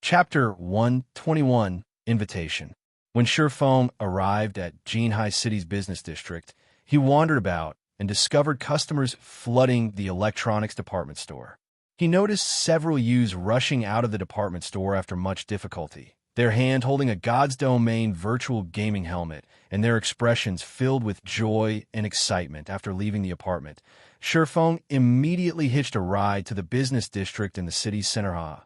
Chapter 121, Invitation. When Ye Feng arrived at Jinhai City's business district, he wandered about and discovered customers flooding the electronics department store. He noticed several youths rushing out of the department store after much difficulty, their hand holding a God's Domain virtual gaming helmet, and their expressions filled with joy and excitement after leaving the apartment. Ye Feng immediately hitched a ride to the business district in the city's center.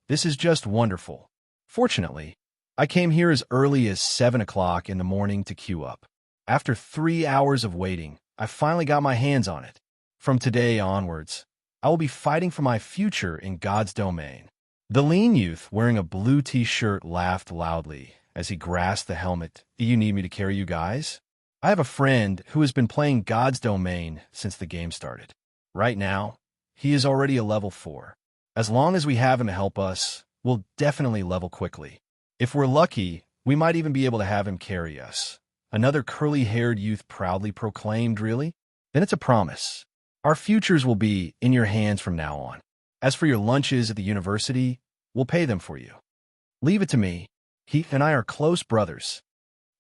This is just wonderful. Fortunately, I came here as early as 7 o'clock in the morning to queue up. After 3 hours of waiting, I finally got my hands on it. From today onwards, I will be fighting for my future in God's domain. The lean youth wearing a blue t-shirt laughed loudly as he grasped the helmet. You need me to carry you guys? I have a friend who has been playing God's domain since the game started. Right now, he is already a level 4. As long as we have him to help us, we'll definitely level quickly. If we're lucky, we might even be able to have him carry us. Another curly-haired youth proudly proclaimed. Really? Then it's a promise. Our futures will be in your hands from now on. As for your lunches at the university, we'll pay them for you. Leave it to me. He and I are close brothers.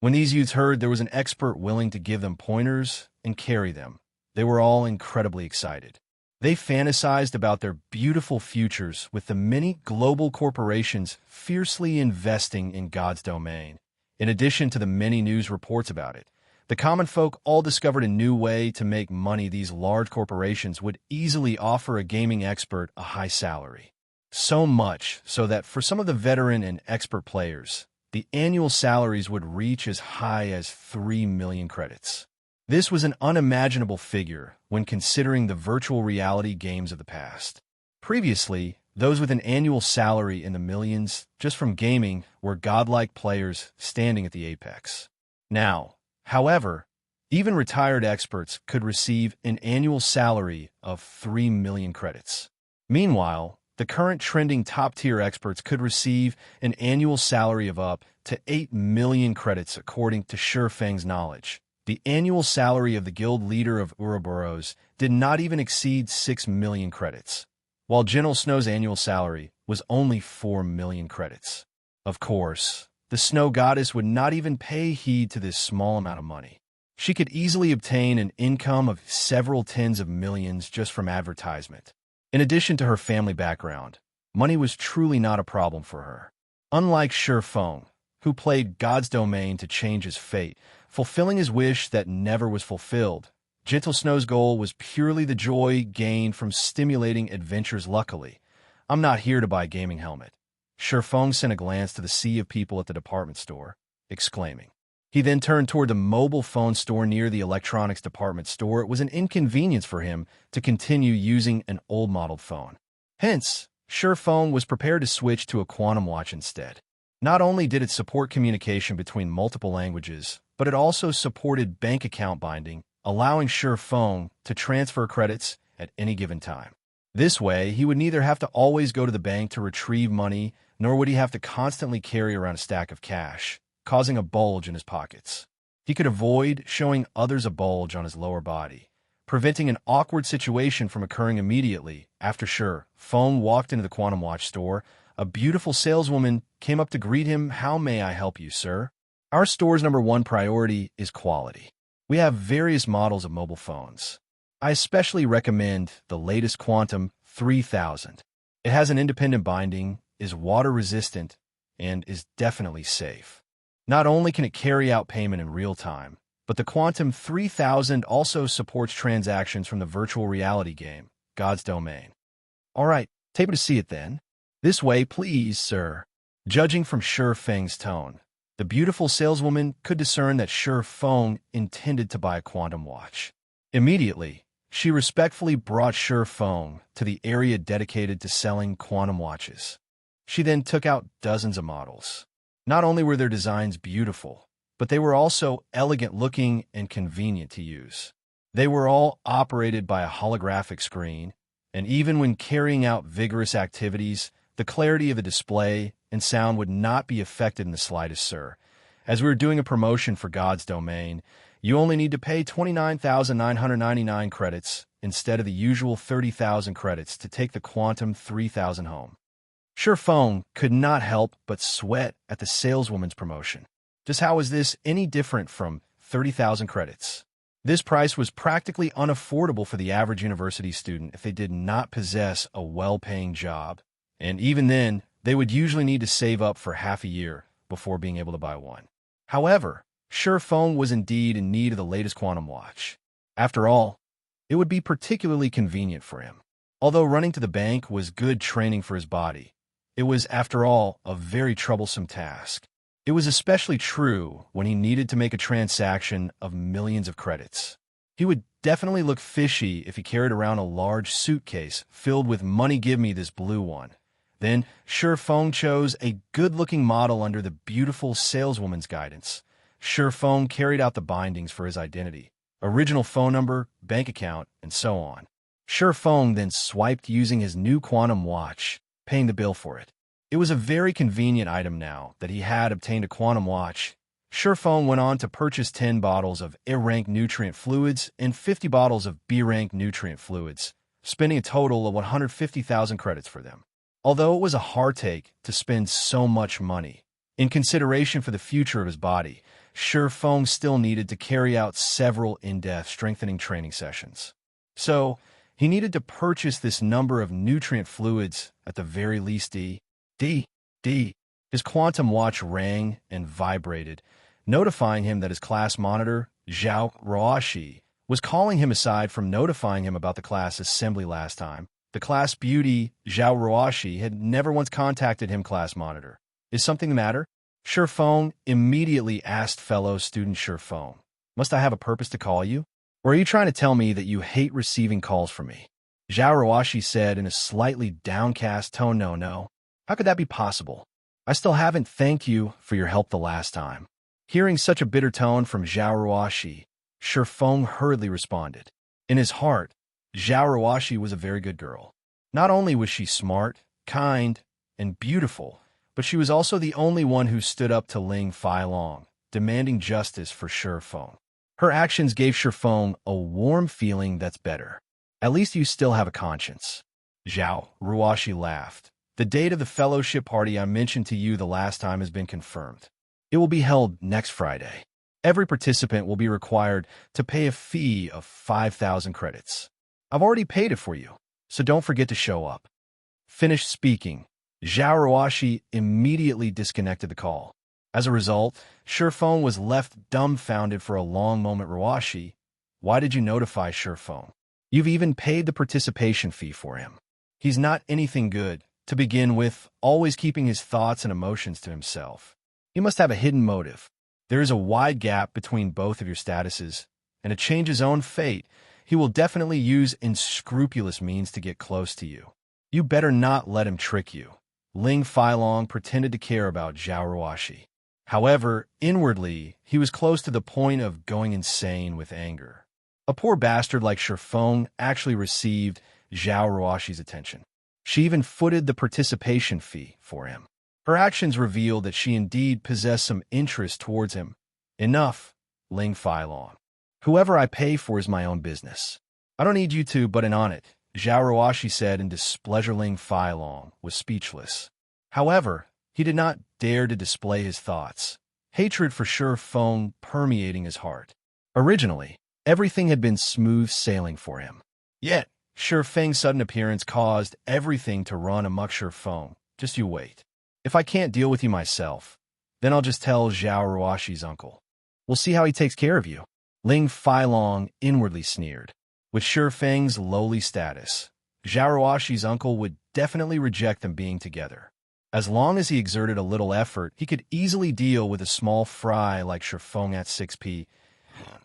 When these youths heard there was an expert willing to give them pointers and carry them, they were all incredibly excited. They fantasized about their beautiful futures with the many global corporations fiercely investing in God's domain. In addition to the many news reports about it, the common folk all discovered a new way to make money. These large corporations would easily offer a gaming expert a high salary. So much so that for some of the veteran and expert players, the annual salaries would reach as high as 3 million credits. This was an unimaginable figure when considering the virtual reality games of the past. Previously, those with an annual salary in the millions just from gaming were godlike players standing at the apex. Now, however, even retired experts could receive an annual salary of 3 million credits. Meanwhile, the current trending top-tier experts could receive an annual salary of up to 8 million credits according to Ye Feng's knowledge. The annual salary of the guild leader of Ouroboros did not even exceed 6 million credits, while Gentle Snow's annual salary was only 4 million credits. Of course, the Snow Goddess would not even pay heed to this small amount of money. She could easily obtain an income of several tens of millions just from advertisement. In addition to her family background, money was truly not a problem for her. Unlike Ye Feng, who played God's domain to change his fate, fulfilling his wish that never was fulfilled, Gentle Snow's goal was purely the joy gained from stimulating adventures. Luckily, I'm not here to buy a gaming helmet. Ye Feng sent a glance to the sea of people at the department store, exclaiming. He then turned toward the mobile phone store near the electronics department store. It was an inconvenience for him to continue using an old-modeled phone. Hence, Ye Feng was prepared to switch to a quantum watch instead. Not only did it support communication between multiple languages, but it also supported bank account binding, allowing Ye Feng to transfer credits at any given time. This way, he would neither have to always go to the bank to retrieve money, nor would he have to constantly carry around a stack of cash, causing a bulge in his pockets. He could avoid showing others a bulge on his lower body, preventing an awkward situation from occurring immediately. After Ye Feng walked into the quantum watch store, a beautiful saleswoman came up to greet him. How may I help you, sir? Our store's #1 priority is quality. We have various models of mobile phones. I especially recommend the latest Quantum 3000. It has an independent binding, is water-resistant, and is definitely safe. Not only can it carry out payment in real time, but the Quantum 3000 also supports transactions from the virtual reality game, God's Domain. All right, take me to see it then. This way, please, sir. Judging from Ye Feng's tone, the beautiful saleswoman could discern that Ye Feng intended to buy a quantum watch. Immediately, she respectfully brought Ye Feng to the area dedicated to selling quantum watches. She then took out dozens of models. Not only were their designs beautiful, but they were also elegant-looking and convenient to use. They were all operated by a holographic screen, and even when carrying out vigorous activities, the clarity of the display and sound would not be affected in the slightest, sir. As we were doing a promotion for God's Domain, you only need to pay 29,999 credits instead of the usual 30,000 credits to take the Quantum 3000 home. Shi Feng could not help but sweat at the saleswoman's promotion. Just how was this any different from 30,000 credits? This price was practically unaffordable for the average university student if they did not possess a well-paying job. And even then, they would usually need to save up for half a year before being able to buy one. However, Shi Feng was indeed in need of the latest quantum watch. After all, it would be particularly convenient for him. Although running to the bank was good training for his body, it was, after all, a very troublesome task. It was especially true when he needed to make a transaction of millions of credits. He would definitely look fishy if he carried around a large suitcase filled with money. Give me this blue one. Then Shi Feng chose a good-looking model under the beautiful saleswoman's guidance. Shi Feng carried out the bindings for his identity, original phone number, bank account, and so on. Shi Feng then swiped using his new quantum watch, paying the bill for it. It was a very convenient item now that he had obtained a quantum watch. Shi Feng went on to purchase 10 bottles of A-rank nutrient fluids and 50 bottles of B-rank nutrient fluids, spending a total of 150,000 credits for them. Although it was a hard take to spend so much money, in consideration for the future of his body, Shi Feng still needed to carry out several in-depth strengthening training sessions. So, he needed to purchase this number of nutrient fluids, at the very least. His quantum watch rang and vibrated, notifying him that his class monitor, Xianxia, was calling him aside from notifying him about the class assembly last time. The class beauty, Xianxia, had never once contacted him. Class monitor. Is something the matter? Shi Feng immediately asked fellow student Shi Feng. Must I have a purpose to call you? Or are you trying to tell me that you hate receiving calls from me? Xianxia said in a slightly downcast tone. No. How could that be possible? I still haven't thanked you for your help the last time. Hearing such a bitter tone from Xianxia, Shi Feng hurriedly responded. In his heart, Xianxia was a very good girl. Not only was she smart, kind, and beautiful, but she was also the only one who stood up to Ling Feilong, demanding justice for Shi Feng. Her actions gave Shi Feng a warm feeling. That's better. At least you still have a conscience. Xianxia laughed. The date of the fellowship party I mentioned to you the last time has been confirmed. It will be held next Friday. Every participant will be required to pay a fee of 5,000 credits. I've already paid it for you, so don't forget to show up. Finished speaking, Xianxia immediately disconnected the call. As a result, Shi Feng was left dumbfounded for a long moment. Xianxia, why did you notify Shi Feng? You've even paid the participation fee for him. He's not anything good. To begin with, always keeping his thoughts and emotions to himself. He must have a hidden motive. There is a wide gap between both of your statuses, and to change his own fate, he will definitely use unscrupulous means to get close to you. You better not let him trick you. Ling Feilong pretended to care about Xianxia. However, inwardly, he was close to the point of going insane with anger. A poor bastard like Shi Feng actually received Xianxia's attention. She even footed the participation fee for him. Her actions revealed that she indeed possessed some interest towards him. Enough, Ling Feilong. Whoever I pay for is my own business. I don't need you to butt in on it, Xianxia said in displeasure. Ling Feilong was speechless. However, he did not dare to display his thoughts, hatred for Shi Feng permeating his heart. Originally, everything had been smooth sailing for him. Yet, Shi Feng's sudden appearance caused everything to run amok. Shi Feng, just you wait. If I can't deal with you myself, then I'll just tell Xianxia's uncle. We'll see how he takes care of you. Ling Feilong inwardly sneered. With Shi Feng's lowly status, Xianxia's uncle would definitely reject them being together. As long as he exerted a little effort, he could easily deal with a small fry like Shi Feng at 6 p.m.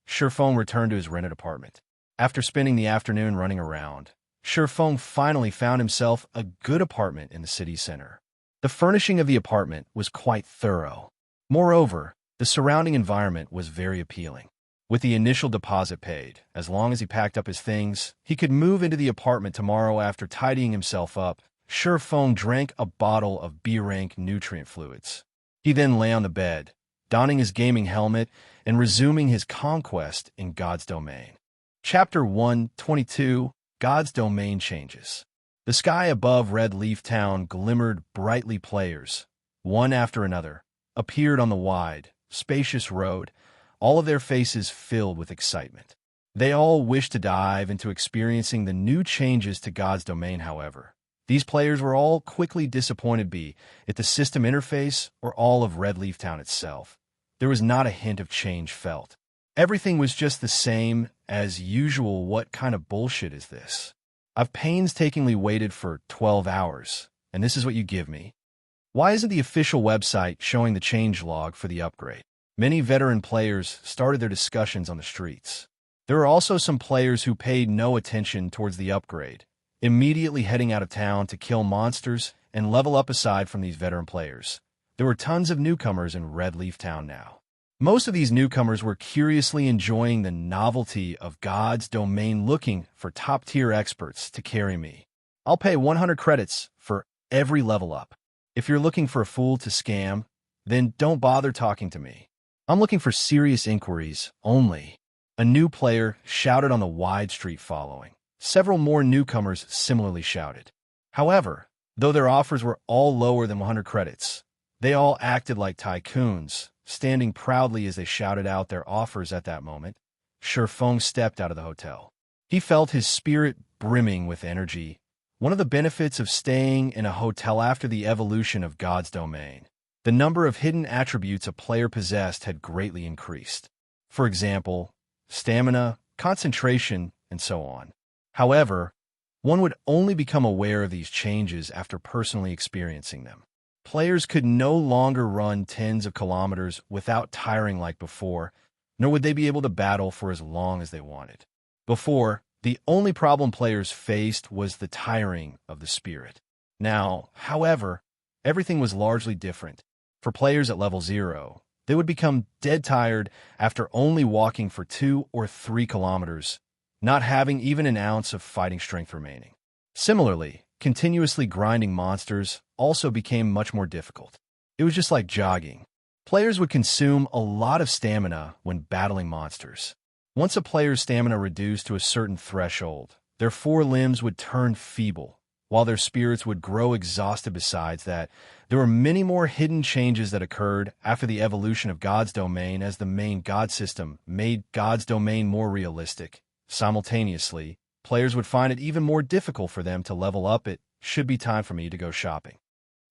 Shi Feng returned to his rented apartment. After spending the afternoon running around, Shi Feng finally found himself a good apartment in the city center. The furnishing of the apartment was quite thorough. Moreover, the surrounding environment was very appealing. With the initial deposit paid, as long as he packed up his things, he could move into the apartment tomorrow. After tidying himself up, Shi Feng drank a bottle of B-rank nutrient fluids. He then lay on the bed, donning his gaming helmet and resuming his conquest in God's domain. Chapter 122, God's Domain Changes. The sky above Red Leaf Town glimmered brightly. Players, one after another, appeared on the wide, spacious road, all of their faces filled with excitement. They all wished to dive into experiencing the new changes to God's domain. However, these players were all quickly disappointed, be it the system interface or all of Red Leaf Town itself. There was not a hint of change felt. Everything was just the same as usual. What kind of bullshit is this? I've painstakingly waited for 12 hours, and this is what you give me? Why isn't the official website showing the changelog for the upgrade? Many veteran players started their discussions on the streets. There were also some players who paid no attention towards the upgrade, immediately heading out of town to kill monsters and level up. Aside from these veteran players, there were tons of newcomers in Red Leaf Town now. Most of these newcomers were curiously enjoying the novelty of God's domain, looking for top-tier experts to carry me. I'll pay 100 credits for every level up. If you're looking for a fool to scam, then don't bother talking to me. I'm looking for serious inquiries only. A new player shouted on the wide street following. Several more newcomers similarly shouted. However, though their offers were all lower than 100 credits, they all acted like tycoons, standing proudly as they shouted out their offers. At that moment, Ye Feng stepped out of the hotel. He felt his spirit brimming with energy, one of the benefits of staying in a hotel after the evolution of God's domain. The number of hidden attributes a player possessed had greatly increased. For example, stamina, concentration, and so on. However, one would only become aware of these changes after personally experiencing them. Players could no longer run tens of kilometers without tiring like before, nor would they be able to battle for as long as they wanted. Before, the only problem players faced was the tiring of the spirit. Now, however, everything was largely different. For players at level 0, they would become dead tired after only walking for 2 or 3 kilometers, not having even an ounce of fighting strength remaining. Similarly, continuously grinding monsters also became much more difficult. It was just like jogging. Players would consume a lot of stamina when battling monsters. Once a player's stamina reduced to a certain threshold, their 4 limbs would turn feeble, while their spirits would grow exhausted. Besides that, there were many more hidden changes that occurred after the evolution of God's domain, as the main God system made God's domain more realistic. Simultaneously, players would find it even more difficult for them to level up. It should be time for me to go shopping.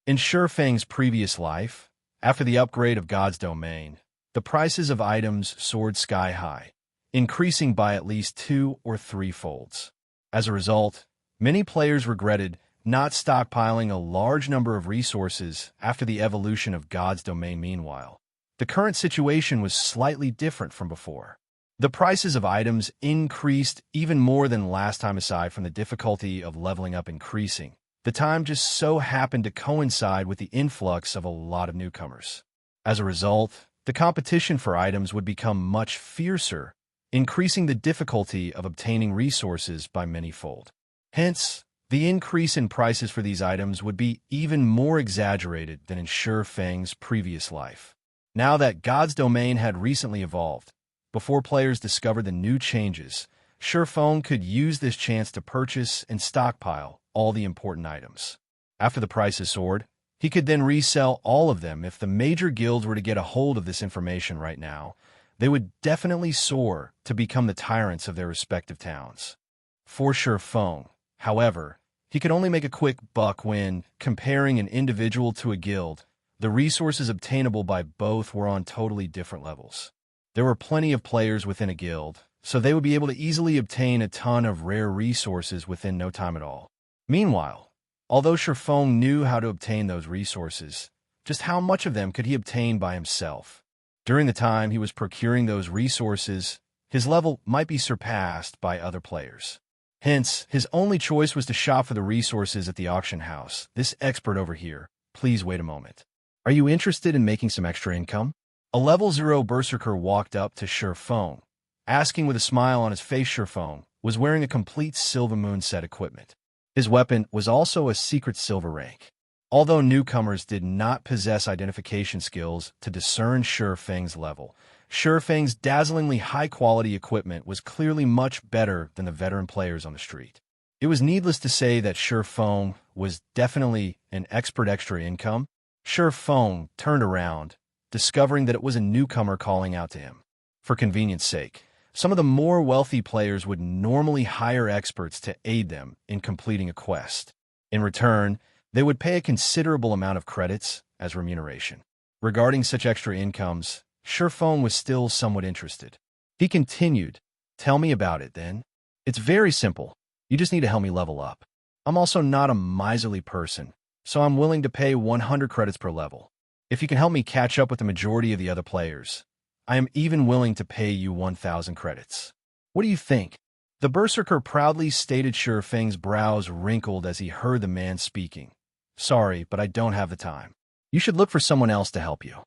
In Ye Feng's previous life, after the upgrade of God's domain, the prices of items soared sky high, increasing by at least 2 or 3 folds. As a result, many players regretted not stockpiling a large number of resources after the evolution of God's domain. Meanwhile, the current situation was slightly different from before. The prices of items increased even more than last time. Aside from the difficulty of leveling up increasing, the time just so happened to coincide with the influx of a lot of newcomers. As a result, the competition for items would become much fiercer, increasing the difficulty of obtaining resources by many-fold. Hence, the increase in prices for these items would be even more exaggerated than in Ye Feng's previous life. Now that God's domain had recently evolved, before players discovered the new changes, Ye Feng could use this chance to purchase and stockpile all the important items. After the prices soared, he could then resell all of them. If the major guilds were to get a hold of this information right now, they would definitely soar to become the tyrants of their respective towns. For Ye Feng, however, he could only make a quick buck when, comparing an individual to a guild, the resources obtainable by both were on totally different levels. There were plenty of players within a guild, so they would be able to easily obtain a ton of rare resources within no time at all. Meanwhile, although Ye Feng knew how to obtain those resources, just how much of them could he obtain by himself? During the time he was procuring those resources, his level might be surpassed by other players. Hence, his only choice was to shop for the resources at the auction house. This expert over here, please wait a moment. Are you interested in making some extra income? A level 0 berserker walked up to Ye Feng, asking with a smile on his face. Ye Feng was wearing a complete Silver Moon set equipment. His weapon was also a secret silver rank. Although newcomers did not possess identification skills to discern Ye Feng's level, Ye Feng's dazzlingly high-quality equipment was clearly much better than the veteran players on the street. It was needless to say that Ye Feng was definitely an expert extra income. Ye Feng turned around, discovering that it was a newcomer calling out to him. For convenience sake, some of the more wealthy players would normally hire experts to aid them in completing a quest. In return, they would pay a considerable amount of credits as remuneration. Regarding such extra incomes, Ye Feng was still somewhat interested. He continued, "Tell me about it, then. It's very simple. You just need to help me level up. I'm also not a miserly person, so I'm willing to pay 100 credits per level. If you can help me catch up with the majority of the other players, I am even willing to pay you 1,000 credits. What do you think?" The berserker proudly stated. Ye Feng's brows wrinkled as he heard the man speaking. "Sorry, but I don't have the time. You should look for someone else to help you."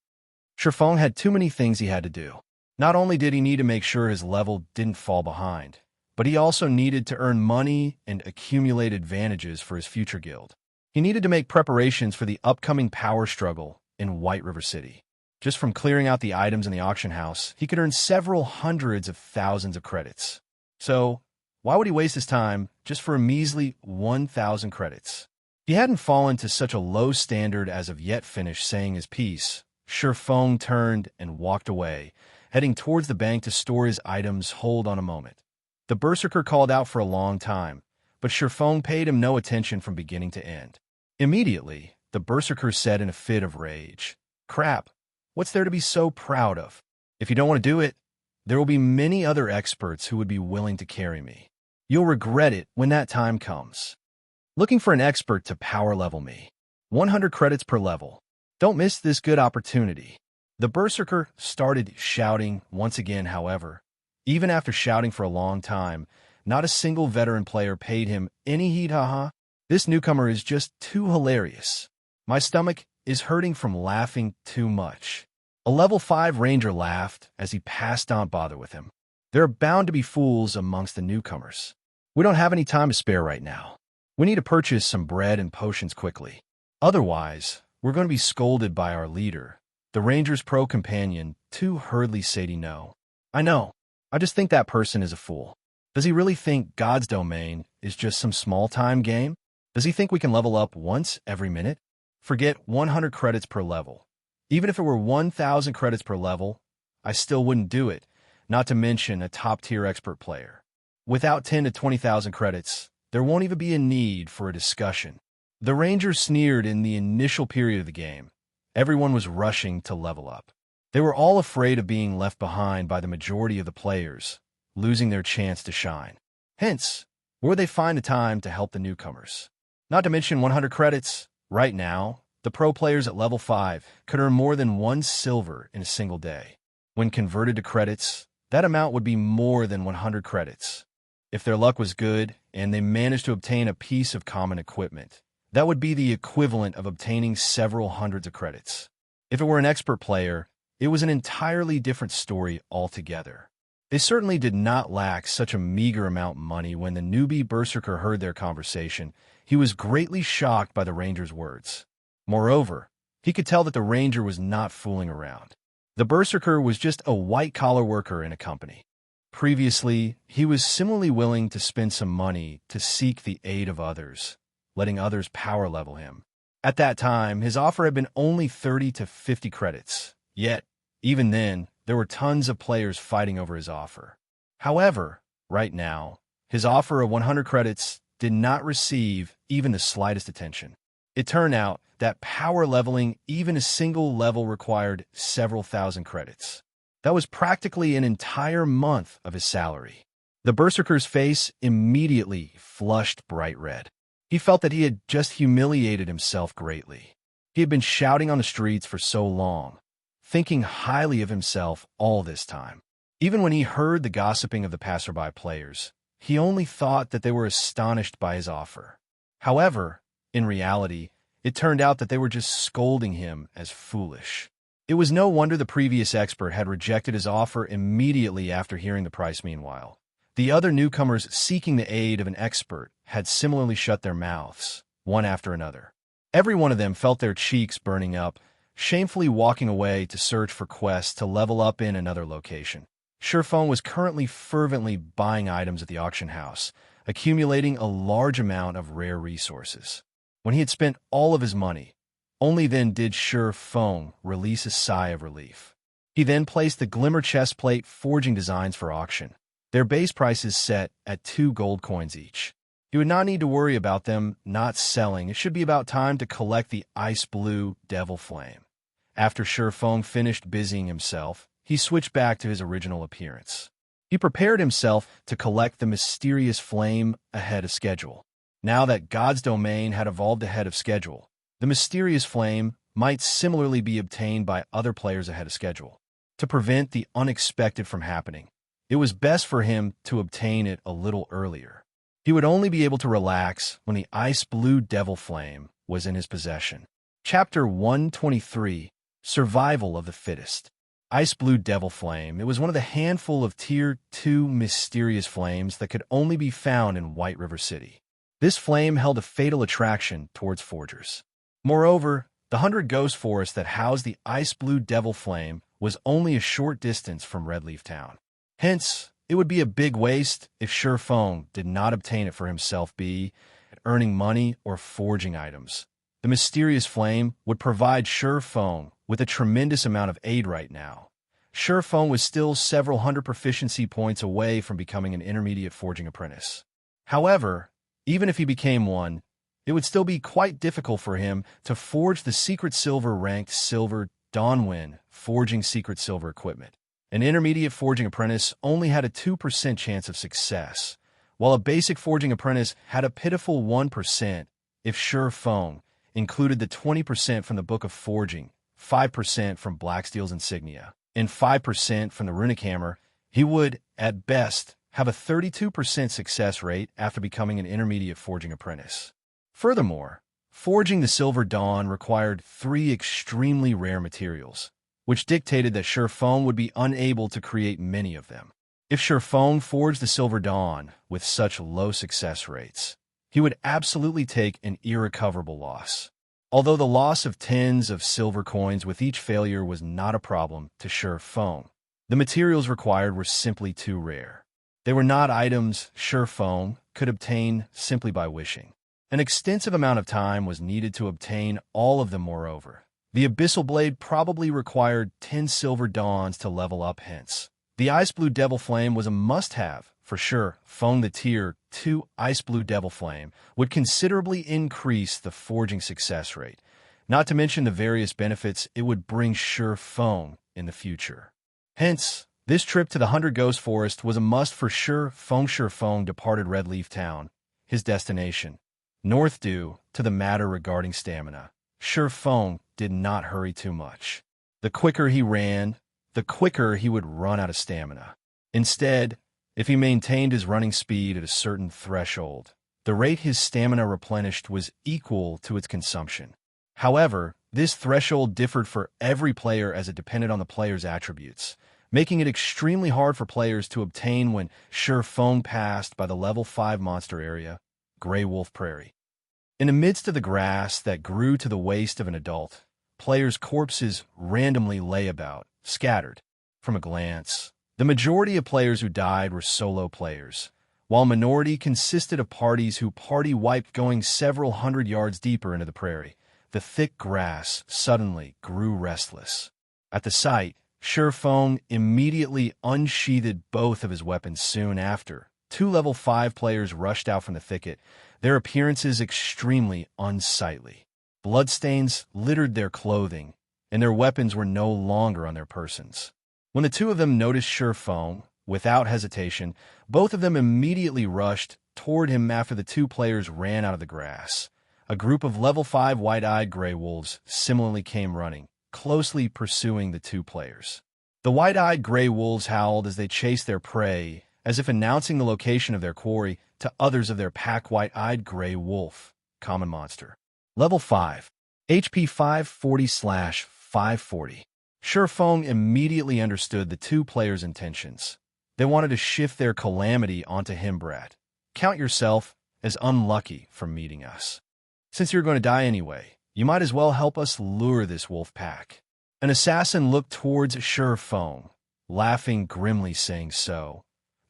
Ye Feng had too many things he had to do. Not only did he need to make sure his level didn't fall behind, but he also needed to earn money and accumulate advantages for his future guild. He needed to make preparations for the upcoming power struggle in White River City. Just from clearing out the items in the auction house, he could earn several hundreds of thousands of credits. So, why would he waste his time just for a measly 1,000 credits? He hadn't fallen to such a low standard as of yet. Finished saying his piece, Ye Feng turned and walked away, heading towards the bank to store his items. "Hold on a moment." The berserker called out for a long time, but Ye Feng paid him no attention from beginning to end. Immediately, the berserker said in a fit of rage, "Crap, what's there to be so proud of? If you don't want to do it, there will be many other experts who would be willing to carry me. You'll regret it when that time comes. Looking for an expert to power level me. 100 credits per level. Don't miss this good opportunity." The berserker started shouting once again. However, even after shouting for a long time, not a single veteran player paid him any heed. Haha, this newcomer is just too hilarious. My stomach is hurting from laughing too much. A level 5 ranger laughed as he passed on. Bother with him. There are bound to be fools amongst the newcomers. We don't have any time to spare right now. We need to purchase some bread and potions quickly. Otherwise, we're going to be scolded by our leader, the ranger's pro companion, too hurriedly said. "No. I know. I just think that person is a fool. Does he really think God's domain is just some small-time game? Does he think we can level up once every minute? Forget 100 credits per level. Even if it were 1,000 credits per level, I still wouldn't do it, not to mention a top-tier expert player. Without 10 to 20,000 credits, there won't even be a need for a discussion." The Rangers sneered. In the initial period of the game, everyone was rushing to level up. They were all afraid of being left behind by the majority of the players, losing their chance to shine. Hence, where would they find the time to help the newcomers? Not to mention 100 credits. Right now, the pro players at level 5 could earn more than 1 silver in a single day. When converted to credits, that amount would be more than 100 credits. If their luck was good and they managed to obtain a piece of common equipment, that would be the equivalent of obtaining several hundreds of credits. If it were an expert player, it was an entirely different story altogether. They certainly did not lack such a meager amount of money. When the newbie berserker heard their conversation, he was greatly shocked by the ranger's words. Moreover, he could tell that the ranger was not fooling around. The berserker was just a white-collar worker in a company. Previously, he was similarly willing to spend some money to seek the aid of others, letting others power level him. At that time, his offer had been only 30 to 50 credits. Yet, even then, there were tons of players fighting over his offer. However, right now, his offer of 100 credits did not receive even the slightest attention. It turned out that power leveling even a single level required several thousand credits. That was practically an entire month of his salary. The berserker's face immediately flushed bright red. He felt that he had just humiliated himself greatly. He had been shouting on the streets for so long, thinking highly of himself all this time. Even when he heard the gossiping of the passerby players, he only thought that they were astonished by his offer. However, in reality, it turned out that they were just scolding him as foolish. It was no wonder the previous expert had rejected his offer immediately after hearing the price. Meanwhile, the other newcomers seeking the aid of an expert had similarly shut their mouths, one after another. Every one of them felt their cheeks burning up, shamefully walking away to search for quests to level up in another location. Ye Feng was currently fervently buying items at the auction house, accumulating a large amount of rare resources. When he had spent all of his money, only then did Ye Feng release a sigh of relief. He then placed the Glimmer chestplate forging designs for auction. Their base prices set at 2 gold coins each. He would not need to worry about them not selling. It should be about time to collect the ice blue devil flame. After Ye Feng finished busying himself, he switched back to his original appearance. He prepared himself to collect the mysterious flame ahead of schedule. Now that God's domain had evolved ahead of schedule, the mysterious flame might similarly be obtained by other players ahead of schedule. To prevent the unexpected from happening, it was best for him to obtain it a little earlier. He would only be able to relax when the ice blue devil flame was in his possession. Chapter 123, Survival of the Fittest. Ice blue devil flame. It was one of the handful of Tier 2 mysterious flames that could only be found in White River City. This flame held a fatal attraction towards forgers. Moreover, the 100 Ghost Forest that housed the ice blue devil flame was only a short distance from Redleaf Town. Hence, it would be a big waste if Ye Feng did not obtain it for himself, be it earning money or forging items. The mysterious flame would provide Ye Feng with a tremendous amount of aid right now. Ye Feng was still several hundred proficiency points away from becoming an intermediate forging apprentice. However, even if he became one, it would still be quite difficult for him to forge the secret silver ranked silver Dawnwind forging secret silver equipment. An intermediate forging apprentice only had a 2% chance of success, while a basic forging apprentice had a pitiful 1% if Ye Feng included the 20% from the Book of Forging, 5% from Blacksteel's insignia, and 5% from the runic hammer. He would, at best, have a 32% success rate after becoming an intermediate forging apprentice. Furthermore, forging the Silver Dawn required 3 extremely rare materials, which dictated that Ye Feng would be unable to create many of them. If Ye Feng forged the Silver Dawn with such low success rates, he would absolutely take an irrecoverable loss. Although the loss of tens of silver coins with each failure was not a problem to Ye Feng, the materials required were simply too rare. They were not items Ye Feng could obtain simply by wishing. An extensive amount of time was needed to obtain all of them. Moreover, the Abyssal Blade probably required 10 Silver Dawns to level up, hence the Ice Blue Devil Flame was a must-have for Ye Feng. The Tier 2 Ice Blue Devil Flame would considerably increase the forging success rate, not to mention the various benefits it would bring Ye Feng in the future. Hence, this trip to the 100 Ghost Forest was a must for Ye Feng. Ye Feng departed Redleaf Town, his destination, north. Due to the matter regarding stamina, Ye Feng did not hurry too much. The quicker he ran, the quicker he would run out of stamina. Instead, if he maintained his running speed at a certain threshold, the rate his stamina replenished was equal to its consumption. However, this threshold differed for every player as it depended on the player's attributes, making it extremely hard for players to obtain when Ye Feng passed by the level 5 monster area, Grey Wolf Prairie. In the midst of the grass that grew to the waist of an adult, players' corpses randomly lay about, scattered. From a glance, the majority of players who died were solo players, while a minority consisted of parties who party-wiped going several hundred yards deeper into the prairie. The thick grass suddenly grew restless. At the sight, Ye Feng immediately unsheathed both of his weapons. Soon after, 2 level 5 players rushed out from the thicket, their appearances extremely unsightly. Bloodstains littered their clothing, and their weapons were no longer on their persons. When the 2 of them noticed Ye Feng, without hesitation, both of them immediately rushed toward him. After the 2 players ran out of the grass, a group of level 5 white-eyed gray wolves similarly came running, closely pursuing the 2 players. The white-eyed gray wolves howled as they chased their prey, as if announcing the location of their quarry to others of their pack. White-eyed gray wolf, common monster. Level 5. HP 540/540. Ye Feng immediately understood the 2 players' intentions. They wanted to shift their calamity onto him. Brat, count yourself as unlucky for meeting us. Since you're going to die anyway, you might as well help us lure this wolf pack. An assassin looked towards Ye Feng, laughing grimly, saying so.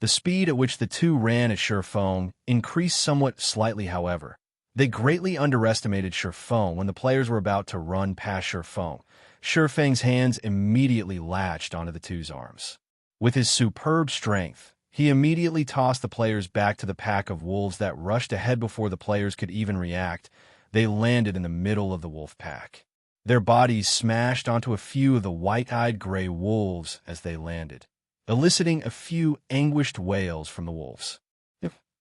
The The speed at which the two ran at Ye Feng increased somewhat slightly, however. They greatly underestimated Ye Feng when the players were about to run past Ye Feng. Ye Feng's hands immediately latched onto the two's arms. With his superb strength, he immediately tossed the players back to the pack of wolves that rushed ahead before the players could even react. They landed in the middle of the wolf pack. Their bodies smashed onto a few of the white-eyed gray wolves as they landed, eliciting a few anguished wails from the wolves.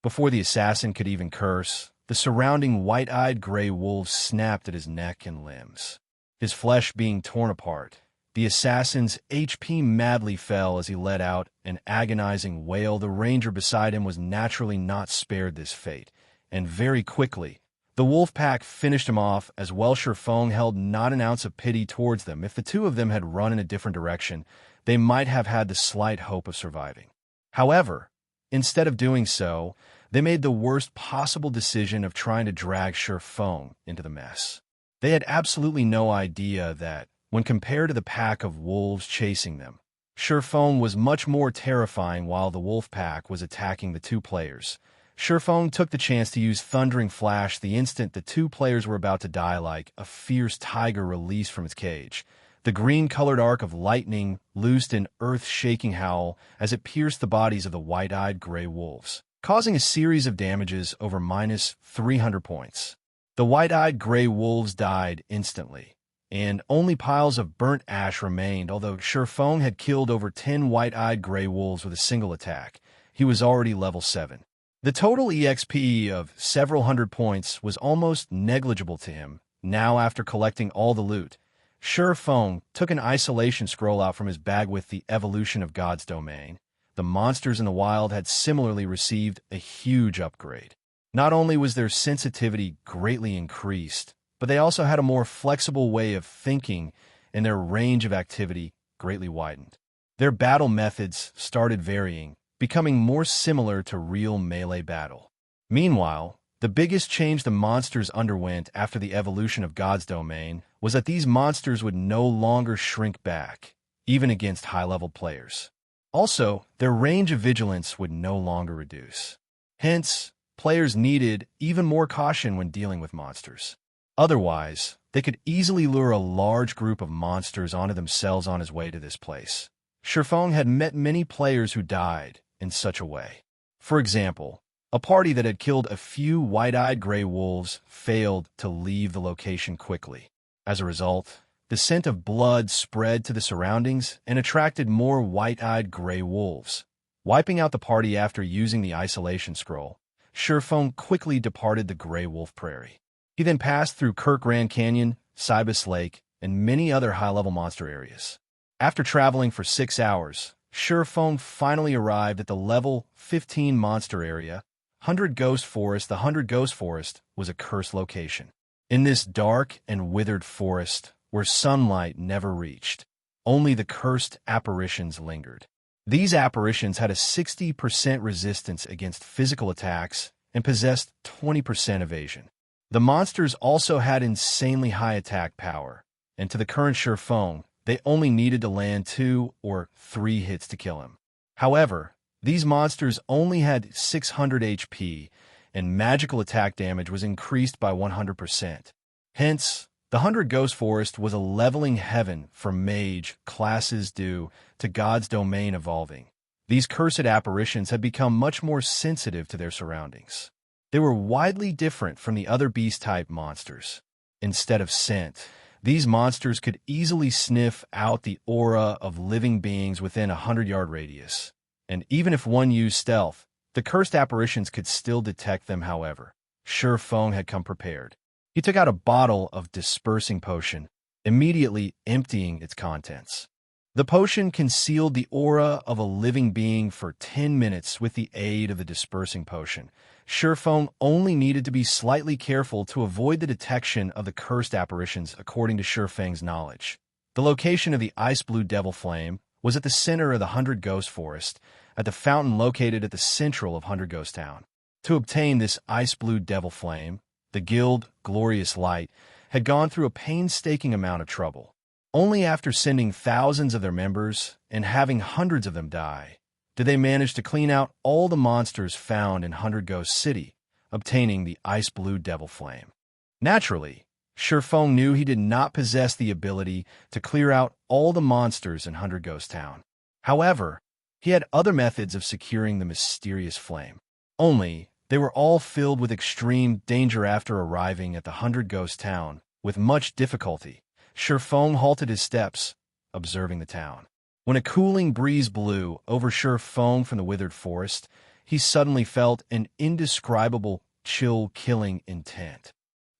Before the assassin could even curse, the surrounding white-eyed gray wolves snapped at his neck and limbs. His flesh being torn apart, the assassin's HP madly fell as he let out an agonizing wail. The ranger beside him was naturally not spared this fate, and very quickly, the wolf pack finished him off as well. Ye Feng held not an ounce of pity towards them. If the two of them had run in a different direction, they might have had the slight hope of surviving. However, instead of doing so, they made the worst possible decision of trying to drag Ye Feng into the mess. They had absolutely no idea that, when compared to the pack of wolves chasing them, Ye Feng was much more terrifying. While the wolf pack was attacking the two players, Ye Feng took the chance to use Thundering Flash the instant the two players were about to die. Like a fierce tiger released from its cage, the green-colored arc of lightning loosed an earth-shaking howl as it pierced the bodies of the white-eyed gray wolves, causing a series of damages over -300 points. The white-eyed gray wolves died instantly, and only piles of burnt ash remained. Although Ye Feng had killed over 10 white-eyed gray wolves with a single attack, he was already level 7. The total EXP of several hundred points was almost negligible to him. Now, after collecting all the loot, Ye Feng took an isolation scroll out from his bag. With the evolution of God's domain, the monsters in the wild had similarly received a huge upgrade. Not only was their sensitivity greatly increased, but they also had a more flexible way of thinking, and their range of activity greatly widened. Their battle methods started varying, becoming more similar to real melee battle. Meanwhile, the biggest change the monsters underwent after the evolution of God's domain was that these monsters would no longer shrink back, even against high-level players. Also, their range of vigilance would no longer reduce. Hence, players needed even more caution when dealing with monsters. Otherwise, they could easily lure a large group of monsters onto themselves on his way to this place. Ye Feng had met many players who died in such a way. For example, a party that had killed a few white-eyed gray wolves failed to leave the location quickly. As a result, the scent of blood spread to the surroundings and attracted more white-eyed gray wolves. Wiping out the party after using the isolation scroll, Ye Feng quickly departed the Gray Wolf Prairie. He then passed through Kirkran Canyon, Cybus Lake, and many other high-level monster areas. After traveling for 6 hours, Ye Feng finally arrived at the level 15 monster area, 100 Ghost Forest. The 100 Ghost Forest was a cursed location. In this dark and withered forest, where sunlight never reached, only the cursed apparitions lingered. These apparitions had a 60% resistance against physical attacks and possessed 20% evasion. The monsters also had insanely high attack power, and to the current Ye Feng, they only needed to land 2 or 3 hits to kill him. However, these monsters only had 600 HP, and magical attack damage was increased by 100%. Hence, the 100 Ghost Forest was a leveling heaven for mage classes due to God's domain evolving. These cursed apparitions had become much more sensitive to their surroundings. They were widely different from the other beast-type monsters. Instead of scent, these monsters could easily sniff out the aura of living beings within a 100-yard radius. And even if one used stealth, the cursed apparitions could still detect them. However, Ye Feng had come prepared. He took out a bottle of dispersing potion, immediately emptying its contents. The potion concealed the aura of a living being for 10 minutes. With the aid of the dispersing potion, Ye Feng only needed to be slightly careful to avoid the detection of the cursed apparitions. According to Ye Feng's knowledge, the location of the ice-blue devil flame was at the center of the 100 Ghost Forest, at the fountain located at the central of 100 Ghost Town. To obtain this ice-blue devil flame, the guild, Glorious Light, had gone through a painstaking amount of trouble. Only after sending thousands of their members and having hundreds of them die, did they manage to clean out all the monsters found in Hundred Ghost City, obtaining the ice blue devil flame. Naturally, Shi Feng knew he did not possess the ability to clear out all the monsters in Hundred Ghost Town. However, he had other methods of securing the mysterious flame. Only, they were all filled with extreme danger. After arriving at the Hundred Ghost Town, with much difficulty, Shi Feng halted his steps, observing the town. When a cooling breeze blew over Shi Feng from the withered forest, he suddenly felt an indescribable chill killing intent.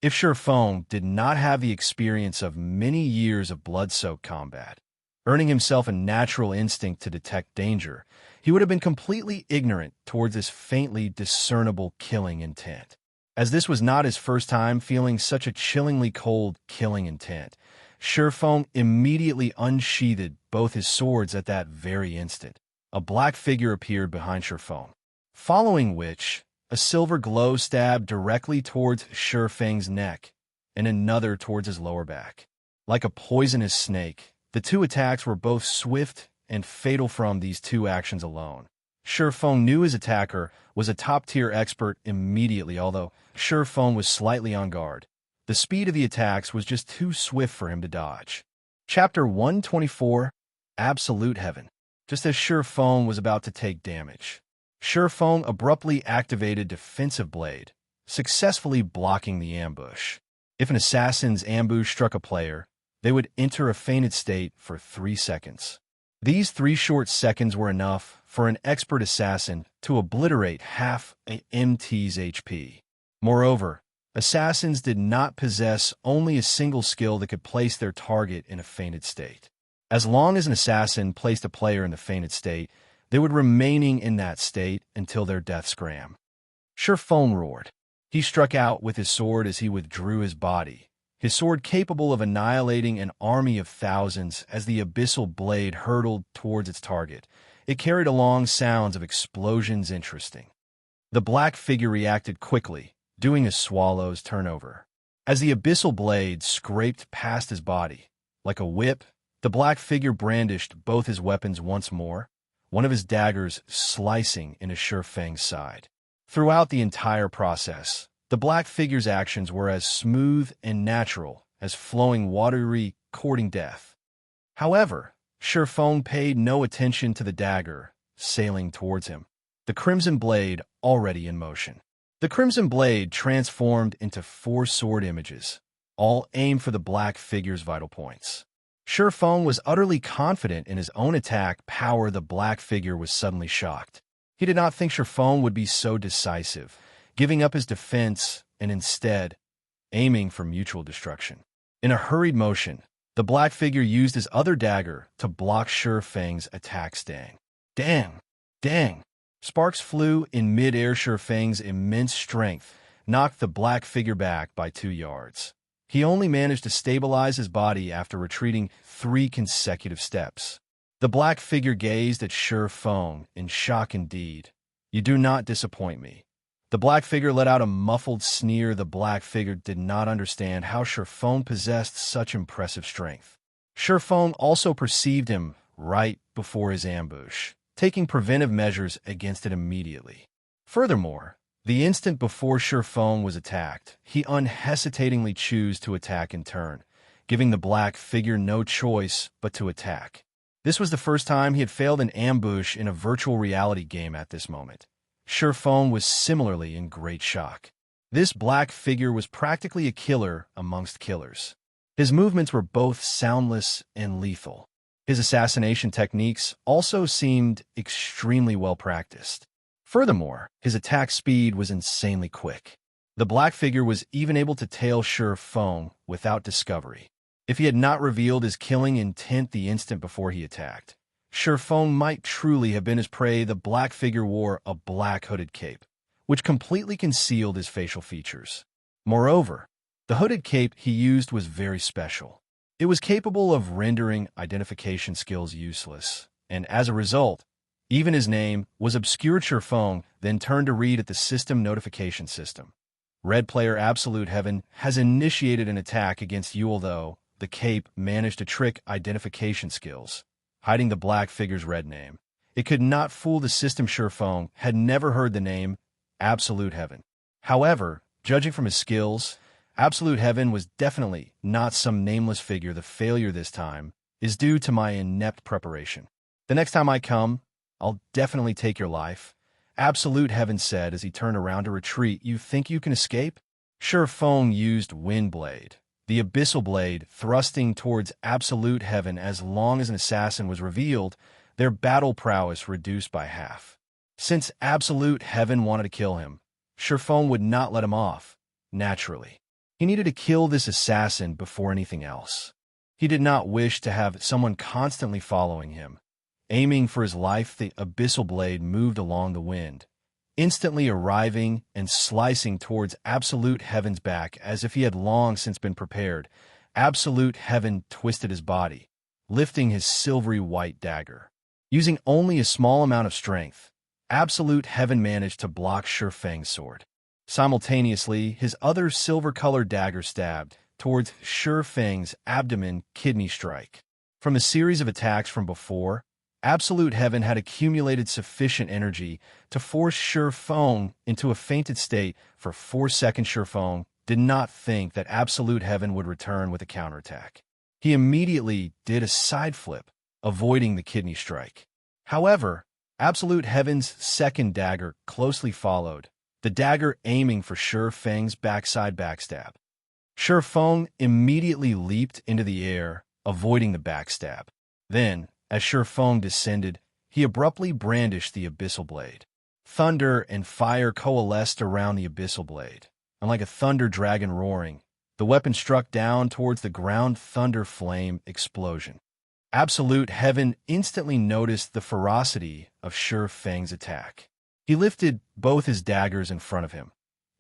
If Shi Feng did not have the experience of many years of blood-soaked combat, earning himself a natural instinct to detect danger, he would have been completely ignorant towards this faintly discernible killing intent. As this was not his first time feeling such a chillingly cold killing intent, Shi Feng immediately unsheathed both his swords at that very instant. A black figure appeared behind Shi Feng, following which a silver glow stabbed directly towards Shi Feng's neck and another towards his lower back. Like a poisonous snake, the two attacks were both swift and fatal. From these two actions alone, Shi Feng knew his attacker was a top-tier expert immediately. Although Shi Feng was slightly on guard, the speed of the attacks was just too swift for him to dodge. Chapter 124, Absolute Heaven. Just as Shi Feng was about to take damage, Shi Feng abruptly activated Defensive Blade, successfully blocking the ambush. If an assassin's ambush struck a player, they would enter a fainted state for 3 seconds. These 3 short seconds were enough for an expert assassin to obliterate half a MT's HP. Moreover, assassins did not possess only a single skill that could place their target in a fainted state. As long as an assassin placed a player in the fainted state, they would remaining in that state until their death scram. Shi Feng roared. He struck out with his sword as he withdrew his body, his sword capable of annihilating an army of thousands. As the abyssal blade hurtled towards its target, it carried along sounds of explosions. Interesting. The black figure reacted quickly, doing a swallow's turnover. As the abyssal blade scraped past his body, like a whip, the black figure brandished both his weapons once more, one of his daggers slicing into Shi Feng's side. Throughout the entire process, the black figure's actions were as smooth and natural as flowing watery courting death. However, Shi Feng paid no attention to the dagger sailing towards him, the crimson blade already in motion. The crimson blade transformed into 4 sword images, all aimed for the black figure's vital points. Shi Feng was utterly confident in his own attack power. The black figure was suddenly shocked. He did not think Shi Feng would be so decisive, giving up his defense and instead aiming for mutual destruction. In a hurried motion, the black figure used his other dagger to block Shi Feng's attack. Dang! Dang! Sparks flew in mid-air. Shi Feng's immense strength knocked the black figure back by 2 yards. He only managed to stabilize his body after retreating 3 consecutive steps. The black figure gazed at Shi Feng in shock. Indeed, you do not disappoint me. The black figure let out a muffled sneer. The black figure did not understand how Shi Feng possessed such impressive strength. Shi Feng also perceived him right before his ambush, taking preventive measures against it immediately. Furthermore, the instant before Shi Feng was attacked, he unhesitatingly chose to attack in turn, giving the black figure no choice but to attack. This was the first time he had failed an ambush in a virtual reality game. At this moment, Shi Feng was similarly in great shock. This black figure was practically a killer amongst killers. His movements were both soundless and lethal. His assassination techniques also seemed extremely well practiced. Furthermore, his attack speed was insanely quick. The black figure was even able to tail Shi Feng without discovery. If he had not revealed his killing intent the instant before he attacked, Shi Feng might truly have been his prey. The black figure wore a black hooded cape, which completely concealed his facial features. Moreover, the hooded cape he used was very special. It was capable of rendering identification skills useless, and as a result, even his name was obscured. Shi Feng then turned to read at the system notification system. Red player Absolute Heaven has initiated an attack against you. Although the cape managed to trick identification skills, hiding the black figure's red name, It could not fool the system. Shi Feng had never heard the name Absolute Heaven. However, judging from his skills, Absolute Heaven was definitely not some nameless figure. The failure this time is due to my inept preparation. The next time I come, I'll definitely take your life, Absolute Heaven said as he turned around to retreat. You think you can escape? Shi Feng used Wind Blade, the Abyssal Blade, thrusting towards Absolute Heaven. As long as an assassin was revealed, their battle prowess reduced by half. Since Absolute Heaven wanted to kill him, Shi Feng would not let him off, naturally. He needed to kill this assassin before anything else. He did not wish to have someone constantly following him. Aiming for his life, the Abyssal Blade moved along the wind, instantly arriving and slicing towards Absolute Heaven's back as if he had long since been prepared. Absolute Heaven twisted his body, lifting his silvery white dagger. Using only a small amount of strength, Absolute Heaven managed to block Shi Feng's sword. Simultaneously, his other silver-colored dagger stabbed towards Shi Feng's abdomen. Kidney strike. From a series of attacks from before, Absolute Heaven had accumulated sufficient energy to force Shi Feng into a fainted state for 4 seconds. Shi Feng did not think that Absolute Heaven would return with a counterattack. He immediately did a side flip, avoiding the kidney strike. However, Absolute Heaven's second dagger closely followed, the dagger aiming for Shi Feng's backside backstab. Shi Feng immediately leaped into the air, avoiding the backstab. Then, as Shi Feng descended, he abruptly brandished the Abyssal Blade. Thunder and fire coalesced around the Abyssal Blade, and like a thunder dragon roaring, the weapon struck down towards the ground. Thunder flame explosion. Absolute Heaven instantly noticed the ferocity of Shi Feng's attack. He lifted both his daggers in front of him,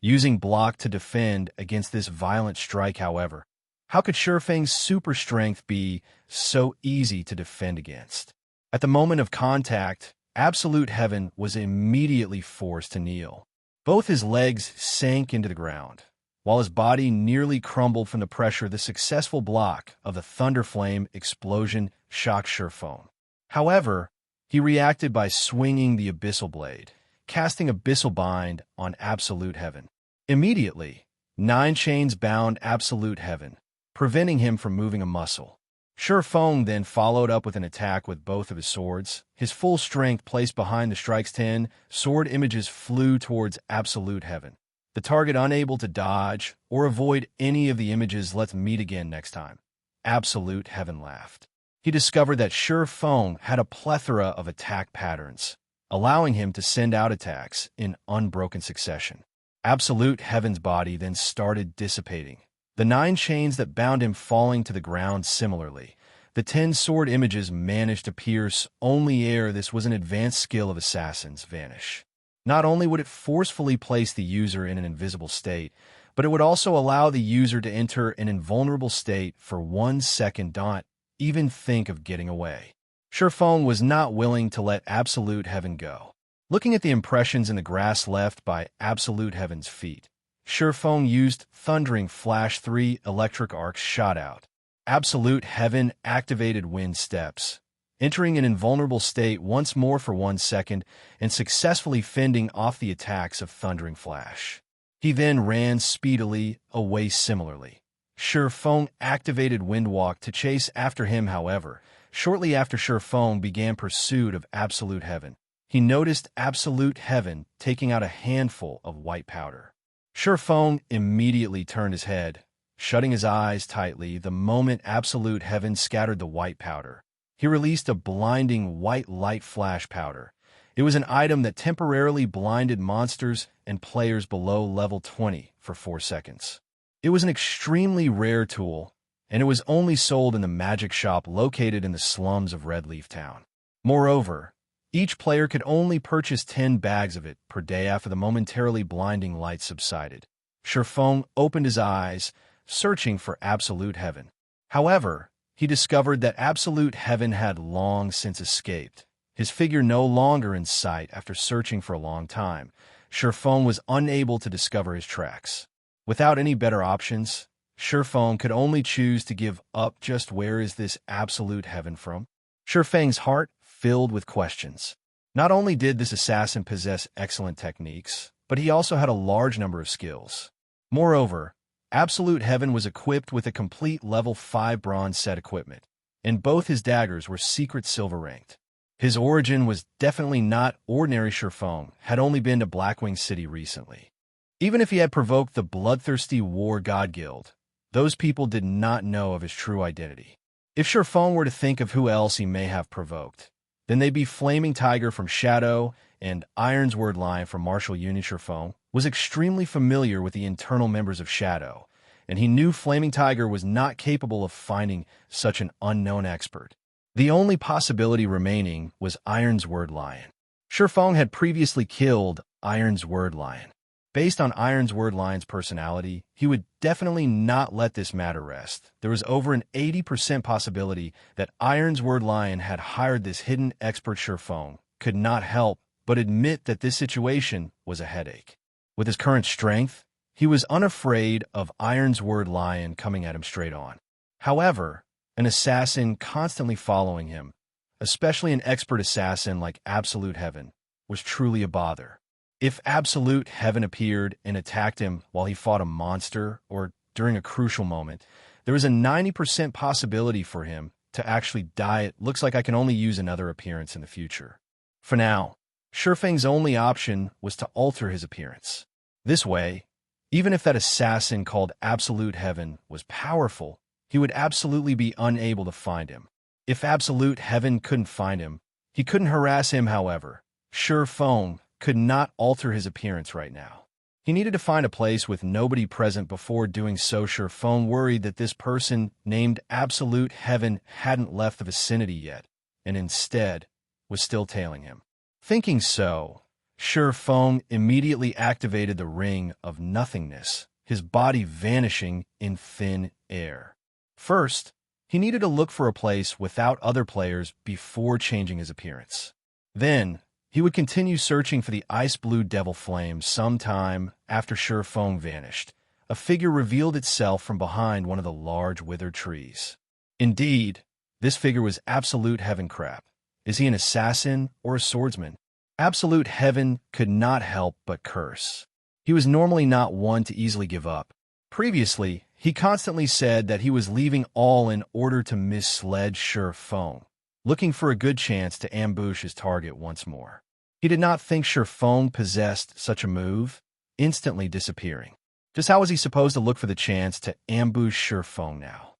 using block to defend against this violent strike. However, how could Shi Feng's super strength be so easy to defend against? At the moment of contact, Absolute Heaven was immediately forced to kneel. Both his legs sank into the ground, while his body nearly crumbled from the pressure. The successful block of the thunder flame explosion shocked Shi Feng. However, he reacted by swinging the Abyssal Blade, casting Abyssal Bind on Absolute Heaven. Immediately, 9 chains bound Absolute Heaven, preventing him from moving a muscle. Shi Feng then followed up with an attack with both of his swords, his full strength placed behind the strike's 10 sword images flew towards Absolute Heaven. The target unable to dodge or avoid any of the images. Let's meet again next time. Absolute Heaven laughed. He discovered that Shi Feng had a plethora of attack patterns, allowing him to send out attacks in unbroken succession. Absolute Heaven's body then started dissipating, the 9 chains that bound him falling to the ground. Similarly, the 10 sword images managed to pierce only air. This was an advanced skill of assassins. Vanish. Not only would it forcefully place the user in an invisible state, but it would also allow the user to enter an invulnerable state for 1 second. Don't even think of getting away. Shi Feng was not willing to let Absolute Heaven go. Looking at the impressions in the grass left by Absolute Heaven's feet, Shi Feng used Thundering Flash. 3 electric arcs shot out. Absolute Heaven activated Wind Steps, entering an invulnerable state once more for 1 second and successfully fending off the attacks of Thundering Flash. He then ran speedily away. Similarly, Shi Feng activated Windwalk to chase after him. However, shortly after Shi Feng began pursuit of Absolute Heaven, he noticed Absolute Heaven taking out a handful of white powder. Shi Feng immediately turned his head, shutting his eyes tightly. The moment Absolute Heaven scattered the white powder, he released a blinding white light flash powder. It was an item that temporarily blinded monsters and players below level 20 for 4 seconds. It was an extremely rare tool, and it was only sold in the magic shop located in the slums of Red Leaf Town. Moreover, each player could only purchase 10 bags of it per day. After the momentarily blinding light subsided, Shi Feng opened his eyes, searching for Absolute Heaven. However, he discovered that Absolute Heaven had long since escaped, his figure no longer in sight. After searching for a long time, Shi Feng was unable to discover his tracks. Without any better options, Shi Feng could only choose to give up. Just where is this Absolute Heaven from? Shi Feng's heart filled with questions. Not only did this assassin possess excellent techniques, but he also had a large number of skills. Moreover, Absolute Heaven was equipped with a complete level 5 bronze set equipment, and both his daggers were secret silver ranked. His origin was definitely not ordinary. Ye Feng had only been to Blackwing City recently. Even if he had provoked the bloodthirsty War God Guild, those people did not know of his true identity. If Ye Feng were to think of who else he may have provoked, then they'd be Flaming Tiger from Shadow and Iron's Word Lion from Martial Union. Ye Feng was extremely familiar with the internal members of Shadow, and he knew Flaming Tiger was not capable of finding such an unknown expert. The only possibility remaining was Iron's Word Lion. Ye Feng had previously killed Iron's Word Lion. Based on Iron's Word Lion's personality, he would definitely not let this matter rest. There was over an 80% possibility that Iron's Word Lion had hired this hidden expert. Ye Feng could not help but admit that this situation was a headache. With his current strength, he was unafraid of Iron's Word Lion coming at him straight on. However, an assassin constantly following him, especially an expert assassin like Absolute Heaven, was truly a bother. If Absolute Heaven appeared and attacked him while he fought a monster or during a crucial moment, there was a 90% possibility for him to actually die. It looks like I can only use another appearance in the future. For now, Ye Feng's only option was to alter his appearance. This way, even if that assassin called Absolute Heaven was powerful, he would absolutely be unable to find him. If Absolute Heaven couldn't find him, he couldn't harass him. However, Ye Feng could not alter his appearance right now. He needed to find a place with nobody present before doing so. Ye Feng worried that this person named Absolute Heaven hadn't left the vicinity yet, and instead was still tailing him. Thinking so, Ye Feng immediately activated the Ring of Nothingness, his body vanishing in thin air. First, he needed to look for a place without other players before changing his appearance. Then, he would continue searching for the ice blue devil flame. Sometime after Ye Feng vanished, a figure revealed itself from behind one of the large withered trees. Indeed, this figure was Absolute Heaven. Crap. Is he an assassin or a swordsman? Absolute Heaven could not help but curse. He was normally not one to easily give up. Previously, he constantly said that he was leaving all in order to mislead Ye Feng, looking for a good chance to ambush his target once more. He did not think Ye Feng possessed such a move, instantly disappearing. Just how was he supposed to look for the chance to ambush Ye Feng now?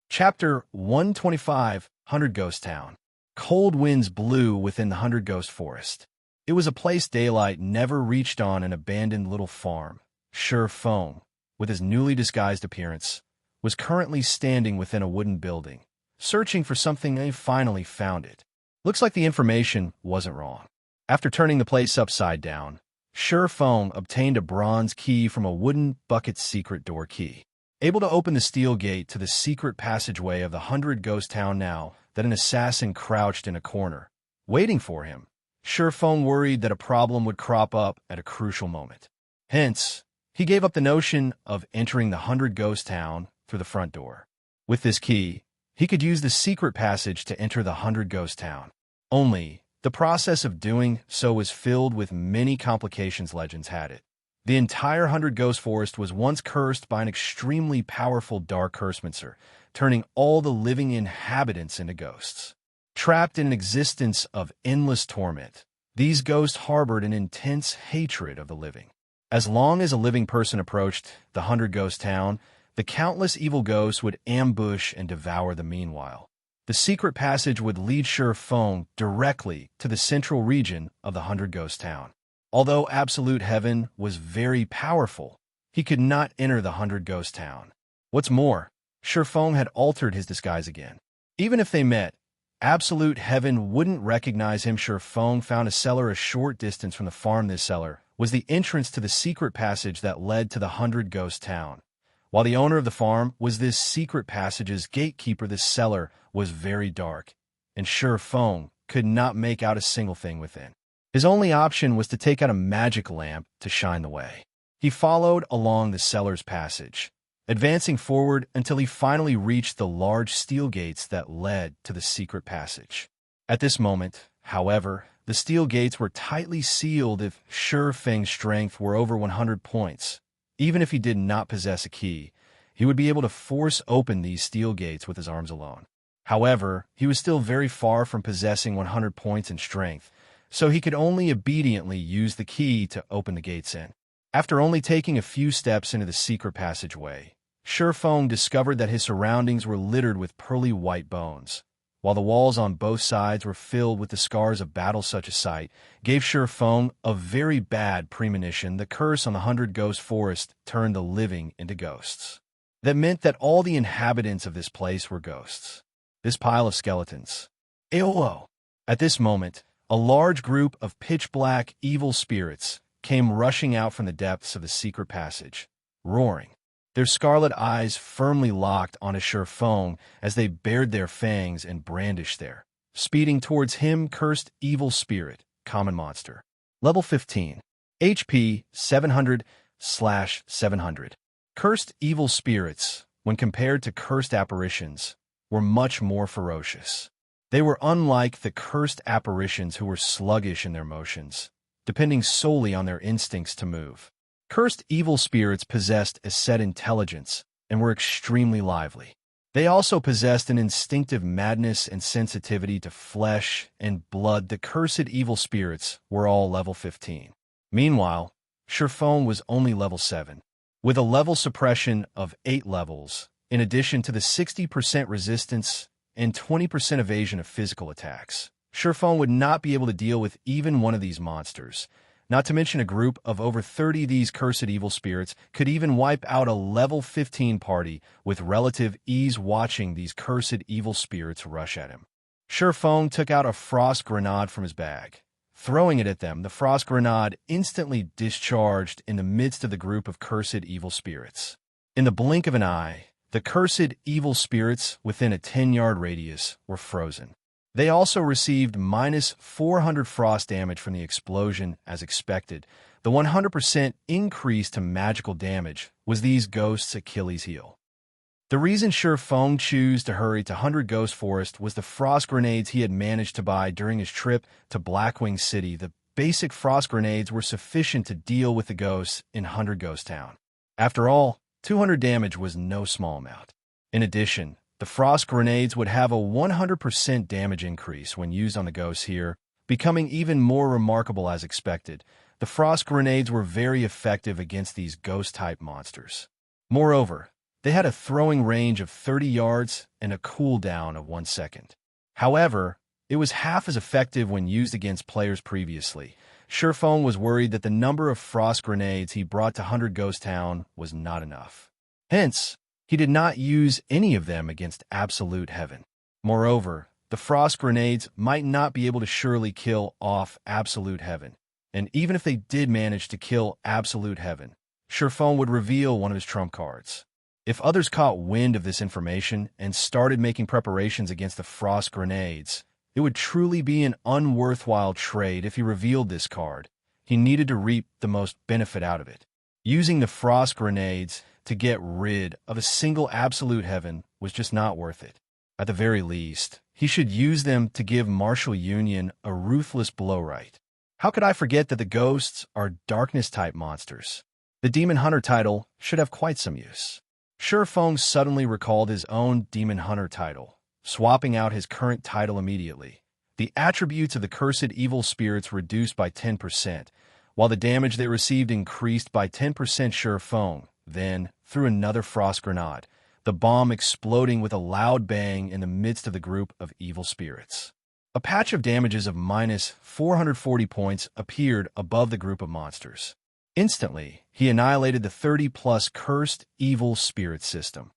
Chapter 125, 100 Ghost Town. Cold winds blew within the 100 Ghost Forest. It was a place daylight never reached. On an abandoned little farm, Ye Feng, with his newly disguised appearance, was currently standing within a wooden building, searching for something. They finally found it. Looks like the information wasn't wrong. After turning the place upside down, Ye Feng obtained a bronze key from a wooden bucket secret door key. Able to open the steel gate to the secret passageway of the 100 Ghost Town now that an assassin crouched in a corner, waiting for him, Ye Feng worried that a problem would crop up at a crucial moment. Hence, he gave up the notion of entering the 100 Ghost Town through the front door. With this key, he could use the secret passage to enter the 100 Ghost Town. Only, the process of doing so was filled with many complications. Legends had it. The entire 100 Ghost Forest was once cursed by an extremely powerful dark cursemancer, turning all the living inhabitants into ghosts. Trapped in an existence of endless torment, these ghosts harbored an intense hatred of the living. As long as a living person approached the 100 Ghost Town, the countless evil ghosts would ambush and devour them. Meanwhile, the secret passage would lead Ye Feng directly to the central region of the 100 Ghost Town. Although Absolute Heaven was very powerful, he could not enter the 100 Ghost Town. What's more, Ye Feng had altered his disguise again. Even if they met, Absolute Heaven wouldn't recognize him. Ye Feng found a cellar a short distance from the farm. This cellar was the entrance to the secret passage that led to the 100 Ghost Town. While the owner of the farm was this secret passage's gatekeeper, this cellar was very dark, and Ye Feng could not make out a single thing within. His only option was to take out a magic lamp to shine the way. He followed along the cellar's passage, advancing forward until he finally reached the large steel gates that led to the secret passage. At this moment, however, The steel gates were tightly sealed if Ye Feng's strength were over 100 points. Even if he did not possess a key, he would be able to force open these steel gates with his arms alone. However, he was still very far from possessing 100 points in strength, so he could only obediently use the key to open the gates in. After only taking a few steps into the secret passageway, Ye Feng discovered that his surroundings were littered with pearly white bones. While the walls on both sides were filled with the scars of battle, such a sight gave Ye Feng a very bad premonition. The curse on the 100 Ghost Forest turned the living into ghosts. That meant that all the inhabitants of this place were ghosts. This pile of skeletons. AOO. At this moment, a large group of pitch-black evil spirits came rushing out from the depths of the secret passage, roaring, their scarlet eyes firmly locked on Ye Feng as they bared their fangs and brandished their, speeding towards him. Cursed evil spirit, common monster. Level 15. HP 700/700. Cursed evil spirits, when compared to cursed apparitions, were much more ferocious. They were unlike the cursed apparitions who were sluggish in their motions, depending solely on their instincts to move. Cursed evil spirits possessed a set intelligence and were extremely lively. They also possessed an instinctive madness and sensitivity to flesh and blood. The cursed evil spirits were all level 15. Meanwhile, Ye Feng was only level 7. With a level suppression of 8 levels, in addition to the 60% resistance and 20% evasion of physical attacks, Ye Feng would not be able to deal with even one of these monsters. Not to mention a group of over 30 these cursed evil spirits could even wipe out a level 15 party with relative ease. Watching these cursed evil spirits rush at him, Ye Feng took out a frost grenade from his bag. Throwing it at them, the frost grenade instantly discharged in the midst of the group of cursed evil spirits. In the blink of an eye, the cursed evil spirits within a 10-yard radius were frozen. They also received -400 frost damage from the explosion as expected. The 100% increase to magical damage was these ghosts' Achilles heel. The reason Ye Feng chose to hurry to 100 Ghost Forest was the frost grenades he had managed to buy during his trip to Blackwing City. The basic frost grenades were sufficient to deal with the ghosts in 100 Ghost Town. After all, 200 damage was no small amount. In addition, the frost grenades would have a 100% damage increase when used on the ghosts here, becoming even more remarkable as expected. The frost grenades were very effective against these ghost-type monsters. Moreover, they had a throwing range of 30 yards and a cooldown of 1 second. However, it was half as effective when used against players previously. Ye Feng was worried that the number of frost grenades he brought to 100 Ghost Town was not enough. Hence, he did not use any of them against Absolute Heaven. Moreover, the frost grenades might not be able to surely kill off Absolute Heaven, and even if they did manage to kill Absolute Heaven, Ye Feng would reveal one of his trump cards. If others caught wind of this information and started making preparations against the frost grenades, it would truly be an unworthwhile trade if he revealed this card. He needed to reap the most benefit out of it. Using the frost grenades to get rid of a single Absolute Heaven was just not worth it. At the very least, he should use them to give Martial Union a ruthless blow right. How could I forget that the ghosts are darkness-type monsters? The Demon Hunter title should have quite some use. Ye Feng suddenly recalled his own Demon Hunter title, swapping out his current title immediately. The attributes of the cursed evil spirits reduced by 10%, while the damage they received increased by 10%. Ye Feng then threw another frost grenade, the bomb exploding with a loud bang in the midst of the group of evil spirits. A patch of damages of -440 points appeared above the group of monsters. Instantly, he annihilated the 30+ cursed evil spirit system.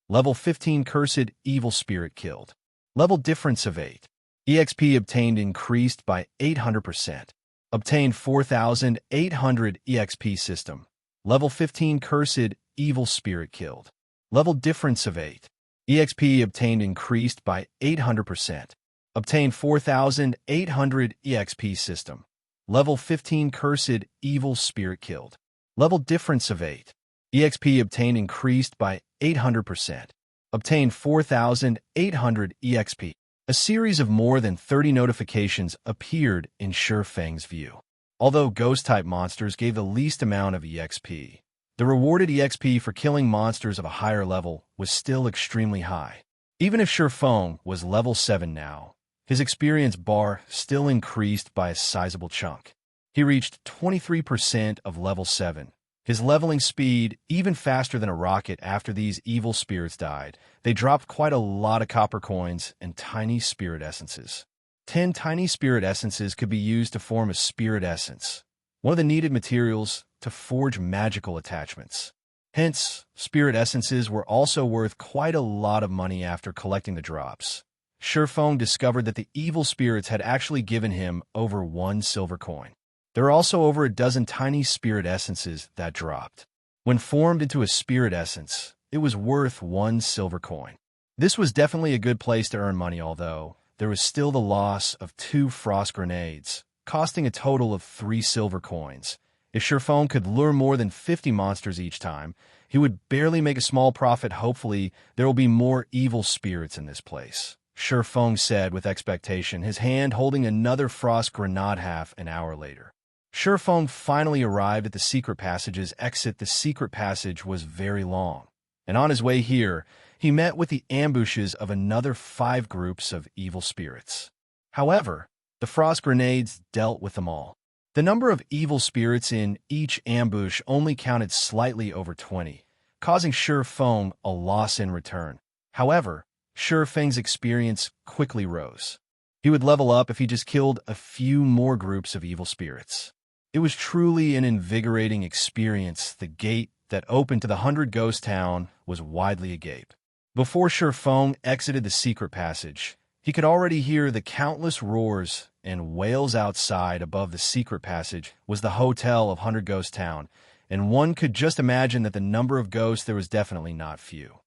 Level 15 cursed evil spirit killed. Level difference of 8. EXP obtained increased by 800%. Obtained 4,800 EXP system. Level 15 cursed evil spirit killed. Level difference of 8. EXP obtained increased by 800%. Obtained 4,800 EXP system. Level 15 cursed evil spirit killed. Level difference of 8. EXP obtained increased by 800%. Obtained 4,800 EXP. A series of more than 30 notifications appeared in Shi Feng's view. Although ghost-type monsters gave the least amount of EXP, the rewarded EXP for killing monsters of a higher level was still extremely high. Even if Shi Feng was level 7 now, his experience bar still increased by a sizable chunk. He reached 23% of level 7. His leveling speed even faster than a rocket after these evil spirits died. They dropped quite a lot of copper coins and tiny spirit essences. 10 tiny spirit essences could be used to form a spirit essence, one of the needed materials to forge magical attachments. Hence, spirit essences were also worth quite a lot of money after collecting the drops. Shi Feng discovered that the evil spirits had actually given him over 1 silver coin. There are also over a dozen tiny spirit essences that dropped. When formed into a spirit essence, it was worth 1 silver coin. This was definitely a good place to earn money, although there was still the loss of 2 frost grenades, costing a total of 3 silver coins. If Shi Feng could lure more than 50 monsters each time, he would barely make a small profit. Hopefully, there will be more evil spirits in this place, Shi Feng said with expectation, his hand holding another frost grenade half an hour later. Shi Feng finally arrived at the secret passage's exit. The secret passage was very long, and on his way here, he met with the ambushes of another 5 groups of evil spirits. However, the frost grenades dealt with them all. The number of evil spirits in each ambush only counted slightly over 20, causing Shi Feng a loss in return. However, Shi Feng's experience quickly rose. He would level up if he just killed a few more groups of evil spirits. It was truly an invigorating experience. The gate that opened to the 100 Ghost Town was widely agape. Before Shi Feng exited the secret passage, he could already hear the countless roars and wails outside. Above the secret passage was the hotel of 100 Ghost Town, and one could just imagine that the number of ghosts there was definitely not few.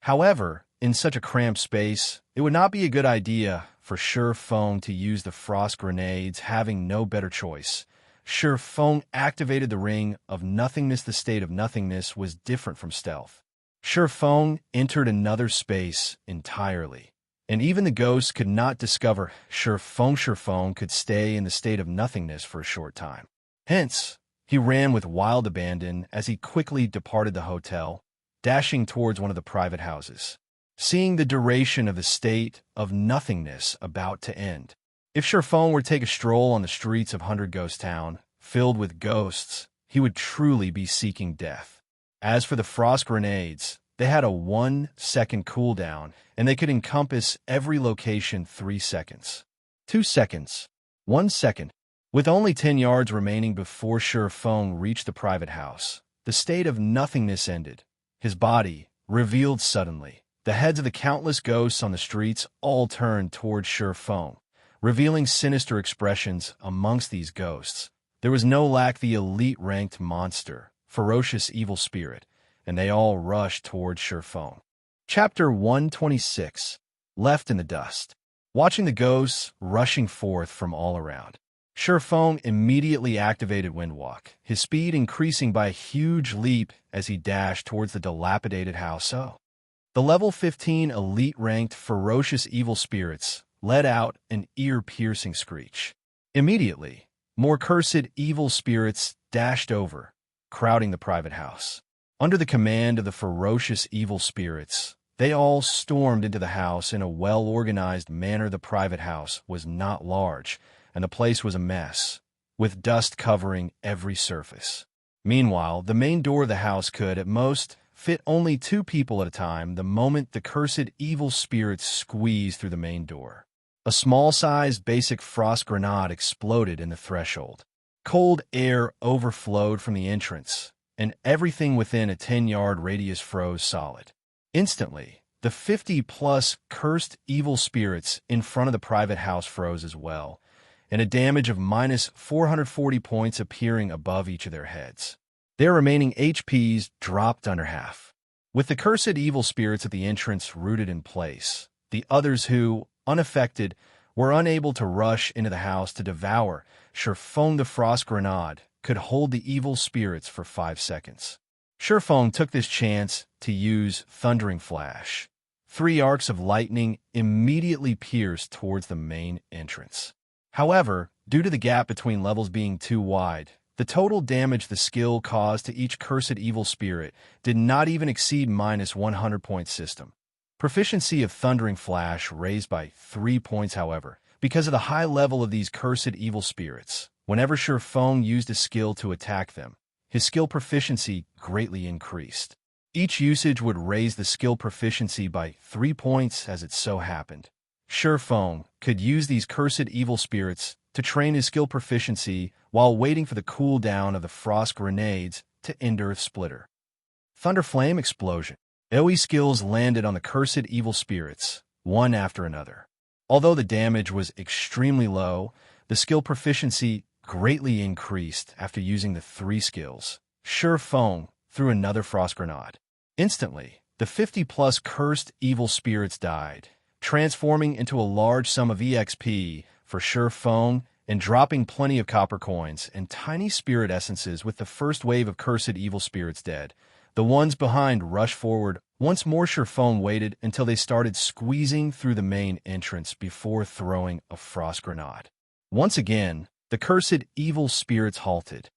However, in such a cramped space, it would not be a good idea for Shi Feng to use the frost grenades. Having no better choice, Shi Feng activated the Ring of Nothingness. The state of nothingness was different from stealth. Shi Feng entered another space entirely, and even the ghosts could not discover Shi Feng. Shi Feng could stay in the state of nothingness for a short time. Hence, he ran with wild abandon as he quickly departed the hotel, dashing towards one of the private houses. Seeing the duration of the state of nothingness about to end, if Shi Feng were to take a stroll on the streets of 100 Ghost Town, filled with ghosts, he would truly be seeking death. As for the frost grenades, they had a 1-second cooldown, and they could encompass every location. 3 seconds, 2 seconds, 1 second. With only 10 yards remaining before Shi Feng reached the private house, the state of nothingness ended. His body revealed suddenly. The heads of the countless ghosts on the streets all turned toward Shi Feng, revealing sinister expressions amongst these ghosts. There was no lack the elite ranked monster, ferocious evil spirit, and they all rushed toward Shi Feng. Chapter 126, Left in the Dust. Watching the ghosts rushing forth from all around, Shi Feng immediately activated Windwalk, his speed increasing by a huge leap as he dashed towards the dilapidated house. The level 15 elite-ranked ferocious evil spirits let out an ear-piercing screech. Immediately, more cursed evil spirits dashed over, crowding the private house. Under the command of the ferocious evil spirits, they all stormed into the house in a well-organized manner. The private house was not large, and the place was a mess, with dust covering every surface. Meanwhile, the main door of the house could, at most, fit only 2 people at a time. The moment the cursed evil spirits squeezed through the main door, a small-sized basic frost grenade exploded in the threshold. Cold air overflowed from the entrance, and everything within a 10-yard radius froze solid. Instantly, the 50-plus cursed evil spirits in front of the private house froze as well, and a damage of minus 440 points appearing above each of their heads. Their remaining HPs dropped under half. With the cursed evil spirits at the entrance rooted in place, the others who, unaffected, were unable to rush into the house to devour Shi Feng. The frost grenade could hold the evil spirits for 5 seconds. Shi Feng took this chance to use Thundering Flash. 3 arcs of lightning immediately pierced towards the main entrance. However, due to the gap between levels being too wide, the total damage the skill caused to each cursed evil spirit did not even exceed -100 point system. Proficiency of Thundering Flash raised by 3 points, however, because of the high level of these cursed evil spirits. Whenever Ye Feng used a skill to attack them, his skill proficiency greatly increased. Each usage would raise the skill proficiency by 3 points as it so happened. Ye Feng could use these cursed evil spirits to train his skill proficiency while waiting for the cooldown of the frost grenades to end Earth Splitter. Thunderflame Explosion. AoE skills landed on the cursed evil spirits, one after another. Although the damage was extremely low, the skill proficiency greatly increased after using the 3 skills. Ye Feng threw another frost grenade. Instantly, the 50-plus cursed evil spirits died, transforming into a large sum of EXP for Ye Feng and dropping plenty of copper coins and tiny spirit essences with the first wave of cursed evil spirits dead. The ones behind rushed forward. Once more, Ye Feng waited until they started squeezing through the main entrance before throwing a frost grenade. Once again, the cursed evil spirits halted.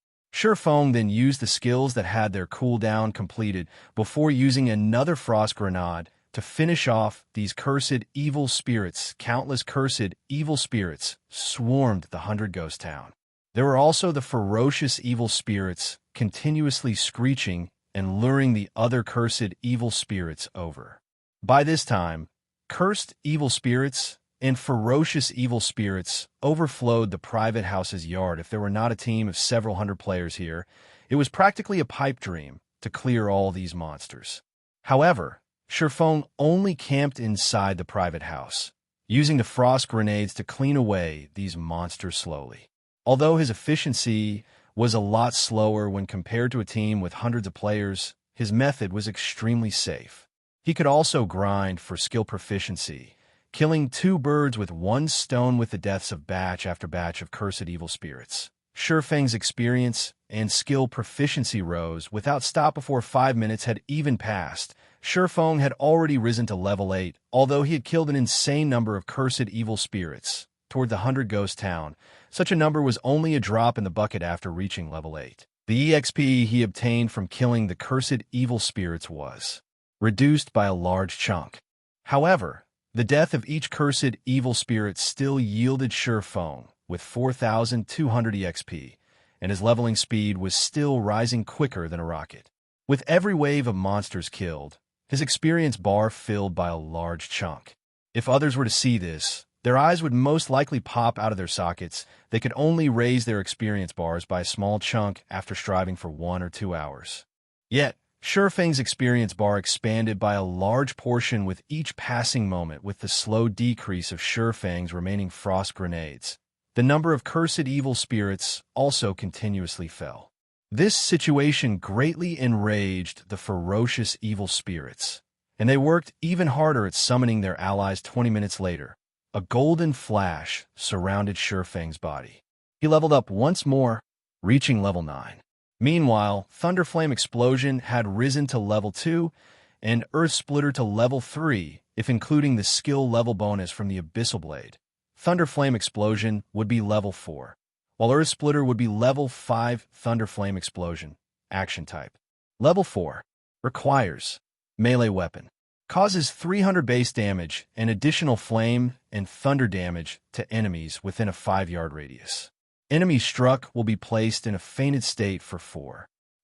Ye Feng then used the skills that had their cooldown completed before using another frost grenade to finish off these cursed evil spirits. Countless cursed evil spirits swarmed the 100 Ghost Town. There were also the ferocious evil spirits continuously screeching and luring the other cursed evil spirits over. By this time, cursed evil spirits and ferocious evil spirits overflowed the private house's yard. If there were not a team of several hundred players here, it was practically a pipe dream to clear all these monsters. However, Ye Feng only camped inside the private house, using the frost grenades to clean away these monsters slowly. Although his efficiency was a lot slower when compared to a team with hundreds of players, his method was extremely safe. He could also grind for skill proficiency, killing 2 birds with 1 stone with the deaths of batch after batch of cursed evil spirits. Ye Feng's experience and skill proficiency rose without stop before 5 minutes had even passed. Ye Feng had already risen to level 8, although he had killed an insane number of cursed evil spirits. Toward the 100 Ghost Town, such a number was only a drop in the bucket after reaching level 8. The EXP he obtained from killing the cursed evil spirits was reduced by a large chunk. However, the death of each cursed evil spirit still yielded Ye Feng with 4,200 EXP, and his leveling speed was still rising quicker than a rocket. With every wave of monsters killed, his experience bar filled by a large chunk. If others were to see this, their eyes would most likely pop out of their sockets. They could only raise their experience bars by a small chunk after striving for 1 or 2 hours. Yet, Ye Feng's experience bar expanded by a large portion with each passing moment. With the slow decrease of Ye Feng's remaining frost grenades, the number of cursed evil spirits also continuously fell. This situation greatly enraged the ferocious evil spirits, and they worked even harder at summoning their allies. 20 minutes later, a golden flash surrounded Ye Feng's body. He leveled up once more, reaching level 9. Meanwhile, Thunderflame Explosion had risen to level 2, and Earth Splitter to level 3, if including the skill level bonus from the Abyssal Blade. Thunderflame Explosion would be level 4, while Earth Splitter would be level 5. Thunderflame Explosion, action type. Level 4, requires melee weapon. Causes 300 base damage and additional flame and thunder damage to enemies within a 5-yard radius. Enemies struck will be placed in a fainted state for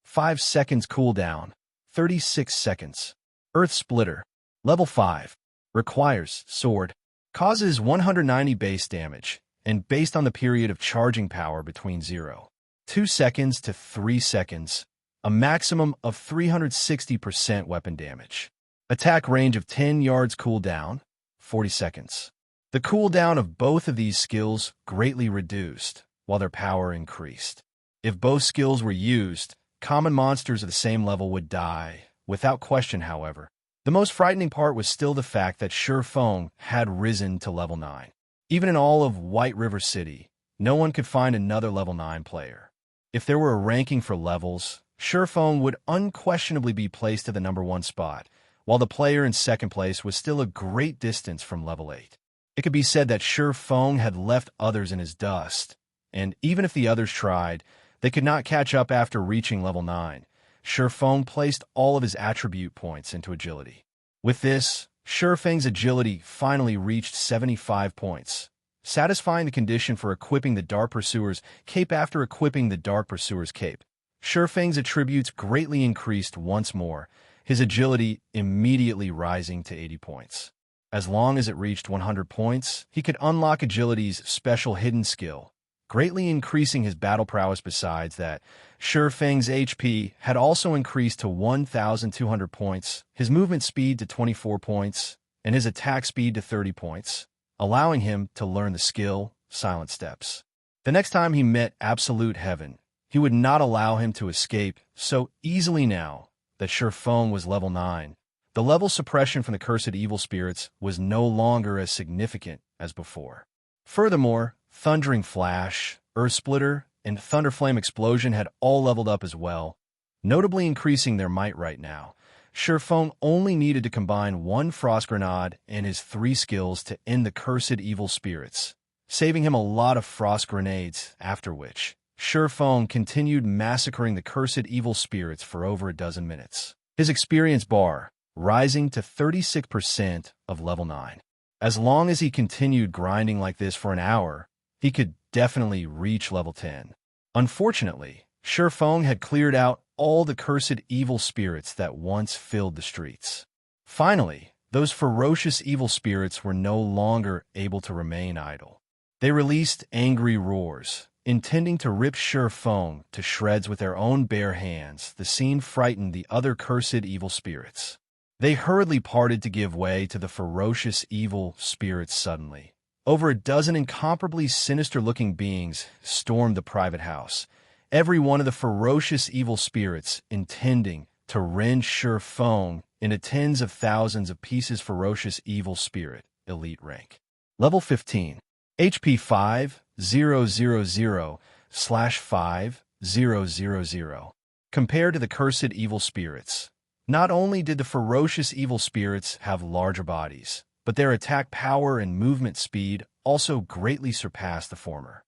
5 seconds cooldown, 36 seconds. Earth Splitter, level 5, requires sword. Causes 190 base damage, and based on the period of charging power between 0.2 seconds to 3 seconds, a maximum of 360% weapon damage. Attack range of 10 yards, cooldown, 40 seconds. The cooldown of both of these skills greatly reduced, while their power increased. If both skills were used, common monsters of the same level would die, without question. However, the most frightening part was still the fact that Ye Feng had risen to level 9. Even in all of White River City, no one could find another level 9 player. If there were a ranking for levels, Ye Feng would unquestionably be placed at the number 1 spot, while the player in second place was still a great distance from level 8. It could be said that Ye Feng had left others in his dust, and even if the others tried, they could not catch up after reaching level 9. Ye Feng placed all of his attribute points into agility. With this, Ye Feng's agility finally reached 75 points, satisfying the condition for equipping the Dark Pursuer's cape. After equipping the Dark Pursuer's cape, Ye Feng's attributes greatly increased once more, his agility immediately rising to 80 points. As long as it reached 100 points, he could unlock agility's special hidden skill, greatly increasing his battle prowess. Besides that, Ye Feng's HP had also increased to 1,200 points, his movement speed to 24 points, and his attack speed to 30 points, allowing him to learn the skill Silent Steps. The next time he met Absolute Heaven, he would not allow him to escape so easily. Now that Ye Feng was level 9, the level suppression from the cursed evil spirits was no longer as significant as before. Furthermore, Thundering Flash, Earth Splitter, and Thunderflame Explosion had all leveled up as well, notably increasing their might. Right now, Ye Feng only needed to combine one Frost Grenade and his 3 skills to end the cursed evil spirits, saving him a lot of frost grenades, after which Ye Feng continued massacring the cursed evil spirits for over a dozen minutes, his experience bar rising to 36% of level 9. As long as he continued grinding like this for an hour, he could definitely reach level 10. Unfortunately, Ye Feng had cleared out all the cursed evil spirits that once filled the streets. Finally, those ferocious evil spirits were no longer able to remain idle. They released angry roars, intending to rip Ye Feng to shreds with their own bare hands. The scene frightened the other cursed evil spirits. They hurriedly parted to give way to the ferocious evil spirits. Suddenly, over a dozen incomparably sinister-looking beings stormed the private house, every one of the ferocious evil spirits intending to rend Ye Feng into tens of thousands of pieces. Ferocious evil spirit, elite rank. Level 15. HP 5000/5000. Compared to the cursed evil spirits, not only did the ferocious evil spirits have larger bodies, but their attack power and movement speed also greatly surpassed the former.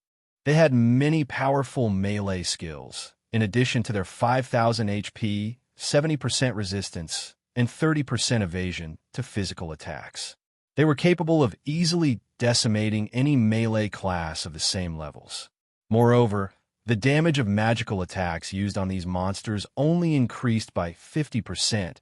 They had many powerful melee skills, in addition to their 5,000 HP, 70% resistance, and 30% evasion to physical attacks. They were capable of easily decimating any melee class of the same levels. Moreover, the damage of magical attacks used on these monsters only increased by 50%,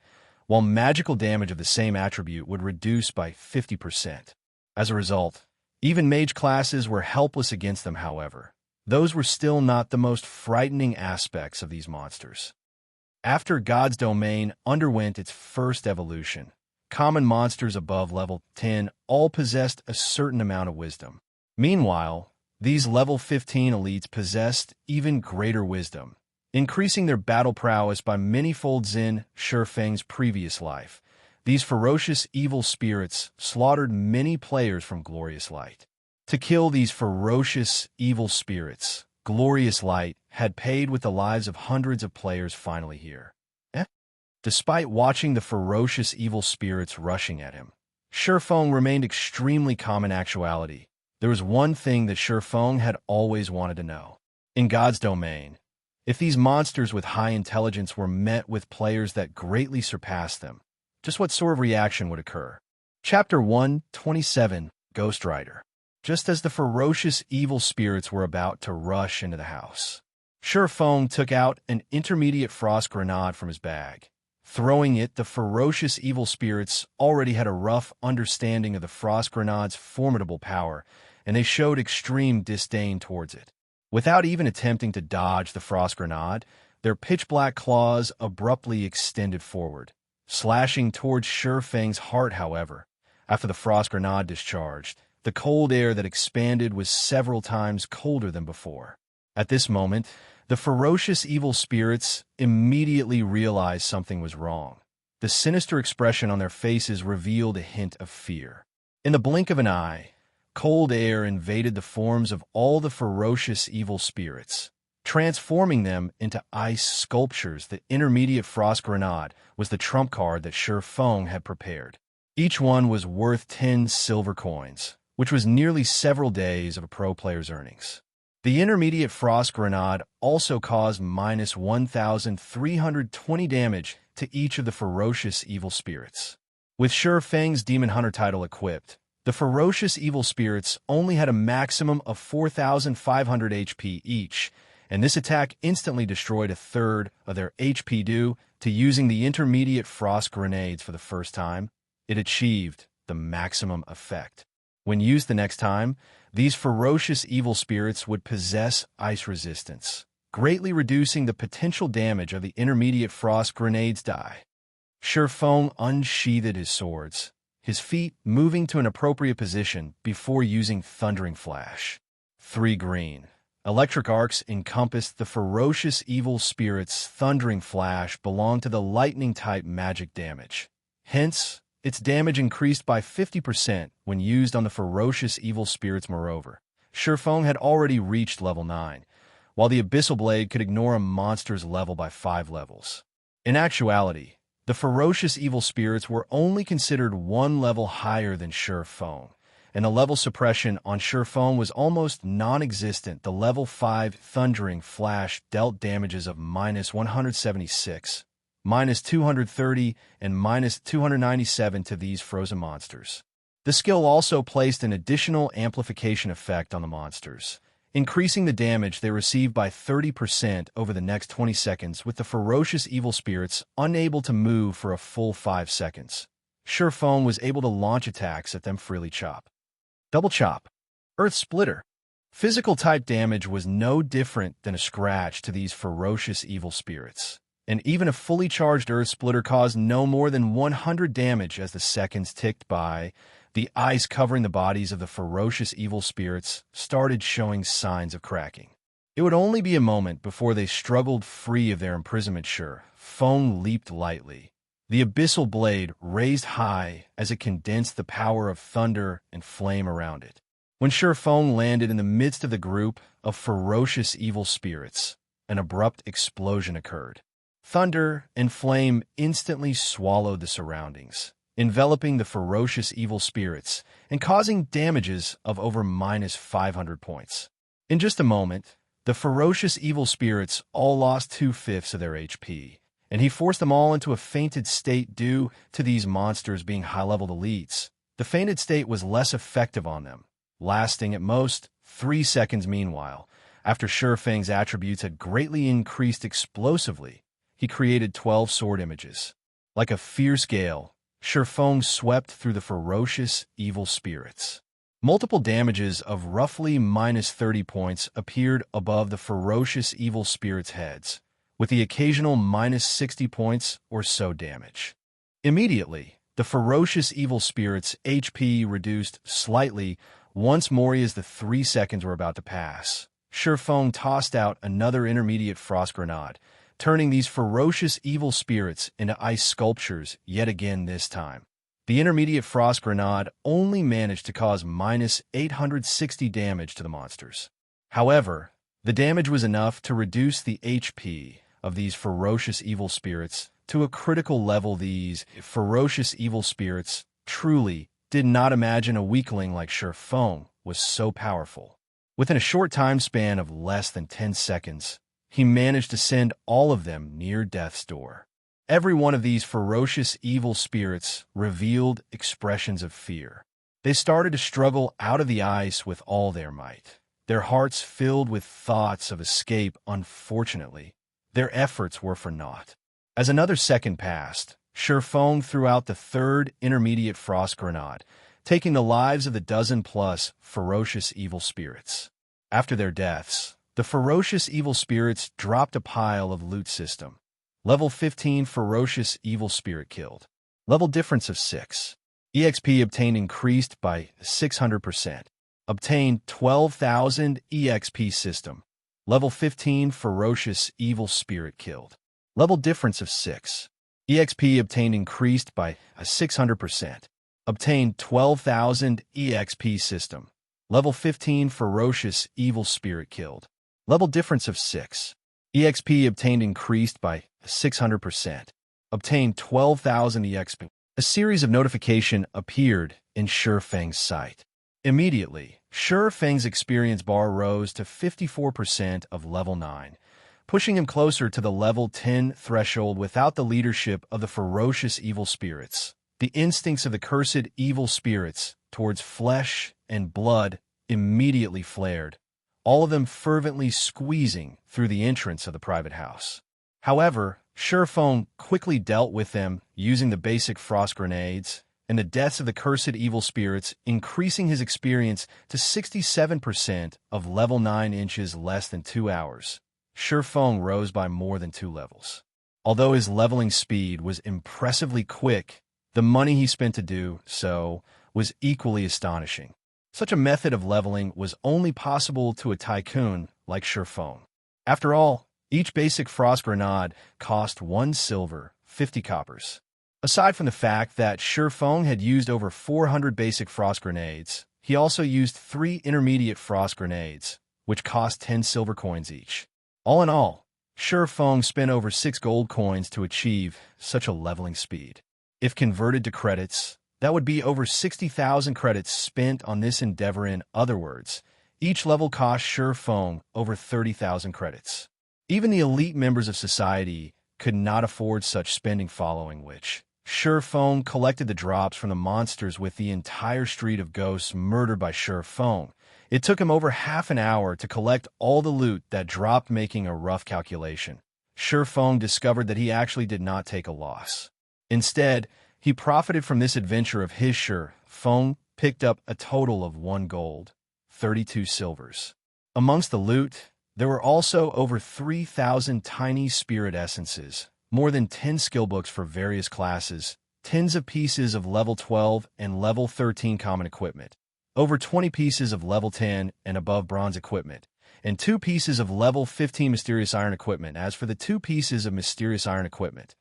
while magical damage of the same attribute would reduce by 50%. As a result, even mage classes were helpless against them. However, those were still not the most frightening aspects of these monsters. After God's Domain underwent its first evolution, common monsters above level 10 all possessed a certain amount of wisdom. Meanwhile, these level 15 elites possessed even greater wisdom, increasing their battle prowess by many folds. In Ye Feng's previous life, these ferocious evil spirits slaughtered many players from Glorious Light. To kill these ferocious evil spirits, Glorious Light had paid with the lives of hundreds of players. Finally here. Despite watching the ferocious evil spirits rushing at him, Ye Feng remained extremely calm. In actuality, there was one thing that Ye Feng had always wanted to know. In God's Domain, if these monsters with high intelligence were met with players that greatly surpassed them, just what sort of reaction would occur? Chapter 127, Ghost Rider. Just as the ferocious evil spirits were about to rush into the house, Ye Feng took out an intermediate frost grenade from his bag. Throwing it, the ferocious evil spirits already had a rough understanding of the frost grenade's formidable power, and they showed extreme disdain towards it. Without even attempting to dodge the frost grenade, their pitch-black claws abruptly extended forward, slashing towards Ye Feng's heart. However, after the frost grenade discharged, the cold air that expanded was several times colder than before. At this moment, the ferocious evil spirits immediately realized something was wrong. The sinister expression on their faces revealed a hint of fear. In the blink of an eye, cold air invaded the forms of all the ferocious evil spirits, transforming them into ice sculptures. The intermediate frost grenade was the trump card that Ye Feng had prepared. Each one was worth 10 silver coins, which was nearly several days of a pro player's earnings. The intermediate frost grenade also caused minus 1,320 damage to each of the ferocious evil spirits. With Ye Feng's Demon Hunter title equipped, the ferocious evil spirits only had a maximum of 4,500 HP each, and this attack instantly destroyed a third of their HP due to using the intermediate frost grenades for the first time. It achieved the maximum effect. When used the next time, these ferocious evil spirits would possess ice resistance, greatly reducing the potential damage of the intermediate frost grenades die. Ye Feng unsheathed his swords, his feet moving to an appropriate position before using Thundering Flash. 3 green. Electric arcs encompassed the ferocious evil spirit's Thundering Flash belonged to the lightning-type magic damage. Hence, its damage increased by 50% when used on the ferocious evil spirits. Moreover, Ye Feng had already reached level 9, while the Abyssal Blade could ignore a monster's level by 5 levels. In actuality, the ferocious evil spirits were only considered 1 level higher than Ye Feng, and the level suppression on Ye Feng was almost non-existent. The level 5 Thundering Flash dealt damages of minus 176, minus 230, and minus 297 to these frozen monsters. The skill also placed an additional amplification effect on the monsters, increasing the damage they received by 30% over the next 20 seconds, with the ferocious evil spirits unable to move for a full 5 seconds. Ye Feng was able to launch attacks at them freely. Chop. Double Chop. Earth Splitter. Physical type damage was no different than a scratch to these ferocious evil spirits, and even a fully charged Earth Splitter caused no more than 100 damage as the seconds ticked by. The ice covering the bodies of the ferocious evil spirits started showing signs of cracking. It would only be a moment before they struggled free of their imprisonment. Ye Feng leaped lightly, the Abyssal Blade raised high as it condensed the power of thunder and flame around it. When Ye Feng landed in the midst of the group of ferocious evil spirits, an abrupt explosion occurred. Thunder and flame instantly swallowed the surroundings, enveloping the ferocious evil spirits and causing damages of over minus 500 points. In just a moment, the ferocious evil spirits all lost 2/5 of their HP, and he forced them all into a fainted state due to these monsters being high-level elites. The fainted state was less effective on them, lasting at most 3 seconds. Meanwhile, after Ye Feng's attributes had greatly increased explosively, he created 12 sword images. Like a fierce gale, Ye Feng swept through the ferocious evil spirits. Multiple damages of roughly minus 30 points appeared above the ferocious evil spirits' heads, with the occasional minus 60 points or so damage. Immediately, the ferocious evil spirits' HP reduced slightly once more as the 3 seconds were about to pass. Ye Feng tossed out another intermediate frost grenade, turning these ferocious evil spirits into ice sculptures yet again. This time, the intermediate frost grenade only managed to cause minus 860 damage to the monsters. However, the damage was enough to reduce the HP of these ferocious evil spirits to a critical level. These ferocious evil spirits truly did not imagine a weakling like Ye Feng was so powerful. Within a short time span of less than 10 seconds, he managed to send all of them near death's door. Every one of these ferocious evil spirits revealed expressions of fear. They started to struggle out of the ice with all their might, their hearts filled with thoughts of escape. Unfortunately, their efforts were for naught. As another second passed, Ye Feng threw out the third intermediate frost grenade, taking the lives of the dozen-plus ferocious evil spirits. After their deaths, the ferocious evil spirits dropped a pile of loot system. Level 15 ferocious evil spirit killed. Level difference of 6. EXP obtained increased by 600%. Obtained 12,000 EXP system. Level 15 ferocious evil spirit killed. Level difference of 6. EXP obtained increased by 600%. Obtained 12,000 EXP system. Level 15 ferocious evil spirit killed. Level difference of 6. EXP obtained increased by 600%. Obtained 12,000 EXP. A series of notification appeared in Ye Feng's sight. Immediately, Ye Feng's experience bar rose to 54% of level 9, pushing him closer to the level 10 threshold without the leadership of the ferocious evil spirits. The instincts of the cursed evil spirits towards flesh and blood immediately flared, all of them fervently squeezing through the entrance of the private house. However, Ye Feng quickly dealt with them using the basic frost grenades and the deaths of the cursed evil spirits, increasing his experience to 67% of level 9 inches less than 2 hours. Ye Feng rose by more than 2 levels. Although his leveling speed was impressively quick, the money he spent to do so was equally astonishing. Such a method of leveling was only possible to a tycoon like Ye Feng. After all, each basic frost grenade cost 1 silver, 50 coppers. Aside from the fact that Ye Feng had used over 400 basic frost grenades, he also used 3 intermediate frost grenades, which cost 10 silver coins each. All in all, Ye Feng spent over 6 gold coins to achieve such a leveling speed. If converted to credits, that would be over 60,000 credits spent on this endeavor. In other words, each level cost Ye Feng over 30,000 credits. Even the elite members of society could not afford such spending, following which Ye Feng collected the drops from the monsters with the entire street of ghosts murdered by Ye Feng. It took him over half an hour to collect all the loot that dropped. Making a rough calculation, Ye Feng discovered that he actually did not take a loss. Instead, he profited from this adventure of his. Ye Feng picked up a total of 1 gold, 32 silvers. Amongst the loot, there were also over 3,000 tiny spirit essences, more than 10 skill books for various classes, tens of pieces of level 12 and level 13 common equipment, over 20 pieces of level 10 and above bronze equipment, and 2 pieces of level 15 mysterious iron equipment. As for the 2 pieces of mysterious iron equipment,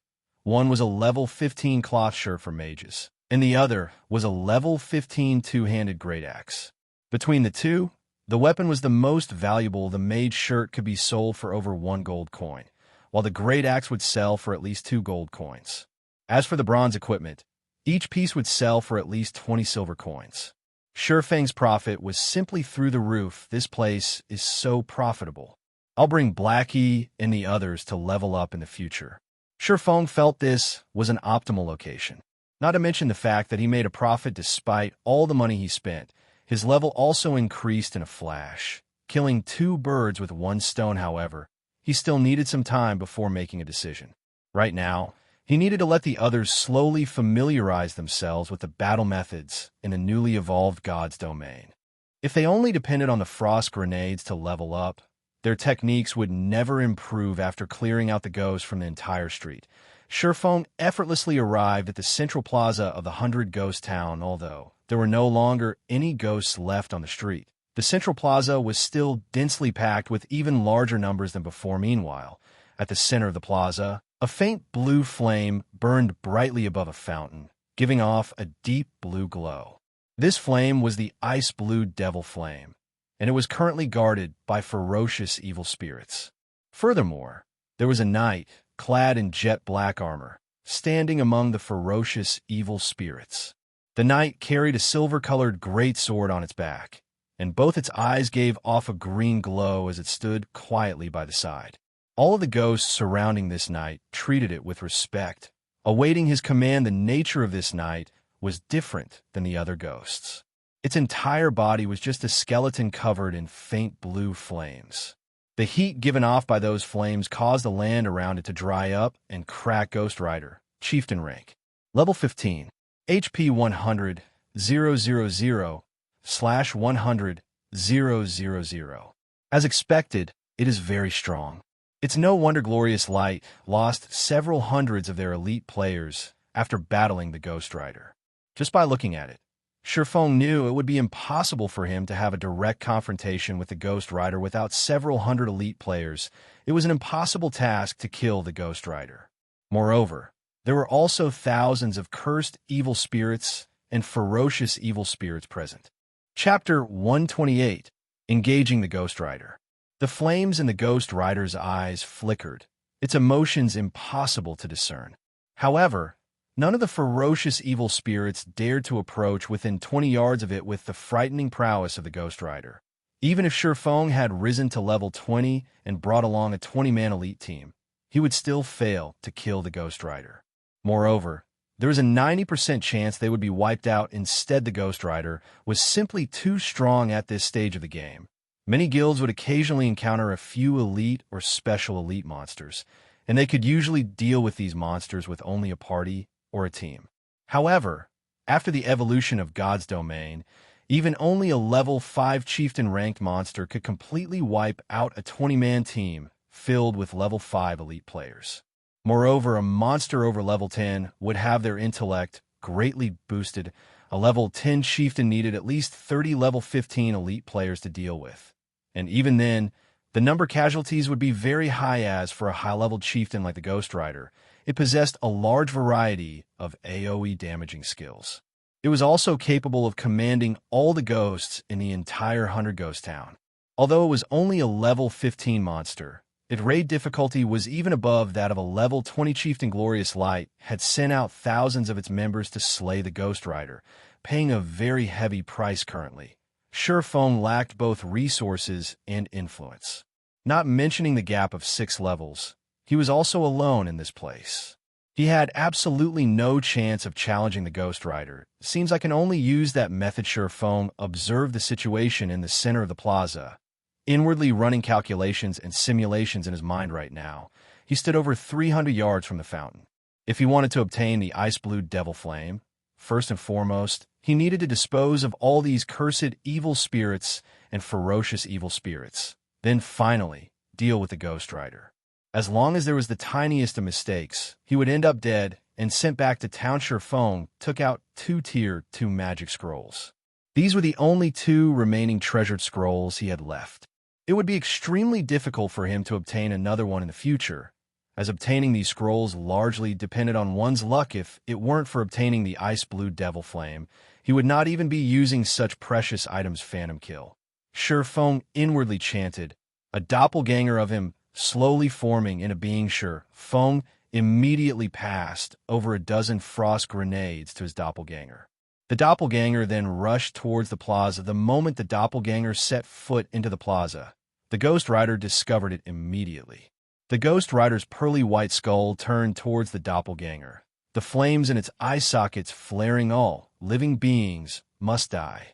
one was a level 15 cloth shirt for mages, and the other was a level 15 two-handed great axe. Between the two, the weapon was the most valuable. The mage shirt could be sold for over 1 gold coin, while the great axe would sell for at least 2 gold coins. As for the bronze equipment, each piece would sell for at least 20 silver coins. Ye Feng's profit was simply through the roof. This place is so profitable. I'll bring Blackie and the others to level up in the future. Ye Feng felt this was an optimal location. Not to mention the fact that he made a profit despite all the money he spent. His level also increased in a flash, killing 2 birds with 1 stone. However, he still needed some time before making a decision. Right now, he needed to let the others slowly familiarize themselves with the battle methods in a newly evolved god's domain. If they only depended on the frost grenades to level up, their techniques would never improve. After clearing out the ghosts from the entire street, Ye Feng effortlessly arrived at the central plaza of the 100 Ghost Town. Although there were no longer any ghosts left on the street, the central plaza was still densely packed with even larger numbers than before. Meanwhile, at the center of the plaza, a faint blue flame burned brightly above a fountain, giving off a deep blue glow. This flame was the ice blue devil flame, and it was currently guarded by ferocious evil spirits. Furthermore, there was a knight, clad in jet black armor, standing among the ferocious evil spirits. The knight carried a silver-colored great sword on its back, and both its eyes gave off a green glow as it stood quietly by the side. All of the ghosts surrounding this knight treated it with respect, awaiting his command. The nature of this knight was different than the other ghosts. Its entire body was just a skeleton covered in faint blue flames. The heat given off by those flames caused the land around it to dry up and crack. Ghost Rider, Chieftain rank. Level 15. HP 100, 000/100, 000. As expected, it is very strong. It's no wonder Glorious Light lost several hundreds of their elite players after battling the Ghost Rider. Just by looking at it, Ye Feng knew it would be impossible for him to have a direct confrontation with the Ghost Rider without several hundred elite players. It was an impossible task to kill the Ghost Rider. Moreover, there were also thousands of cursed evil spirits and ferocious evil spirits present. Chapter 128. Engaging the Ghost Rider. The flames in the Ghost Rider's eyes flickered, its emotions impossible to discern. However, none of the ferocious evil spirits dared to approach within 20 yards of it with the frightening prowess of the Ghost Rider. Even if Ye Feng had risen to level 20 and brought along a 20-man elite team, he would still fail to kill the Ghost Rider. Moreover, there was a 90% chance they would be wiped out. Instead, the Ghost Rider was simply too strong at this stage of the game. Many guilds would occasionally encounter a few elite or special elite monsters, and they could usually deal with these monsters with only a party or a team. However, after the evolution of God's Domain, even only a level 5 chieftain-ranked monster could completely wipe out a 20-man team filled with level 5 elite players. Moreover, a monster over level 10 would have their intellect greatly boosted. A level 10 chieftain needed at least 30 level 15 elite players to deal with. And even then, the number casualties would be very high. As for a high-level chieftain like the Ghost Rider, it possessed a large variety of AoE damaging skills. It was also capable of commanding all the ghosts in the entire 100 Ghost Town. Although it was only a level 15 monster, its raid difficulty was even above that of a level 20 chieftain. Glorious Light had sent out thousands of its members to slay the Ghost Rider, paying a very heavy price currently. Ye Feng lacked both resources and influence. Not mentioning the gap of 6 levels, he was also alone in this place. He had absolutely no chance of challenging the Ghost Rider. Seems I can only use that method. Ye Feng observed the situation in the center of the plaza, inwardly running calculations and simulations in his mind right now. He stood over 300 yards from the fountain. If he wanted to obtain the ice-blue devil flame, first and foremost, he needed to dispose of all these cursed evil spirits and ferocious evil spirits. Then finally, deal with the Ghost Rider. As long as there was the tiniest of mistakes, he would end up dead and sent back to town. Ye Feng took out 2 Tier 2 magic scrolls. These were the only 2 remaining treasured scrolls he had left. It would be extremely difficult for him to obtain another one in the future, as obtaining these scrolls largely depended on one's luck. If it weren't for obtaining the ice-blue devil flame, he would not even be using such precious items. Phantom kill. Ye Feng inwardly chanted, a doppelganger of him slowly forming in a being. Ye Feng immediately passed over a dozen frost grenades to his doppelganger. The doppelganger then rushed towards the plaza. The moment the doppelganger set foot into the plaza, the Ghost Rider discovered it immediately. The Ghost Rider's pearly white skull turned towards the doppelganger, the flames in its eye sockets flaring. All living beings must die.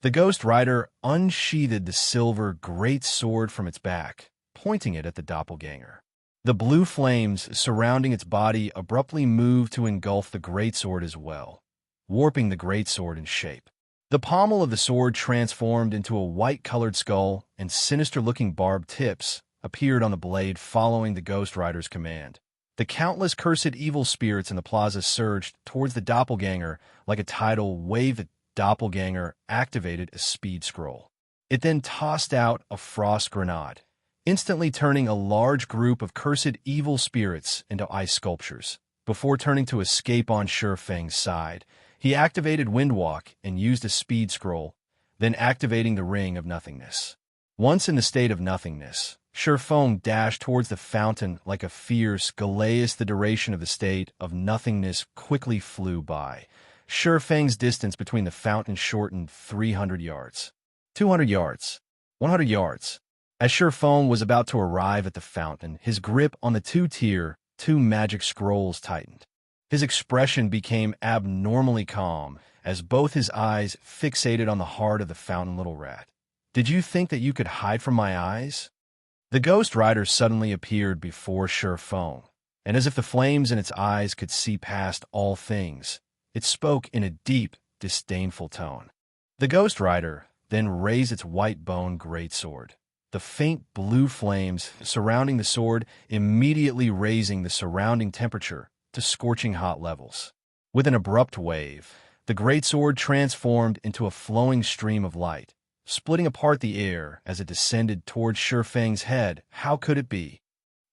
The Ghost Rider unsheathed the silver great sword from its back, pointing it at the doppelganger. The blue flames surrounding its body abruptly moved to engulf the greatsword as well, warping the greatsword in shape. The pommel of the sword transformed into a white-colored skull, and sinister-looking barbed tips appeared on the blade following the Ghost Rider's command. The countless cursed evil spirits in the plaza surged towards the doppelganger like a tidal wave. The doppelganger activated a speed scroll. It then tossed out a frost grenade, instantly turning a large group of cursed evil spirits into ice sculptures. Before turning to escape on Ye Feng's side, he activated Windwalk and used a speed scroll, then activating the Ring of Nothingness. Once in the state of nothingness, Ye Feng dashed towards the fountain like a fierce Galeas. The duration of the state of nothingness quickly flew by. Ye Feng's distance between the fountain shortened 300 yards, 200 yards, 100 yards. As Ye Feng was about to arrive at the fountain, his grip on the 2 Tier 2 magic scrolls tightened. His expression became abnormally calm as both his eyes fixated on the heart of the fountain. Little rat, did you think that you could hide from my eyes? The Ghost Rider suddenly appeared before Ye Feng, and as if the flames in its eyes could see past all things, it spoke in a deep, disdainful tone. The Ghost Rider then raised its white bone greatsword, the faint blue flames surrounding the sword immediately raising the surrounding temperature to scorching hot levels. With an abrupt wave, the greatsword transformed into a flowing stream of light, splitting apart the air as it descended towards Ye Feng's head. How could it be?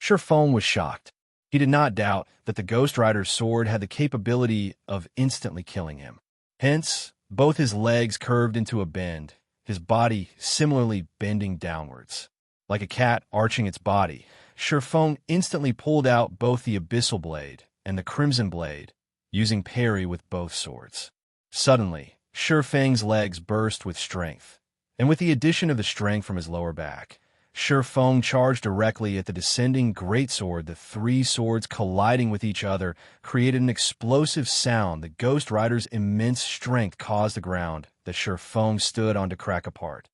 Ye Feng was shocked. He did not doubt that the Ghost Rider's sword had the capability of instantly killing him. Hence, both his legs curved into a bend, his body similarly bending downwards. Like a cat arching its body, Shi Feng instantly pulled out both the Abyssal Blade and the Crimson Blade, using parry with both swords. Suddenly, Shi Feng's legs burst with strength, and with the addition of the strength from his lower back, Shi Feng charged directly at the descending greatsword. The three swords colliding with each other created an explosive sound. The Ghost Rider's immense strength caused the ground that Shi Feng stood on to crack apart.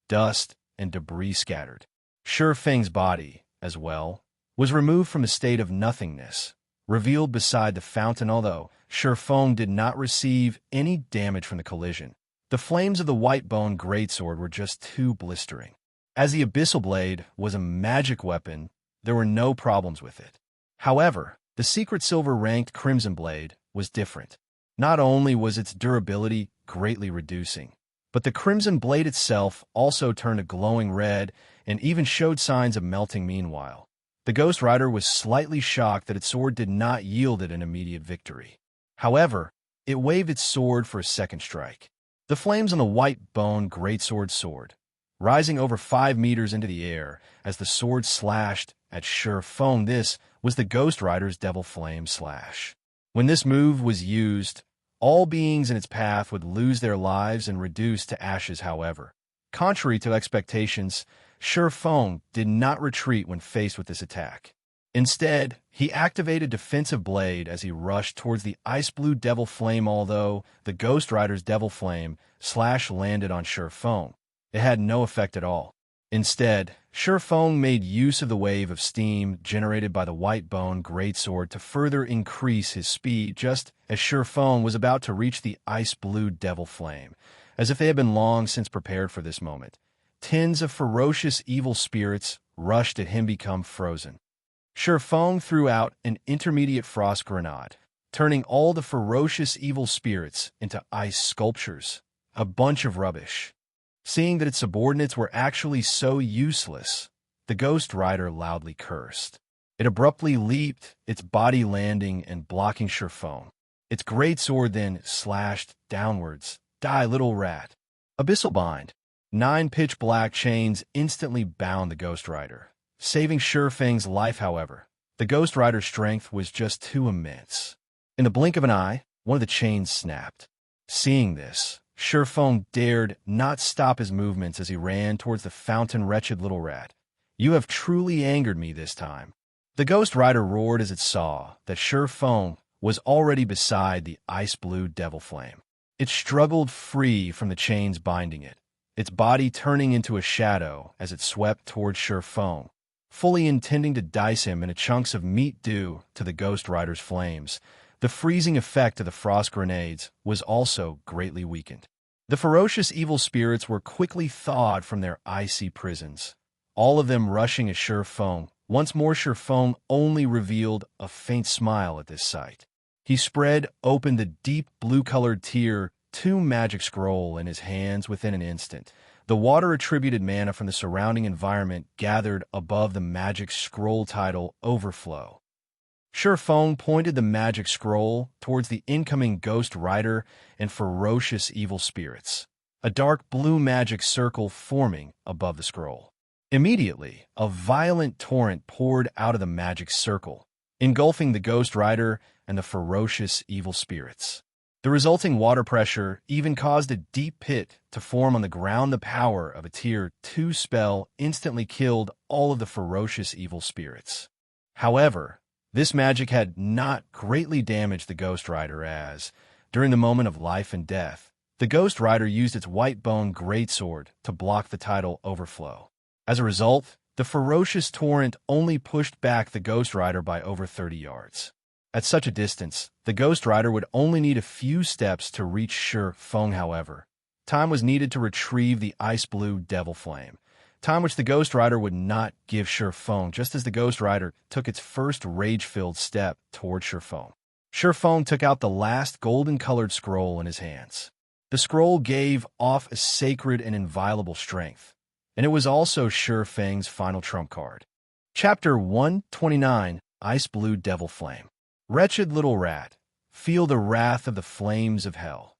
Dust and debris scattered. Shi Feng's body, as well, was removed from a state of nothingness, revealed beside the fountain. Although Shi Feng did not receive any damage from the collision, the flames of the white bone greatsword were just too blistering. As the Abyssal Blade was a magic weapon, there were no problems with it. However, the secret silver-ranked Crimson Blade was different. Not only was its durability greatly reducing, but the Crimson Blade itself also turned a glowing red and even showed signs of melting. Meanwhile, the Ghost Rider was slightly shocked that its sword did not yield it an immediate victory. However, it waved its sword for a second strike. The flames on the white bone greatsword soared, rising over 5 meters into the air as the sword slashed at Shi Feng. This was the Ghost Rider's Devil Flame Slash. When this move was used, all beings in its path would lose their lives and reduce to ashes. However, contrary to expectations, Shi Feng did not retreat when faced with this attack. Instead, he activated Defensive Blade as he rushed towards the ice blue Devil Flame. Although the Ghost Rider's Devil Flame Slash landed on Shi Feng, it had no effect at all. Instead, Shi Feng made use of the wave of steam generated by the white bone greatsword to further increase his speed. Just as Shi Feng was about to reach the ice blue Devil Flame, as if they had been long since prepared for this moment, tens of ferocious evil spirits rushed at him, become frozen. Shi Feng threw out an intermediate frost grenade, turning all the ferocious evil spirits into ice sculptures, a bunch of rubbish. Seeing that its subordinates were actually so useless, the Ghost Rider loudly cursed. It abruptly leaped, its body landing and blocking Shi Feng. Its greatsword then slashed downwards. Die, little rat. Abyssal Bind. 9 pitch-black chains instantly bound the Ghost Rider, saving Shi Feng's life. However, the Ghost Rider's strength was just too immense. In the blink of an eye, one of the chains snapped. Seeing this, Shi Feng dared not stop his movements as he ran towards the fountain. Wretched little rat, you have truly angered me this time. The Ghost Rider roared as it saw that Shi Feng was already beside the ice blue Devil Flame. It struggled free from the chains binding it, its body turning into a shadow as it swept towards Shi Feng, fully intending to dice him into chunks of meat. Due to the Ghost Rider's flames, the freezing effect of the frost grenades was also greatly weakened. The ferocious evil spirits were quickly thawed from their icy prisons, all of them rushing at Shi Feng. Once more, Shi Feng only revealed a faint smile at this sight. He spread open the deep blue-colored Tier 2 magic scroll in his hands. Within an instant, the water-attributed mana from the surrounding environment gathered above the magic scroll title Overflow. Shi Feng pointed the magic scroll towards the incoming Ghost Rider and ferocious evil spirits, a dark blue magic circle forming above the scroll. Immediately, a violent torrent poured out of the magic circle, engulfing the Ghost Rider and the ferocious evil spirits. The resulting water pressure even caused a deep pit to form on the ground. The power of a Tier 2 spell instantly killed all of the ferocious evil spirits. However, this magic had not greatly damaged the Ghost Rider as, during the moment of life and death, the Ghost Rider used its white bone greatsword to block the tidal overflow. As a result, the ferocious torrent only pushed back the Ghost Rider by over 30 yards. At such a distance, the Ghost Rider would only need a few steps to reach Shi Feng. However, time was needed to retrieve the ice blue Devil Flame, time which the Ghost Rider would not give Shi Feng. Just as the Ghost Rider took its first rage-filled step toward Shi Feng, Shi Feng took out the last golden-colored scroll in his hands. The scroll gave off a sacred and inviolable strength, and it was also Shi Feng's final trump card. Chapter 129, Ice Blue Devil Flame. Wretched little rat, feel the wrath of the flames of hell.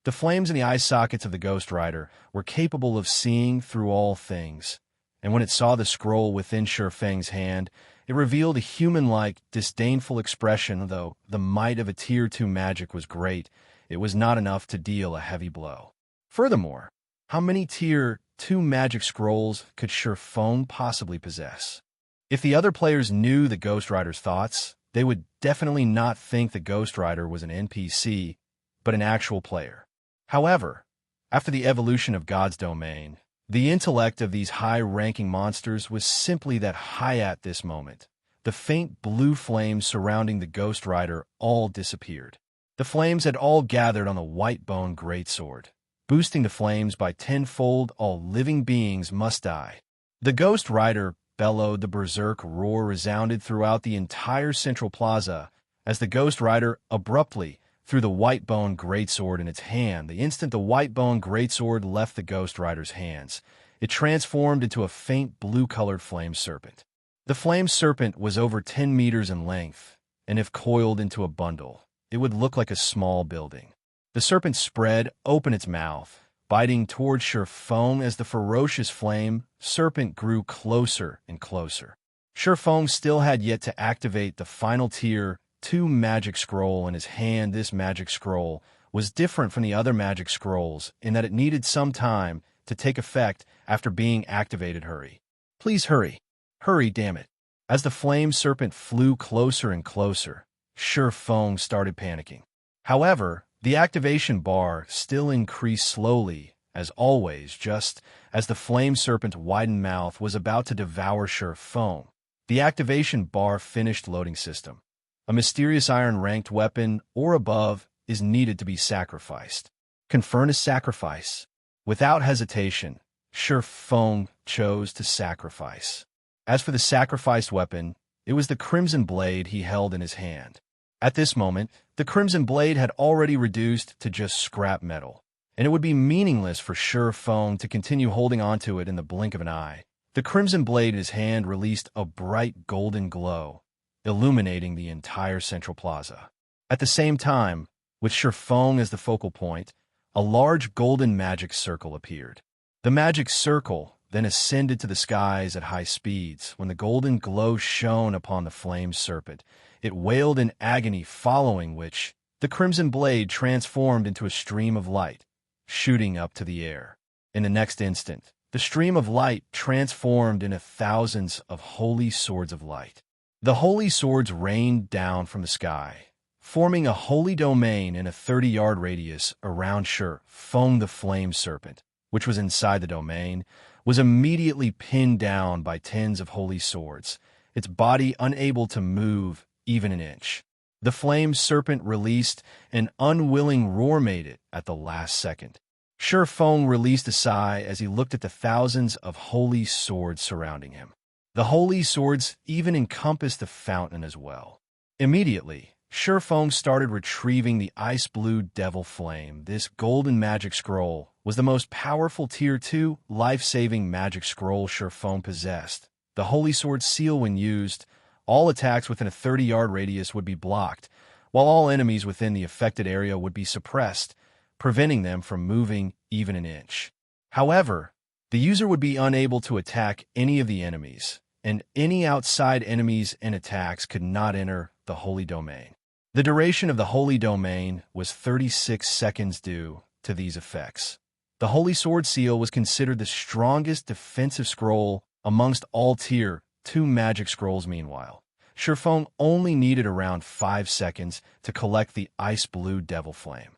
The flames in the eye sockets of the Ghost Rider were capable of seeing through all things, and when it saw the scroll within Shi Feng's hand, it revealed a human-like, disdainful expression. Though the might of a Tier 2 magic was great, it was not enough to deal a heavy blow. Furthermore, how many Tier 2 magic scrolls could Shi Feng possibly possess? If the other players knew the Ghost Rider's thoughts, they would definitely not think the Ghost Rider was an NPC, but an actual player. However, after the evolution of God's domain, the intellect of these high-ranking monsters was simply that high at this moment. The faint blue flames surrounding the Ghost Rider all disappeared. The flames had all gathered on the white-bone greatsword. Boosting the flames by tenfold, all living beings must die. The Ghost Rider bellowed. The berserk roar resounded throughout the entire central plaza as the Ghost Rider abruptly threw the white-bone greatsword in its hand. The instant the white-bone greatsword left the Ghost Rider's hands, it transformed into a faint blue-colored flame serpent. The flame serpent was over 10 meters in length, and if coiled into a bundle, it would look like a small building. The serpent spread open its mouth, biting toward Shi Feng as the ferocious flame serpent grew closer and closer. Shi Feng still had yet to activate the final Tier 2 magic scroll in his hand. This magic scroll was different from the other magic scrolls in that it needed some time to take effect after being activated. Hurry. Please hurry. Hurry, damn it. As the flame serpent flew closer and closer, Shi Feng started panicking. However, the activation bar still increased slowly, as always, just as the flame serpent's widened mouth was about to devour Shi Feng. The activation bar finished loading system. A mysterious iron-ranked weapon or above is needed to be sacrificed. Confirm a sacrifice. Without hesitation, Shi Feng chose to sacrifice. As for the sacrificed weapon, it was the crimson blade he held in his hand. At this moment, the crimson blade had already reduced to just scrap metal, and it would be meaningless for Shi Feng to continue holding onto it in the blink of an eye. The crimson blade in his hand released a bright golden glow, illuminating the entire central plaza. At the same time, with Shi Feng as the focal point, a large golden magic circle appeared. The magic circle then ascended to the skies at high speeds. When the golden glow shone upon the flame serpent, it wailed in agony, following which the crimson blade transformed into a stream of light, shooting up to the air. In the next instant, the stream of light transformed into thousands of holy swords of light. The holy swords rained down from the sky, forming a holy domain in a 30-yard radius around Shi Feng. The flame serpent, which was inside the domain, was immediately pinned down by tens of holy swords, its body unable to move even an inch. The flame serpent released an unwilling roar made it at the last second. Shi Feng released a sigh as he looked at the thousands of holy swords surrounding him. The holy swords even encompassed the fountain as well. Immediately, Shi Feng started retrieving the ice-blue devil flame. This golden magic scroll was the most powerful Tier 2 life-saving magic scroll Shi Feng possessed. The holy sword seal, when used, all attacks within a 30-yard radius would be blocked, while all enemies within the affected area would be suppressed, preventing them from moving even an inch. However, the user would be unable to attack any of the enemies, and any outside enemies and attacks could not enter the holy domain. The duration of the holy domain was 36 seconds due to these effects. The Holy Sword Seal was considered the strongest defensive scroll amongst all Tier 2 magic scrolls. Meanwhile, Shi Feng only needed around 5 seconds to collect the ice-blue devil flame.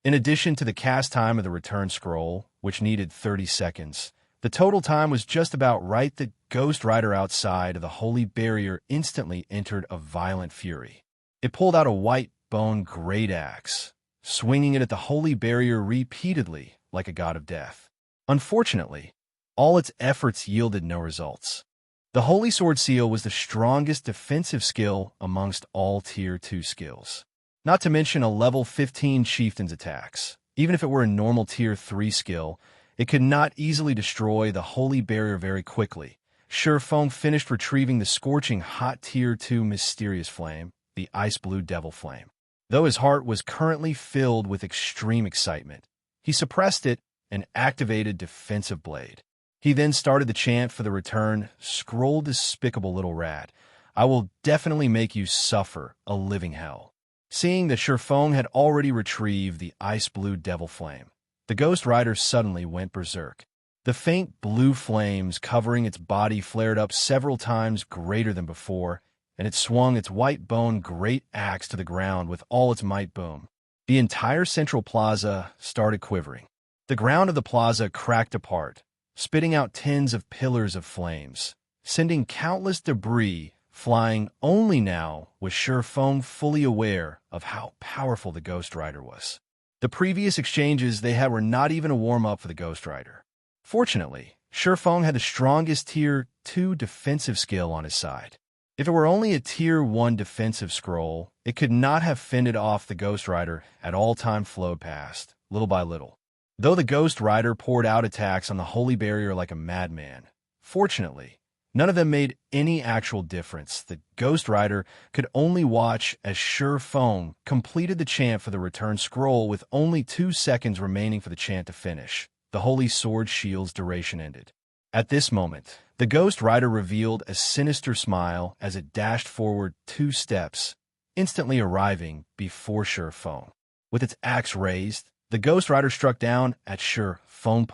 In addition to the cast time of the return scroll, which needed 30 seconds, the total time was just about right. The Ghost Rider outside of the holy barrier instantly entered a violent fury. It pulled out a white bone great axe, swinging it at the holy barrier repeatedly like a god of death. Unfortunately, all its efforts yielded no results. The Holy Sword Seal was the strongest defensive skill amongst all Tier 2 skills, not to mention a level 15 chieftain's attacks. Even if it were a normal Tier 3 skill, it could not easily destroy the holy barrier very quickly. Shi Feng finished retrieving the scorching hot Tier 2 mysterious flame, the ice-blue devil flame. Though his heart was currently filled with extreme excitement, he suppressed it and activated Defensive Blade. He then started the chant for the return, "Scroll, despicable little rat. I will definitely make you suffer a living hell." Seeing that Ye Feng had already retrieved the ice-blue devil flame, the Ghost Rider suddenly went berserk. The faint blue flames covering its body flared up several times greater than before, and it swung its white-boned great axe to the ground with all its might. Boom. The entire central plaza started quivering. The ground of the plaza cracked apart, spitting out tens of pillars of flames, sending countless debris flying. Only now was Ye Feng fully aware of how powerful the Ghost Rider was. The previous exchanges they had were not even a warm-up for the Ghost Rider. Fortunately, Ye Feng had the strongest Tier 2 defensive skill on his side. If it were only a Tier 1 defensive scroll, it could not have fended off the Ghost Rider at all time flowed past, little by little. Though the Ghost Rider poured out attacks on the holy barrier like a madman, fortunately, none of them made any actual difference. The Ghost Rider could only watch as Ye Feng completed the chant for the return scroll with only 2 seconds remaining for the chant to finish. The Holy Sword Shield's duration ended. At this moment, the Ghost Rider revealed a sinister smile as it dashed forward 2 steps, instantly arriving before Ye Feng. With its axe raised, the Ghost Rider struck down at Ye Feng.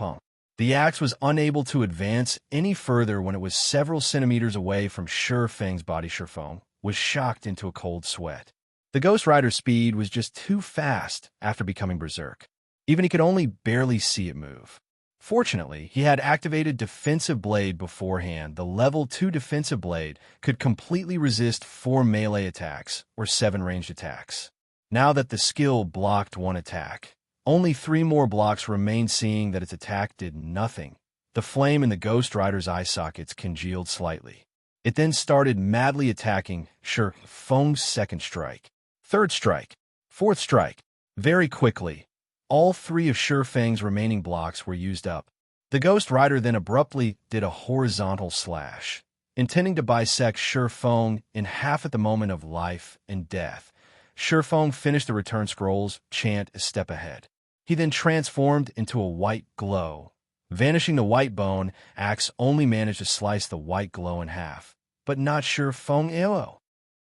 The axe was unable to advance any further when it was several centimeters away from Ye Feng's body. Ye Feng was shocked into a cold sweat. The Ghost Rider's speed was just too fast after becoming berserk. Even he could only barely see it move. Fortunately, he had activated Defensive Blade beforehand. The level 2 Defensive Blade could completely resist 4 melee attacks or 7 ranged attacks. Now that the skill blocked 1 attack, only 3 more blocks remained. Seeing that its attack did nothing, the flame in the Ghost Rider's eye sockets congealed slightly. It then started madly attacking Ye Feng's second strike, third strike, fourth strike. Very quickly, all 3 of Ye Feng's remaining blocks were used up. The Ghost Rider then abruptly did a horizontal slash, intending to bisect Ye Feng in half at the moment of life and death. Ye Feng finished the return scroll's chant a step ahead. He then transformed into a white glow. Vanishing the white bone, axe only managed to slice the white glow in half, but not Ye Feng Elo.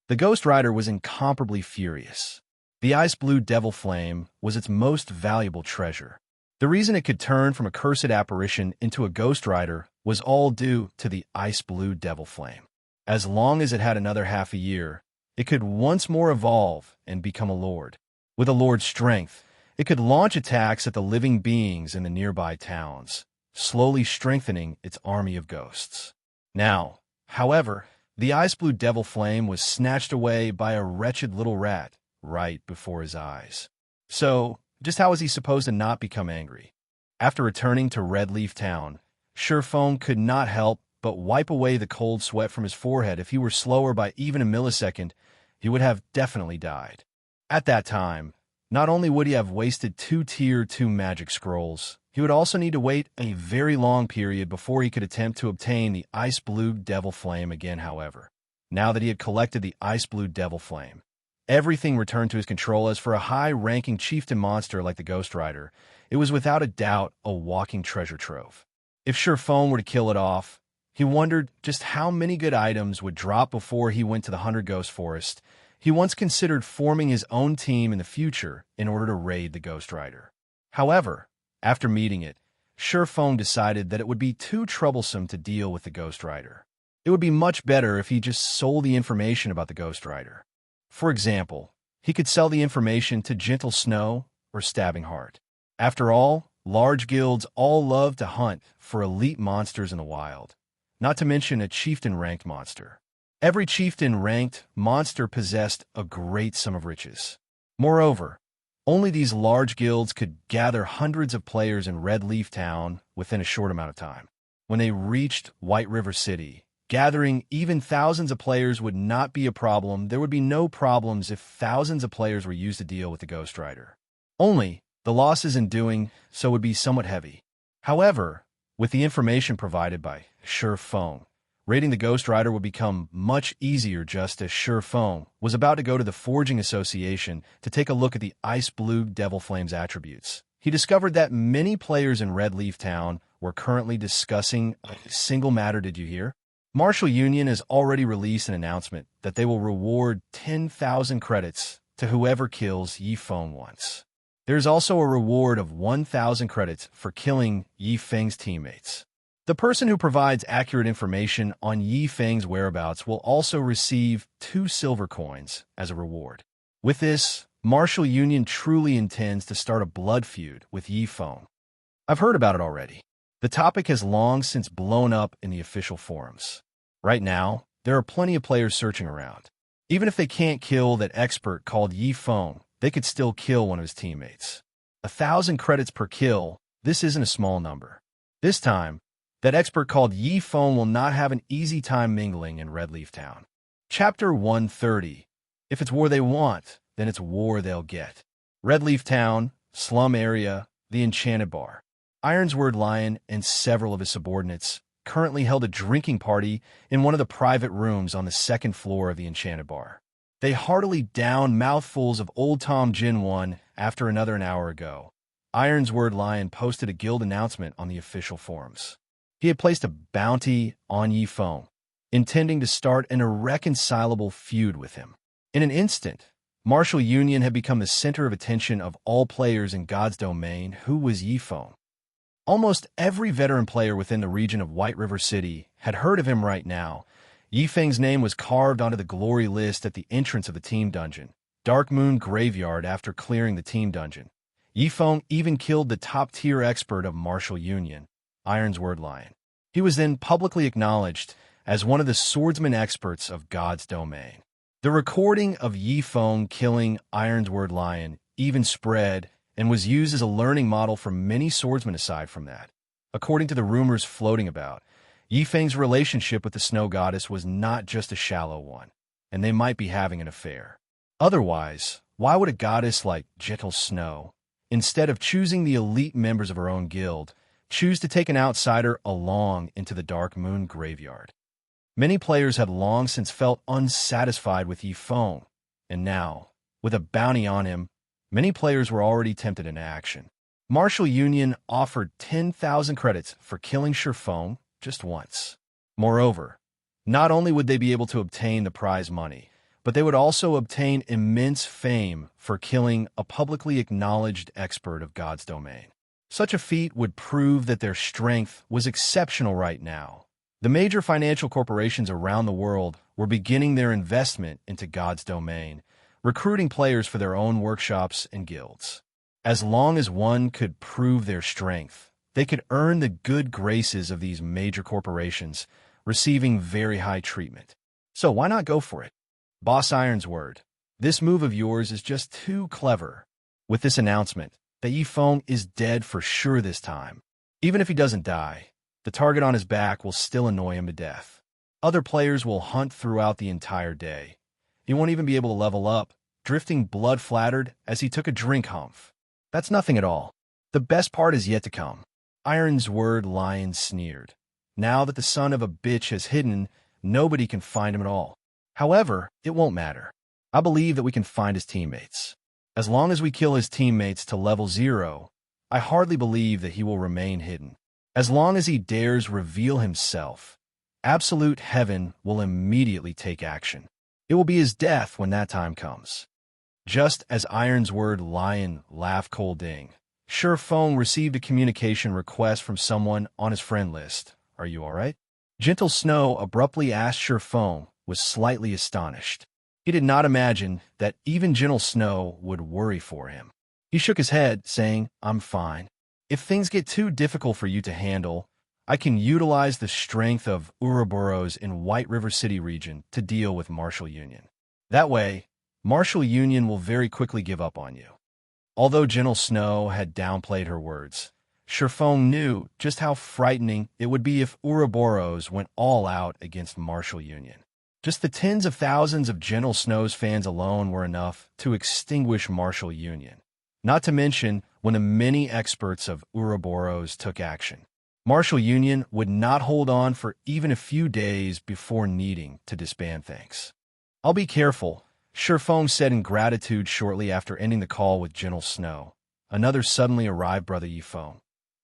The Ghost Rider was incomparably furious. The ice-blue devil flame was its most valuable treasure. The reason it could turn from a cursed apparition into a Ghost Rider was all due to the ice-blue devil flame. As long as it had another half a year, it could once more evolve and become a lord. With a lord's strength, it could launch attacks at the living beings in the nearby towns, slowly strengthening its army of ghosts. Now, however, the ice-blue devil flame was snatched away by a wretched little rat right before his eyes. So, just how was he supposed to not become angry? After returning to Red Leaf Town, Ye Feng could not help but wipe away the cold sweat from his forehead. If he were slower by even a millisecond, he would have definitely died. At that time, not only would he have wasted 2 Tier 2 magic scrolls, he would also need to wait a very long period before he could attempt to obtain the ice-blue devil flame again. However, now that he had collected the ice-blue devil flame, everything returned to his control. As for a high-ranking chieftain monster like the Ghost Rider, it was without a doubt a walking treasure trove. If Ye Feng were to kill it off, he wondered just how many good items would drop before he went to the 100 Ghost Forest. He once considered forming his own team in the future in order to raid the Ghost Rider. However, after meeting it, Ye Feng decided that it would be too troublesome to deal with the Ghost Rider. It would be much better if he just sold the information about the Ghost Rider. For example, he could sell the information to Gentle Snow or Stabbing Heart. After all, large guilds all love to hunt for elite monsters in the wild, not to mention a chieftain-ranked monster. Every chieftain-ranked monster possessed a great sum of riches. Moreover, only these large guilds could gather hundreds of players in Red Leaf Town within a short amount of time. When they reached White River City, gathering even thousands of players would not be a problem. There would be no problems if thousands of players were used to deal with the Ghost Rider. Only, the losses in doing so would be somewhat heavy. However, with the information provided by Ye Feng, raiding the Ghost Rider would become much easier. Just as Ye Feng was about to go to the Forging Association to take a look at the ice-blue devil flame's attributes, he discovered that many players in Red Leaf Town were we're currently discussing a single matter. Did you hear? Martial Union has already released an announcement that they will reward 10,000 credits to whoever kills Ye Feng once. There's also a reward of 1,000 credits for killing Ye Feng's teammates. The person who provides accurate information on Ye Feng's whereabouts will also receive 2 silver coins as a reward. With this, Martial Union truly intends to start a blood feud with Ye Feng. I've heard about it already. The topic has long since blown up in the official forums. Right now, there are plenty of players searching around. Even if they can't kill that expert called Ye Feng, they could still kill one of his teammates. 1,000 credits per kill, this isn't a small number. This time, that expert called Ye Feng will not have an easy time mingling in Redleaf Town. Chapter 130. If it's war they want, then it's war they'll get. Redleaf Town, slum area, the Enchanted Bar. Ironsword Lion and several of his subordinates currently held a drinking party in one of the private rooms on the 2nd floor of the Enchanted Bar. They heartily downed mouthfuls of Old Tom Gin 1 after another an hour ago. Ironsword Lion posted a guild announcement on the official forums. He had placed a bounty on Ye Feng, intending to start an irreconcilable feud with him. In an instant, Martial Union had become the center of attention of all players in God's domain. Who was Ye Feng? Almost every veteran player within the region of White River City had heard of him right now. Ye Feng's name was carved onto the glory list at the entrance of the team dungeon, Dark Moon Graveyard. After clearing the team dungeon, Ye Feng even killed the top-tier expert of Martial Union, Ironsword Lion. He was then publicly acknowledged as one of the swordsman experts of God's domain. The recording of Ye Feng killing Ironsword Lion even spread and was used as a learning model for many swordsmen. Aside from that, according to the rumors floating about, Ye Feng's relationship with the snow goddess was not just a shallow one, and they might be having an affair. Otherwise, why would a goddess like Gentle Snow, instead of choosing the elite members of her own guild, choose to take an outsider along into the Dark Moon Graveyard? Many players had long since felt unsatisfied with Ye Feng, and now, with a bounty on him, many players were already tempted into action. Martial Union offered 10,000 credits for killing Ye Feng just once. Moreover, not only would they be able to obtain the prize money, but they would also obtain immense fame for killing a publicly acknowledged expert of God's domain. Such a feat would prove that their strength was exceptional right now. The major financial corporations around the world were beginning their investment into God's domain, recruiting players for their own workshops and guilds. As long as one could prove their strength, they could earn the good graces of these major corporations, receiving very high treatment. So why not go for it? Boss Ironsword, this move of yours is just too clever. With this announcement that Ye Feng is dead for sure this time, even if he doesn't die, the target on his back will still annoy him to death. Other players will hunt throughout the entire day. He won't even be able to level up, drifting blood-flattered as he took a drink humph. That's nothing at all. The best part is yet to come. Ironsword Lion sneered. Now that the son of a bitch has hidden, nobody can find him at all. However, it won't matter. I believe that we can find his teammates. As long as we kill his teammates to level 0, I hardly believe that he will remain hidden. As long as he dares reveal himself, absolute heaven will immediately take action. It will be his death when that time comes. Just as Ironsword Lion laughed cold ding, Ye Feng received a communication request from someone on his friend list. Are you all right? Gentle Snow abruptly asked Ye Feng, was slightly astonished. He did not imagine that even Gentle Snow would worry for him. He shook his head, saying, I'm fine. If things get too difficult for you to handle, I can utilize the strength of Ouroboros in White River City region to deal with Martial Union. That way, Martial Union will very quickly give up on you. Although Gentle Snow had downplayed her words, Ye Feng knew just how frightening it would be if Ouroboros went all out against Martial Union. Just the tens of thousands of Gentle Snow's fans alone were enough to extinguish Martial Union. Not to mention when the many experts of Ouroboros took action. Martial Union would not hold on for even a few days before needing to disband things. I'll be careful, Ye Feng said in gratitude shortly after ending the call with Gentle Snow. Another suddenly arrived brother Ye Feng.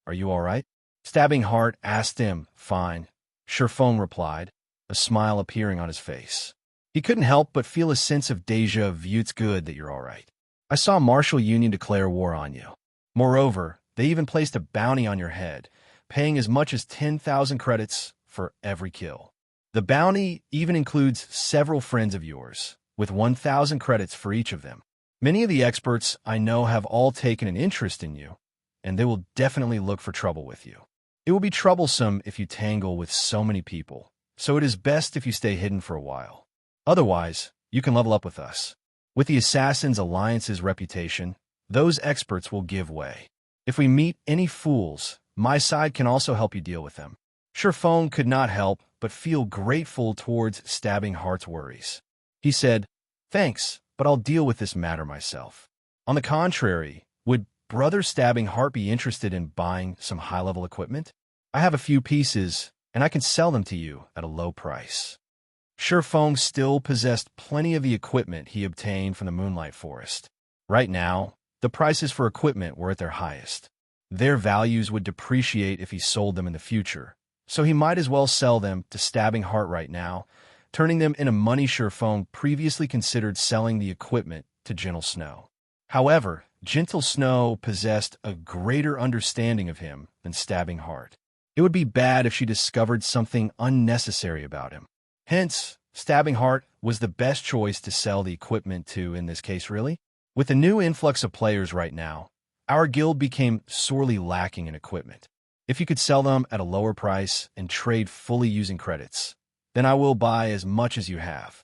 Are you all right? Stabbing Heart asked him. Fine, Shi Feng replied, a smile appearing on his face. He couldn't help but feel a sense of déjà vu. It's good that you're all right. I saw Martial Union declare war on you. Moreover, they even placed a bounty on your head, paying as much as 10,000 credits for every kill. The bounty even includes several friends of yours, with 1,000 credits for each of them. Many of the experts I know have all taken an interest in you, and they will definitely look for trouble with you. It will be troublesome if you tangle with so many people, so it is best if you stay hidden for a while. Otherwise, you can level up with us. With the Assassin's Alliance's reputation, those experts will give way. If we meet any fools, my side can also help you deal with them. Shi Feng could not help but feel grateful towards Stabbing Heart's worries. He said, Thanks, but I'll deal with this matter myself. On the contrary, would Brother Stabbing Heart be interested in buying some high-level equipment? I have a few pieces, and I can sell them to you at a low price. Shi Feng still possessed plenty of the equipment he obtained from the Moonlight Forest. Right now, the prices for equipment were at their highest. Their values would depreciate if he sold them in the future, so he might as well sell them to Stabbing Heart right now, turning them into money. Shi Feng previously considered selling the equipment to Gentle Snow. However, Gentle Snow possessed a greater understanding of him than Stabbing Heart. It would be bad if she discovered something unnecessary about him. Hence, Stabbing Heart was the best choice to sell the equipment to in this case, really. With the new influx of players right now, our guild became sorely lacking in equipment. If you could sell them at a lower price and trade fully using credits, then I will buy as much as you have.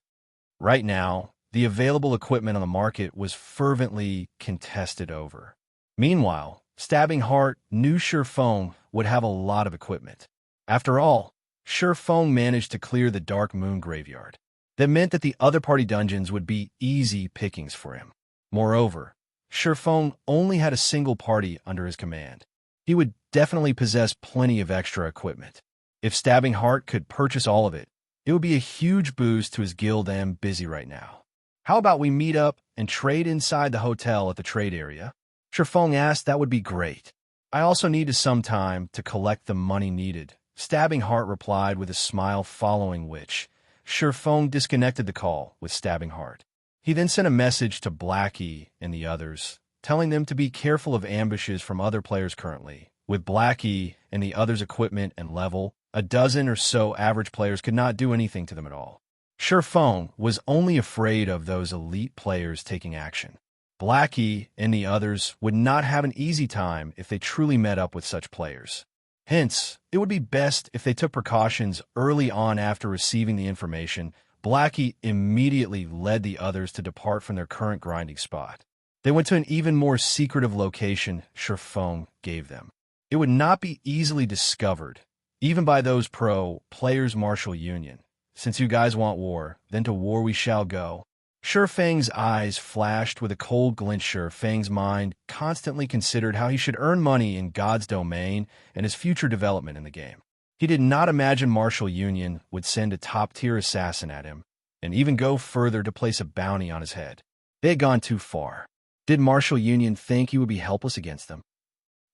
Right now, the available equipment on the market was fervently contested over. Meanwhile, Stabbing Heart knew Shi Feng would have a lot of equipment. After all, Shi Feng managed to clear the Dark Moon Graveyard. That meant that the other party dungeons would be easy pickings for him. Moreover, Shi Feng only had a single party under his command. He would definitely possess plenty of extra equipment. If Stabbing Heart could purchase all of it, it would be a huge boost to his guild. I'm busy right now. How about we meet up and trade inside the hotel at the trade area? Shi Feng asked. That would be great. I also need some time to collect the money needed. Stabbing Heart replied with a smile, following which Shi Feng disconnected the call with Stabbing Heart. He then sent a message to Blackie and the others, telling them to be careful of ambushes from other players currently. With Blackie and the others' equipment and level, a dozen or so average players could not do anything to them at all. Shi Feng was only afraid of those elite players taking action. Blackie and the others would not have an easy time if they truly met up with such players. Hence, it would be best if they took precautions early on. After receiving the information, Blackie immediately led the others to depart from their current grinding spot. They went to an even more secretive location Shi Feng gave them. It would not be easily discovered, even by those pro players. Martial Union. Since you guys want war, then to war we shall go. Shi Feng's eyes flashed with a cold glint. Shi Feng's mind constantly considered how he should earn money in God's domain and his future development in the game. He did not imagine Martial Union would send a top-tier assassin at him, and even go further to place a bounty on his head. They had gone too far. Did Martial Union think he would be helpless against them?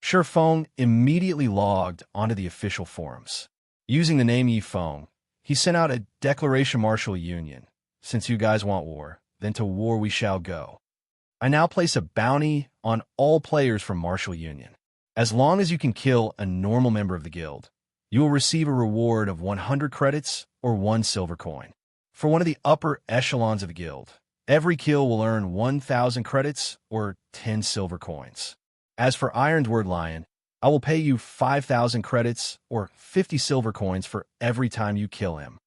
Shi Feng immediately logged onto the official forums. Using the name Ye Feng, he sent out a declaration. Martial Union. Since you guys want war, then to war we shall go. I now place a bounty on all players from Martial Union. As long as you can kill a normal member of the guild, you will receive a reward of 100 credits or 1 silver coin. For one of the upper echelons of the guild, every kill will earn 1,000 credits or 10 silver coins. As for Ironward Lion, I will pay you 5,000 credits or 50 silver coins for every time you kill him.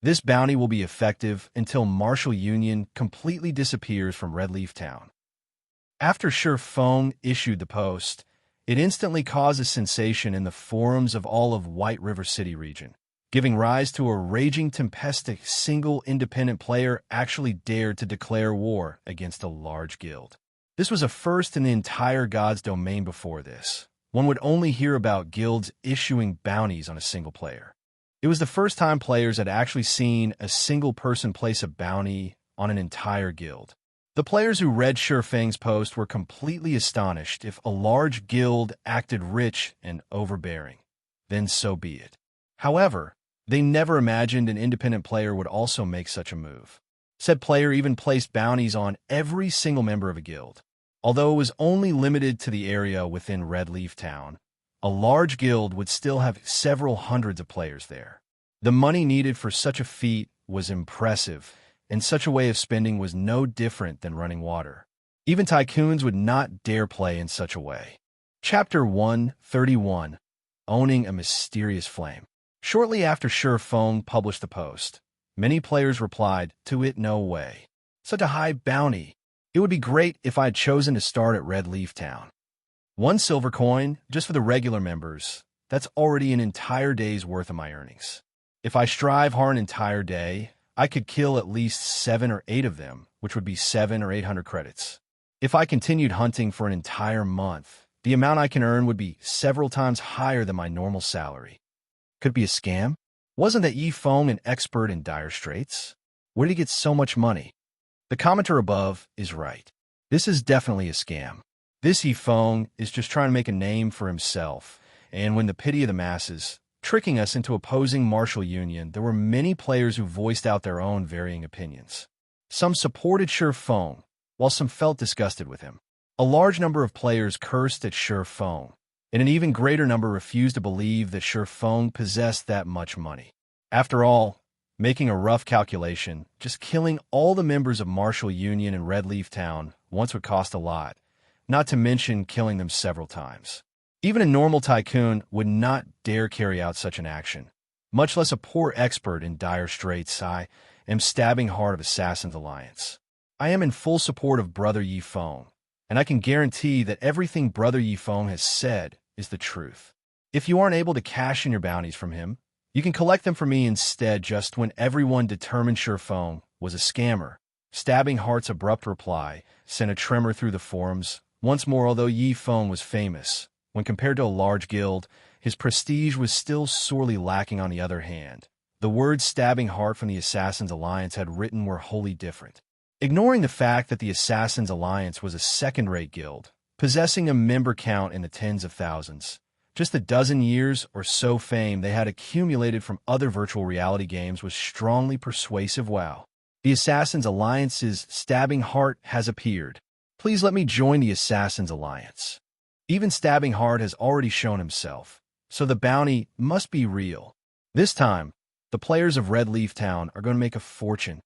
This bounty will be effective until Martial Union completely disappears from Red Leaf Town. After Shi Feng issued the post, it instantly caused a sensation in the forums of all of White River City region, giving rise to a raging tempest. A single independent player actually dared to declare war against a large guild. This was a first in the entire God's domain. Before this, one would only hear about guilds issuing bounties on a single player. It was the first time players had actually seen a single person place a bounty on an entire guild. The players who read Shi Feng's post were completely astonished if a large guild acted rich and overbearing. then so be it. However, they never imagined an independent player would also make such a move. Said player even placed bounties on every single member of a guild. Although it was only limited to the area within Red Leaf Town, a large guild would still have several hundreds of players there. The money needed for such a feat was impressive, and such a way of spending was no different than running water. Even tycoons would not dare play in such a way. Chapter 131, Owning a Mysterious Flame. Shortly after Ye Feng published the post, many players replied, "To it, no way. Such a high bounty. It would be great if I had chosen to start at Red Leaf Town. 1 silver coin, just for the regular members. That's already an entire day's worth of my earnings. If I strive hard an entire day, I could kill at least 7 or 8 of them, which would be 700 or 800 credits. If I continued hunting for an entire month, the amount I can earn would be several times higher than my normal salary. Could it be a scam? Wasn't that Ye Feng an expert in dire straits? Where did he get so much money?" The commenter above is right. This is definitely a scam. This Ye Feng is just trying to make a name for himself, and win the pity of the masses, tricking us into opposing martial union. There were many players who voiced out their own varying opinions. Some supported Ye Feng, while some felt disgusted with him. A large number of players cursed at Ye Feng, and an even greater number refused to believe that Ye Feng possessed that much money. After all, making a rough calculation, just killing all the members of Martial Union in Red Leaf Town once would cost a lot, not to mention killing them several times. Even a normal tycoon would not dare carry out such an action, much less a poor expert in dire straits. I am stabbing hard of Assassin's Alliance. I am in full support of Brother Ye Feng, and I can guarantee that everything Brother Ye Feng has said is the truth. If you aren't able to cash in your bounties from him, you can collect them from me instead. Just when everyone determined Ye Feng was a scammer, Stabbing Heart's abrupt reply sent a tremor through the forums. Once more, although Ye Feng was famous, when compared to a large guild, his prestige was still sorely lacking. On the other hand, the words Stabbing Heart from the Assassin's Alliance had written were wholly different. Ignoring the fact that the Assassin's Alliance was a second-rate guild, possessing a member count in the tens of thousands, just the dozen years or so fame they had accumulated from other virtual reality games was strongly persuasive. Wow. The Assassin's Alliance's Stabbing Heart has appeared. Please let me join the Assassin's Alliance. Even Stabbing Heart has already shown himself, so the bounty must be real. This time, the players of Red Leaf Town are going to make a fortune.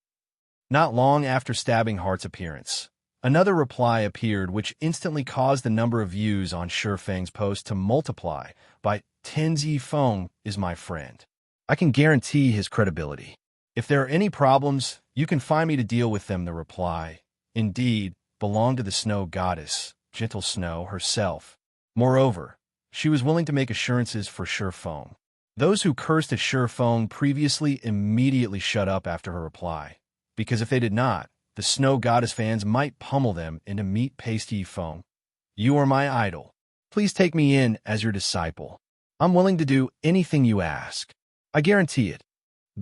Not long after Stabbing Heart's appearance, another reply appeared which instantly caused the number of views on Ye Feng's post to multiply by tens. Ye Feng is my friend. I can guarantee his credibility. If there are any problems, you can find me to deal with them. The reply, indeed, belonged to the snow goddess, Gentle Snow, herself. Moreover, she was willing to make assurances for Ye Feng. Those who cursed at Ye Feng previously immediately shut up after her reply, because if they did not, the Snow Goddess fans might pummel them into meat paste. Ye Feng, you are my idol. Please take me in as your disciple. I'm willing to do anything you ask. I guarantee it.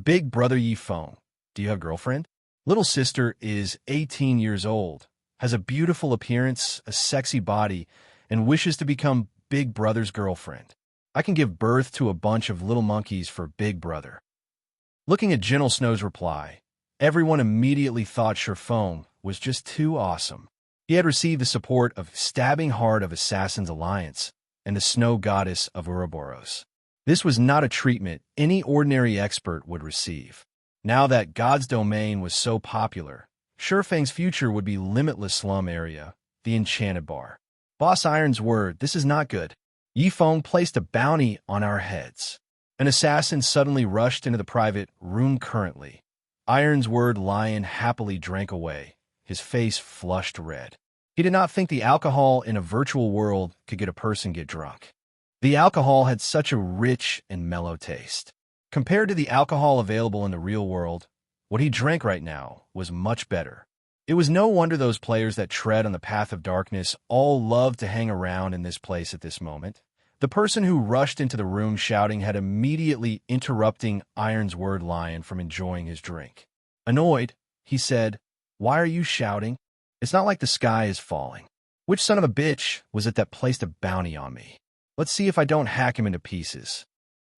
Big brother Ye Feng, do you have a girlfriend? Little sister is 18 years old, has a beautiful appearance, a sexy body, and wishes to become Big Brother's girlfriend. I can give birth to a bunch of little monkeys for Big Brother. Looking at Gentle Snow's reply, everyone immediately thought Ye Feng was just too awesome. He had received the support of Stabbing Heart of Assassin's Alliance and the Snow Goddess of Ouroboros. This was not a treatment any ordinary expert would receive. Now that God's Domain was so popular, Ye Feng's future would be limitless. Slum area, the Enchanted Bar. Boss Iron's word, this is not good. Ye Feng placed a bounty on our heads. An assassin suddenly rushed into the private room. Currently, Iron's word Lion happily drank away, his face flushed red. He did not think the alcohol in a virtual world could get a person get drunk. The alcohol had such a rich and mellow taste. Compared to the alcohol available in the real world, what he drank right now was much better. It was no wonder those players that tread on the path of darkness all loved to hang around in this place at this moment. The person who rushed into the room shouting had immediately interrupting Iron's word Lion from enjoying his drink. Annoyed, he said, "Why are you shouting? It's not like the sky is falling. Which son of a bitch was it that placed a bounty on me? Let's see if I don't hack him into pieces."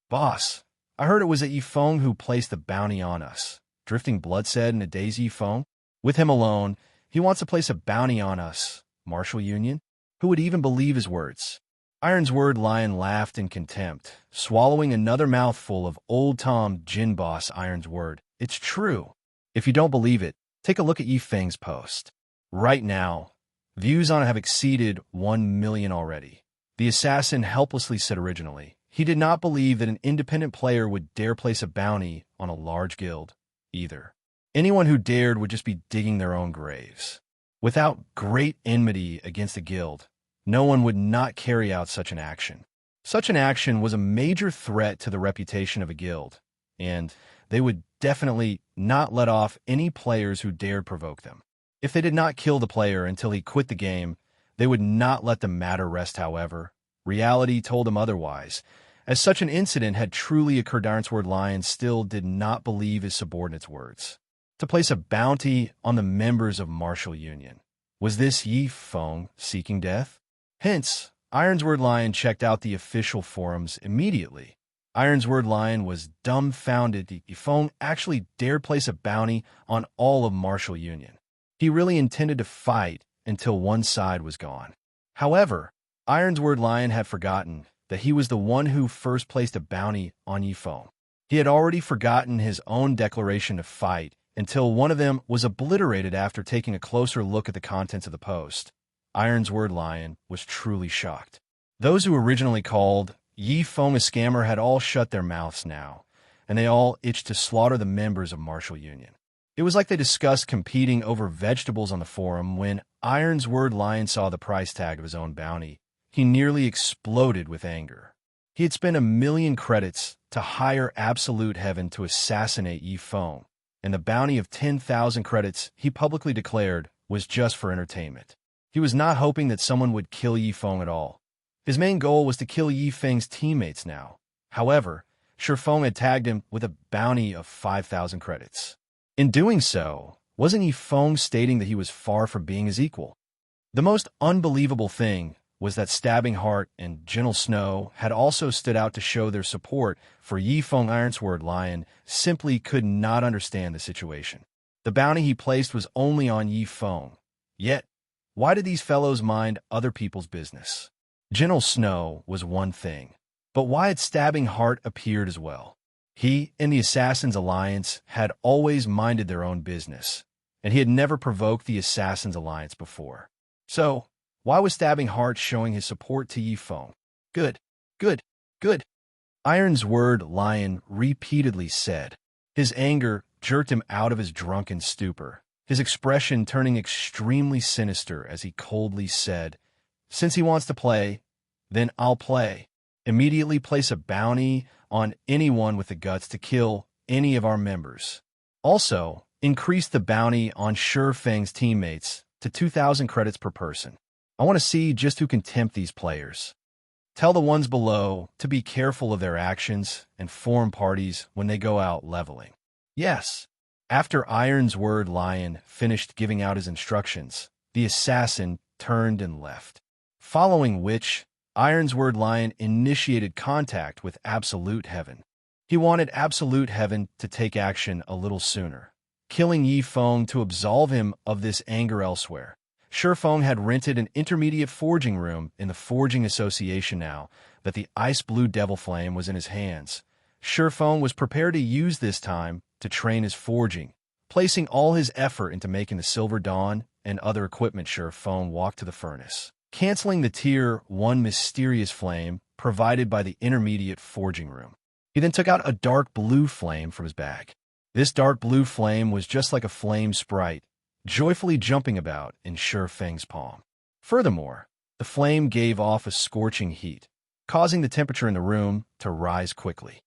"Boss, I heard it was at Ye Feng who placed the bounty on us." Drifting Blood said in a dazed Ye Feng. "With him alone, he wants to place a bounty on us. Martial Union? Who would even believe his words?" Ironsword Lion laughed in contempt, swallowing another mouthful of Old Tom Gin Boss Ironsword. "It's true. If you don't believe it, take a look at Ye Feng's post. Right now, views on it have exceeded 1 million already." The assassin helplessly said originally, he did not believe that an independent player would dare place a bounty on a large guild, either. Anyone who dared would just be digging their own graves. Without great enmity against a guild, no one would not carry out such an action. Such an action was a major threat to the reputation of a guild, and they would definitely not let off any players who dared provoke them. If they did not kill the player until he quit the game, they would not let the matter rest, however. Reality told them otherwise. As such an incident had truly occurred, Ironsword Lion still did not believe his subordinates' words. To place a bounty on the members of Martial Union. Was this Ye Feng seeking death? Hence, Ironsword Lion checked out the official forums immediately. Ironsword Lion was dumbfounded that Ye Feng actually dared place a bounty on all of Martial Union. He really intended to fight until one side was gone. However, Ironsword Lion had forgotten that he was the one who first placed a bounty on Ye Feng. He had already forgotten his own declaration to fight until one of them was obliterated after taking a closer look at the contents of the post. Ironsword Lion was truly shocked. Those who originally called Ye Feng a scammer had all shut their mouths now, and they all itched to slaughter the members of Martial Union. It was like they discussed competing over vegetables on the forum when Ironsword Lion saw the price tag of his own bounty. He nearly exploded with anger. He had spent 1,000,000 credits to hire Absolute Heaven to assassinate Ye Feng, and the bounty of 10,000 credits he publicly declared was just for entertainment. He was not hoping that someone would kill Ye Feng at all. His main goal was to kill Ye Feng's teammates now. However, Feng had tagged him with a bounty of 5,000 credits. In doing so, wasn't Ye Feng stating that he was far from being his equal? The most unbelievable thing was that Stabbing Heart and Gentle Snow had also stood out to show their support for Ye Feng. Ironsword Lion simply could not understand the situation. The bounty he placed was only on Ye Feng. Yet, why did these fellows mind other people's business? Gentle Snow was one thing, but why had Stabbing Heart appeared as well? He and the Assassins' Alliance had always minded their own business, and he had never provoked the Assassins' Alliance before. So, why was Stabbing Heart showing his support to Ye Feng? Good, good, good, Ironsword Lion repeatedly said. His anger jerked him out of his drunken stupor, his expression turning extremely sinister as he coldly said, "Since he wants to play, then I'll play. Immediately place a bounty on anyone with the guts to kill any of our members. Also, increase the bounty on Feng's teammates to 2,000 credits per person. I want to see just who can tempt these players. Tell the ones below to be careful of their actions and form parties when they go out leveling." Yes. After Ironsword Lion finished giving out his instructions, the assassin turned and left. Following which, Ironsword Lion initiated contact with Absolute Heaven. He wanted Absolute Heaven to take action a little sooner, killing Ye Feng to absolve him of this anger elsewhere. Feng had rented an intermediate forging room in the Forging Association now that the Ice Blue Devil Flame was in his hands. Feng was prepared to use this time to train his forging, placing all his effort into making the Silver Dawn and other equipment. Feng walked to the furnace, canceling the Tier 1 mysterious flame provided by the intermediate forging room. He then took out a dark blue flame from his bag. This dark blue flame was just like a flame sprite, joyfully jumping about in Feng's palm. Furthermore, the flame gave off a scorching heat, causing the temperature in the room to rise quickly.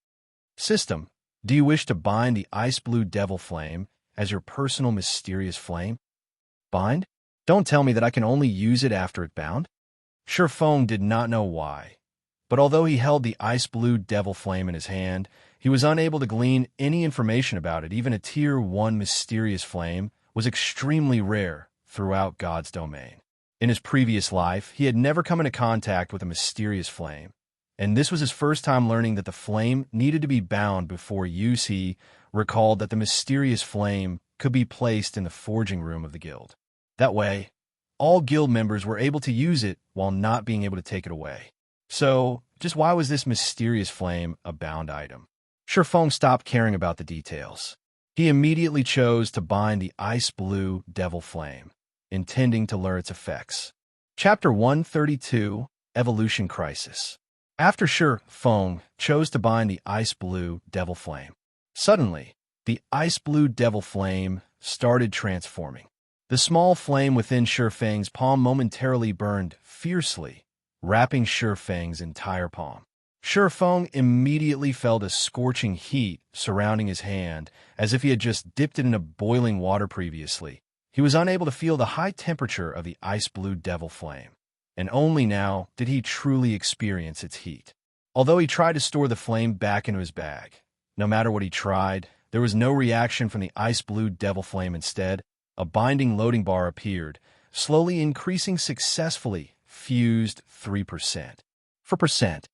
System, do you wish to bind the Ice Blue Devil Flame as your personal mysterious flame? Bind? Don't tell me that I can only use it after it bound? Feng did not know why, but although he held the Ice Blue Devil Flame in his hand, he was unable to glean any information about it. Even a Tier 1 mysterious flame was extremely rare throughout God's domain. In his previous life, he had never come into contact with a mysterious flame, and this was his first time learning that the flame needed to be bound before use. He recalled that the mysterious flame could be placed in the forging room of the guild. That way, all guild members were able to use it while not being able to take it away. So, just why was this mysterious flame a bound item? Shi Feng stopped caring about the details. He immediately chose to bind the ice blue devil flame, intending to learn its effects. Chapter 132, Evolution Crisis. After Shi Feng chose to bind the ice blue devil flame, suddenly, the ice blue devil flame started transforming. The small flame within Shi Feng's palm momentarily burned fiercely, wrapping Shi Feng's entire palm. Shi Feng immediately felt a scorching heat surrounding his hand, as if he had just dipped it in a boiling water previously. He was unable to feel the high temperature of the ice blue devil flame, and only now did he truly experience its heat. Although he tried to store the flame back into his bag, no matter what he tried, there was no reaction from the ice blue devil flame. Instead, a binding loading bar appeared, slowly increasing successfully, fused 3%. 4%.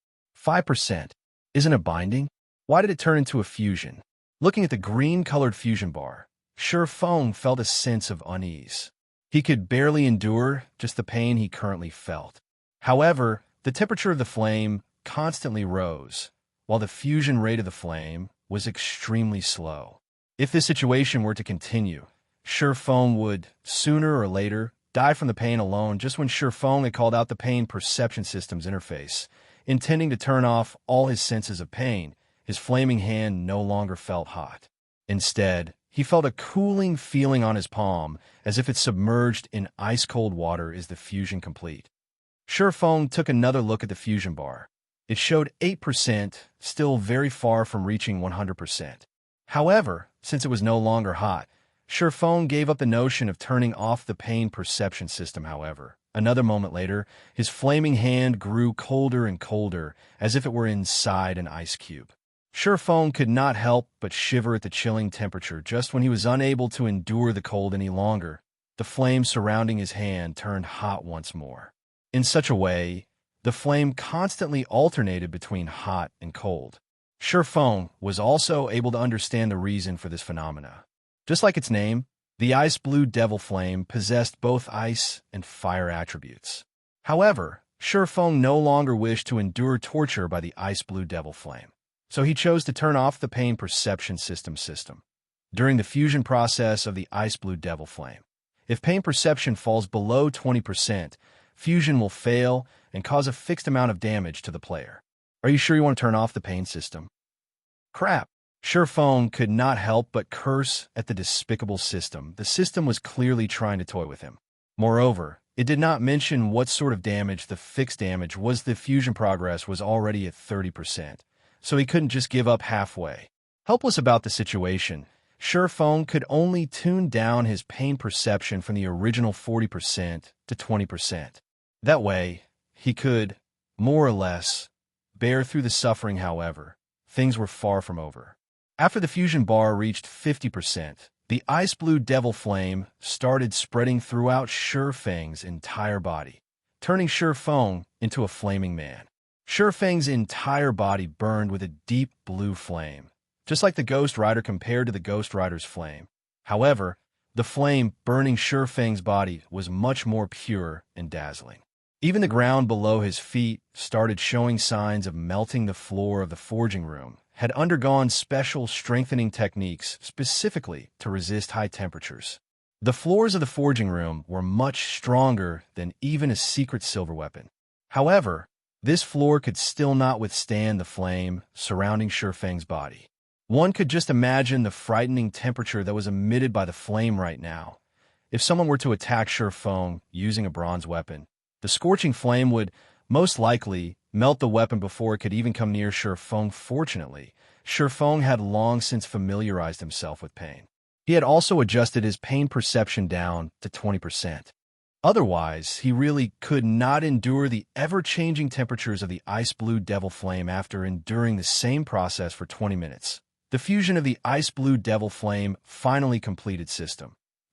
5%. Isn't it binding? Why did it turn into a fusion? Looking at the green-colored fusion bar, Shi Feng felt a sense of unease. He could barely endure just the pain he currently felt. However, the temperature of the flame constantly rose, while the fusion rate of the flame was extremely slow. If this situation were to continue, Shi Feng would, sooner or later, die from the pain alone. Just when Shi Feng had called out the pain perception system's interface, intending to turn off all his senses of pain, his flaming hand no longer felt hot. Instead, he felt a cooling feeling on his palm, as if it submerged in ice-cold water. Is the fusion complete? Shi Feng took another look at the fusion bar. It showed 8%, still very far from reaching 100%. However, since it was no longer hot, Shi Feng gave up the notion of turning off the pain perception system. However, another moment later, his flaming hand grew colder and colder, as if it were inside an ice cube. Shi Feng could not help but shiver at the chilling temperature. Just when he was unable to endure the cold any longer, the flame surrounding his hand turned hot once more. In such a way, the flame constantly alternated between hot and cold. Shi Feng was also able to understand the reason for this phenomena. Just like its name, the ice blue devil flame possessed both ice and fire attributes. However, Shi Feng no longer wished to endure torture by the ice blue devil flame, so he chose to turn off the pain perception system. During the fusion process of the ice blue devil flame, if pain perception falls below 20%, fusion will fail and cause a fixed amount of damage to the player. Are you sure you want to turn off the pain system? Crap! Shi Feng could not help but curse at the despicable system. The system was clearly trying to toy with him. Moreover, it did not mention what sort of damage the fixed damage was. The fusion progress was already at 30%, so he couldn't just give up halfway. Helpless about the situation, Shi Feng could only tune down his pain perception from the original 40% to 20%. That way, he could, more or less, bear through the suffering. However, things were far from over. After the fusion bar reached 50%, the ice blue devil flame started spreading throughout Shi Feng's entire body, turning Shi Feng into a flaming man. Shi Feng's entire body burned with a deep blue flame, just like the Ghost Rider compared to the Ghost Rider's flame. However, the flame burning Shi Feng's body was much more pure and dazzling. Even the ground below his feet started showing signs of melting. The floor of the forging room had undergone special strengthening techniques specifically to resist high temperatures. The floors of the forging room were much stronger than even a secret silver weapon. However, this floor could still not withstand the flame surrounding Shi Feng's body. One could just imagine the frightening temperature that was emitted by the flame right now. If someone were to attack Shi Feng using a bronze weapon, the scorching flame would most likely melt the weapon before it could even come near Shi Feng. Fortunately, Shi Feng had long since familiarized himself with pain. He had also adjusted his pain perception down to 20%. Otherwise, he really could not endure the ever-changing temperatures of the ice blue devil flame. After enduring the same process for 20 minutes, the fusion of the ice blue devil flame finally completed.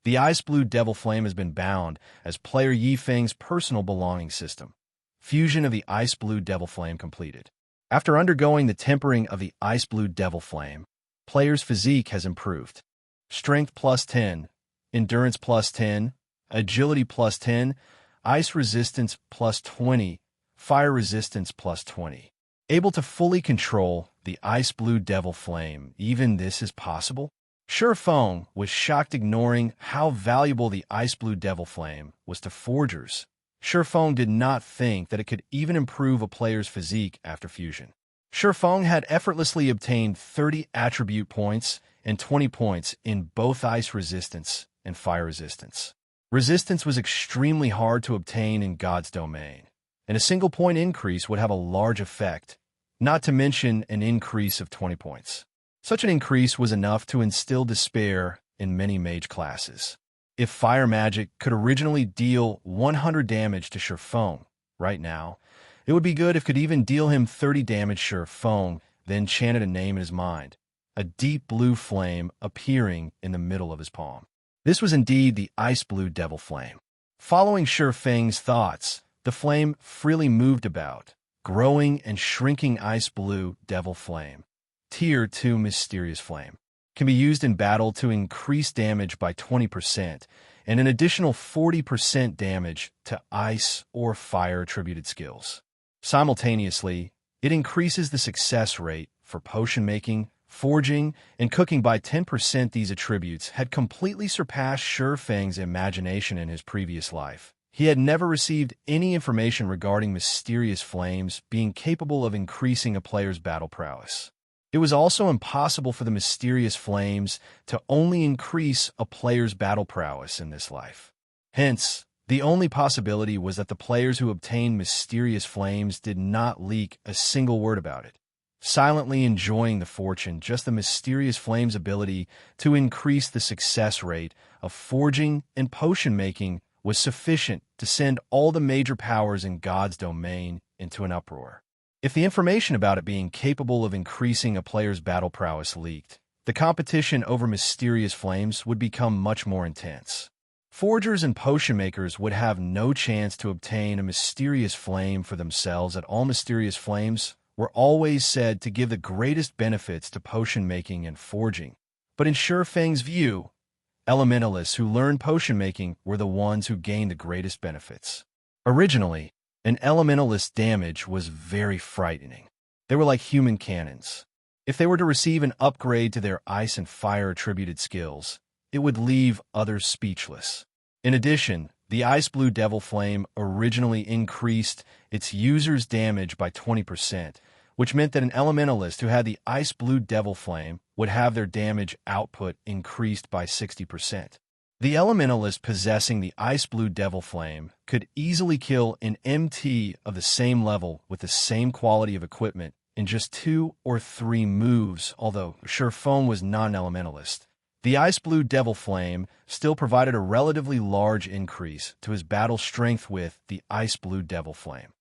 The ice blue devil flame has been bound as player Ye Feng's personal belonging system. Fusion of the ice blue devil flame completed. After undergoing the tempering of the ice blue devil flame, player's physique has improved. Strength plus 10, endurance plus 10, agility plus 10, ice resistance plus 20, fire resistance plus 20. Able to fully control the ice blue devil flame, even this is possible? Ye Feng was shocked, ignoring how valuable the ice blue devil flame was to forgers. Ye Feng did not think that it could even improve a player's physique after fusion. Ye Feng had effortlessly obtained 30 attribute points and 20 points in both ice resistance and fire resistance. Resistance was extremely hard to obtain in God's domain, and a single point increase would have a large effect, not to mention an increase of 20 points. Such an increase was enough to instill despair in many mage classes. If fire magic could originally deal 100 damage to Ye Feng right now, it would be good if it could even deal him 30 damage. Ye Feng then chanted a name in his mind, a deep blue flame appearing in the middle of his palm. This was indeed the ice blue devil flame. Following Ye Feng's thoughts, the flame freely moved about, growing and shrinking. Ice blue devil flame, Tier 2 mysterious flame, can be used in battle to increase damage by 20% and an additional 40% damage to ice or fire attributed skills. Simultaneously, it increases the success rate for potion making, forging, and cooking by 10%. These attributes had completely surpassed Ye Feng's imagination in his previous life. He had never received any information regarding mysterious flames being capable of increasing a player's battle prowess. It was also impossible for the mysterious flames to only increase a player's battle prowess in this life. Hence, the only possibility was that the players who obtained mysterious flames did not leak a single word about it, silently enjoying the fortune. Just the mysterious flame's ability to increase the success rate of forging and potion making was sufficient to send all the major powers in God's domain into an uproar. If the information about it being capable of increasing a player's battle prowess leaked, the competition over mysterious flames would become much more intense. Forgers and potion makers would have no chance to obtain a mysterious flame for themselves. At all, mysterious flames were always said to give the greatest benefits to potion making and forging. But in Ye Feng's view, elementalists who learned potion making were the ones who gained the greatest benefits. Originally, an elementalist's damage was very frightening. They were like human cannons. If they were to receive an upgrade to their ice and fire attributed skills, it would leave others speechless. In addition, the ice blue devil flame originally increased its user's damage by 20%, which meant that an elementalist who had the ice blue devil flame would have their damage output increased by 60%. The elementalist possessing the ice blue devil flame could easily kill an MT of the same level with the same quality of equipment in just 2 or 3 moves. Although Ye Feng was not an elementalist, the ice blue devil flame still provided a relatively large increase to his battle strength with the ice blue devil flame.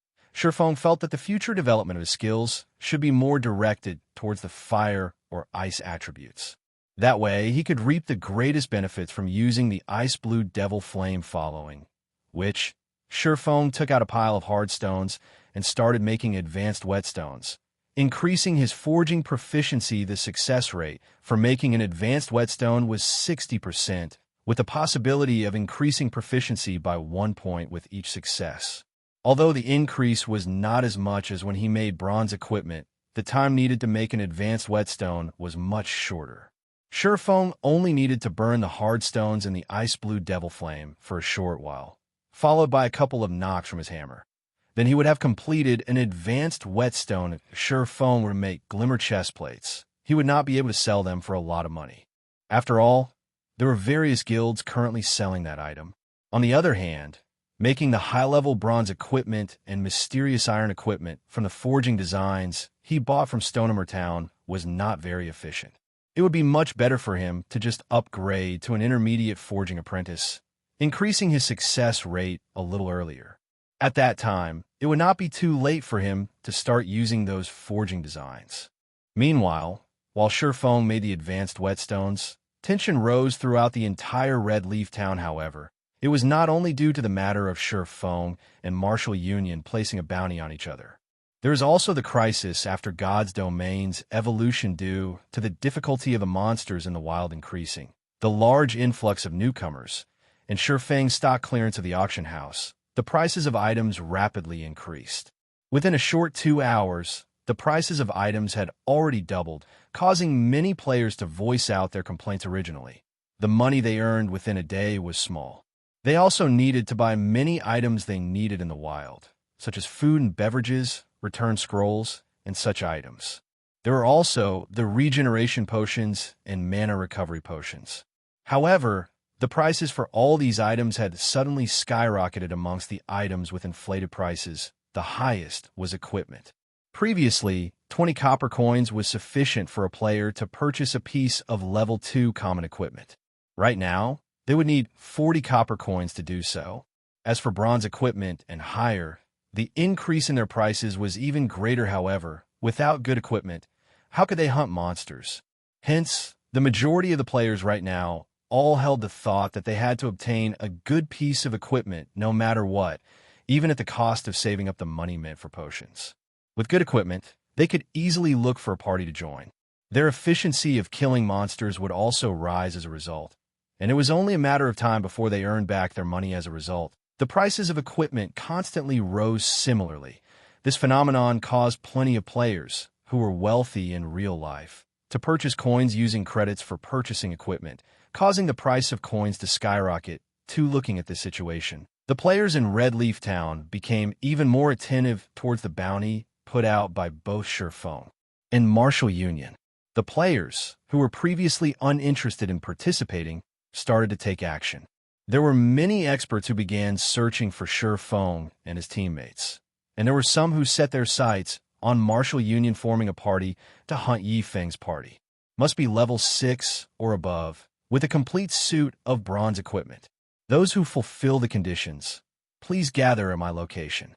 Ye Feng felt that the future development of his skills should be more directed towards the fire or ice attributes. That way, he could reap the greatest benefits from using the ice blue devil flame. Following which, Ye Feng took out a pile of hard stones and started making advanced whetstones, increasing his forging proficiency. The success rate for making an advanced whetstone was 60%, with the possibility of increasing proficiency by 1 point with each success. Although the increase was not as much as when he made bronze equipment, the time needed to make an advanced whetstone was much shorter. Ye Feng only needed to burn the hard stones in the ice blue devil flame for a short while, followed by a couple of knocks from his hammer. Then he would have completed an advanced whetstone. If Ye Feng were to make glimmer chest plates, he would not be able to sell them for a lot of money. After all, there were various guilds currently selling that item. On the other hand, making the high-level bronze equipment and mysterious iron equipment from the forging designs he bought from Stonehammer Town was not very efficient. It would be much better for him to just upgrade to an intermediate forging apprentice, increasing his success rate a little earlier. At that time, it would not be too late for him to start using those forging designs. Meanwhile, while Ye Feng made the advanced whetstones, tension rose throughout the entire Red Leaf Town. However, it was not only due to the matter of Ye Feng and Martial Union placing a bounty on each other. There is also the crisis after God's domain's evolution due to the difficulty of the monsters in the wild increasing, the large influx of newcomers, and Ye Feng's stock clearance of the auction house. The prices of items rapidly increased. Within a short 2 hours, the prices of items had already doubled, causing many players to voice out their complaints originally. The money they earned within a day was small. They also needed to buy many items they needed in the wild, such as food and beverages, return scrolls, and such items. There were also the regeneration potions and mana recovery potions. However, the prices for all these items had suddenly skyrocketed amongst the items with inflated prices. The highest was equipment. Previously, 20 copper coins was sufficient for a player to purchase a piece of level 2 common equipment. Right now, they would need 40 copper coins to do so. As for bronze equipment and higher, the increase in their prices was even greater. However, without good equipment, how could they hunt monsters? Hence, the majority of the players right now all held the thought that they had to obtain a good piece of equipment no matter what, even at the cost of saving up the money meant for potions. With good equipment, they could easily look for a party to join. Their efficiency of killing monsters would also rise as a result, and it was only a matter of time before they earned back their money as a result. The prices of equipment constantly rose similarly. This phenomenon caused plenty of players, who were wealthy in real life, to purchase coins using credits for purchasing equipment, causing the price of coins to skyrocket. Looking at this situation, the players in Red Leaf Town became even more attentive towards the bounty put out by both Ye Feng and Martial Union. The players, who were previously uninterested in participating, started to take action. There were many experts who began searching for Ye Feng and his teammates, and there were some who set their sights on Martial Union forming a party to hunt Ye Feng's party. Must be level 6 or above, with a complete suit of bronze equipment. Those who fulfill the conditions, please gather at my location.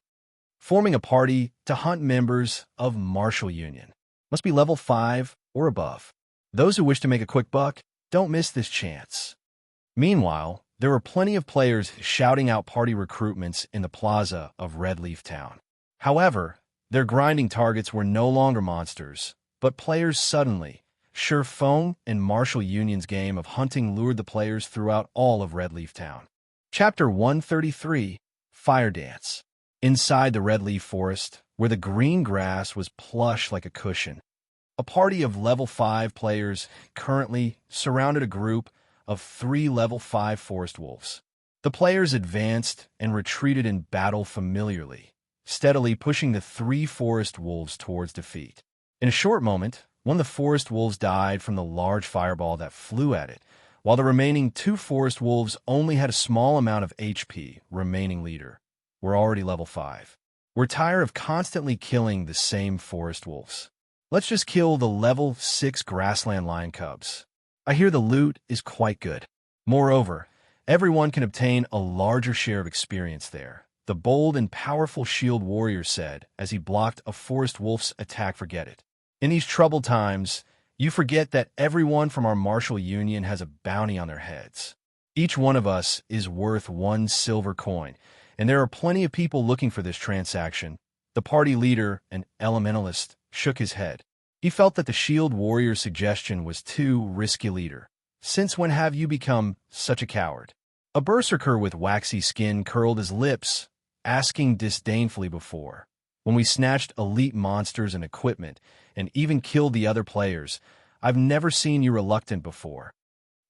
Forming a party to hunt members of Martial Union. Must be level 5 or above. Those who wish to make a quick buck, don't miss this chance. Meanwhile, there were plenty of players shouting out party recruitments in the plaza of Red Leaf Town. However, their grinding targets were no longer monsters, but players. Suddenly, Ye Feng and Martial Union's game of hunting lured the players throughout all of Red Leaf Town. Chapter 133, Fire Dance. Inside the Red Leaf Forest, where the green grass was plush like a cushion, a party of level 5 players currently surrounded a group of 3 level 5 forest wolves. The players advanced and retreated in battle familiarly, steadily pushing the 3 forest wolves towards defeat. In a short moment, one of the forest wolves died from the large fireball that flew at it, while the remaining 2 forest wolves only had a small amount of HP. Remaining leader were already level 5. We're tired of constantly killing the same forest wolves. Let's just kill the level 6 grassland lion cubs. I hear the loot is quite good. Moreover, everyone can obtain a larger share of experience there, the bold and powerful shield warrior said as he blocked a forest wolf's attack. Forget it. In these troubled times, you forget that everyone from our Martial Union has a bounty on their heads. Each one of us is worth 1 silver coin, and there are plenty of people looking for this transaction. The party leader, an elementalist, shook his head. He felt that the shield warrior's suggestion was too risky. Leader, since when have you become such a coward? A berserker with waxy skin curled his lips, asking disdainfully, before, when we snatched elite monsters and equipment and even killed the other players, I've never seen you reluctant before.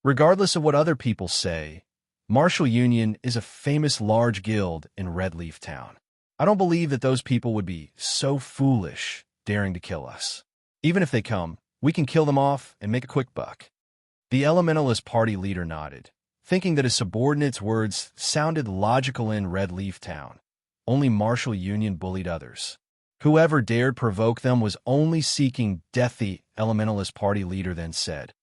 Regardless of what other people say, Martial Union is a famous large guild in Red Leaf Town. I don't believe that those people would be so foolish daring to kill us. Even if they come, we can kill them off and make a quick buck. The elementalist party leader nodded, thinking that his subordinates' words sounded logical. In Red Leaf Town, only Martial Union bullied others. Whoever dared provoke them was only seeking death. The elementalist party leader then said,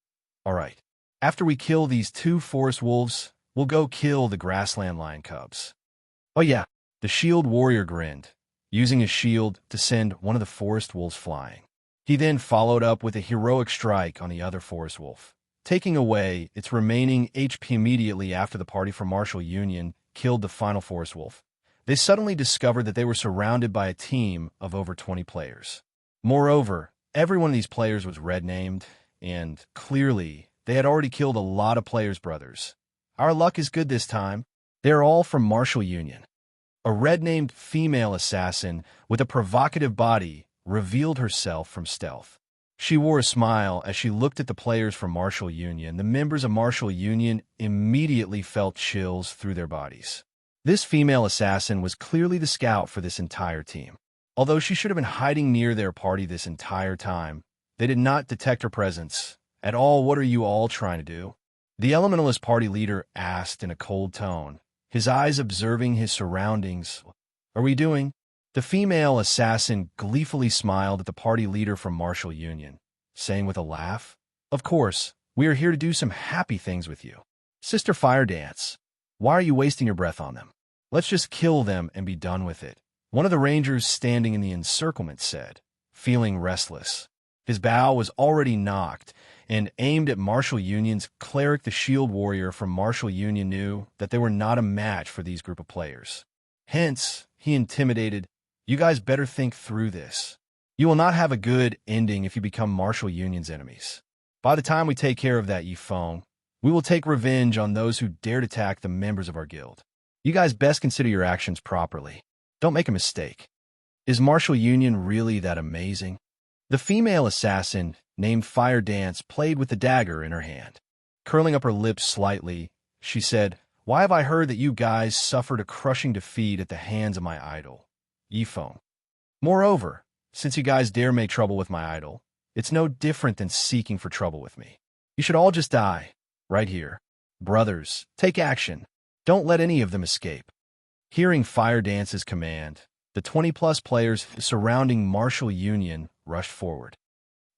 "All right, after we kill these 2 forest wolves, we'll go kill the grassland lion cubs." "Oh yeah," the shield warrior grinned, using his shield to send one of the forest wolves flying. He then followed up with a heroic strike on the other forest wolf, taking away its remaining HP. Immediately after, the party from Martial Union killed the final forest wolf. they suddenly discovered that they were surrounded by a team of over 20 players. Moreover, every one of these players was red-named, and clearly, they had already killed a lot of players' brothers. Our luck is good this time. They are all from Martial Union. A red-named female assassin with a provocative body revealed herself from stealth. She wore a smile as she looked at the players from Martial Union. The members of Martial Union immediately felt chills through their bodies. This female assassin was clearly the scout for this entire team. Although she should have been hiding near their party this entire time, they did not detect her presence at all. What are you all trying to do? The Elementalist party leader asked in a cold tone, his eyes observing his surroundings. Are we doing? The female assassin gleefully smiled at the party leader from Martial Union, saying with a laugh, "Of course, we are here to do some happy things with you. Sister Fire Dance, why are you wasting your breath on them? Let's just kill them and be done with it," one of the rangers standing in the encirclement said, feeling restless. His bow was already knocked and aimed at Martial Union's cleric. The shield warrior from Martial Union knew that they were not a match for these group of players. Hence, he intimidated, "You guys better think through this. You will not have a good ending if you become Martial Union's enemies. By the time we take care of that Ye Feng, we will take revenge on those who dared attack the members of our guild. You guys best consider your actions properly. Don't make a mistake. Is Martial Union really that amazing?" The female assassin, named Fire Dance, played with the dagger in her hand. Curling up her lips slightly, she said, "Why have I heard that you guys suffered a crushing defeat at the hands of my idol, Ye Feng? Moreover, since you guys dare make trouble with my idol, it's no different than seeking for trouble with me. You should all just die, right here. Brothers, take action. Don't let any of them escape." Hearing Fire Dance's command, the 20-plus players surrounding Martial Union rushed forward.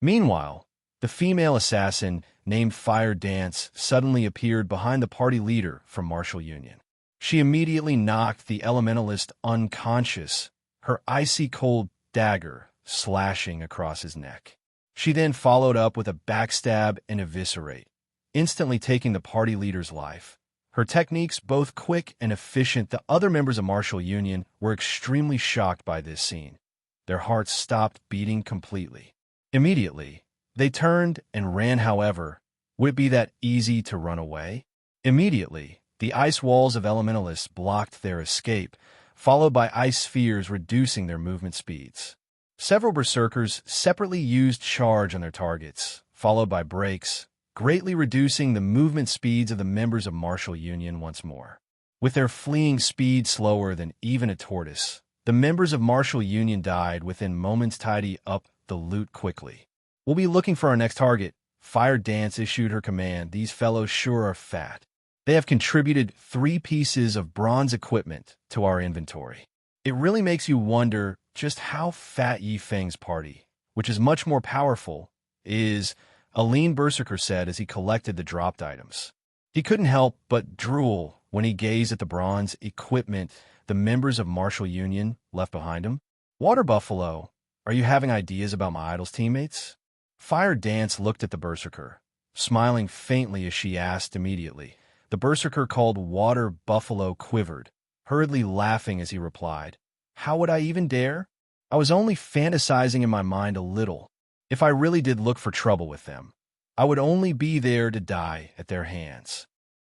Meanwhile, the female assassin named Fire Dance suddenly appeared behind the party leader from Martial Union. She immediately knocked the elementalist unconscious, her icy cold dagger slashing across his neck. She then followed up with a backstab and eviscerate, instantly taking the party leader's life. Her techniques both quick and efficient. The other members of Martial Union were extremely shocked by this scene. Their hearts stopped beating completely. Immediately, they turned and ran. However, would it be that easy to run away? Immediately, the ice walls of elementalists blocked their escape, followed by ice spheres reducing their movement speeds. Several berserkers separately used charge on their targets, followed by breaks, greatly reducing the movement speeds of the members of Martial Union once more. With their fleeing speed slower than even a tortoise, the members of Martial Union died within moments. Tidy up the loot quickly. We'll be looking for our next target. Fire Dance issued her command. These fellows sure are fat. They have contributed 3 pieces of bronze equipment to our inventory. It really makes you wonder just how fat Ye Feng's party, which is much more powerful, is, a lean berserker said as he collected the dropped items. He couldn't help but drool when he gazed at the bronze equipment the members of Martial Union left behind him. "Water Buffalo, are you having ideas about my idol's teammates?" Fire Dance looked at the berserker, smiling faintly as she asked immediately. The berserker called Water Buffalo quivered, hurriedly laughing as he replied, "How would I even dare? I was only fantasizing in my mind a little. If I really did look for trouble with them, I would only be there to die at their hands."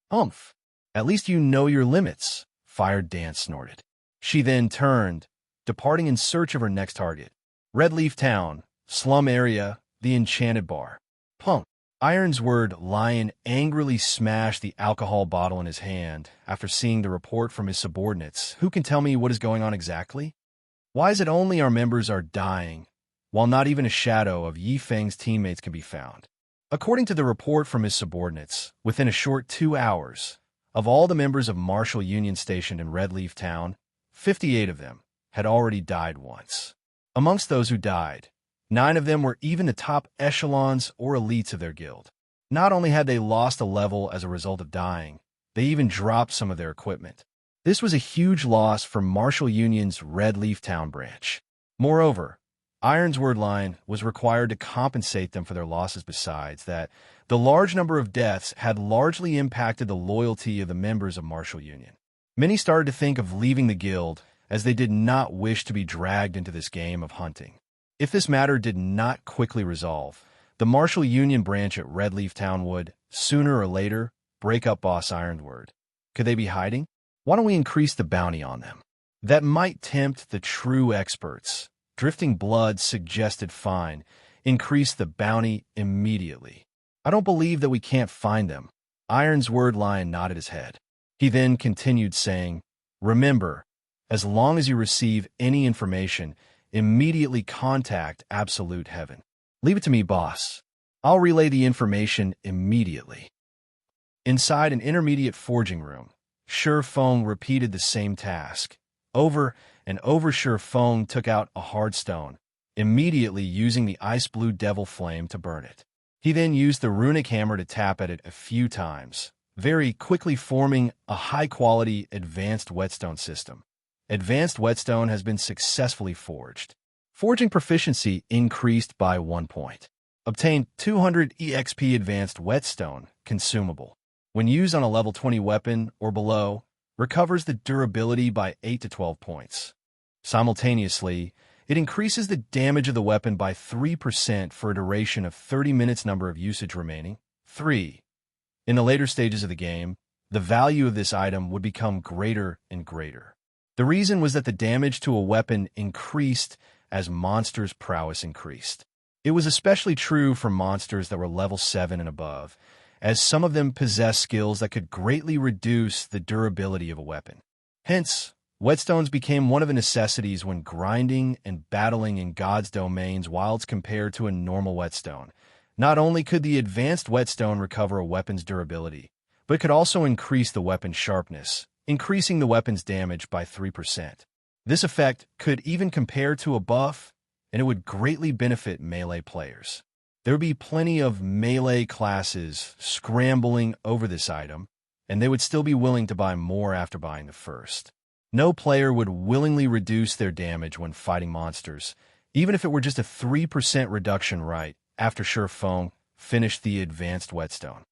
"Umph, at least you know your limits," Fire Dance snorted. She then turned, departing in search of her next target. Redleaf Town, slum area, the Enchanted Bar. Punk. Ironsword Lion angrily smashed the alcohol bottle in his hand after seeing the report from his subordinates. "Who can tell me what is going on exactly? Why is it only our members are dying, while not even a shadow of Ye Feng's teammates can be found?" According to the report from his subordinates, within a short 2 hours, of all the members of Martial Union stationed in Redleaf Town, 58 of them had already died once. Amongst those who died, 9 of them were even the top echelons or elites of their guild. Not only had they lost a level as a result of dying, they even dropped some of their equipment. This was a huge loss for Martial Union's Redleaf Town branch. Moreover, Ironsword Line was required to compensate them for their losses. Besides that, the large number of deaths had largely impacted the loyalty of the members of Martial Union. Many started to think of leaving the guild, as they did not wish to be dragged into this game of hunting. If this matter did not quickly resolve, the Martial Union branch at Redleaf Town would, sooner or later, break up Boss Ironward. Could they be hiding? Why don't we increase the bounty on them? That might tempt the true experts. Drifting Blood suggested fine. Increase the bounty immediately. I don't believe that we can't find them. Ironsword Lion nodded his head. He then continued saying, remember, as long as you receive any information, immediately contact Absolute Heaven. Leave it to me, boss. I'll relay the information immediately. Inside an intermediate forging room, Ye Feng repeated the same task. Over and over, Ye Feng took out a hard stone, immediately using the ice blue devil flame to burn it. He then used the runic hammer to tap at it a few times, very quickly forming a high-quality advanced whetstone system. Advanced whetstone has been successfully forged. Forging proficiency increased by 1 point. Obtained 200 EXP advanced whetstone consumable. When used on a level 20 weapon or below, recovers the durability by 8 to 12 points. Simultaneously, it increases the damage of the weapon by 3% for a duration of 30 minutes. Number of usage remaining, 3. In the later stages of the game, the value of this item would become greater and greater. The reason was that the damage to a weapon increased as monsters' prowess increased. It was especially true for monsters that were level 7 and above, as some of them possessed skills that could greatly reduce the durability of a weapon. Hence, whetstones became one of the necessities when grinding and battling in God's domains, whilst compared to a normal whetstone. Not only could the advanced whetstone recover a weapon's durability, but it could also increase the weapon's sharpness, increasing the weapon's damage by 3%. This effect could even compare to a buff, and it would greatly benefit melee players. There would be plenty of melee classes scrambling over this item, and they would still be willing to buy more after buying the first. No player would willingly reduce their damage when fighting monsters, even if it were just a 3% reduction right after Ye Feng finished the advanced whetstone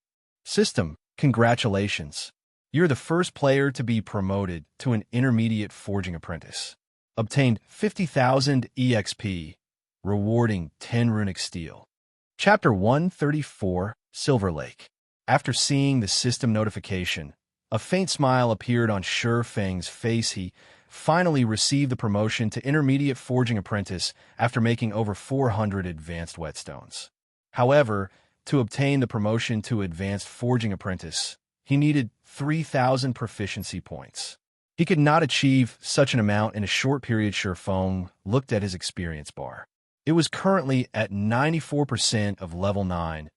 system. Congratulations! You're the first player to be promoted to an intermediate forging apprentice. Obtained 50,000 EXP, rewarding 10 runic steel. Chapter 134, Silver Lake. After seeing the system notification, a faint smile appeared on Ye Feng's face. He finally received the promotion to intermediate forging apprentice after making over 400 advanced whetstones. However, to obtain the promotion to advanced forging apprentice, he needed 3,000 proficiency points. He could not achieve such an amount in a short period. Ye Feng looked at his experience bar. It was currently at 94% of level 9,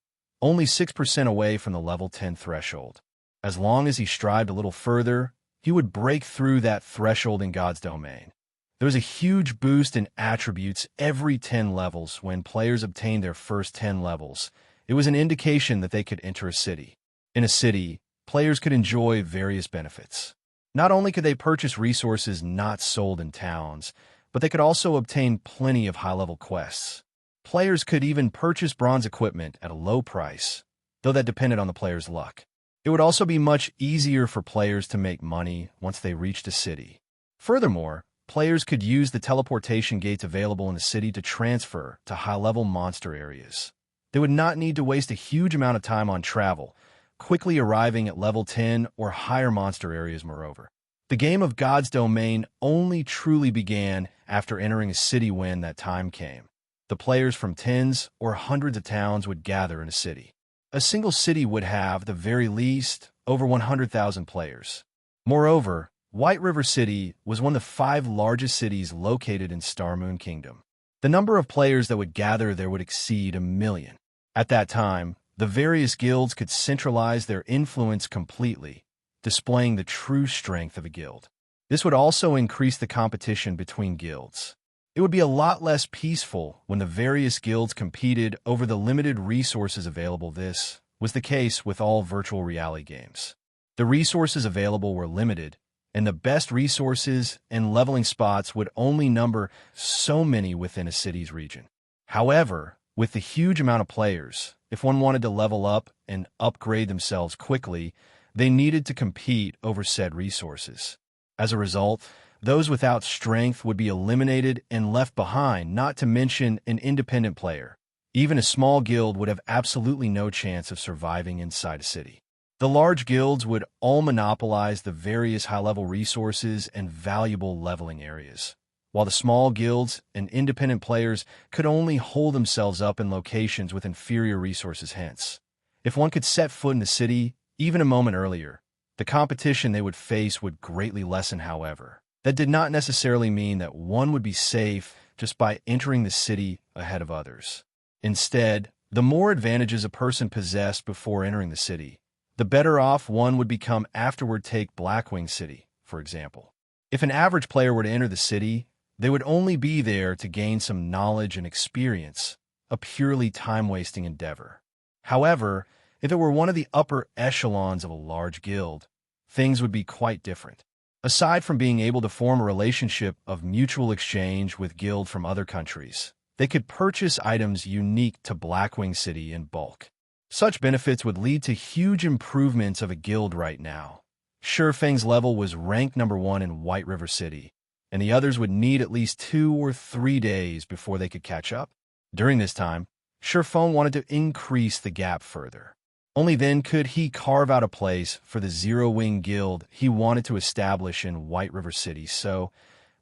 only 6% away from the level 10 threshold. As long as he strived a little further, he would break through that threshold in God's domain. There was a huge boost in attributes every 10 levels when players obtained their first 10 levels. It was an indication that they could enter a city. In a city, players could enjoy various benefits. Not only could they purchase resources not sold in towns, but they could also obtain plenty of high-level quests. Players could even purchase bronze equipment at a low price, though that depended on the player's luck. It would also be much easier for players to make money once they reached a city. Furthermore, players could use the teleportation gates available in the city to transfer to high-level monster areas. They would not need to waste a huge amount of time on travel, quickly arriving at level 10 or higher monster areas. Moreover, the game of God's domain only truly began after entering a city. When that time came, the players from tens or hundreds of towns would gather in a city. A single city would have, the very least, over 100,000 players. Moreover, White River City was one of the 5 largest cities located in Star Moon Kingdom. The number of players that would gather there would exceed 1 million. At that time, the various guilds could centralize their influence completely, displaying the true strength of a guild. This would also increase the competition between guilds. It would be a lot less peaceful when the various guilds competed over the limited resources available. This was the case with all virtual reality games. The resources available were limited, and the best resources and leveling spots would only number so many within a city's region. However, with the huge amount of players, if one wanted to level up and upgrade themselves quickly, They needed to compete over said resources. As a result, those without strength would be eliminated and left behind, not to mention an independent player. Even a small guild would have absolutely no chance of surviving inside a city. The large guilds would all monopolize the various high-level resources and valuable leveling areas, while the small guilds and independent players could only hold themselves up in locations with inferior resources. Hence, if one could set foot in the city even a moment earlier, the competition they would face would greatly lessen. However, that did not necessarily mean that one would be safe just by entering the city ahead of others. Instead, the more advantages a person possessed before entering the city, the better off one would become afterward. Take Blackwing City, for example. If an average player were to enter the city, they would only be there to gain some knowledge and experience, a purely time-wasting endeavor. However, if it were one of the upper echelons of a large guild, things would be quite different. Aside from being able to form a relationship of mutual exchange with guild from other countries, they could purchase items unique to Blackwing City in bulk. Such benefits would lead to huge improvements of a guild. Right now, Ye Feng's level was ranked number 1 in White River City, and the others would need at least 2 or 3 days before they could catch up. During this time, Ye Feng wanted to increase the gap further. Only then could he carve out a place for the Zero-Wing Guild he wanted to establish in White River City. So,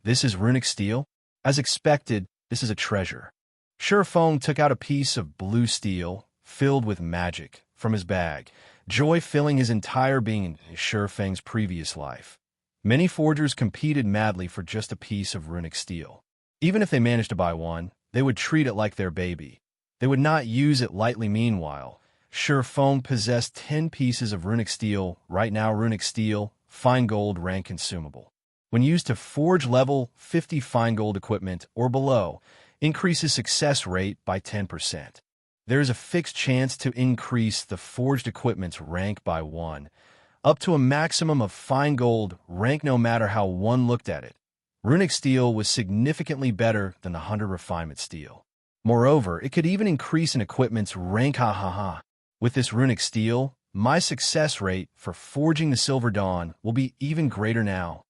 this is runic steel? As expected, this is a treasure. Ye Feng took out a piece of blue steel filled with magic from his bag, joy filling his entire being in Ye Feng's previous life. Many forgers competed madly for just a piece of runic steel. Even if they managed to buy one, they would treat it like their baby. They would not use it lightly. Meanwhile, Ye Feng possessed 10 pieces of runic steel. Right now, runic steel, fine gold rank consumable. When used to forge level 50 fine gold equipment or below, increases success rate by 10%. There is a fixed chance to increase the forged equipment's rank by 1, up to a maximum of fine gold rank no matter how one looked at it. Runic steel was significantly better than the 100 refinement steel. Moreover, it could even increase an equipment's rank. With this runic steel, my success rate for forging the Silver Dawn will be even greater now.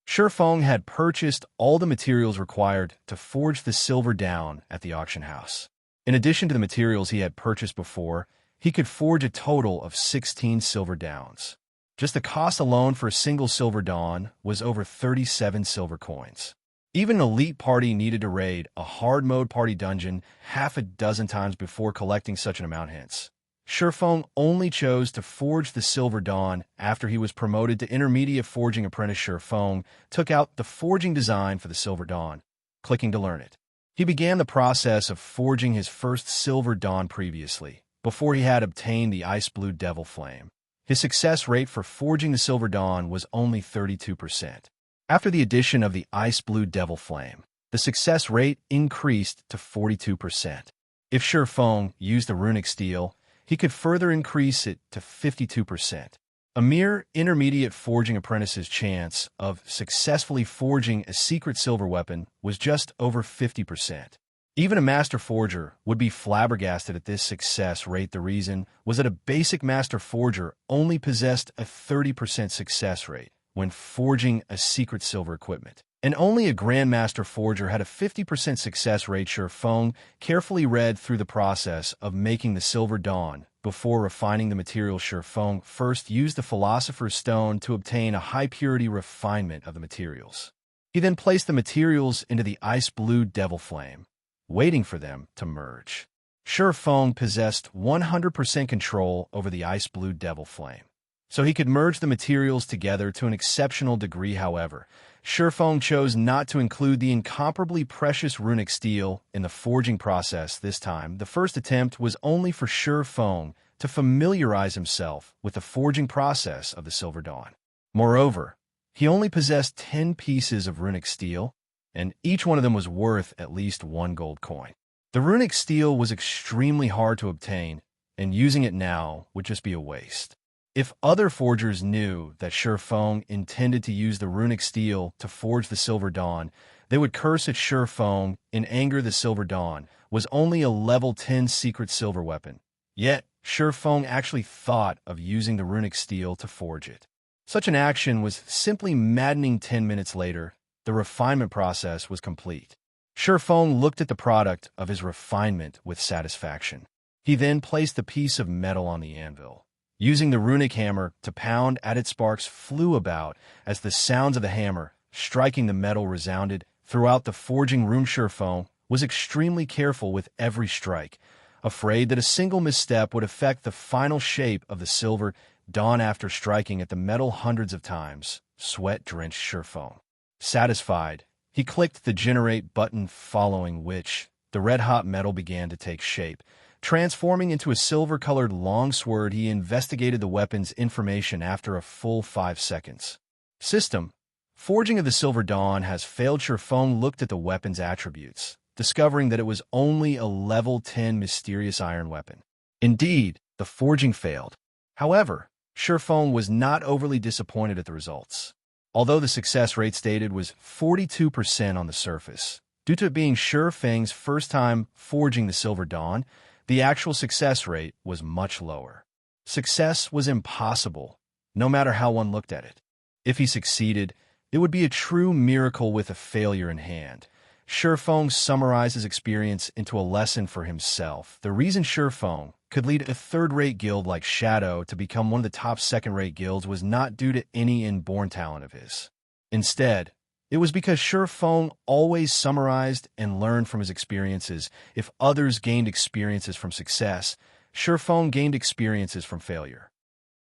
Ye Feng had purchased all the materials required to forge the Silver Dawn at the auction house. In addition to the materials he had purchased before, he could forge a total of 16 Silver Dawns. Just the cost alone for a single Silver Dawn was over 37 silver coins. Even an elite party needed to raid a hard mode party dungeon half a dozen times before collecting such an amount. Hence, Ye Feng only chose to forge the Silver Dawn after he was promoted to intermediate forging apprentice. Ye Feng took out the forging design for the Silver Dawn, clicking to learn it. He began the process of forging his first Silver Dawn previously, before he had obtained the Ice Blue Devil Flame. His success rate for forging the Silver Dawn was only 32%. After the addition of the Ice Blue Devil Flame, the success rate increased to 42%. If Ye Feng used the runic steel, he could further increase it to 52%. A mere intermediate forging apprentice's chance of successfully forging a secret silver weapon was just over 50%. Even a master forger would be flabbergasted at this success rate. The reason was that a basic master forger only possessed a 30% success rate when forging a secret silver equipment, and only a grandmaster forger had a 50% success rate. Ye Feng carefully read through the process of making the Silver Dawn. Before refining the materials, Ye Feng first used the Philosopher's Stone to obtain a high-purity refinement of the materials. He then placed the materials into the Ice Blue Devil Flame, waiting for them to merge. Ye Feng possessed 100% control over the Ice Blue Devil Flame, so he could merge the materials together to an exceptional degree. However, Ye Feng chose not to include the incomparably precious runic steel in the forging process this time. The first attempt was only for Ye Feng to familiarize himself with the forging process of the Silver Dawn. Moreover, he only possessed 10 pieces of runic steel, and each one of them was worth at least 1 gold coin. The runic steel was extremely hard to obtain, and using it now would just be a waste. If other forgers knew that Ye Feng intended to use the runic steel to forge the Silver Dawn, they would curse at Ye Feng in anger. The Silver Dawn was only a level 10 secret silver weapon. Yet, Shi Feng actually thought of using the runic steel to forge it. Such an action was simply maddening. 10 minutes later, the refinement process was complete. Shi Feng looked at the product of his refinement with satisfaction. He then placed the piece of metal on the anvil. Using the runic hammer to pound at it, sparks flew about as the sounds of the hammer striking the metal resounded throughout the forging room. Shi Feng was extremely careful with every strike, afraid that a single misstep would affect the final shape of the silver dawn. After striking at the metal hundreds of times, sweat-drenched Shi Feng. Satisfied, he clicked the generate button, following which the red-hot metal began to take shape, transforming into a silver-colored longsword. He investigated the weapon's information after a full 5 seconds. System: forging of the Silver Dawn has failed. Shi Feng looked at the weapon's attributes, discovering that it was only a level 10 mysterious iron weapon. Indeed, the forging failed. However, Shi Feng was not overly disappointed at the results. Although the success rate stated was 42% on the surface, due to it being Shi Feng's first time forging the Silver Dawn, the actual success rate was much lower. Success was impossible, no matter how one looked at it. If he succeeded, it would be a true miracle with a failure in hand. Shi Feng summarized his experience into a lesson for himself. The reason Shi Feng could lead a third-rate guild like Shadow to become one of the top second-rate guilds was not due to any inborn talent of his. Instead, it was because Shi Feng always summarized and learned from his experiences. If others gained experiences from success, Shi Feng gained experiences from failure.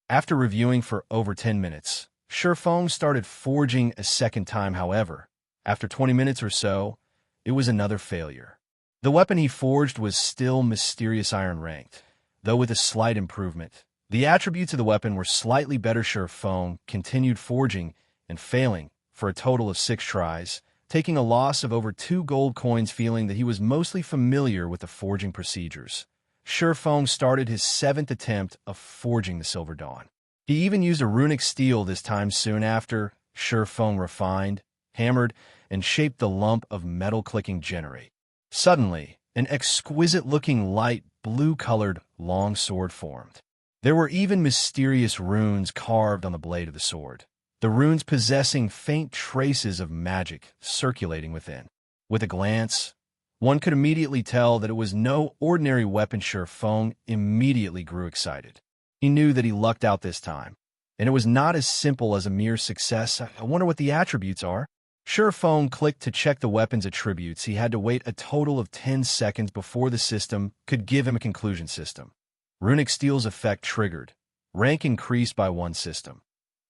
After reviewing for over 10 minutes, Shi Feng started forging a second time. However, after 20 minutes or so, it was another failure. The weapon he forged was still mysterious iron ranked, though with a slight improvement. The attributes of the weapon were slightly better. Shi Feng continued forging and failing for a total of 6 tries, taking a loss of over 2 gold coins. Feeling that he was mostly familiar with the forging procedures, Shi Feng started his 7th attempt of forging the Silver Dawn. He even used a runic steel this time. Soon after, Shi Feng refined, hammered, and shaped the lump of metal. Clicking generate. Suddenly, an exquisite-looking light blue-colored long sword formed. There were even mysterious runes carved on the blade of the sword, the runes possessing faint traces of magic circulating within. With a glance, one could immediately tell that it was no ordinary weapon. Shi Feng immediately grew excited. He knew that he lucked out this time, and it was not as simple as a mere success. I wonder what the attributes are. Shi Feng clicked to check the weapon's attributes. He had to wait a total of 10 seconds before the system could give him a conclusion. System: runic steel's effect triggered. Rank increased by 1 system.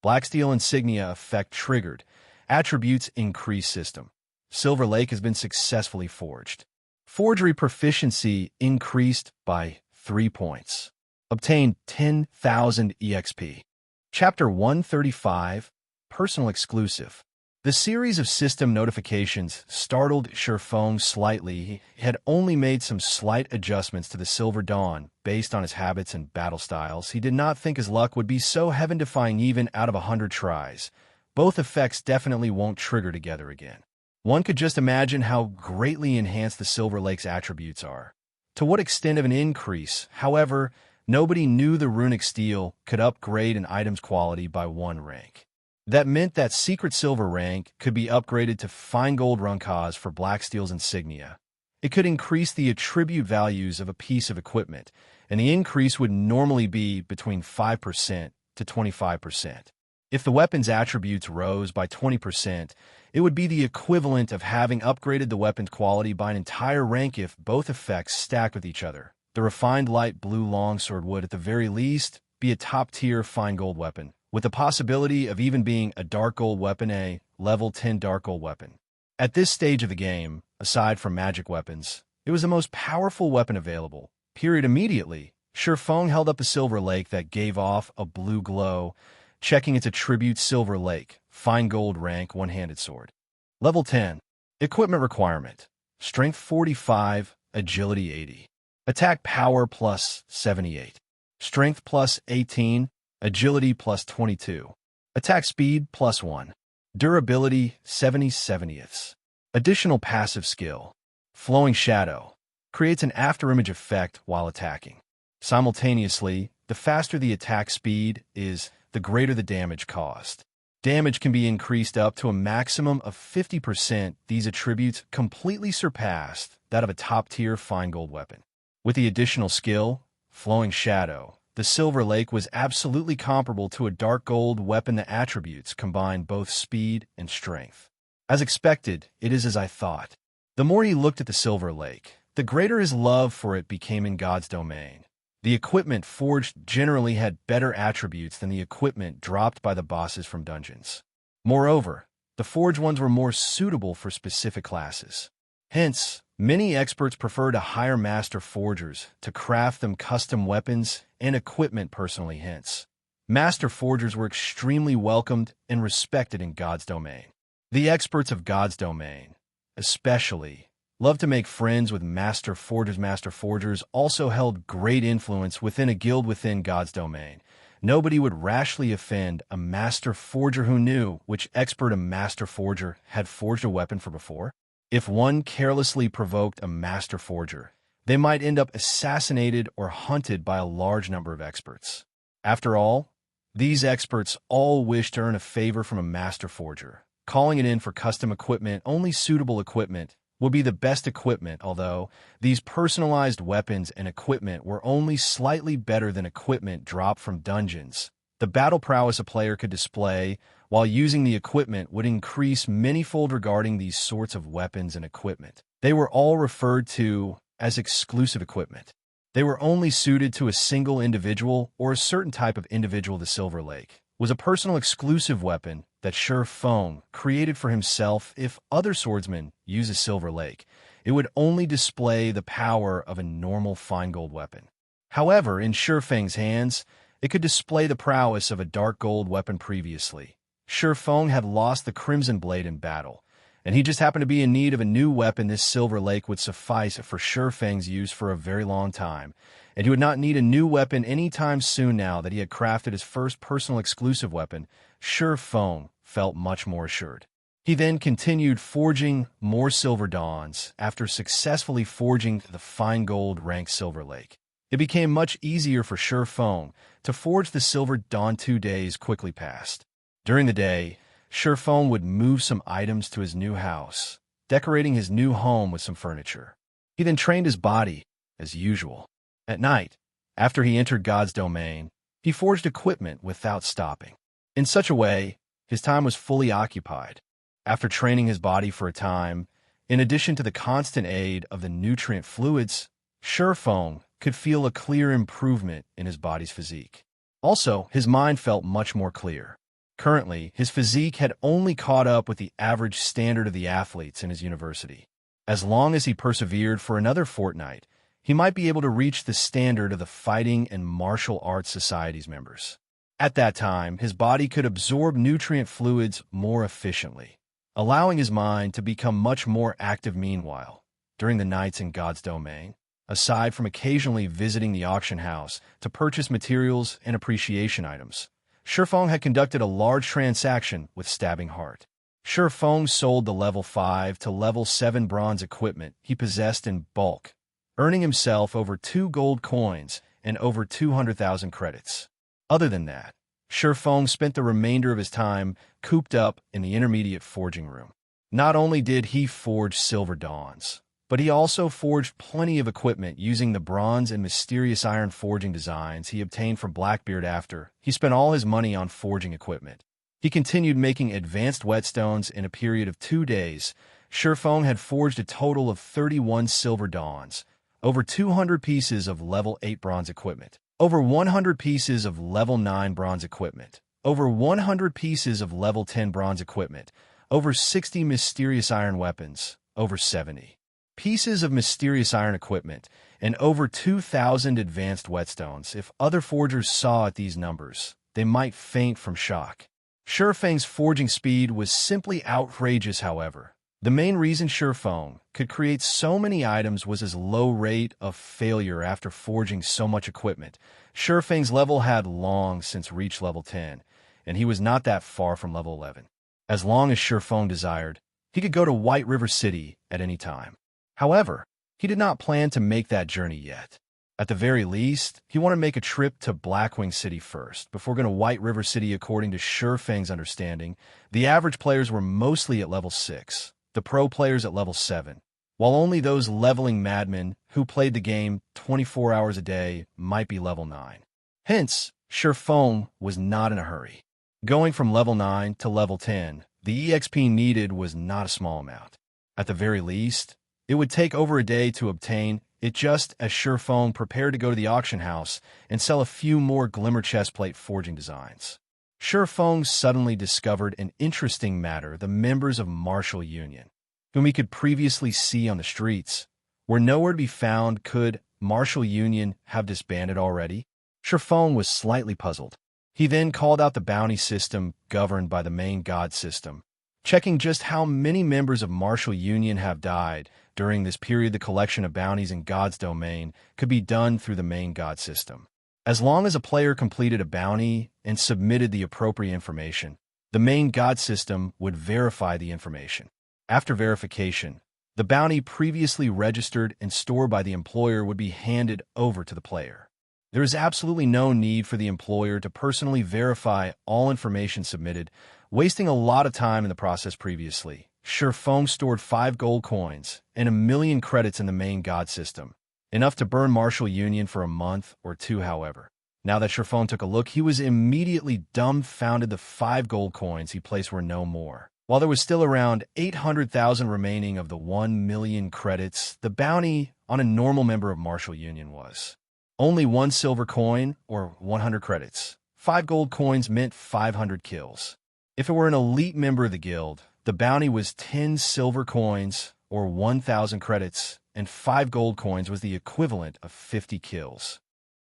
Black steel insignia effect triggered. Attributes increase. System: Silver Lake has been successfully forged. Forgery proficiency increased by 3 points. Obtained 10,000 EXP. Chapter 135, Personal Exclusive. The series of system notifications startled Shi Feng slightly. He had only made some slight adjustments to the Silver Dawn based on his habits and battle styles. He did not think his luck would be so heaven-defying even out of 100 tries. Both effects definitely won't trigger together again. One could just imagine how greatly enhanced the Silver Lake's attributes are. To what extent of an increase, however, nobody knew the runic steel could upgrade an item's quality by 1 rank. That meant that secret silver rank could be upgraded to fine gold runkas for black steel's insignia. It could increase the attribute values of a piece of equipment, and the increase would normally be between 5% to 25%. If the weapon's attributes rose by 20%, it would be the equivalent of having upgraded the weapon's quality by an entire rank. If both effects stacked with each other, the refined light blue longsword would, at the very least, be a top-tier fine gold weapon, with the possibility of even being a dark gold weapon, a level 10 dark gold weapon. At this stage of the game, aside from magic weapons, it was the most powerful weapon available. Immediately, Shi Feng held up the Silver Lake that gave off a blue glow, checking its attribute. Silver Lake, fine gold rank, one-handed sword. Level 10. Equipment requirement: Strength 45, Agility 80. Attack power plus 78. Strength plus 18, Agility plus 22. Attack speed plus 1. Durability 70/70ths. Additional passive skill: Flowing Shadow. Creates an afterimage effect while attacking. Simultaneously, the faster the attack speed is, the greater the damage caused. Damage can be increased up to a maximum of 50%. These attributes completely surpassed that of a top-tier fine gold weapon. With the additional skill, Flowing Shadow, the Silver Lake was absolutely comparable to a dark gold weapon. The attributes combined both speed and strength. As expected, it is as I thought. The more he looked at the Silver Lake, the greater his love for it became. In God's domain, the equipment forged generally had better attributes than the equipment dropped by the bosses from dungeons. Moreover, the forged ones were more suitable for specific classes. Hence, many experts prefer to hire master forgers to craft them custom weapons and equipment personally. Hence, master forgers were extremely welcomed and respected in God's domain. The experts of God's domain, especially, loved to make friends with master forgers. Master forgers also held great influence within a guild within God's domain. Nobody would rashly offend a master forger who knew which expert a master forger had forged a weapon for before. If one carelessly provoked a master forger, they might end up assassinated or hunted by a large number of experts. After all, these experts all wish to earn a favor from a master forger. Calling it in for custom equipment, only suitable equipment, would be the best equipment, although these personalized weapons and equipment were only slightly better than equipment dropped from dungeons. The battle prowess a player could display while using the equipment would increase manyfold. Regarding these sorts of weapons and equipment, they were all referred to as exclusive equipment. They were only suited to a single individual or a certain type of individual. The Silver Lake was a personal exclusive weapon that Ye Feng created for himself. If other swordsmen use a Silver Lake, it would only display the power of a normal fine gold weapon. However, in Ye Feng's hands, it could display the prowess of a dark gold weapon. Previously, Ye Feng had lost the Crimson Blade in battle, and he just happened to be in need of a new weapon. This Silver Lake would suffice for Ye Feng's use for a very long time, and he would not need a new weapon anytime soon. Now that he had crafted his first personal exclusive weapon, Ye Feng felt much more assured. He then continued forging more Silver Dawns. After successfully forging the fine gold ranked Silver Lake, it became much easier for Ye Feng to forge the Silver Dawn. 2 days quickly passed. During the day, Ye Feng would move some items to his new house, decorating his new home with some furniture. He then trained his body, as usual. At night, after he entered God's domain, he forged equipment without stopping. In such a way, his time was fully occupied. After training his body for a time, in addition to the constant aid of the nutrient fluids, Ye Feng could feel a clear improvement in his body's physique. Also, his mind felt much more clear. Currently, his physique had only caught up with the average standard of the athletes in his university. As long as he persevered for another fortnight, he might be able to reach the standard of the Fighting and Martial Arts Society's members. At that time, his body could absorb nutrient fluids more efficiently, allowing his mind to become much more active. Meanwhile, during the nights in God's domain, aside from occasionally visiting the auction house to purchase materials and appreciation items, Ye Feng had conducted a large transaction with Stabbing Heart. Ye Feng sold the level 5 to level 7 bronze equipment he possessed in bulk, earning himself over 2 gold coins and over 200,000 credits. Other than that, Ye Feng spent the remainder of his time cooped up in the intermediate forging room. Not only did he forge Silver Dawns, but he also forged plenty of equipment using the bronze and mysterious iron forging designs he obtained from Blackbeard. After he spent all his money on forging equipment, he continued making advanced whetstones. In a period of 2 days, Ye Feng had forged a total of 31 Silver Dawns, over 200 pieces of level 8 bronze equipment, over 100 pieces of level 9 bronze equipment, over 100 pieces of level 10 bronze equipment, over 60 mysterious iron weapons, over 70 pieces of mysterious iron equipment, and over 2,000 advanced whetstones. If other forgers saw at these numbers, they might faint from shock. Ye Feng's forging speed was simply outrageous. However, the main reason Ye Feng could create so many items was his low rate of failure. After forging so much equipment, Ye Feng's level had long since reached level 10, and he was not that far from level 11. As long as Ye Feng desired, he could go to White River City at any time. However, he did not plan to make that journey yet. At the very least, he wanted to make a trip to Blackwing City first, before going to White River City. According to Shi Feng's understanding, the average players were mostly at level 6, the pro players at level 7, while only those leveling madmen who played the game 24 hours a day might be level 9. Hence, Shi Feng was not in a hurry. Going from level 9 to level 10, the EXP needed was not a small amount. At the very least, it would take over a day to obtain it, just as Shi Feng prepared to go to the auction house and sell a few more glimmer chestplate forging designs. Shi Feng suddenly discovered an interesting matter. The members of Martial Union, whom he could previously see on the streets, were nowhere to be found. Could Martial Union have disbanded already? Shi Feng was slightly puzzled. He then called out the bounty system governed by the main god system, checking just how many members of Martial Union have died. During this period, the collection of bounties in God's domain could be done through the main god system. As long as a player completed a bounty and submitted the appropriate information, the main god system would verify the information. After verification, the bounty previously registered and stored by the employer would be handed over to the player. There is absolutely no need for the employer to personally verify all information submitted, wasting a lot of time in the process. Previously, Shi Feng stored 5 gold coins and 1,000,000 credits in the main god system, enough to burn Martial Union for a month or two. However, now that Shi Feng took a look, he was immediately dumbfounded. The 5 gold coins he placed were no more, while there was still around 800,000 remaining of the 1,000,000 credits. The bounty on a normal member of Martial Union was only 1 silver coin or 100 credits. 5 gold coins meant 500 kills. If it were an elite member of the guild, the bounty was 10 silver coins or 1,000 credits, and 5 gold coins was the equivalent of 50 kills.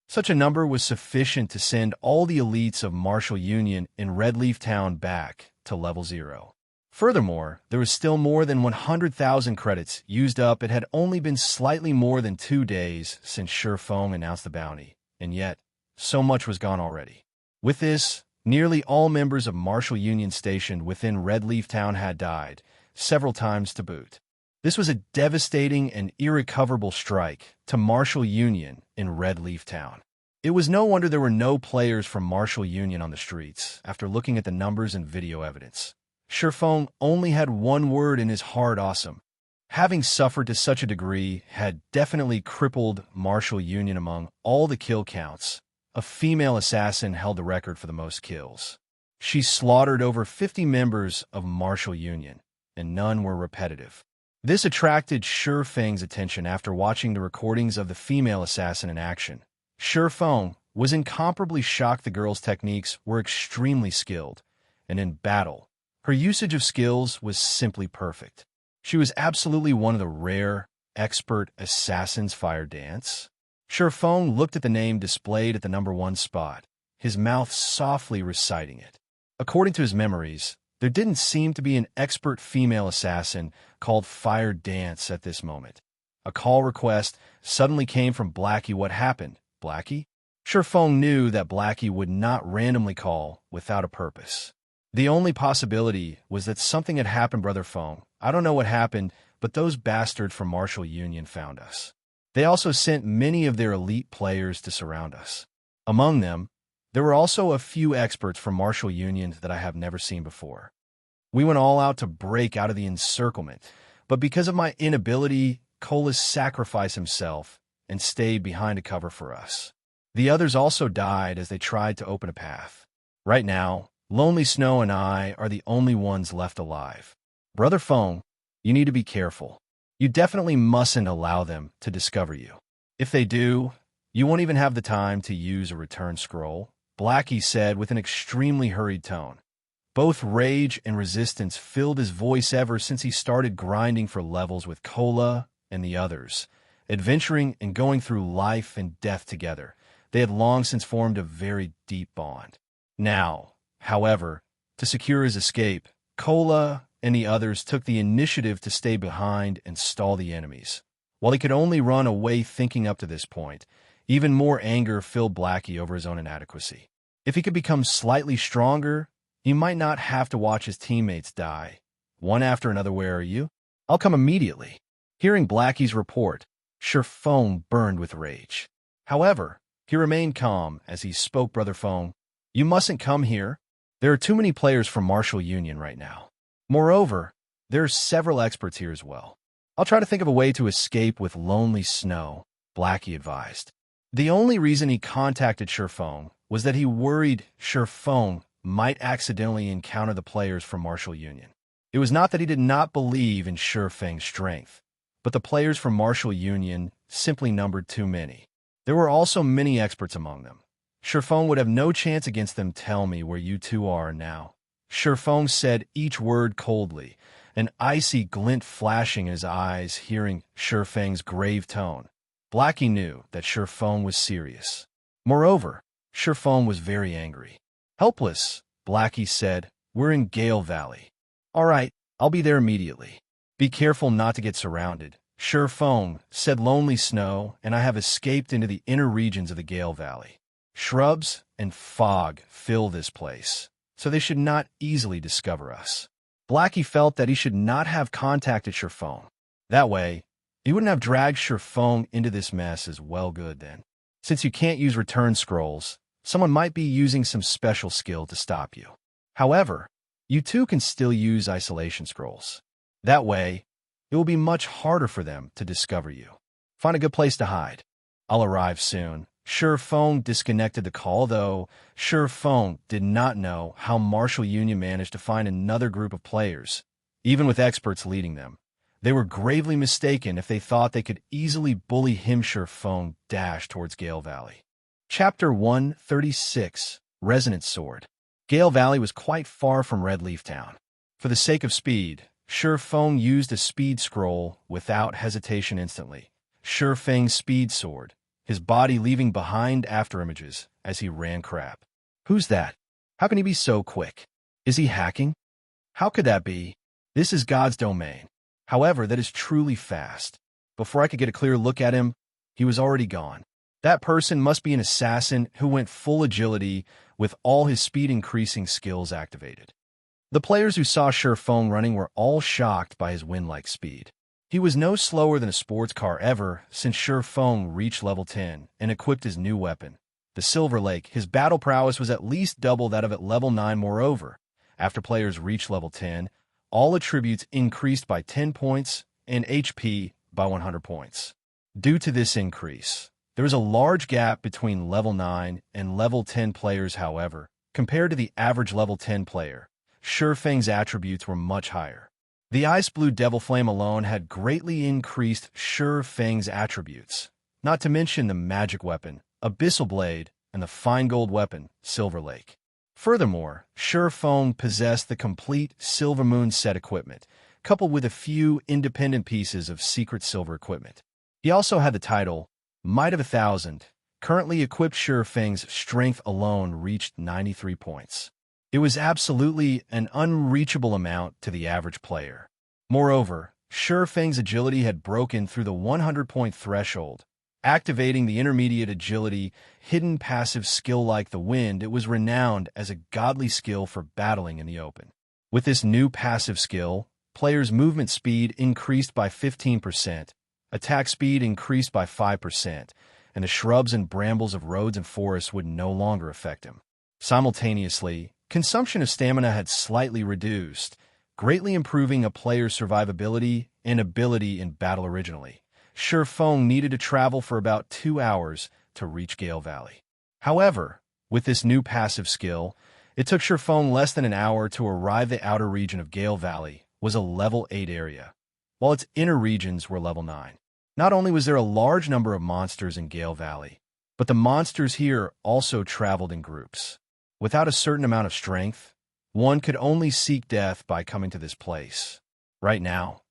Such a number was sufficient to send all the elites of Martial Union in Redleaf Town back to level 0. Furthermore, there was still more than 100,000 credits used up. It had only been slightly more than 2 days since Shi Feng announced the bounty, and yet so much was gone already. With this, nearly all members of Martial Union stationed within Redleaf Town had died, several times to boot. This was a devastating and irrecoverable strike to Martial Union in Redleaf Town. It was no wonder there were no players from Martial Union on the streets. After looking at the numbers and video evidence, Shi Feng only had one word in his heart: awesome. Having suffered to such a degree had definitely crippled Martial Union. Among all the kill counts, a female assassin held the record for the most kills. She slaughtered over 50 members of Martial Union, and none were repetitive. This attracted Shi Feng's attention. After watching the recordings of the female assassin in action, Shi Feng was incomparably shocked. The girl's techniques were extremely skilled, and in battle, her usage of skills was simply perfect. She was absolutely one of the rare, expert assassins. Fire dance? Shi Feng looked at the name displayed at the number 1 spot, his mouth softly reciting it. According to his memories, there didn't seem to be an expert female assassin called Fire Dance at this moment. A call request suddenly came from Blackie. What happened, Blackie? Shi Feng knew that Blackie would not randomly call without a purpose. The only possibility was that something had happened. Brother Feng, I don't know what happened, but those bastards from Martial Union found us. They also sent many of their elite players to surround us. Among them, there were also a few experts from Martial Union that I have never seen before. We went all out to break out of the encirclement, but because of my inability, Colas sacrificed himself and stayed behind to cover for us. The others also died as they tried to open a path. Right now, Lonely Snow and I are the only ones left alive. Brother Feng, you need to be careful. You definitely mustn't allow them to discover you. If they do, you won't even have the time to use a return scroll, Blackie said with an extremely hurried tone. Both rage and resistance filled his voice ever since he started grinding for levels with Cola and the others, adventuring and going through life and death together. They had long since formed a very deep bond. Now, however, to secure his escape, Cola and the others took the initiative to stay behind and stall the enemies. While he could only run away thinking up to this point, even more anger filled Blackie over his own inadequacy. If he could become slightly stronger, he might not have to watch his teammates die, one after another. Where are you? I'll come immediately. Hearing Blackie's report, Shi Feng burned with rage. However, he remained calm as he spoke. Brother Feng, you mustn't come here. There are too many players from Martial Union right now. Moreover, there are several experts here as well. I'll try to think of a way to escape with Lonely Snow, Blackie advised. The only reason he contacted Shi Feng was that he worried Shi Feng might accidentally encounter the players from Martial Union. It was not that he did not believe in Shi Feng's strength, but the players from Martial Union simply numbered too many. There were also many experts among them. Shi Feng would have no chance against them. Tell me where you two are now. Shi Feng said each word coldly, an icy glint flashing in his eyes. Hearing Shi Feng's grave tone, Blackie knew that Shi Feng was serious. Moreover, Shi Feng was very angry. Helpless, Blackie said, we're in Gale Valley. All right, I'll be there immediately. Be careful not to get surrounded. Shi Feng said. Lonely Snow and I have escaped into the inner regions of the Gale Valley. Shrubs and fog fill this place, so they should not easily discover us. Blackie felt that he should not have contacted Shi Feng. That way, he wouldn't have dragged Shi Feng into this mess as well. Good then. Since you can't use return scrolls, someone might be using some special skill to stop you. However, you too can still use isolation scrolls. That way, it will be much harder for them to discover you. Find a good place to hide. I'll arrive soon. Shi Feng disconnected the call, though Shi Feng did not know how Martial Union managed to find another group of players, even with experts leading them. They were gravely mistaken if they thought they could easily bully him. Shi Feng dashed towards Gale Valley. Chapter 136, Resonant Sword. Gale Valley was quite far from Red Leaf Town. For the sake of speed, Shi Feng used a speed scroll without hesitation instantly. Shi Feng's speed sword, his body leaving behind afterimages as he ran. Crap. Who's that? How can he be so quick? Is he hacking? How could that be? This is God's domain. However, that is truly fast. Before I could get a clear look at him, he was already gone. That person must be an assassin who went full agility with all his speed increasing skills activated. The players who saw Shi Feng running were all shocked by his wind-like speed. He was no slower than a sports car ever since Shi Feng reached level 10 and equipped his new weapon, the Silver Lake. His battle prowess was at least double that of at level 9. Moreover, after players reached level 10, all attributes increased by 10 points and HP by 100 points. Due to this increase, there was a large gap between level 9 and level 10 players. However, compared to the average level 10 player, Shi Feng's attributes were much higher. The Ice Blue Devil Flame alone had greatly increased Shi Feng's attributes, not to mention the magic weapon, Abyssal Blade, and the fine gold weapon, Silver Lake. Furthermore, Shi Feng possessed the complete Silver Moon set equipment, coupled with a few independent pieces of secret silver equipment. He also had the title, Might of 1,000. Currently equipped, Shi Feng's strength alone reached 93 points. It was absolutely an unreachable amount to the average player. Moreover, Shi Feng's agility had broken through the 100-point threshold. Activating the intermediate agility, hidden passive skill like the wind, it was renowned as a godly skill for battling in the open. With this new passive skill, players' movement speed increased by 15%, attack speed increased by 5%, and the shrubs and brambles of roads and forests would no longer affect him. Simultaneously, consumption of stamina had slightly reduced, greatly improving a player's survivability and ability in battle. Originally, Shi Feng needed to travel for about 2 hours to reach Gale Valley. However, with this new passive skill, it took Shi Feng less than an hour to arrive. The outer region of Gale Valley was a level 8 area, while its inner regions were level 9. Not only was there a large number of monsters in Gale Valley, but the monsters here also traveled in groups. Without a certain amount of strength, one could only seek death by coming to this place. Right now,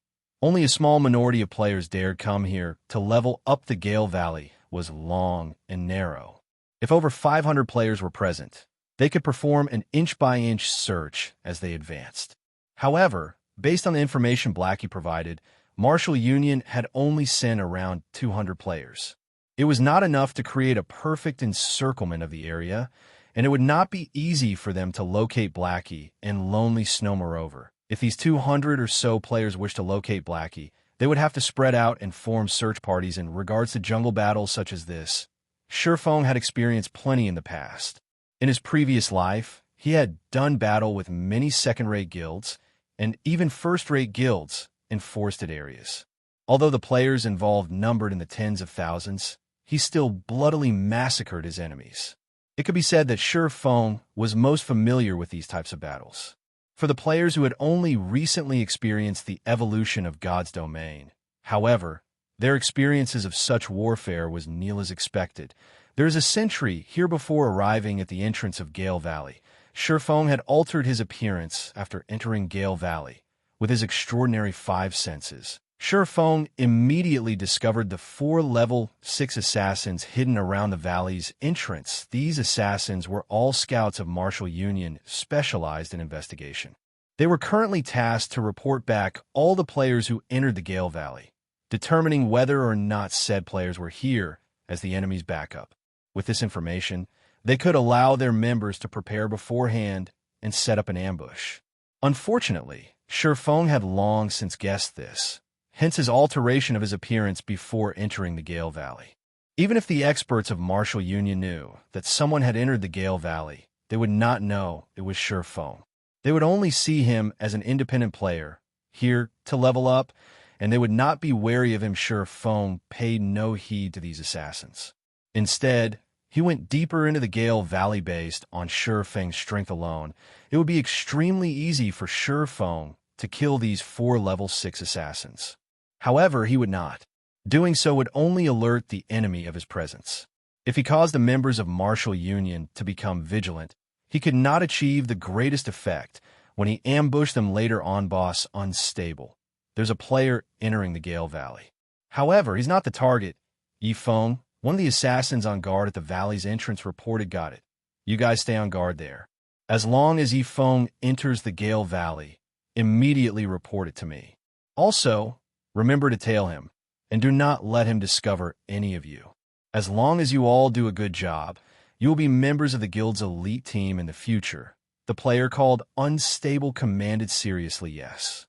only a small minority of players dared come here. To level up the Gale Valley was long and narrow. If over 500 players were present, they could perform an inch-by-inch search as they advanced. However, based on the information Blackie provided, Martial Union had only sent around 200 players. It was not enough to create a perfect encirclement of the area, and it would not be easy for them to locate Blackie and Lonely Snow. Moreover, if these 200 or so players wished to locate Blackie, they would have to spread out and form search parties. In regards to jungle battles such as this, Shi Feng had experienced plenty in the past. In his previous life, he had done battle with many second-rate guilds and even first-rate guilds in forested areas. Although the players involved numbered in the tens of thousands, he still bloodily massacred his enemies. It could be said that Shi Feng was most familiar with these types of battles. For the players who had only recently experienced the evolution of God's domain, however, their experiences of such warfare was nil as expected. There is a sentry here before arriving at the entrance of Gale Valley. Shi Feng had altered his appearance after entering Gale Valley. With his extraordinary 5 senses, Shi Feng immediately discovered the 4 level 6 assassins hidden around the valley's entrance. These assassins were all scouts of Martial Union specialized in investigation. They were currently tasked to report back all the players who entered the Gale Valley, determining whether or not said players were here as the enemy's backup. With this information, they could allow their members to prepare beforehand and set up an ambush. Unfortunately, Shi Feng had long since guessed this, hence his alteration of his appearance before entering the Gale Valley. Even if the experts of Martial Union knew that someone had entered the Gale Valley, they would not know it was Shi Feng. They would only see him as an independent player, here to level up, and they would not be wary of him. Shi Feng paid no heed to these assassins. Instead, he went deeper into the Gale Valley based on Shi Feng's strength alone. It would be extremely easy for Shi Feng to kill these 4 level 6 assassins. However, he would not. Doing so would only alert the enemy of his presence. If he caused the members of Martial Union to become vigilant, he could not achieve the greatest effect when he ambushed them later on. Boss unstable. There's a player entering the Gale Valley. However, he's not the target. Ye Feng, one of the assassins on guard at the valley's entrance, reported. Got it. You guys stay on guard there. As long as Ye Feng enters the Gale Valley, immediately report it to me. Also, remember to tail him, and do not let him discover any of you. As long as you all do a good job, you will be members of the guild's elite team in the future. The player called Unstable commanded. Seriously, yes.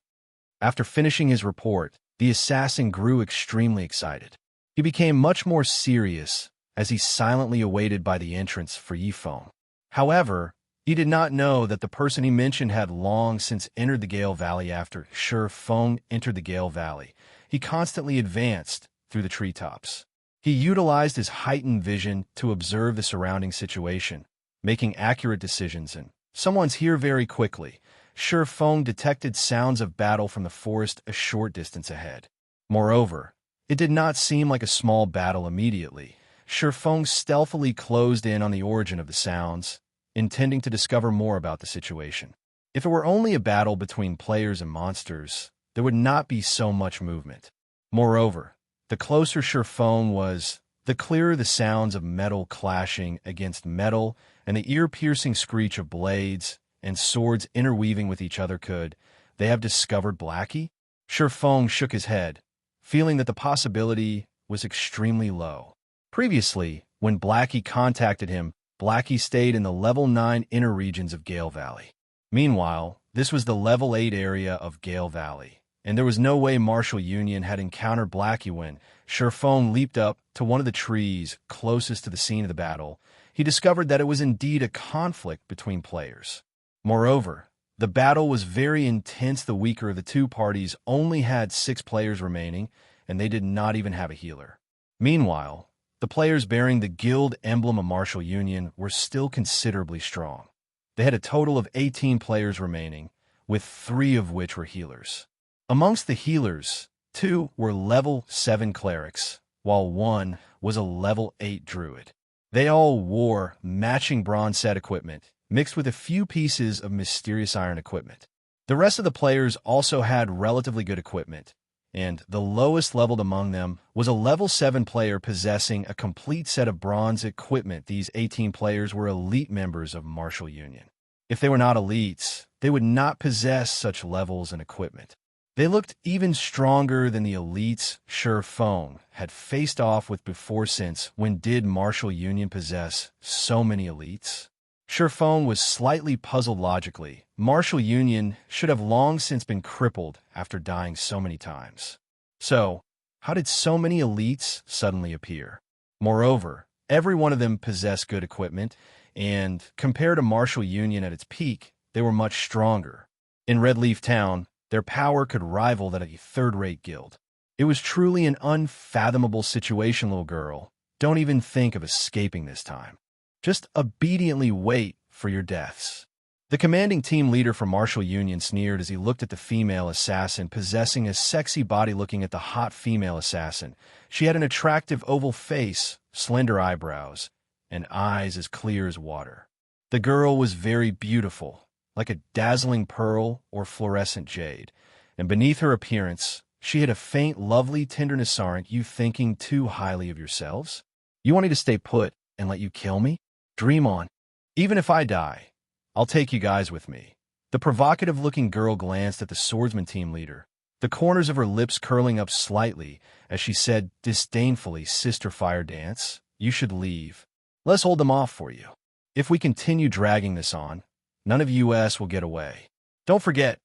After finishing his report, the assassin grew extremely excited. He became much more serious as he silently awaited by the entrance for Ye Feng. However, he did not know that the person he mentioned had long since entered the Gale Valley. After Shi Feng entered the Gale Valley, he constantly advanced through the treetops. He utilized his heightened vision to observe the surrounding situation, making accurate decisions, and someone's here very quickly. Shi Feng detected sounds of battle from the forest a short distance ahead. Moreover, it did not seem like a small battle immediately. Shi Feng stealthily closed in on the origin of the sounds, intending to discover more about the situation. If it were only a battle between players and monsters, there would not be so much movement. Moreover, the closer Shi Feng was, the clearer the sounds of metal clashing against metal and the ear-piercing screech of blades and swords interweaving with each other. Could they have discovered Blackie? Shi Feng shook his head, feeling that the possibility was extremely low. Previously, when Blackie contacted him, Blackie stayed in the level 9 inner regions of Gale Valley. Meanwhile, this was the level 8 area of Gale Valley, and there was no way Martial Union had encountered Blackie. When Shi Feng leaped up to one of the trees closest to the scene of the battle, he discovered that it was indeed a conflict between players. Moreover, the battle was very intense. The weaker of the two parties only had 6 players remaining, and they did not even have a healer. Meanwhile, the players bearing the guild emblem of Martial Union were still considerably strong. They had a total of 18 players remaining, with 3 of which were healers. Amongst the healers, 2 were level 7 clerics, while 1 was a level 8 druid. They all wore matching bronze set equipment, mixed with a few pieces of mysterious iron equipment. The rest of the players also had relatively good equipment, and the lowest leveled among them was a level 7 player possessing a complete set of bronze equipment. These 18 players were elite members of Martial Union. If they were not elites, they would not possess such levels and equipment. They looked even stronger than the elites Shi Feng had faced off with before. Since when did Martial Union possess so many elites? Shi Feng was slightly puzzled logically. Martial Union should have long since been crippled after dying so many times. So, how did so many elites suddenly appear? Moreover, Every one of them possessed good equipment, and compared to Martial Union at its peak, they were much stronger. In Red Leaf Town, their power could rival that of a third-rate guild. It was truly an unfathomable situation, little girl. Don't even think of escaping this time. Just obediently wait for your deaths. The commanding team leader for Martial Union sneered as he looked at the female assassin possessing a sexy body. Looking at the hot female assassin, she had an attractive oval face, slender eyebrows, and eyes as clear as water. The girl was very beautiful, like a dazzling pearl or fluorescent jade, and beneath her appearance, she had a faint, lovely tenderness. Aren't you thinking too highly of yourselves? You want me to stay put and let you kill me? Dream on. Even if I die, I'll take you guys with me. The provocative-looking girl glanced at the swordsman team leader, the corners of her lips curling up slightly as she said disdainfully, Sister Fire Dance, you should leave. Let's hold them off for you. If we continue dragging this on, none of us will get away. Don't forget,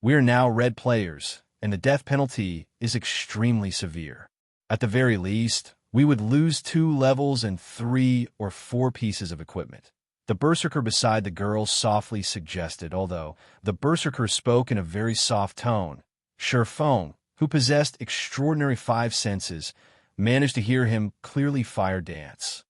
we are now red players, and the death penalty is extremely severe. At the very least, we would lose 2 levels and 3 or 4 pieces of equipment. The berserker beside the girl softly suggested, although the berserker spoke in a very soft tone. Ye Feng, who possessed extraordinary 5 senses, managed to hear him clearly. Fire Dance.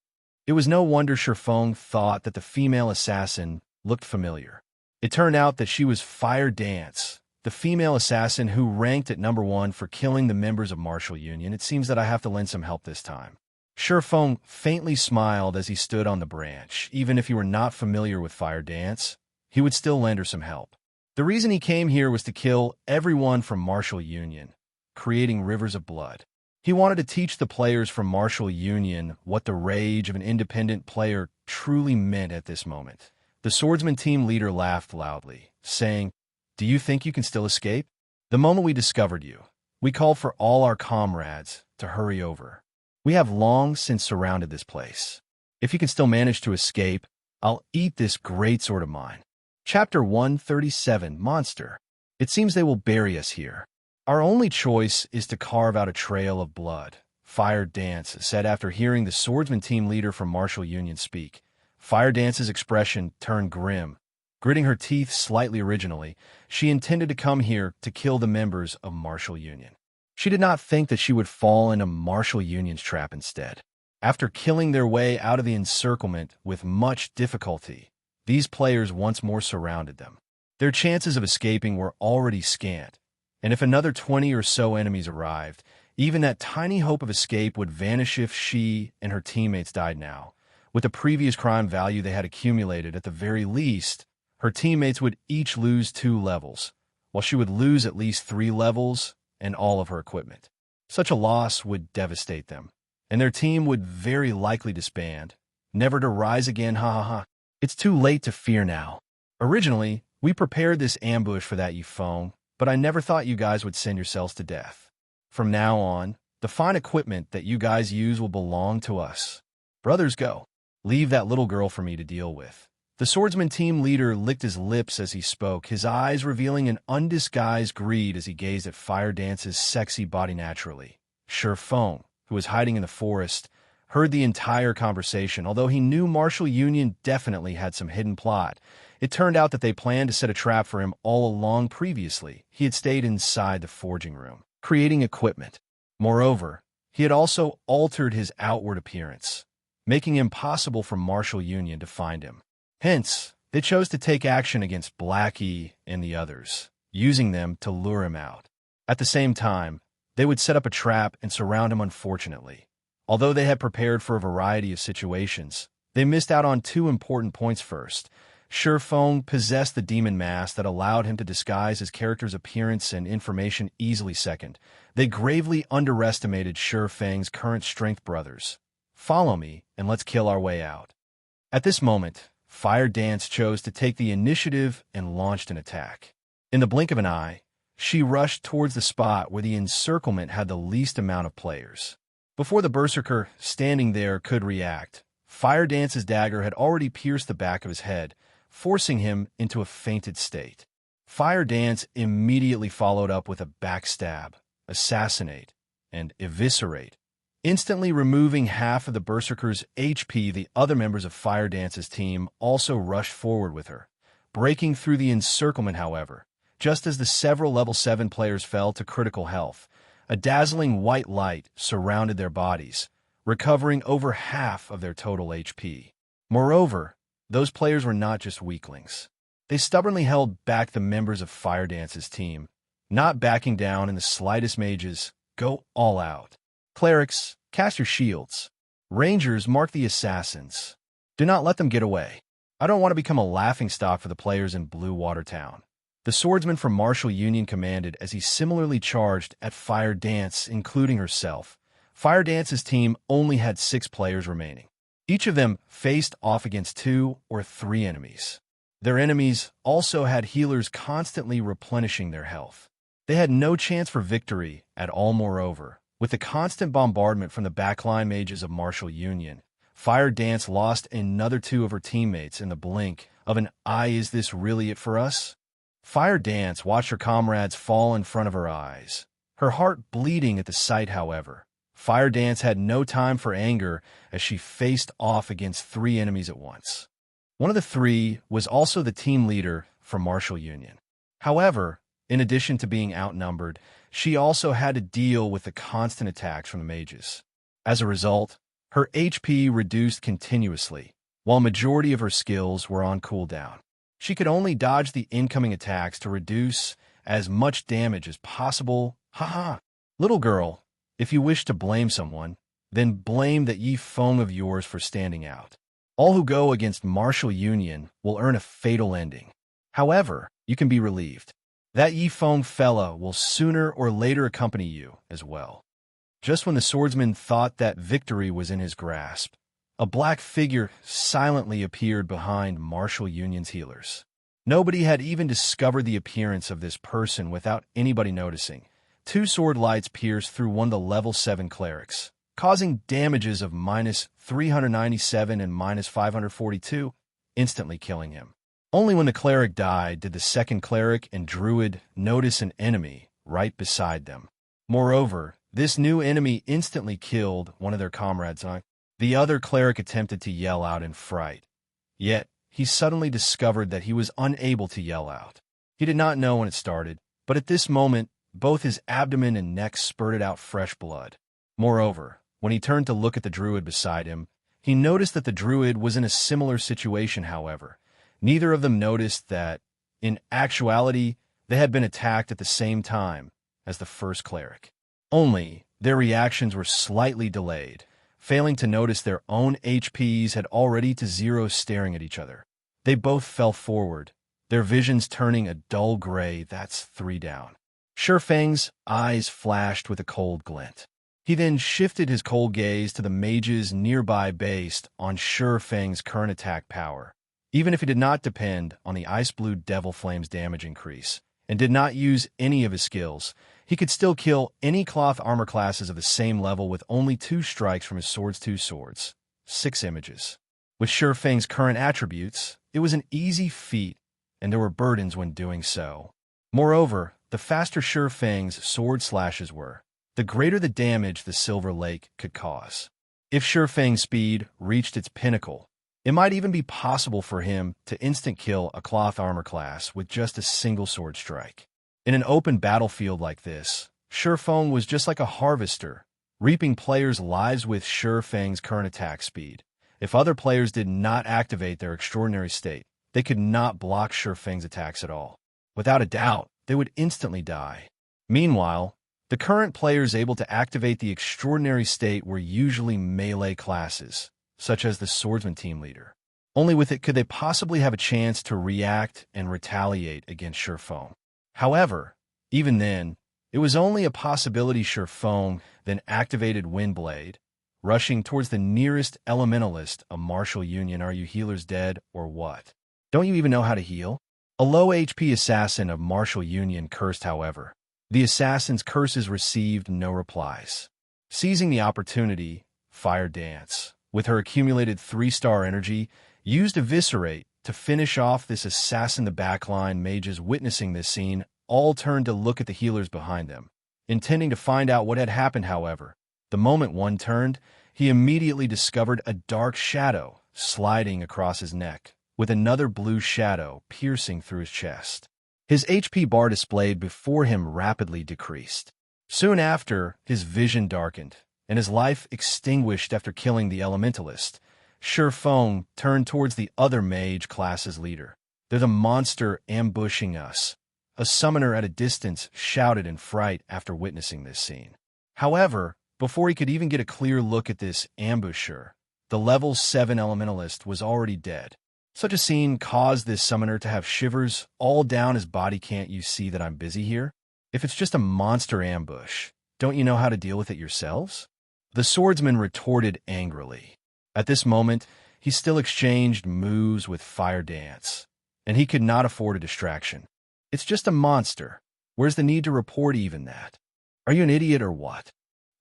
It was no wonder Ye Feng thought that the female assassin looked familiar. It turned out that she was Fire Dance, the female assassin who ranked at number 1 for killing the members of Martial Union. It seems that I have to lend some help this time. Ye Feng faintly smiled as he stood on the branch. Even if he were not familiar with Fire Dance, he would still lend her some help. The reason he came here was to kill everyone from Martial Union, creating rivers of blood. He wanted to teach the players from Martial Union what the rage of an independent player truly meant at this moment. The swordsman team leader laughed loudly, saying, "Do you think you can still escape? The moment we discovered you, we called for all our comrades to hurry over. We have long since surrounded this place. If you can still manage to escape, I'll eat this great sword of mine." Chapter 137, Monster. It seems they will bury us here. Our only choice is to carve out a trail of blood, Fire Dance said after hearing the swordsman team leader from Martial Union speak. Fire Dance's expression turned grim. Gritting her teeth slightly originally, she intended to come here to kill the members of Martial Union. She did not think that she would fall into Martial Union's trap instead. After killing their way out of the encirclement with much difficulty, these players once more surrounded them. Their chances of escaping were already scant, and if another 20 or so enemies arrived, even that tiny hope of escape would vanish if she and her teammates died now. With the previous crime value they had accumulated, at the very least, her teammates would each lose 2 levels, while she would lose at least 3 levels and all of her equipment. Such a loss would devastate them, and their team would very likely disband, never to rise again. Ha ha ha. It's too late to fear now. Originally, we prepared this ambush for that Ye Feng, but I never thought you guys would send yourselves to death. From now on, the fine equipment that you guys use will belong to us. Brothers, go. Leave that little girl for me to deal with. The swordsman team leader licked his lips as he spoke, his eyes revealing an undisguised greed as he gazed at Fire Dance's sexy body. Naturally, Ye Feng, who was hiding in the forest, heard the entire conversation. Although he knew Martial Union definitely had some hidden plot, it turned out that they planned to set a trap for him all along. Previously, he had stayed inside the forging room, creating equipment. Moreover, he had also altered his outward appearance, making it impossible for Martial Union to find him. Hence, they chose to take action against Blackie and the others, using them to lure him out. At the same time, they would set up a trap and surround him. Unfortunately, although they had prepared for a variety of situations, they missed out on 2 important points. First, Ye Feng possessed the demon mask that allowed him to disguise his character's appearance and information easily. Second, they gravely underestimated Ye Feng's current strength. Brothers, follow me and let's kill our way out. At this moment, Fire Dance chose to take the initiative and launched an attack. In the blink of an eye, she rushed towards the spot where the encirclement had the least amount of players. Before the berserker standing there could react, Fire Dance's dagger had already pierced the back of his head, forcing him into a fainted state. Fire Dance immediately followed up with a backstab, assassinate, and eviscerate Instantly removing half of the Berserker's HP, the other members of Fire Dance's team also rushed forward with her, breaking through the encirclement, however. Just as the several level 7 players fell to critical health, a dazzling white light surrounded their bodies, recovering over half of their total HP. Moreover, those players were not just weaklings. They stubbornly held back the members of Fire Dance's team, not backing down in the slightest. Mages, go all out. Clerics, cast your shields. Rangers, mark the assassins. Do not let them get away. I don't want to become a laughingstock for the players in Blue Water Town. The swordsman from Martial Union commanded as he similarly charged at Fire Dance, including herself. Fire Dance's team only had 6 players remaining. Each of them faced off against 2 or 3 enemies. Their enemies also had healers constantly replenishing their health. They had no chance for victory at all. Moreover, with the constant bombardment from the backline mages of Martial Union, Fire Dance lost another 2 of her teammates in the blink of an eye. Is this really it for us? Fire Dance watched her comrades fall in front of her eyes, her heart bleeding at the sight. However, Fire Dance had no time for anger as she faced off against 3 enemies at once. One of the 3 was also the team leader from Martial Union. However, in addition to being outnumbered, she also had to deal with the constant attacks from the mages. As a result, her HP reduced continuously, while majority of her skills were on cooldown. She could only dodge the incoming attacks to reduce as much damage as possible. Haha. Little girl, if you wish to blame someone, then blame that Ye Feng of yours for standing out. All who go against Martial Union will earn a fatal ending. However, you can be relieved. That Ye Feng fella will sooner or later accompany you as well. Just when the swordsman thought that victory was in his grasp, a black figure silently appeared behind Martial Union's healers. Nobody had even discovered the appearance of this person without anybody noticing. 2 sword lights pierced through one of the level 7 clerics, causing damages of -397 and -542, instantly killing him. Only when the cleric died did the second cleric and druid notice an enemy right beside them. Moreover, this new enemy instantly killed one of their comrades. The other cleric attempted to yell out in fright, yet he suddenly discovered that he was unable to yell out. He did not know when it started, but at this moment, both his abdomen and neck spurted out fresh blood. Moreover, when he turned to look at the druid beside him, he noticed that the druid was in a similar situation. However, neither of them noticed that, in actuality, they had been attacked at the same time as the first cleric. Only, their reactions were slightly delayed, failing to notice their own HPs had already to 0, staring at each other. They both fell forward, their visions turning a dull gray. That's 3 down. Feng's eyes flashed with a cold glint. He then shifted his cold gaze to the mages nearby based on Feng's current attack power. Even if he did not depend on the Ice Blue Devil Flame's damage increase, and did not use any of his skills, he could still kill any cloth armor classes of the same level with only 2 strikes from his sword's 2 swords, 6 images. With Feng's current attributes, it was an easy feat, and there were burdens when doing so. Moreover, the faster Feng's sword slashes were, the greater the damage the Silver Lake could cause. If Feng's speed reached its pinnacle, it might even be possible for him to instant kill a cloth armor class with just a single sword strike. In an open battlefield like this, Feng was just like a harvester, reaping players' lives with Feng's current attack speed. If other players did not activate their extraordinary state, they could not block Feng's attacks at all. Without a doubt, they would instantly die. Meanwhile, the current players able to activate the extraordinary state were usually melee classes, such as the swordsman team leader. Only with it could they possibly have a chance to react and retaliate against Feng. However, even then, it was only a possibility. Feng then activated Windblade, rushing towards the nearest elementalist of Martial Union. Are you healers dead or what? Don't you even know how to heal? A low HP assassin of Martial Union cursed. However, the assassin's curses received no replies. Seizing the opportunity, Fire Dance, with her accumulated 3-star energy, used Eviscerate to finish off this assassin. The backline mages witnessing this scene all turned to look at the healers behind them, intending to find out what had happened. However, The moment one turned, he immediately discovered a dark shadow sliding across his neck, with another blue shadow piercing through his chest. His HP bar displayed before him rapidly decreased. Soon after, his vision darkened, and his life extinguished after killing the Elementalist. Ye Feng turned towards the other mage class's leader. "There's a monster ambushing us," a summoner at a distance shouted in fright after witnessing this scene. However, before he could even get a clear look at this ambusher, the level 7 Elementalist was already dead. Such a scene caused this summoner to have shivers all down his body. "Can't you see that I'm busy here? If it's just a monster ambush, don't you know how to deal with it yourselves?" The swordsman retorted angrily. At this moment, he still exchanged moves with Fire Dance, and he could not afford a distraction. "It's just a monster. Where's the need to report even that? Are you an idiot or what?"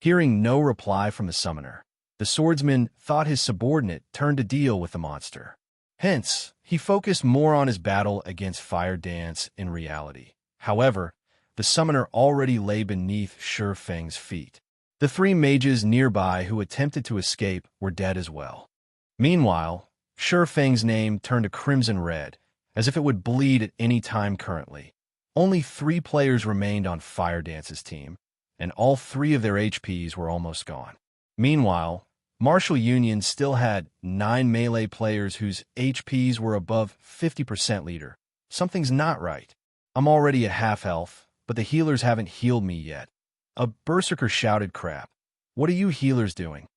Hearing no reply from the summoner, the swordsman thought his subordinate turned to deal with the monster. Hence, he focused more on his battle against Fire Dance in reality. However, the summoner already lay beneath Ye Feng's feet. The 3 mages nearby who attempted to escape were dead as well. Meanwhile, Ye Feng's name turned a crimson red, as if it would bleed at any time currently. Only 3 players remained on Fire Dance's team, and all 3 of their HPs were almost gone. Meanwhile, Martial Union still had 9 melee players whose HPs were above 50% leader. Something's not right. I'm already at half health, but the healers haven't healed me yet. A berserker shouted, "Crap. What are you healers doing?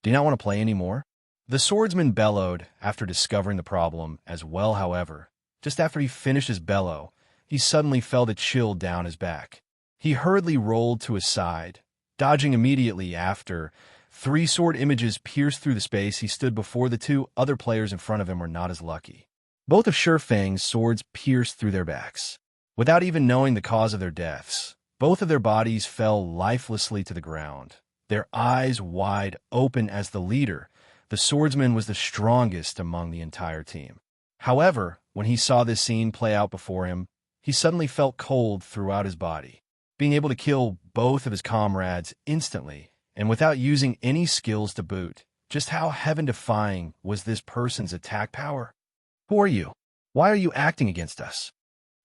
Do you not want to play anymore?" The swordsman bellowed after discovering the problem as well. However, just after he finished his bellow, he suddenly felt a chill down his back. He hurriedly rolled to his side, dodging immediately after 3 sword images pierced through the space. He stood before the 2 other players in front of him were not as lucky. Both of Ye Feng's swords pierced through their backs. Without even knowing the cause of their deaths, both of their bodies fell lifelessly to the ground, their eyes wide open as the leader, the swordsman, was the strongest among the entire team. However, when he saw this scene play out before him, he suddenly felt cold throughout his body. Being able to kill both of his comrades instantly, and without using any skills to boot, just how heaven-defying was this person's attack power? "Who are you? Why are you acting against us?"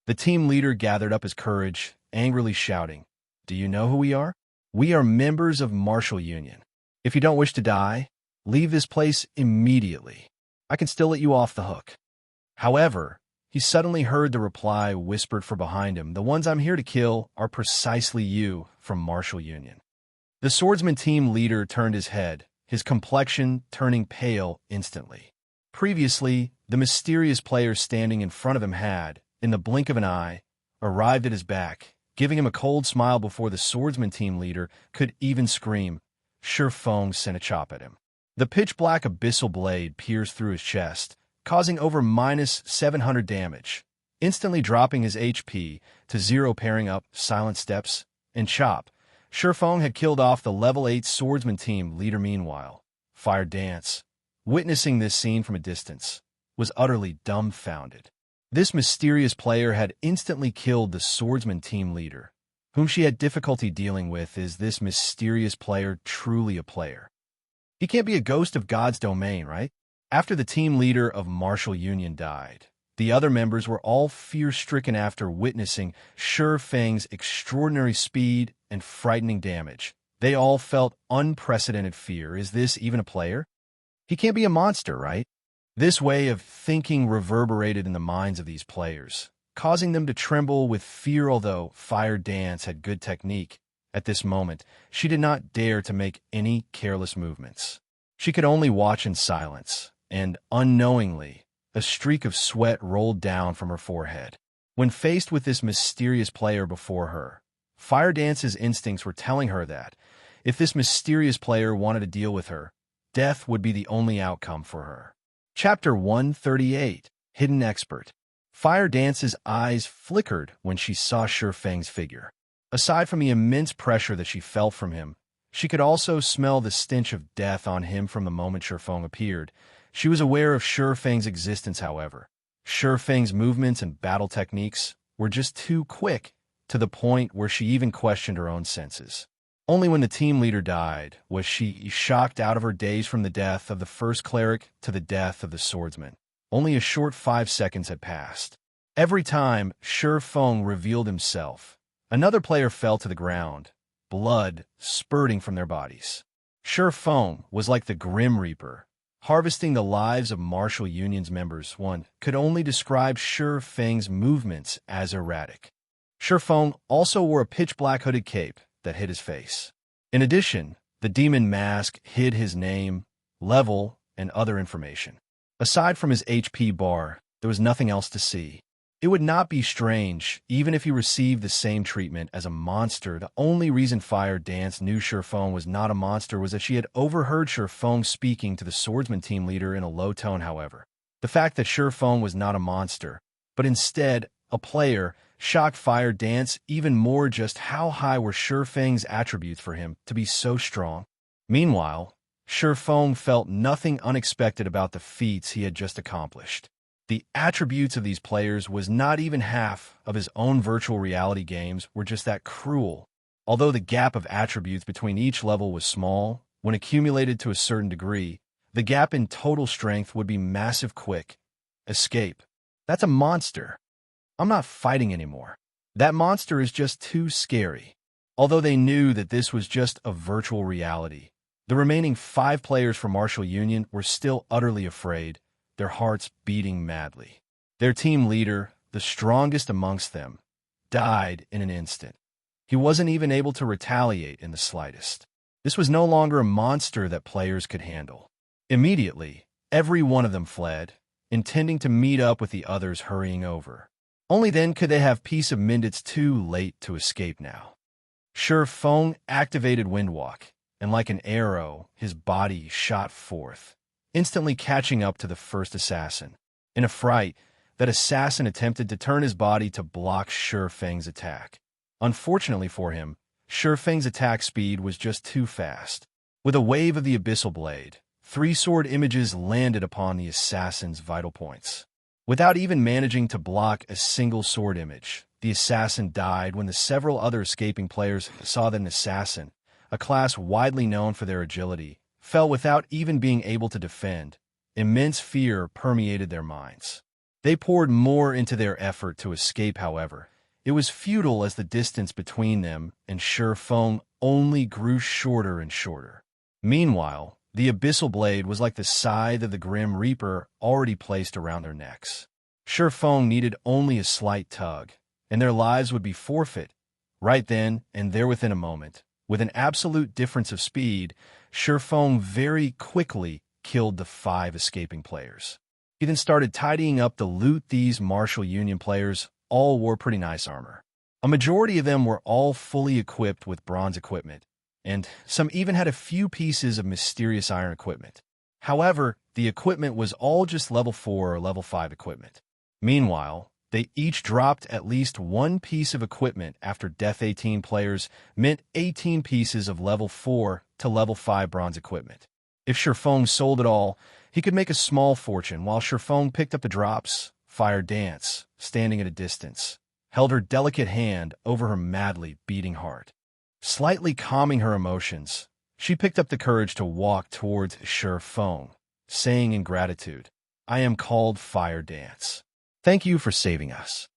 The team leader gathered up his courage, angrily shouting, "Do you know who we are? We are members of Martial Union. If you don't wish to die, leave this place immediately. I can still let you off the hook." However, he suddenly heard the reply whispered from behind him, "The ones I'm here to kill are precisely you from Martial Union." The swordsman team leader turned his head, his complexion turning pale instantly. Previously, the mysterious player standing in front of him had, in the blink of an eye, arrived at his back, giving him a cold smile before the swordsman team leader could even scream. Ye Feng sent a chop at him. The pitch-black abyssal blade pierced through his chest, causing over -700 damage, instantly dropping his HP to 0, pairing up Silent Steps and Chop. Ye Feng had killed off the level 8 swordsman team leader. Meanwhile, Fire Dance, witnessing this scene from a distance, was utterly dumbfounded. This mysterious player had instantly killed the swordsman team leader, whom she had difficulty dealing with. Is this mysterious player truly a player? He can't be a ghost of God's domain, right? After the team leader of Martial Union died, the other members were all fear-stricken after witnessing Ye Feng's extraordinary speed and frightening damage. They all felt unprecedented fear. Is this even a player? He can't be a monster, right? This way of thinking reverberated in the minds of these players, causing them to tremble with fear. Although Fire Dance had good technique, at this moment, she did not dare to make any careless movements. She could only watch in silence, and unknowingly, a streak of sweat rolled down from her forehead. When faced with this mysterious player before her, Fire Dance's instincts were telling her that, if this mysterious player wanted to deal with her, death would be the only outcome for her. Chapter 138, Hidden Expert. Fire Dance's eyes flickered when she saw Ye Feng's figure. Aside from the immense pressure that she felt from him, she could also smell the stench of death on him from the moment Ye Feng appeared. She was aware of Ye Feng's existence, however. Ye Feng's movements and battle techniques were just too quick, to the point where she even questioned her own senses. Only when the team leader died was she shocked out of her daze from the death of the first cleric to the death of the swordsman. Only a short 5 seconds had passed. Every time Ye Feng revealed himself, another player fell to the ground, blood spurting from their bodies. Ye Feng was like the Grim Reaper, harvesting the lives of martial union's members. One could only describe Ye Feng's movements as erratic. Ye Feng also wore a pitch-black hooded cape that hid his face. In addition, the demon mask hid his name, level, and other information. Aside from his HP bar, there was nothing else to see. It would not be strange, even if he received the same treatment as a monster. The only reason Fire Dance knew Ye Feng was not a monster was that she had overheard Ye Feng speaking to the swordsman team leader in a low tone. However, the fact that Ye Feng was not a monster, but instead a player, shocked Fire Dance even more. Just how high were Ye Feng's attributes for him to be so strong? Meanwhile, Ye Feng felt nothing unexpected about the feats he had just accomplished. The attributes of these players was not even half of his own virtual reality games were just that cruel. Although the gap of attributes between each level was small, when accumulated to a certain degree, the gap in total strength would be massive. Quick escape. That's a monster. I'm not fighting anymore. That monster is just too scary. Although they knew that this was just a virtual reality, the remaining 5 players from Martial Union were still utterly afraid, their hearts beating madly. Their team leader, the strongest amongst them, died in an instant. He wasn't even able to retaliate in the slightest. This was no longer a monster that players could handle. Immediately, every one of them fled, intending to meet up with the others hurrying over. Only then could they have peace of mind. It's too late to escape now. Ye Feng activated Windwalk, and like an arrow, his body shot forth, instantly catching up to the first assassin. In a fright, that assassin attempted to turn his body to block Ye Feng's attack. Unfortunately for him, Ye Feng's attack speed was just too fast. With a wave of the Abyssal Blade, 3 sword images landed upon the assassin's vital points. Without even managing to block a single sword image, the assassin died when the several other escaping players saw that an assassin, a class widely known for their agility, fell without even being able to defend. Immense fear permeated their minds. They poured more into their effort to escape. However, it was futile as the distance between them and Ye Feng only grew shorter and shorter. Meanwhile, the Abyssal Blade was like the scythe of the Grim Reaper already placed around their necks. Ye Feng needed only a slight tug, and their lives would be forfeit. Right then and there within a moment, with an absolute difference of speed, Ye Feng very quickly killed the 5 escaping players. He then started tidying up the loot. These Martial Union players all wore pretty nice armor. A majority of them were all fully equipped with bronze equipment, and some even had a few pieces of mysterious iron equipment. However, the equipment was all just level 4 or level 5 equipment. Meanwhile, they each dropped at least 1 piece of equipment after Death 18 players meant 18 pieces of level 4 to level 5 bronze equipment. If Ye Feng sold it all, he could make a small fortune. While Ye Feng picked up the drops, Fire Dance, standing at a distance, held her delicate hand over her madly beating heart. Slightly calming her emotions, she picked up the courage to walk towards Ye Feng, saying in gratitude, "I am called Fire Dance. Thank you for saving us."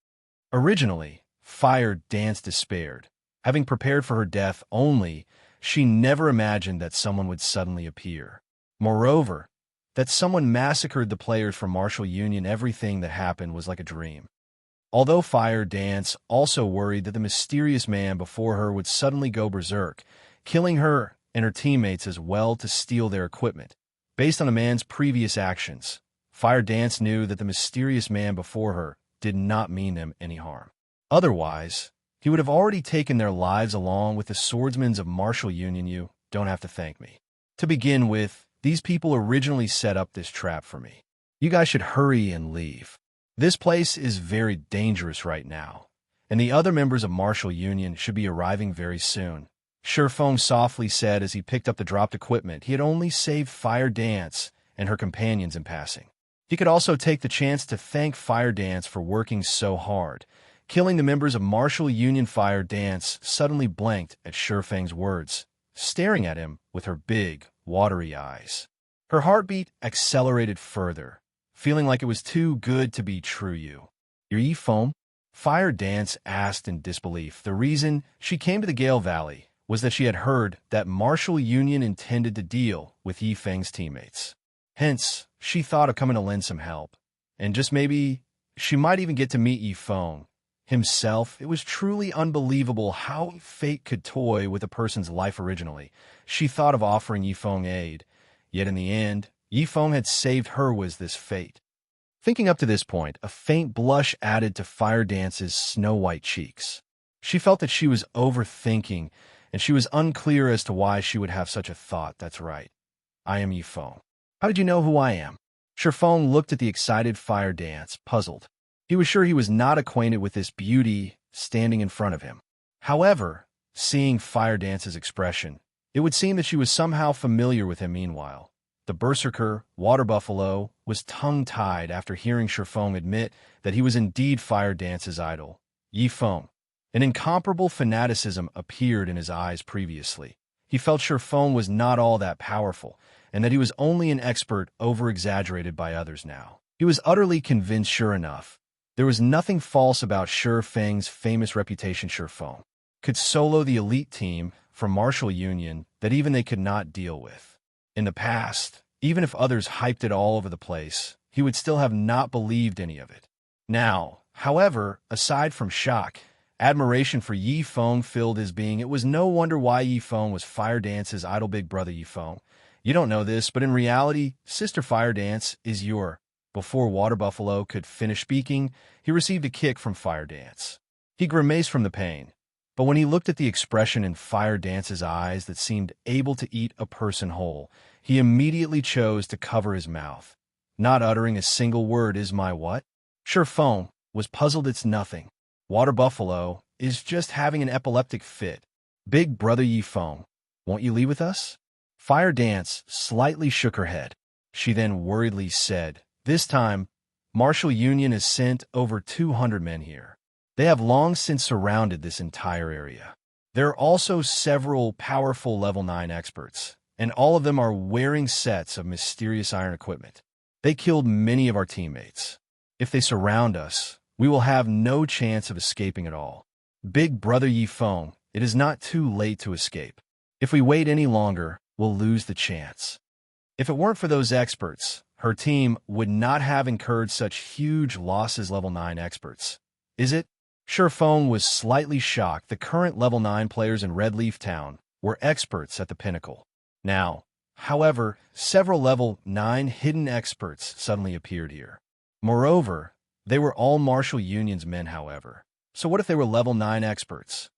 Originally, Fire Dance despaired. Having prepared for her death only, she never imagined that someone would suddenly appear. Moreover, that someone massacred the players from Martial Union. Everything that happened was like a dream. Although Fire Dance also worried that the mysterious man before her would suddenly go berserk, killing her and her teammates as well to steal their equipment. Based on a man's previous actions, Fire Dance knew that the mysterious man before her did not mean them any harm. Otherwise, he would have already taken their lives along with the swordsmen of Martial Union. You don't have to thank me. To begin with, these people originally set up this trap for me. You guys should hurry and leave. This place is very dangerous right now, and the other members of Martial Union should be arriving very soon. Ye Feng softly said as he picked up the dropped equipment. He had only saved Fire Dance and her companions in passing. He could also take the chance to thank Fire Dance for working so hard, killing the members of Martial Union. Fire Dance suddenly blanked at Shi Feng's words, staring at him with her big, watery eyes. Her heartbeat accelerated further, feeling like it was too good to be true. You're Ye Feng? Fire Dance asked in disbelief. The reason she came to the Gale Valley was that she had heard that Martial Union intended to deal with Ye Feng's teammates. Hence, she thought of coming to lend some help. And just maybe, she might even get to meet Ye Feng himself. It was truly unbelievable how fate could toy with a person's life originally. She thought of offering Ye Feng aid, yet in the end, Ye Feng had saved her. Was this fate? Thinking up to this point, a faint blush added to Fire Dance's snow-white cheeks. She felt that she was overthinking, and she was unclear as to why she would have such a thought. That's right. I am Ye Feng. How did you know who I am? Shi Feng looked at the excited Fire Dance, puzzled. He was sure he was not acquainted with this beauty standing in front of him. However, seeing Fire Dance's expression, it would seem that she was somehow familiar with him. Meanwhile, the berserker, Water Buffalo, was tongue-tied after hearing Shi Feng admit that he was indeed Fire Dance's idol, Ye Feng. An incomparable fanaticism appeared in his eyes previously. He felt Shi Feng was not all that powerful, and that he was only an expert over-exaggerated by others now. He was utterly convinced. Sure enough, there was nothing false about Shi Feng's famous reputation. Shi Feng could solo the elite team from Martial Union that even they could not deal with. In the past, even if others hyped it all over the place, he would still have not believed any of it. Now, however, aside from shock, admiration for Ye Feng filled his being. It was no wonder why Ye Feng was Fire Dance's idol. Big brother Ye Feng, you don't know this, but in reality, Sister Fire Dance is your... Before Water Buffalo could finish speaking, he received a kick from Fire Dance. He grimaced from the pain, but when he looked at the expression in Fire Dance's eyes that seemed able to eat a person whole, he immediately chose to cover his mouth, not uttering a single word. Is my what? Shi Feng was puzzled. It's nothing. Water Buffalo is just having an epileptic fit. Big brother Ye Feng, won't you leave with us? Fire Dance slightly shook her head. She then worriedly said, this time, Martial Union has sent over 200 men here. They have long since surrounded this entire area. There are also several powerful level 9 experts, and all of them are wearing sets of mysterious iron equipment. They killed many of our teammates. If they surround us, we will have no chance of escaping at all. Big brother Ye Feng, it is not too late to escape. If we wait any longer, we'll lose the chance. If it weren't for those experts, her team would not have incurred such huge losses. Level 9 experts. Is it? Shi Feng was slightly shocked. The current level 9 players in Red Leaf Town were experts at the pinnacle. Now, however, several level 9 hidden experts suddenly appeared here. Moreover, they were all Martial Union's men. However, so what if they were level 9 experts?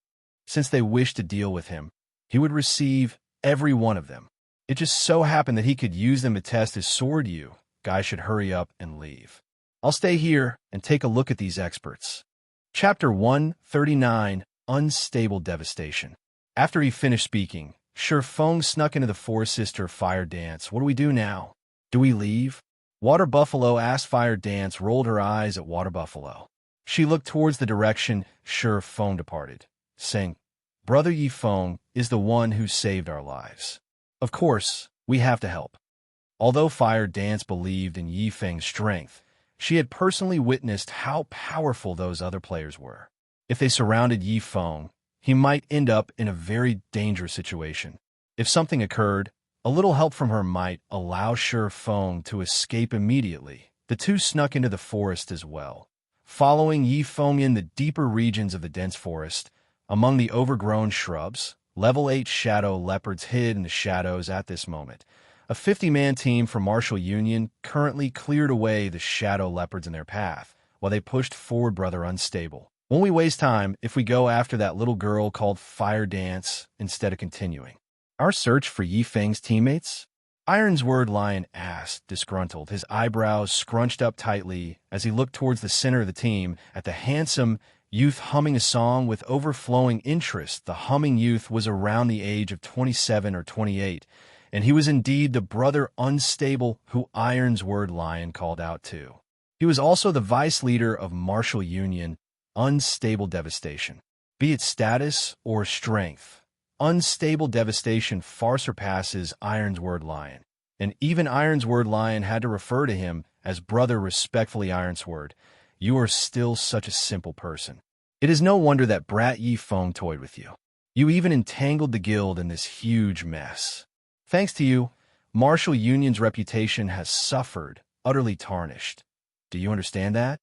Since they wished to deal with him, he would receive every one of them. It just so happened that he could use them to test his sword. You guys should hurry up and leave. I'll stay here and take a look at these experts. Chapter 139, Unstable Devastation. After he finished speaking, Shi Feng snuck into the forest. Sister Fire Dance, what do we do now? Do we leave? Water Buffalo asked. Fire Dance rolled her eyes at Water Buffalo. She looked towards the direction Shi Feng departed, saying, Brother Ye Feng is the one who saved our lives. Of course, we have to help. Although Fire Dance believed in Ye Feng's strength, she had personally witnessed how powerful those other players were. If they surrounded Ye Feng, he might end up in a very dangerous situation. If something occurred, a little help from her might allow Shi Feng to escape immediately. The two snuck into the forest as well, following Ye Feng in the deeper regions of the dense forest, among the overgrown shrubs. Level 8 Shadow Leopards hid in the shadows at this moment. A 50-man team from Martial Union currently cleared away the Shadow Leopards in their path, while they pushed forward. Brother Unstable, won't we waste time if we go after that little girl called Fire Dance instead of continuing our search for Ye Feng's teammates? Iron's Word Lion asked, disgruntled, his eyebrows scrunched up tightly as he looked towards the center of the team at the handsome youth humming a song with overflowing interest. The humming youth was around the age of 27 or 28, and he was indeed the brother Unstable who Iron's Word Lion called out to. He was also the vice leader of Martial Union, unstable devastation. Be it status or strength, unstable devastation far surpasses Ironsword Lion. And even Ironsword Lion had to refer to him as brother respectfully. Ironsword, you are still such a simple person. It is no wonder that brat Ye Feng toyed with you. You even entangled the guild in this huge mess. Thanks to you, Martial Union's reputation has suffered, utterly tarnished. Do you understand that?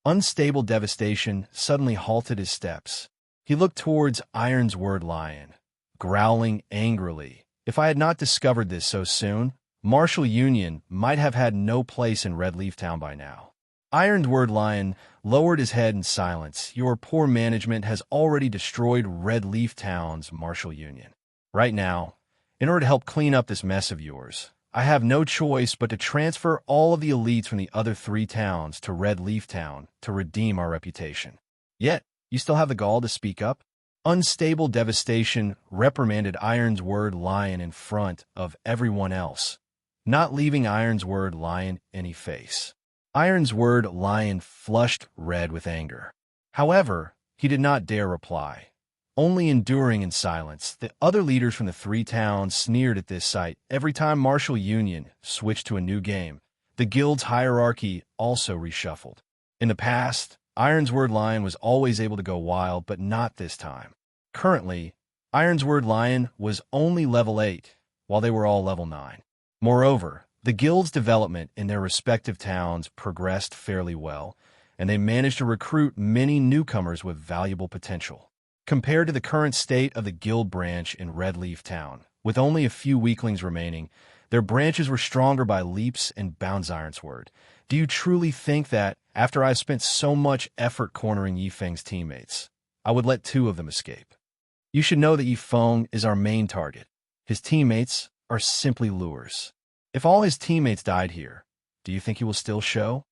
Unstable devastation suddenly halted his steps. He looked towards Ironsword Lion, growling angrily. If I had not discovered this so soon, Martial Union might have had no place in Red Leaf Town by now. Ironsword Lion lowered his head in silence. Your poor management has already destroyed Red Leaf Town's Martial Union. Right now, in order to help clean up this mess of yours, I have no choice but to transfer all of the elites from the other 3 towns to Red Leaf Town to redeem our reputation. Yet, you still have the gall to speak up? Unstable devastation reprimanded Ironsword Lion in front of everyone else, not leaving Ironsword Lion any face. Ironsword Lion flushed red with anger. However, he did not dare reply, only enduring in silence. The other leaders from the 3 towns sneered at this sight. Every time Martial Union switched to a new game, the guild's hierarchy also reshuffled. In the past, Ironsword Lion was always able to go wild, but not this time. Currently, Ironsword Lion was only level 8, while they were all level 9. Moreover, the guild's development in their respective towns progressed fairly well, and they managed to recruit many newcomers with valuable potential. Compared to the current state of the guild branch in Red Leaf Town, with only a few weaklings remaining, their branches were stronger by leaps and bounds. Ironsword, do you truly think that, after I've spent so much effort cornering Ye Feng's teammates, I would let 2 of them escape? You should know that Ye Feng is our main target. His teammates are simply lures. If all his teammates died here, do you think he will still show?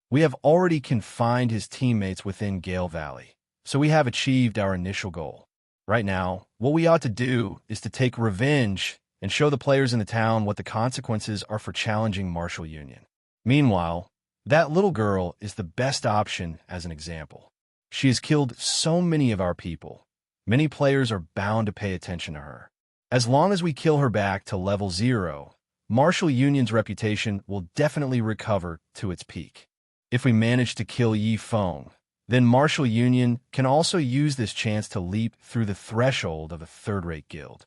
We have already confined his teammates within Gale Valley, so we have achieved our initial goal. Right now, what we ought to do is to take revenge and show the players in the town what the consequences are for challenging Martial Union. Meanwhile, that little girl is the best option as an example. She has killed so many of our people. Many players are bound to pay attention to her. As long as we kill her back to level 0, Martial Union's reputation will definitely recover to its peak. If we manage to kill Ye Feng, then Martial Union can also use this chance to leap through the threshold of a third-rate guild.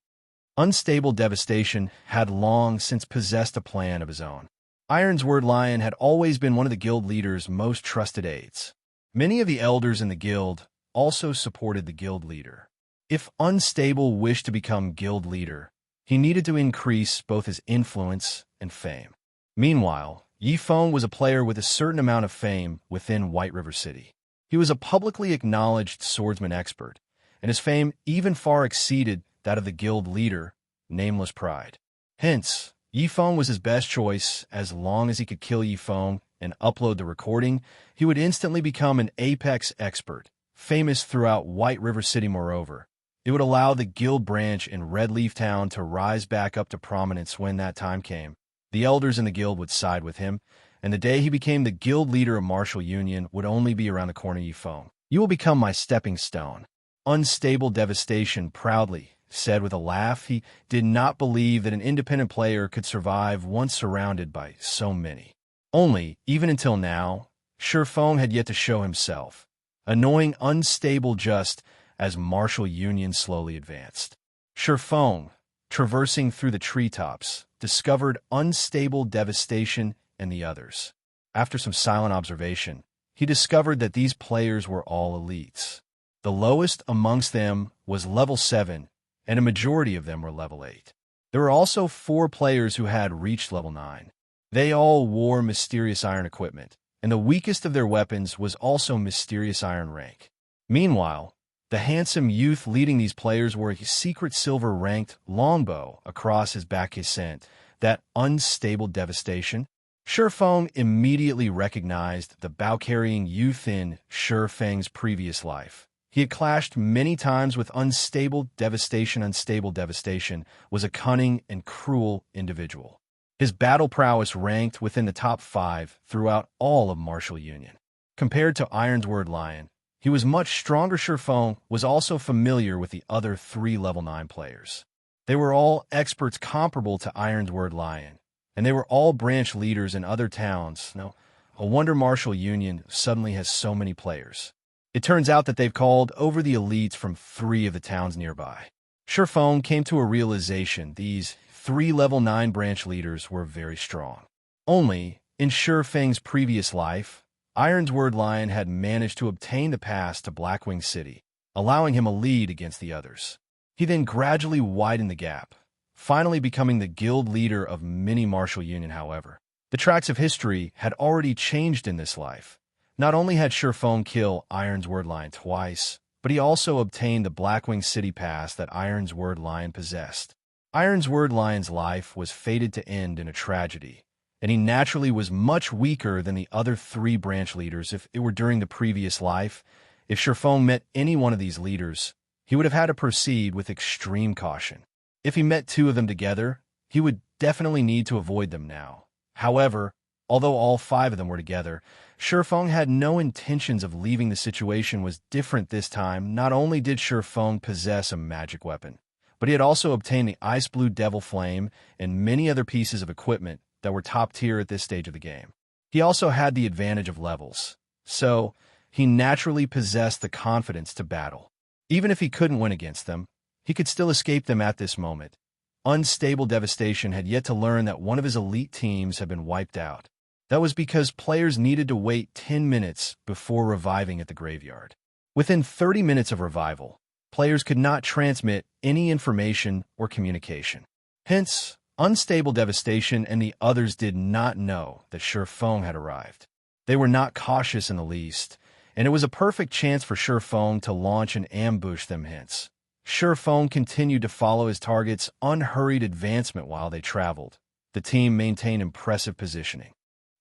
Unstable Devastation had long since possessed a plan of his own. Ironsword Lion had always been one of the guild leader's most trusted aides. Many of the elders in the guild also supported the guild leader. If Unstable wished to become guild leader, he needed to increase both his influence and fame. Meanwhile, Ye Feng was a player with a certain amount of fame within White River City. He was a publicly acknowledged swordsman expert, and his fame even far exceeded that of the guild leader, Nameless Pride. Hence, Ye Feng was his best choice. As long as he could kill Ye Feng and upload the recording, he would instantly become an apex expert, famous throughout White River City. Moreover, it would allow the guild branch in Red Leaf Town to rise back up to prominence when that time came. The elders in the guild would side with him, and the day he became the guild leader of Martial Union would only be around the corner. Ye Feng, you will become my stepping stone. Unstable Devastation proudly said with a laugh. He did not believe that an independent player could survive once surrounded by so many. Only, even until now, Ye Feng had yet to show himself, annoying Unstable just as Martial Union slowly advanced. Ye Feng, traversing through the treetops, discovered Unstable Devastation and the others. After some silent observation, he discovered that these players were all elites. The lowest amongst them was level 7, and a majority of them were level 8. There were also 4 players who had reached level 9. They all wore mysterious iron equipment, and the weakest of their weapons was also mysterious iron rank. Meanwhile, the handsome youth leading these players wore a secret silver-ranked longbow across his back. His scent, that Unstable Devastation. Ye Feng immediately recognized the bow-carrying youth in Ye Feng's previous life. He had clashed many times with Unstable Devastation. Unstable Devastation was a cunning and cruel individual. His battle prowess ranked within the top 5 throughout all of Martial Union. Compared to Ironsword Lion, He was much stronger. Shi Feng was also familiar with the other 3 level 9 players. They were all experts comparable to Ironward Lion, and they were all branch leaders in other towns. No wonder Martial Union suddenly has so many players. It turns out that they've called over the elites from 3 of the towns nearby. Shi Feng came to a realization: these 3 level 9 branch leaders were very strong. Only, in Shi Feng's previous life, Ironward Lion had managed to obtain the pass to Blackwing City, allowing him a lead against the others. He then gradually widened the gap, finally becoming the guild leader of Mini Martial Union. However, the tracks of history had already changed in this life. Not only had Shi Feng killed Ironward Lion twice, but he also obtained the Blackwing City pass that Ironward Lion possessed. Ironward Lion's life was fated to end in a tragedy, and he naturally was much weaker than the other 3 branch leaders. If it were during the previous life, if Shi Feng met any one of these leaders, he would have had to proceed with extreme caution. If he met 2 of them together, he would definitely need to avoid them now. However, although all 5 of them were together, Shi Feng had no intentions of leaving. The situation was different this time. Not only did Shi Feng possess a magic weapon, but he had also obtained the Ice Blue Devil Flame and many other pieces of equipment that were top tier at this stage of the game. He also had the advantage of levels, so he naturally possessed the confidence to battle. Even if he couldn't win against them, he could still escape them at this moment. Unstable Devastation had yet to learn that one of his elite teams had been wiped out. That was because players needed to wait 10 minutes before reviving at the graveyard. Within 30 minutes of revival, players could not transmit any information or communication. Hence, Unstable Devastation and the others did not know that Shi Feng had arrived. They were not cautious in the least, and it was a perfect chance for Shi Feng to launch and ambush them. Hence, Shi Feng continued to follow his target's unhurried advancement while they traveled. The team maintained impressive positioning.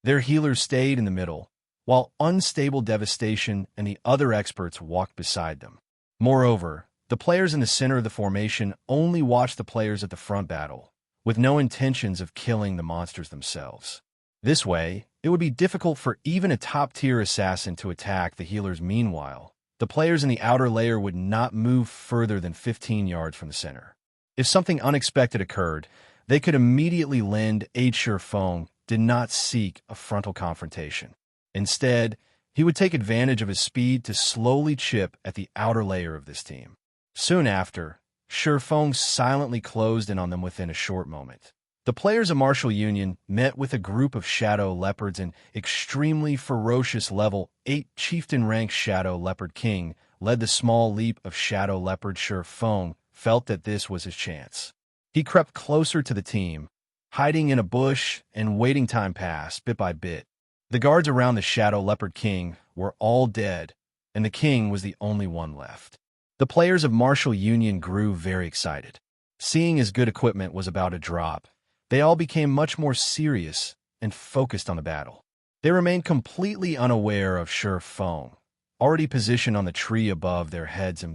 Their healers stayed in the middle, while Unstable Devastation and the other experts walked beside them. Moreover, the players in the center of the formation only watched the players at the front battle, with no intentions of killing the monsters themselves. This way, it would be difficult for even a top-tier assassin to attack the healers. Meanwhile, the players in the outer layer would not move further than 15 yards from the center. If something unexpected occurred, they could immediately lend aid. Shi Feng did not seek a frontal confrontation. Instead, he would take advantage of his speed to slowly chip at the outer layer of this team. Soon after, Shi Feng silently closed in on them within a short moment. The players of Martial Union met with a group of Shadow Leopards. An extremely ferocious level 8 chieftain-ranked Shadow Leopard King led the small leap of Shadow Leopard. Shi Feng felt that this was his chance. He crept closer to the team, hiding in a bush, and waiting. Time passed, bit by bit. The guards around the Shadow Leopard King were all dead, and the king was the only one left. The players of Martial Union grew very excited. Seeing as good equipment was about to drop, they all became much more serious and focused on the battle. They remained completely unaware of Shi Feng, already positioned on the tree above their heads.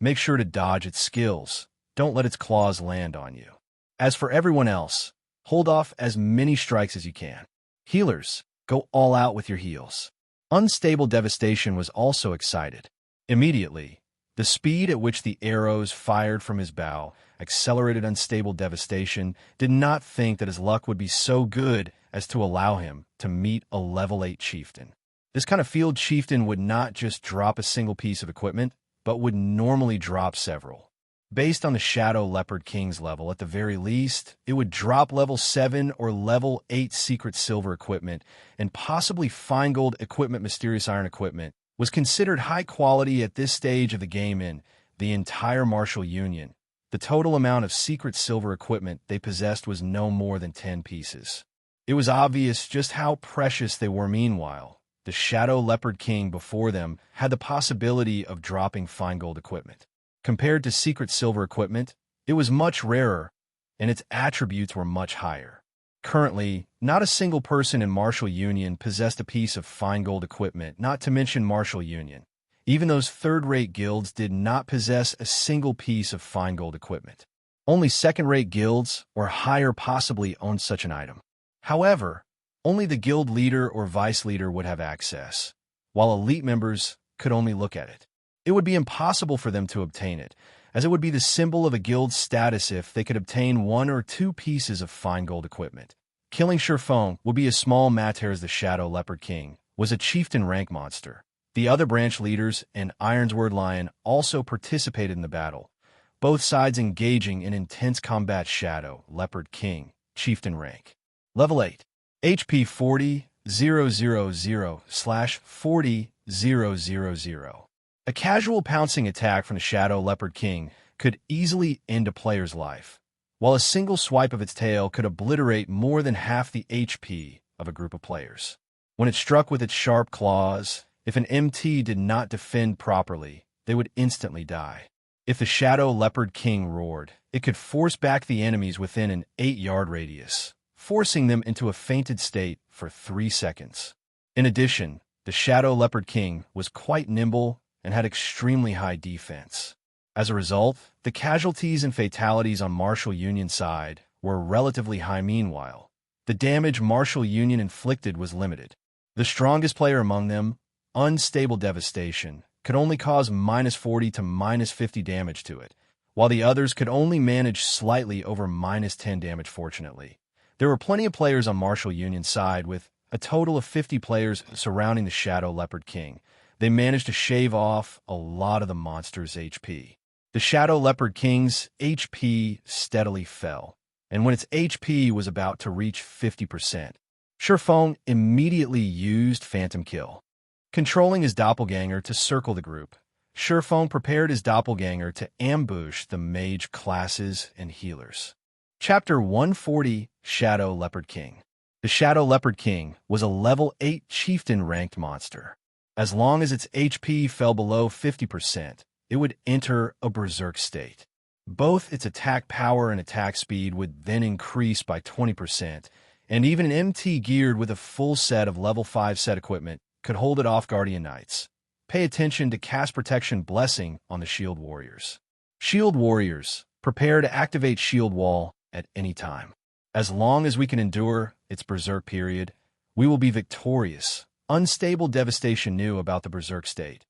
Make sure to dodge its skills. Don't let its claws land on you. As for everyone else, hold off as many strikes as you can. Healers, go all out with your heals. Unstable Devastation was also excited. Immediately, the speed at which the arrows fired from his bow accelerated. Unstable Devastation did not think that his luck would be so good as to allow him to meet a level 8 chieftain. This kind of field chieftain would not just drop a single piece of equipment, but would normally drop several. Based on the Shadow Leopard King's level, at the very least, it would drop level 7 or level 8 secret silver equipment, and possibly fine gold equipment. Mysterious iron equipment was considered high quality at this stage of the game in the entire Martial Union. The total amount of secret silver equipment they possessed was no more than 10 pieces. It was obvious just how precious they were. Meanwhile, the Shadow Leopard King before them had the possibility of dropping fine gold equipment. Compared to secret silver equipment, it was much rarer, and its attributes were much higher. Currently, not a single person in Martial Union possessed a piece of fine gold equipment, not to mention Martial Union. Even those third-rate guilds did not possess a single piece of fine gold equipment. Only second-rate guilds or higher possibly owned such an item. However, only the guild leader or vice leader would have access, while elite members could only look at it. It would be impossible for them to obtain it, as it would be the symbol of a guild's status if they could obtain 1 or 2 pieces of fine gold equipment. Killing Ye Feng would be as small matter as the Shadow Leopard King was a chieftain rank monster. The other branch leaders and Ironsword Lion also participated in the battle, both sides engaging in intense combat. Shadow Leopard King, chieftain rank. Level 8. HP 40,000/40,000. A casual pouncing attack from the Shadow Leopard King could easily end a player's life, while a single swipe of its tail could obliterate more than half the HP of a group of players. When it struck with its sharp claws, if an MT did not defend properly, they would instantly die. If the Shadow Leopard King roared, it could force back the enemies within an 8-yard radius, forcing them into a fainted state for 3 seconds. In addition, the Shadow Leopard King was quite nimble and had extremely high defense. As a result, the casualties and fatalities on Martial Union's side were relatively high. Meanwhile, the damage Martial Union inflicted was limited. The strongest player among them, Unstable Devastation, could only cause -40 to -50 damage to it, while the others could only manage slightly over -10 damage. Fortunately, there were plenty of players on Martial Union's side, with a total of 50 players surrounding the Shadow Leopard King. They managed to shave off a lot of the monster's HP. The Shadow Leopard King's HP steadily fell, and when its HP was about to reach 50%, Ye Feng immediately used Phantom Kill. Controlling his doppelganger to circle the group, Ye Feng prepared his doppelganger to ambush the mage classes and healers. Chapter 140, Shadow Leopard King. The Shadow Leopard King was a level 8 chieftain-ranked monster. As long as its HP fell below 50%, it would enter a berserk state. Both its attack power and attack speed would then increase by 20%, and even an MT geared with a full set of level 5 set equipment could hold it off. Guardian Knights. Pay attention to Cast Protection Blessing on the Shield Warriors. Shield Warriors, prepare to activate Shield Wall at any time. As long as we can endure its berserk period, we will be victorious. Unstable Devastation knew about the berserk state.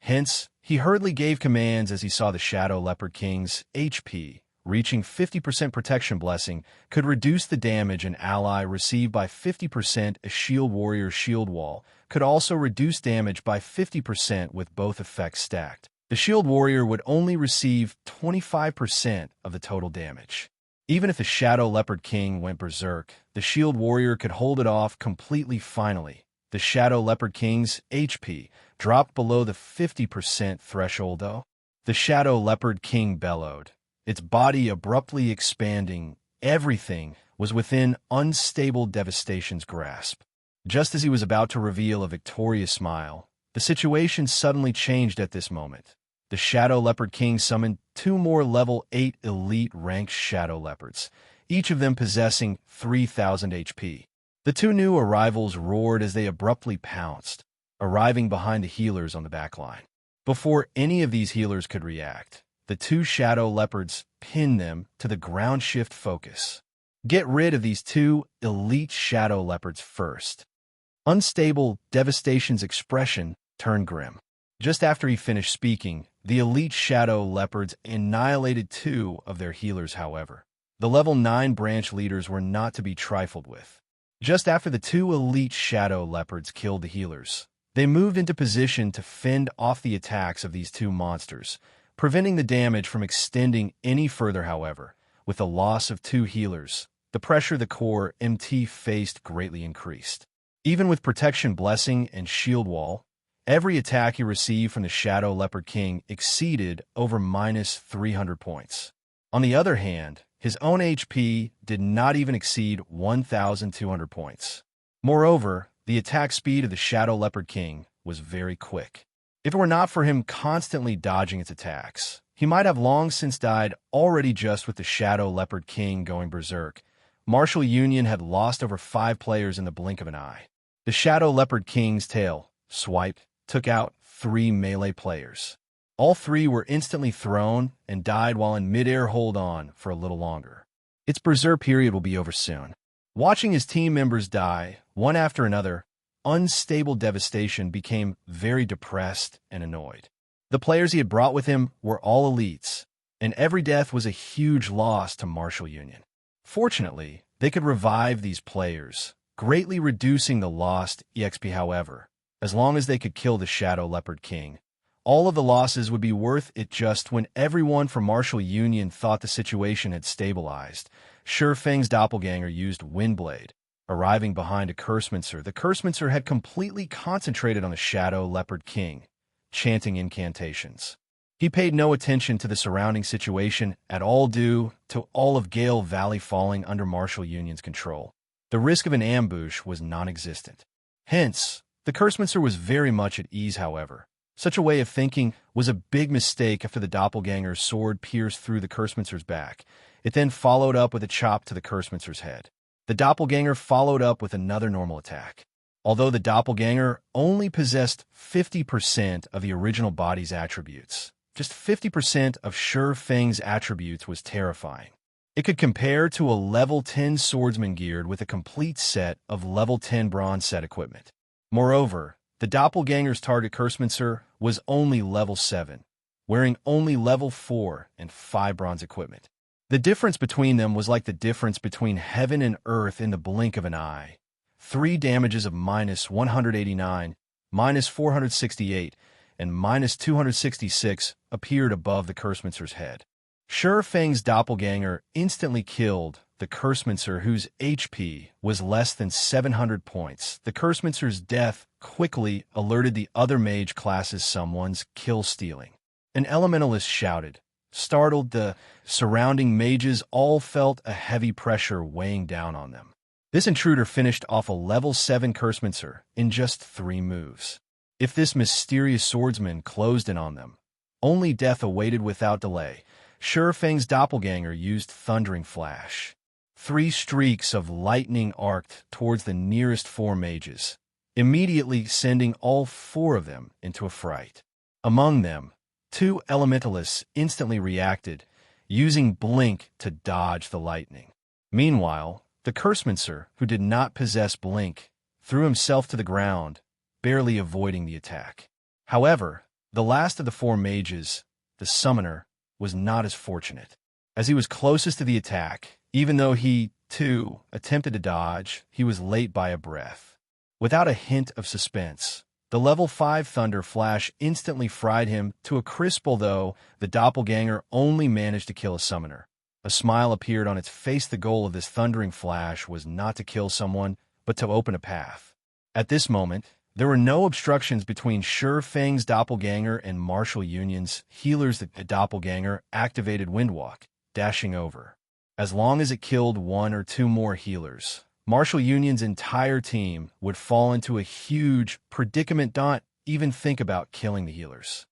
Hence, he hurriedly gave commands as he saw the Shadow Leopard King's HP reaching 50%. Protection Blessing could reduce the damage an ally received by 50%. A Shield Warrior's Shield Wall could also reduce damage by 50% with both effects stacked. The Shield Warrior would only receive 25% of the total damage. Even if the Shadow Leopard King went berserk, the Shield Warrior could hold it off completely. Finally, the Shadow Leopard King's HP dropped below the 50% threshold, though. The Shadow Leopard King bellowed, its body abruptly expanding. Everything was within Unstable Devastation's grasp. Just as he was about to reveal a victorious smile, the situation suddenly changed at this moment. The Shadow Leopard King summoned 2 more level 8 elite-ranked Shadow Leopards, each of them possessing 3,000 HP. The 2 new arrivals roared as they abruptly pounced, arriving behind the healers on the backline. Before any of these healers could react, the 2 Shadow Leopards pinned them to the ground. Shift focus. Get rid of these 2 elite Shadow Leopards first. Unstable Devastation's expression turned grim. Just after he finished speaking, the elite Shadow Leopards annihilated 2 of their healers. However, the level 9 branch leaders were not to be trifled with. Just after the 2 elite Shadow Leopards killed the healers, they moved into position to fend off the attacks of these 2 monsters, preventing the damage from extending any further. However, with the loss of 2 healers, the pressure the core MT faced greatly increased. Even with Protection Blessing and Shield Wall, every attack he received from the Shadow Leopard King exceeded over -300 points. On the other hand, his own HP did not even exceed 1,200 points. Moreover, the attack speed of the Shadow Leopard King was very quick. If it were not for him constantly dodging its attacks, he might have long since died already. Just with the Shadow Leopard King going berserk, Martial Union had lost over 5 players in the blink of an eye. The Shadow Leopard King's tail swiped, took out 3 melee players. All 3 were instantly thrown and died while in midair. Hold on for a little longer. Its berserk period will be over soon. Watching his team members die, one after another, unstable Devastation became very depressed and annoyed. The players he had brought with him were all elites, and every death was a huge loss to Martial Union. Fortunately, they could revive these players, greatly reducing the lost EXP. However, as long as they could kill the Shadow Leopard King, all of the losses would be worth it. Just when everyone from Martial Union thought the situation had stabilized, Ye Feng's doppelganger used Windblade. Arriving behind a Cursemancer, the Cursemancer had completely concentrated on the Shadow Leopard King, chanting incantations. He paid no attention to the surrounding situation at all due to all of Gale Valley falling under Martial Union's control. The risk of an ambush was non-existent. Hence, the Cursemancer was very much at ease. However, such a way of thinking was a big mistake after the doppelganger's sword pierced through the Cursemancer's back. It then followed up with a chop to the Cursemancer's head. The doppelganger followed up with another normal attack. Although the doppelganger only possessed 50% of the original body's attributes, just 50% of Ye Feng's attributes was terrifying. It could compare to a level 10 swordsman geared with a complete set of level 10 bronze set equipment. Moreover, the doppelganger's target Cursemancer was only level 7, wearing only level 4 and 5 bronze equipment. The difference between them was like the difference between heaven and earth in the blink of an eye. 3 damages of -189, -468, and -266 appeared above the Cursemancer's head. Ye Feng's doppelganger instantly killed the Cursemancer, whose HP was less than 700 points. The Cursemancer's death quickly alerted the other mage classes someone's kill-stealing. An elementalist shouted. Startled, the surrounding mages all felt a heavy pressure weighing down on them. This intruder finished off a level 7 Cursemancer in just 3 moves. If this mysterious swordsman closed in on them, only death awaited without delay. Ye Feng's doppelganger used Thundering Flash. 3 streaks of lightning arced towards the nearest 4 mages, immediately sending all 4 of them into a fright. Among them, 2 elementalists instantly reacted, using Blink to dodge the lightning. Meanwhile, the Cursemancer, who did not possess Blink, threw himself to the ground, barely avoiding the attack. However, the last of the 4 mages, the Summoner, was not as fortunate. As he was closest to the attack, even though he, too, attempted to dodge, he was late by a breath. Without a hint of suspense, the level 5 Thunder Flash instantly fried him to a crisp. Although the doppelganger only managed to kill a Summoner, a smile appeared on its face. The goal of this Thundering Flash was not to kill someone, but to open a path. At this moment, there were no obstructions between Ye Feng's doppelganger and Martial Union's healers. The doppelganger activated Windwalk, dashing over. As long as it killed 1 or 2 more healers, Martial Union's entire team would fall into a huge predicament. Don't even think about killing the healers.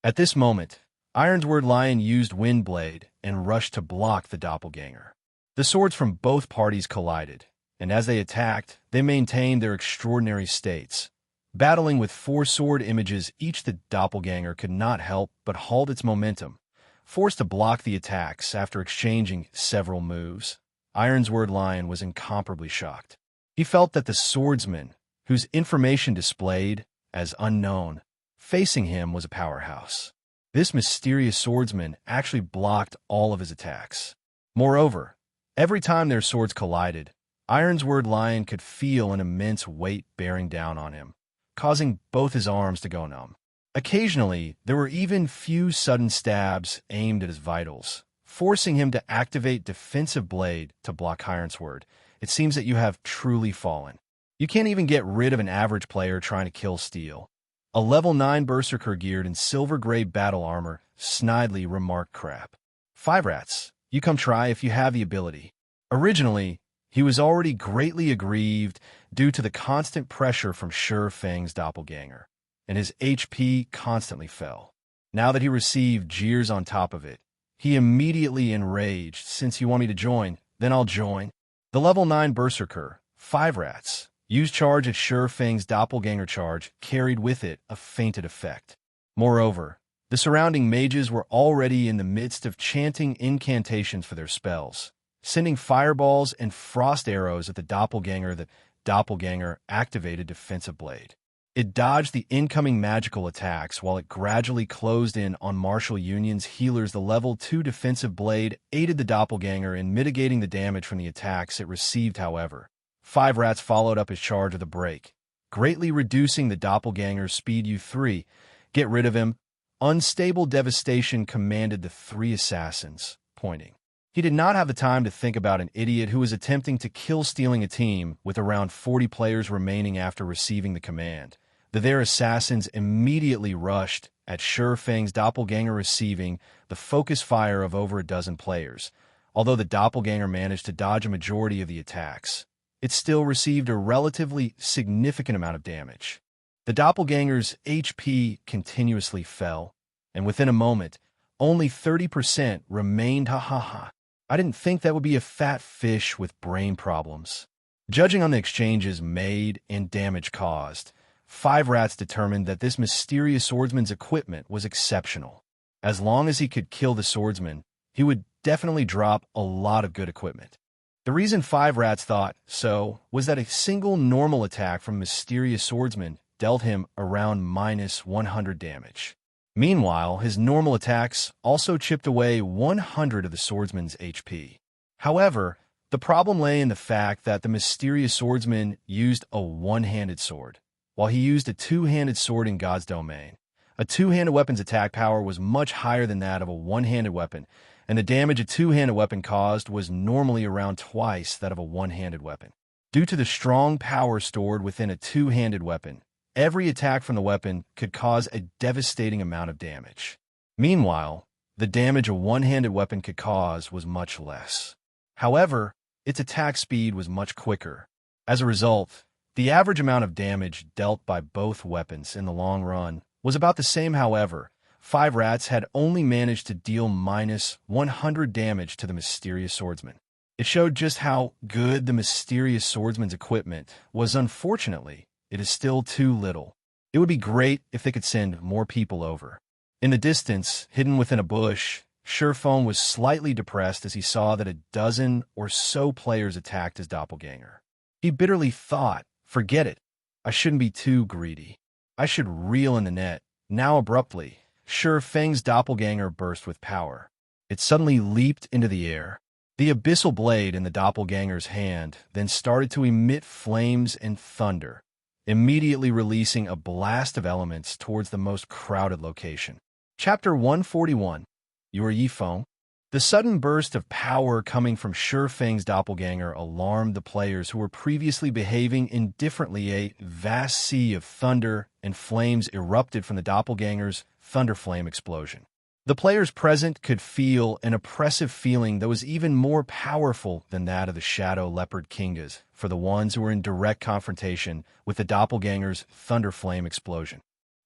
At this moment, Ironward Lion used Windblade and rushed to block the doppelganger. The swords from both parties collided, and as they attacked, they maintained their extraordinary states. Battling with 4 sword images each, the doppelganger could not help but halt its momentum, forced to block the attacks after exchanging several moves. Ironsword Lion was incomparably shocked. He felt that the swordsman, whose information displayed as unknown, facing him was a powerhouse. This mysterious swordsman actually blocked all of his attacks. Moreover, every time their swords collided, Ironsword Lion could feel an immense weight bearing down on him, causing both his arms to go numb. Occasionally, there were even few sudden stabs aimed at his vitals, forcing him to activate Defensive Blade to block Ironsword. It seems that you have truly fallen. You can't even get rid of an average player trying to kill Steel. A level 9 Berserker geared in silver gray battle armor snidely remarked. Crap. 5 rats, you come try if you have the ability. Originally, he was already greatly aggrieved due to the constant pressure from Ye Feng's doppelganger, and his HP constantly fell. Now that he received jeers on top of it, he immediately enraged. Since you want me to join, then I'll join. The level 9 Berserker, 5 rats, used charge at Ye Feng's doppelganger. Charge carried with it a fainted effect. Moreover, the surrounding mages were already in the midst of chanting incantations for their spells, sending fireballs and frost arrows at the doppelganger. The doppelganger activated Defensive Blade. It dodged the incoming magical attacks while it gradually closed in on Martial Union's healers. The level 2 Defensive Blade aided the doppelganger in mitigating the damage from the attacks it received. However, 5 Rats followed up his charge with a break, greatly reducing the doppelganger's speed. U3, get rid of him. Unstable Devastation commanded the 3 assassins, pointing. He did not have the time to think about an idiot who was attempting to kill stealing a team with around 40 players remaining after receiving the command. Their assassins immediately rushed at Feng's doppelganger, receiving the focus fire of over a dozen players. Although the doppelganger managed to dodge a majority of the attacks, it still received a relatively significant amount of damage. The doppelganger's HP continuously fell, and within a moment, only 30% remained. I didn't think that would be a fat fish with brain problems. Judging on the exchanges made and damage caused, 5 Rats determined that this mysterious swordsman's equipment was exceptional. As long as he could kill the swordsman, he would definitely drop a lot of good equipment. The reason 5 Rats thought so was that a single normal attack from mysterious swordsman dealt him around -100 damage. Meanwhile, his normal attacks also chipped away 100 of the swordsman's HP. However, the problem lay in the fact that the mysterious swordsman used a one-handed sword, while he used a two-handed sword in God's domain. A two-handed weapon's attack power was much higher than that of a one-handed weapon, and the damage a two-handed weapon caused was normally around twice that of a one-handed weapon. Due to the strong power stored within a two-handed weapon, every attack from the weapon could cause a devastating amount of damage. Meanwhile, the damage a one-handed weapon could cause was much less. However, its attack speed was much quicker. As a result, the average amount of damage dealt by both weapons in the long run was about the same. However, 5 Rats had only managed to deal -100 damage to the mysterious swordsman. It showed just how good the mysterious swordsman's equipment was. Unfortunately, it is still too little. It would be great if they could send more people over. In the distance, hidden within a bush, Feng was slightly depressed as he saw that a dozen or so players attacked his doppelganger. He bitterly thought, forget it. I shouldn't be too greedy. I should reel in the net. Now abruptly, Feng's doppelganger burst with power. It suddenly leaped into the air. The abyssal blade in the doppelganger's hand then started to emit flames and thunder, immediately releasing a blast of elements towards the most crowded location. Chapter 141. You are Ye Feng. The sudden burst of power coming from Feng's doppelganger alarmed the players who were previously behaving indifferently. A vast sea of thunder and flames erupted from the doppelganger's thunderflame explosion. The players present could feel an oppressive feeling that was even more powerful than that of the Shadow Leopard Kingas for the ones who were in direct confrontation with the doppelganger's thunderflame explosion.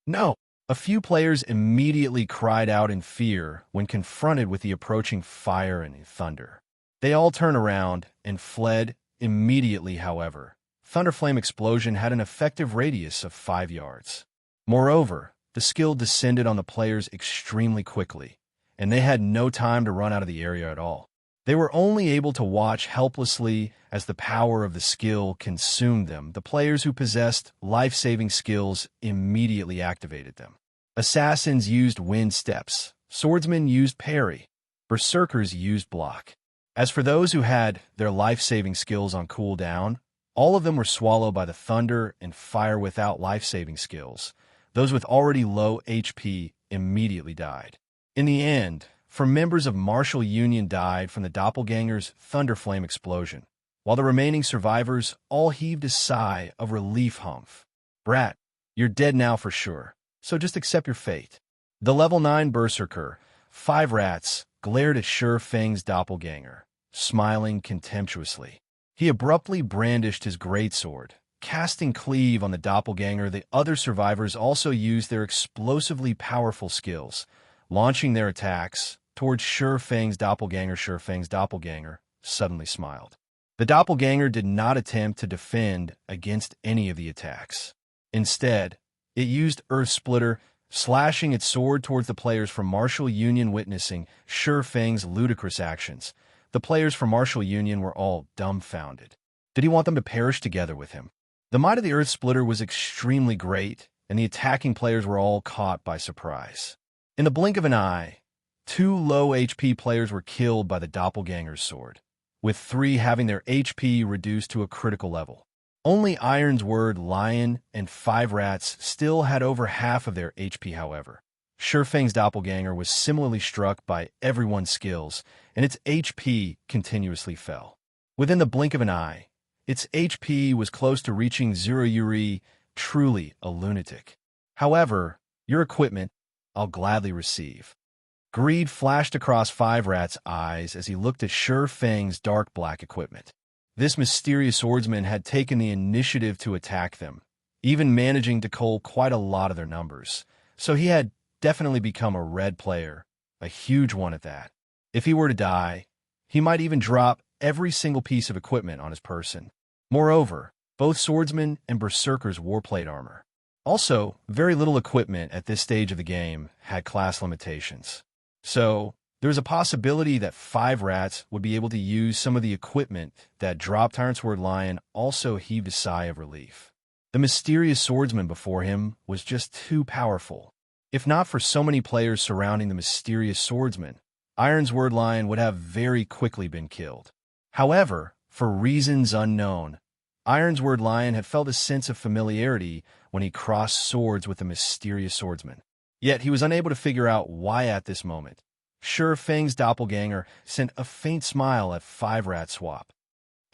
No! A few players immediately cried out in fear when confronted with the approaching fire and thunder. They all turned around and fled immediately. However, thunderflame explosion had an effective radius of 5 yards. Moreover, the skill descended on the players extremely quickly, and they had no time to run out of the area at all. They were only able to watch helplessly as the power of the skill consumed them. The players who possessed life-saving skills immediately activated them. Assassins used wind steps, swordsmen used parry, berserkers used block. As for those who had their life-saving skills on cooldown, all of them were swallowed by the thunder and fire. Without life-saving skills, those with already low HP immediately died. In the end, 4 members of Martial Union died from the doppelganger's thunderflame explosion, while the remaining survivors all heaved a sigh of relief. Humph. Brat, you're dead now for sure, so just accept your fate. The level 9 berserker, 5 Rats, glared at Feng's doppelganger, smiling contemptuously. He abruptly brandished his greatsword, casting cleave on the doppelganger. The other survivors also used their explosively powerful skills, launching their attacks towards Feng's doppelganger. Feng's doppelganger suddenly smiled. The doppelganger did not attempt to defend against any of the attacks. Instead, it used Earth Splitter, slashing its sword towards the players from Martial Union. Witnessing Feng's ludicrous actions, the players from Martial Union were all dumbfounded. Did he want them to perish together with him? The might of the Earth Splitter was extremely great, and the attacking players were all caught by surprise. In the blink of an eye, 2 low HP players were killed by the doppelganger's sword, with 3 having their HP reduced to a critical level. Only Iron's Word, Lion, and 5 Rats still had over half of their HP, however. Feng's doppelganger was similarly struck by everyone's skills, and its HP continuously fell. Within the blink of an eye, its HP was close to reaching 0. Yuri, truly a lunatic. However, your equipment I'll gladly receive. Greed flashed across 5 Rat's eyes as he looked at Feng's dark black equipment. This mysterious swordsman had taken the initiative to attack them, even managing to cull quite a lot of their numbers. So he had definitely become a red player, a huge one at that. If he were to die, he might even drop every single piece of equipment on his person. Moreover, both swordsmen and berserkers wore plate armor. Also, very little equipment at this stage of the game had class limitations. So, there was a possibility that 5 Rats would be able to use some of the equipment that dropped Iron Sword Lion also heaved a sigh of relief. The mysterious swordsman before him was just too powerful. If not for so many players surrounding the mysterious swordsman, Iron Sword Lion would have very quickly been killed. However, for reasons unknown, Iron Sword Lion had felt a sense of familiarity when he crossed swords with the mysterious swordsman. Yet he was unable to figure out why at this moment. Feng's doppelganger sent a faint smile at 5 Rat swap.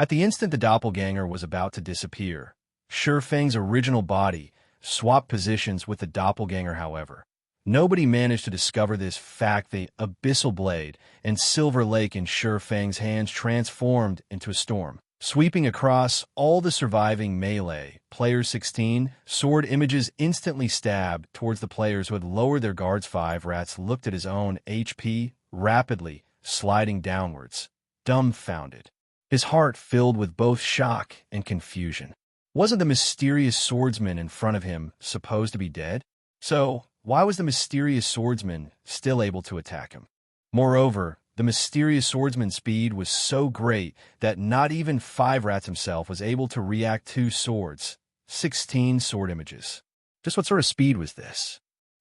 At the instant the doppelganger was about to disappear, Feng's original body swapped positions with the doppelganger, however. Nobody managed to discover this fact. The Abyssal Blade and Silver Lake in Feng's hands transformed into a storm, sweeping across all the surviving melee. Player 16, sword images instantly stabbed towards the players who had lowered their guards. 5 Rats looked at his own HP, rapidly sliding downwards, dumbfounded. His heart filled with both shock and confusion. Wasn't the mysterious swordsman in front of him supposed to be dead? So, why was the mysterious swordsman still able to attack him? Moreover, the mysterious swordsman's speed was so great that not even 5 Rats himself was able to react to swords. 16 sword images. Just what sort of speed was this?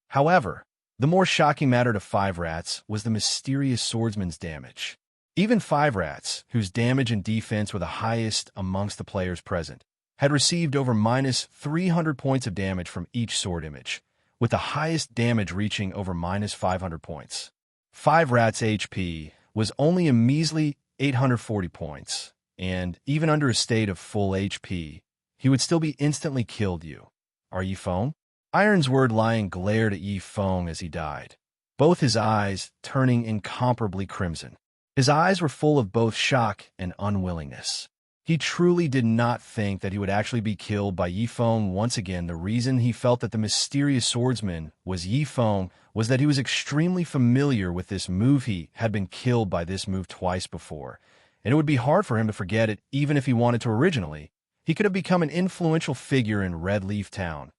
However, the more shocking matter to 5 Rats was the mysterious swordsman's damage. Even 5 Rats, whose damage and defense were the highest amongst the players present, had received over minus 300 points of damage from each sword image, with the highest damage reaching over minus 500 points. 5 Rats' HP was only a measly 840 points, and even under a state of full HP, he would still be instantly killed. You are Ye Feng? Iron's Word Lion glared at Ye Feng as he died, both his eyes turning incomparably crimson. His eyes were full of both shock and unwillingness. He truly did not think that he would actually be killed by Ye Feng once again. The reason he felt that the mysterious swordsman was Ye Feng was that he was extremely familiar with this move. He had been killed by this move twice before, and it would be hard for him to forget it even if he wanted to originally. He could have become an influential figure in Red Leaf Town,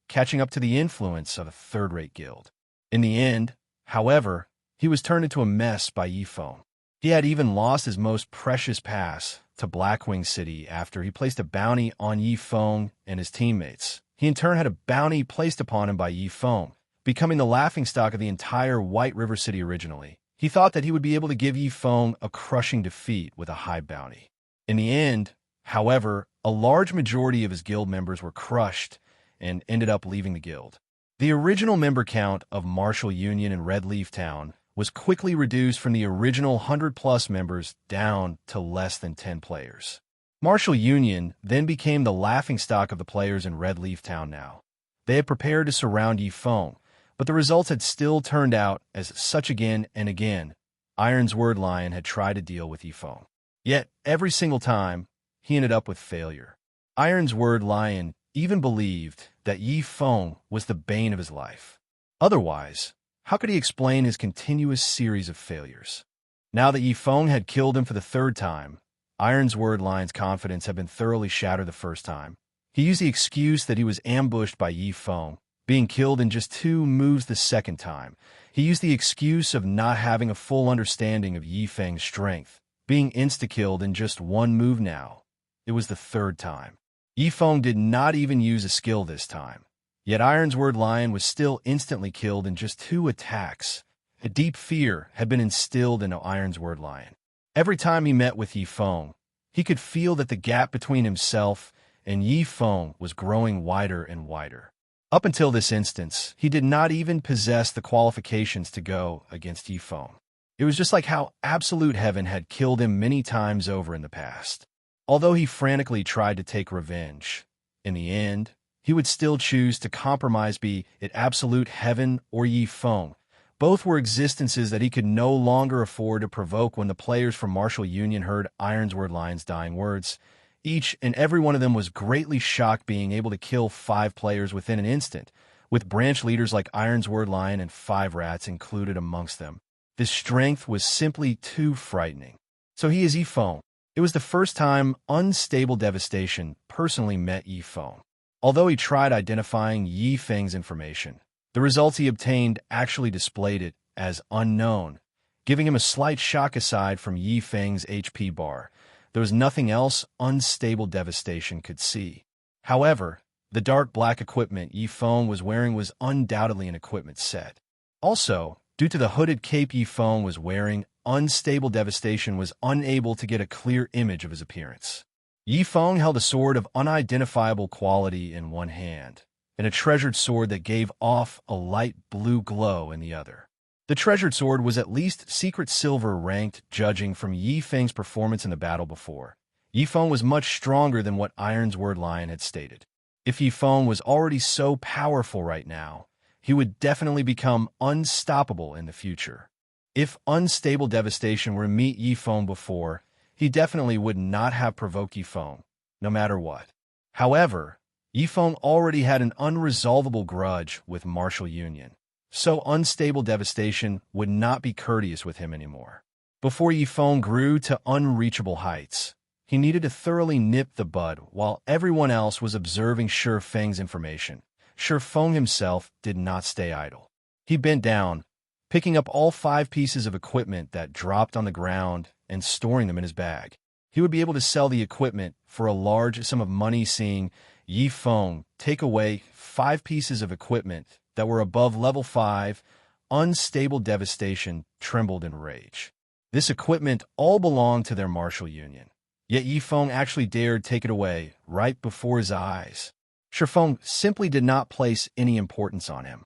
catching up to the influence of a third-rate guild. In the end, however, he was turned into a mess by Ye Feng. He had even lost his most precious pass to Blackwing City after he placed a bounty on Ye Feng and his teammates. He in turn had a bounty placed upon him by Ye Feng, becoming the laughingstock of the entire White River City originally. He thought that he would be able to give Ye Feng a crushing defeat with a high bounty. In the end, however, a large majority of his guild members were crushed and ended up leaving the guild. The original member count of Martial Union in Red Leaf Town was quickly reduced from the original 100-plus members down to less than 10 players. Martial Union then became the laughingstock of the players in Red Leaf Town now. They had prepared to surround Ye Feng, but the results had still turned out as such again and again. Iron's Word Lion had tried to deal with Ye Feng. Yet, every single time, he ended up with failure. Iron's Word Lion even believed that Ye Feng was the bane of his life. Otherwise, how could he explain his continuous series of failures? Now that Ye Feng had killed him for the 3rd time, Iron's Word Lion's confidence had been thoroughly shattered the first time. He used the excuse that he was ambushed by Ye Feng, being killed in just 2 moves the 2nd time. He used the excuse of not having a full understanding of Ye Feng's strength, being insta-killed in just 1 move now. it was the third time. Ye Feng did not even use a skill this time. Yet Ironsword Lion was still instantly killed in just 2 attacks. A deep fear had been instilled into Ironsword Lion. Every time he met with Ye Feng, he could feel that the gap between himself and Ye Feng was growing wider and wider. Up until this instance, he did not even possess the qualifications to go against Ye Feng. It was just like how Absolute Heaven had killed him many times over in the past. Although he frantically tried to take revenge, in the end, he would still choose to compromise, be it Absolute Heaven or Ye Feng. Both were existences that he could no longer afford to provoke. When the players from Martial Union heard Ironsword Lion's dying words, each and every one of them was greatly shocked, being able to kill 5 players within an instant, with branch leaders like Ironsword Lion and 5 Rats included amongst them. This strength was simply too frightening. So he is Ye Feng. It was the first time Unstable Devastation personally met Ye Feng. Although he tried identifying Ye Feng's information, the results he obtained actually displayed it as unknown, giving him a slight shock. Aside from Ye Feng's HP bar, there was nothing else Unstable Devastation could see. However, the dark black equipment Ye Feng was wearing was undoubtedly an equipment set. Also, due to the hooded cape Ye Feng was wearing, Unstable Devastation was unable to get a clear image of his appearance. Ye Feng held a sword of unidentifiable quality in one hand, and a treasured sword that gave off a light blue glow in the other. The treasured sword was at least secret silver ranked, judging from Ye Feng's performance in the battle before. Ye Feng was much stronger than what Ironsword Lion had stated. If Ye Feng was already so powerful right now, he would definitely become unstoppable in the future. If Unstable Devastation were to meet Ye Feng before, he definitely would not have provoked Ye Feng, no matter what. However, Ye Feng already had an unresolvable grudge with Martial Union, so Unstable Devastation would not be courteous with him anymore. Before Ye Feng grew to unreachable heights, he needed to thoroughly nip the bud while everyone else was observing Shi Feng's information. Shi Feng himself did not stay idle. He bent down, picking up all 5 pieces of equipment that dropped on the ground and storing them in his bag. He would be able to sell the equipment for a large sum of money. Seeing Ye Feng take away 5 pieces of equipment that were above level 5, Unstable Devastation trembled in rage. This equipment all belonged to their Martial Union, yet Ye Feng actually dared take it away right before his eyes. Shi Feng simply did not place any importance on him.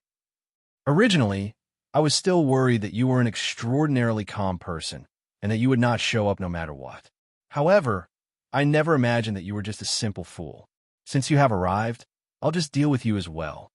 Originally, I was still worried that you were an extraordinarily calm person, and that you would not show up no matter what. However, I never imagined that you were just a simple fool. Since you have arrived, I'll just deal with you as well.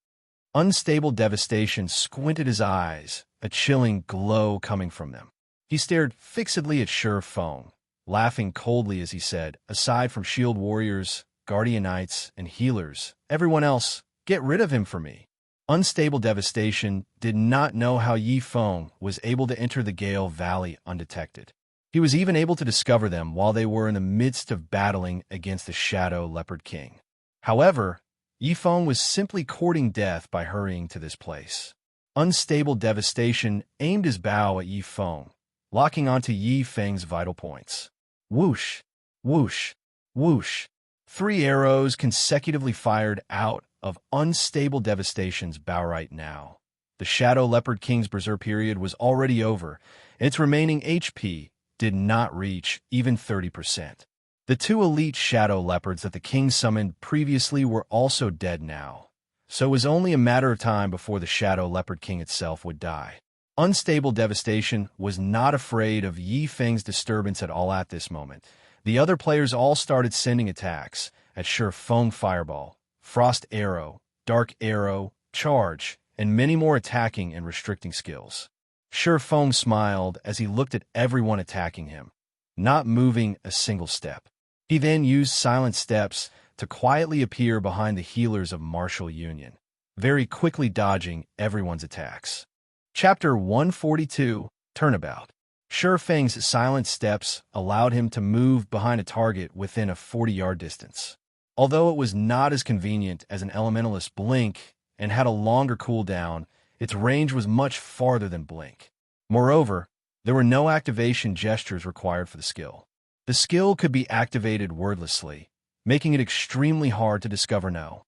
Unstable Devastation squinted his eyes, a chilling glow coming from them. He stared fixedly at Shi Feng, laughing coldly as he said, aside from shield warriors, guardian knights, and healers, everyone else, get rid of him for me. Unstable Devastation did not know how Ye Feng was able to enter the Gale Valley undetected. He was even able to discover them while they were in the midst of battling against the Shadow Leopard King. However, Ye Feng was simply courting death by hurrying to this place. Unstable Devastation aimed his bow at Ye Feng, locking onto Ye Feng's vital points. Whoosh, whoosh, whoosh. 3 arrows consecutively fired out of Unstable Devastation's bow right now. The Shadow Leopard King's Berserk period was already over, and its remaining HP did not reach even 30%. The 2 elite Shadow Leopards that the King summoned previously were also dead now, so it was only a matter of time before the Shadow Leopard King itself would die. Unstable Devastation was not afraid of Ye Feng's disturbance at all at this moment. The other players all started sending attacks at Shi Feng Fireball, Frost Arrow, Dark Arrow, Charge, and many more attacking and restricting skills. Shi Feng smiled as he looked at everyone attacking him, not moving a single step. He then used silent steps to quietly appear behind the healers of Martial Union, very quickly dodging everyone's attacks. Chapter 142, Turnabout. Shi Feng's silent steps allowed him to move behind a target within a 40-yard distance. Although it was not as convenient as an Elementalist Blink and had a longer cooldown, its range was much farther than Blink. Moreover, there were no activation gestures required for the skill. The skill could be activated wordlessly, making it extremely hard to discover no.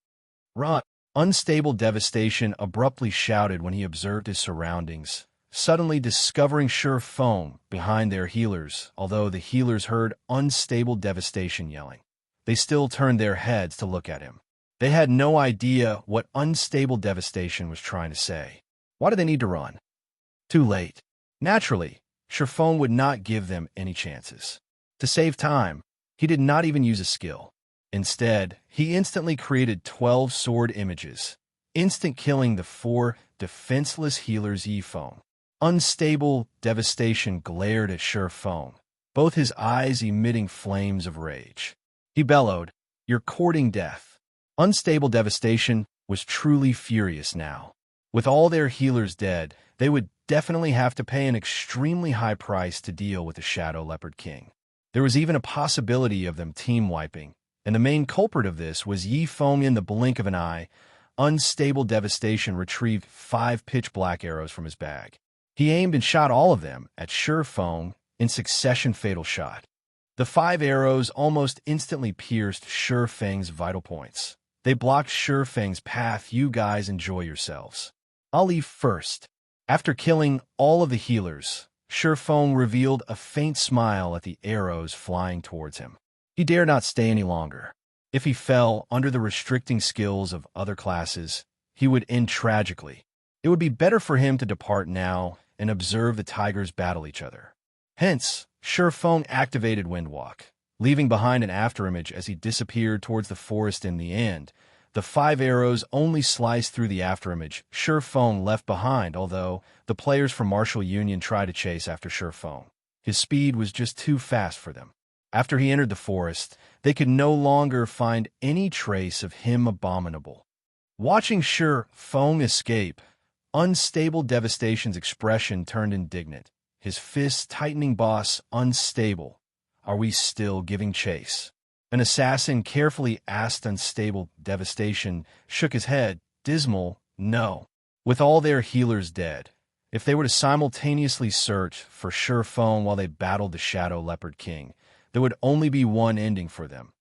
Run! Unstable Devastation abruptly shouted when he observed his surroundings, suddenly discovering Ye Feng behind their healers. Although the healers heard Unstable Devastation yelling, they still turned their heads to look at him. They had no idea what Unstable Devastation was trying to say. Why did they need to run? Too late. Naturally, Ye Feng would not give them any chances. To save time, he did not even use a skill. Instead, he instantly created 12 sword images, instant killing the 4 defenseless healers. Ye Feng. Unstable Devastation glared at Ye Feng, both his eyes emitting flames of rage. He bellowed, "You're courting death." Unstable Devastation was truly furious now. With all their healers dead, they would definitely have to pay an extremely high price to deal with the Shadow Leopard King. There was even a possibility of them team-wiping, and the main culprit of this was Ye Feng. In the blink of an eye, Unstable Devastation retrieved 5 pitch-black arrows from his bag. He aimed and shot all of them at Ye Feng in succession fatal shot. The 5 arrows almost instantly pierced Ye Feng's vital points. They blocked Ye Feng's path. "You guys enjoy yourselves. I'll leave first." After killing all of the healers, Ye Feng revealed a faint smile at the arrows flying towards him. He dared not stay any longer. If he fell under the restricting skills of other classes, he would end tragically. It would be better for him to depart now and observe the tigers battle each other. Hence, Ye Feng activated Windwalk, leaving behind an afterimage as he disappeared towards the forest. In the end, the 5 arrows only sliced through the afterimage Ye Feng left behind, although the players from Martial Union tried to chase after Ye Feng. His speed was just too fast for them. After he entered the forest, they could no longer find any trace of him. Abominable. Watching Ye Feng escape, Unstable Devastation's expression turned indignant, his fists tightening. "Boss, Unstable, are we still giving chase?" An assassin carefully asked. Unstable Devastation shook his head, dismal, "No." With all their healers dead, if they were to simultaneously search for Ye Feng while they battled the Shadow Leopard King, there would only be one ending for them: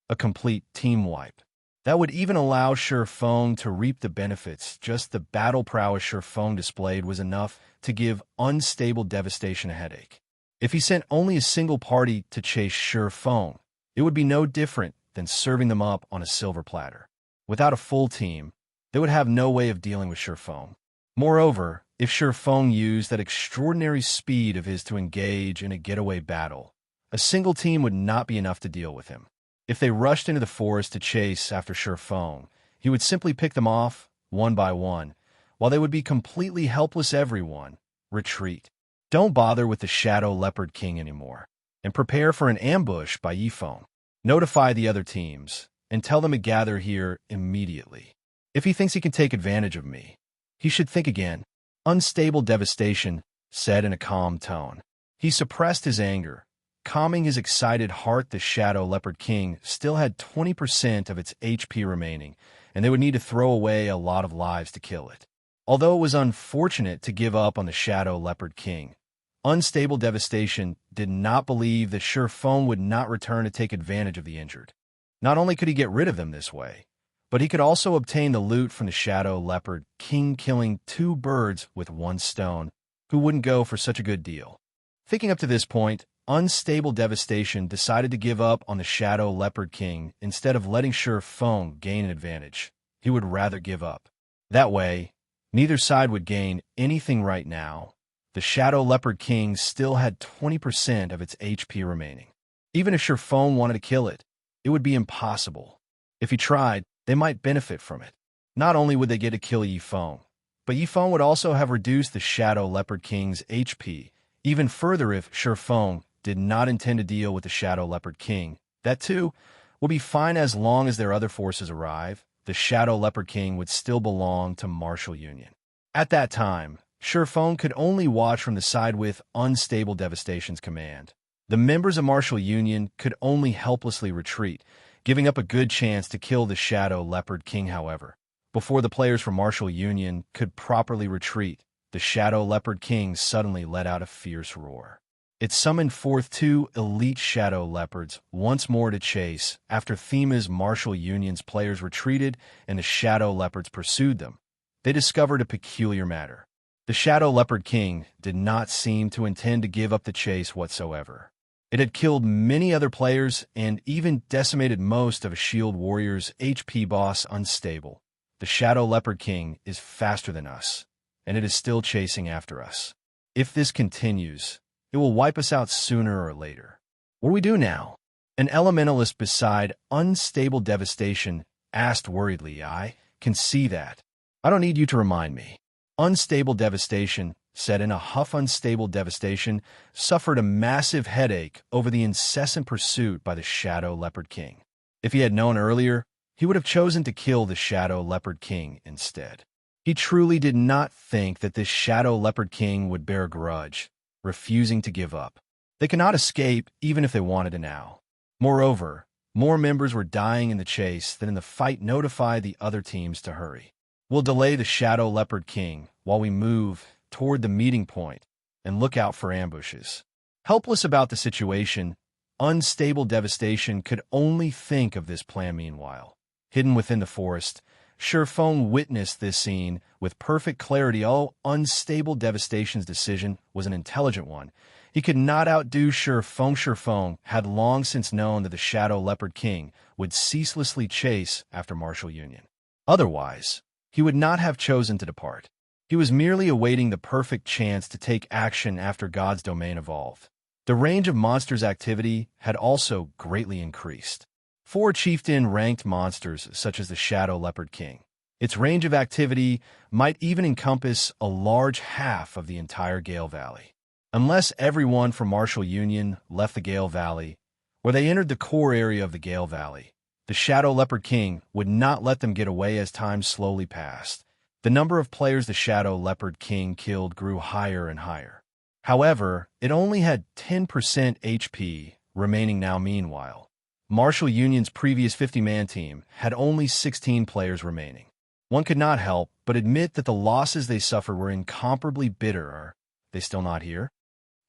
a complete team wipe. That would even allow Ye Feng to reap the benefits. Just the battle prowess Ye Feng displayed was enough to give Unstable Devastation a headache. If he sent only a single party to chase Ye Feng, it would be no different than serving them up on a silver platter. Without a full team, they would have no way of dealing with Ye Feng. Moreover, if Ye Feng used that extraordinary speed of his to engage in a getaway battle, a single team would not be enough to deal with him. If they rushed into the forest to chase after Ye Feng, he would simply pick them off, one by one, while they would be completely helpless. Everyone, retreat. Don't bother with the Shadow Leopard King anymore, and prepare for an ambush by Ye Feng. Notify the other teams, and tell them to gather here immediately. If he thinks he can take advantage of me, he should think again. Unstable Devastation said in a calm tone. He suppressed his anger, calming his excited heart. The Shadow Leopard King still had 20% of its HP remaining, and they would need to throw away a lot of lives to kill it. Although it was unfortunate to give up on the Shadow Leopard King, Unstable Devastation did not believe that Ye Feng would not return to take advantage of the injured. Not only could he get rid of them this way, but he could also obtain the loot from the Shadow Leopard King, killing 2 birds with 1 stone. Who wouldn't go for such a good deal? Thinking up to this point, Unstable Devastation decided to give up on the Shadow Leopard King instead of letting Ye Feng gain an advantage. He would rather give up. That way, neither side would gain anything right now. The Shadow Leopard King still had 20% of its HP remaining. Even if Ye Feng wanted to kill it, it would be impossible. If he tried, they might benefit from it. Not only would they get to kill Ye Feng, but Ye Feng would also have reduced the Shadow Leopard King's HP even further. If Ye Feng did not intend to deal with the Shadow Leopard King, that too will be fine. As long as their other forces arrive, the Shadow Leopard King would still belong to Martial Union. At that time, Ye Feng could only watch from the side with Unstable Devastation's command. The members of Martial Union could only helplessly retreat, giving up a good chance to kill the Shadow Leopard King. However, before the players from Martial Union could properly retreat, the Shadow Leopard King suddenly let out a fierce roar. It summoned forth two elite Shadow Leopards once more to chase after Thima's Martial Union's players retreated and the Shadow Leopards pursued them. They discovered a peculiar matter. The Shadow Leopard King did not seem to intend to give up the chase whatsoever. It had killed many other players and even decimated most of a Shield Warrior's HP boss Unstable. The Shadow Leopard King is faster than us, and it is still chasing after us. If this continues, it will wipe us out sooner or later. What do we do now? An elementalist beside Unstable Devastation asked worriedly. I can see that. I don't need you to remind me. Unstable Devastation said in a huff. Unstable Devastation suffered a massive headache over the incessant pursuit by the Shadow Leopard King. If he had known earlier, he would have chosen to kill the Shadow Leopard King instead. He truly did not think that this Shadow Leopard King would bear a grudge, refusing to give up. They cannot escape even if they wanted to now. Moreover, more members were dying in the chase than in the fight. Notify the other teams to hurry. We'll delay the Shadow Leopard King while we move toward the meeting point and look out for ambushes. Helpless about the situation, Unstable Devastation could only think of this plan. Meanwhile, hidden within the forest, Ye Feng witnessed this scene with perfect clarity. Unstable Devastation's decision was an intelligent one. He could not outdo Ye Feng. Ye Feng had long since known that the Shadow Leopard King would ceaselessly chase after Martial Union. Otherwise, he would not have chosen to depart. He was merely awaiting the perfect chance to take action after God's domain evolved. The range of monsters' activity had also greatly increased. 4 chieftain-ranked monsters such as the Shadow Leopard King. Its range of activity might even encompass a large half of the entire Gale Valley. Unless everyone from Martial Union left the Gale Valley, or they entered the core area of the Gale Valley, the Shadow Leopard King would not let them get away. As time slowly passed, the number of players the Shadow Leopard King killed grew higher and higher. However, it only had 10% HP remaining now. Meanwhile, Martial Union's previous 50-man team had only 16 players remaining. One could not help but admit that the losses they suffered were incomparably bitter. Are they still not here?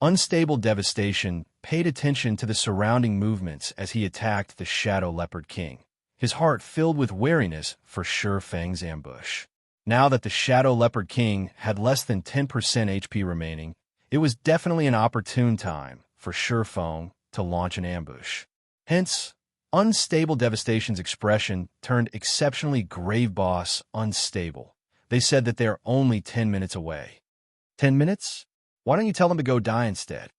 Unstable Devastation paid attention to the surrounding movements as he attacked the Shadow Leopard King, his heart filled with wariness for Ye Feng's ambush. Now that the Shadow Leopard King had less than 10% HP remaining, it was definitely an opportune time for Ye Feng to launch an ambush. Hence, Unstable Devastation's expression turned exceptionally grave. Boss Unstable, they said that they're only 10 minutes away. 10 minutes? Why don't you tell them to go die instead?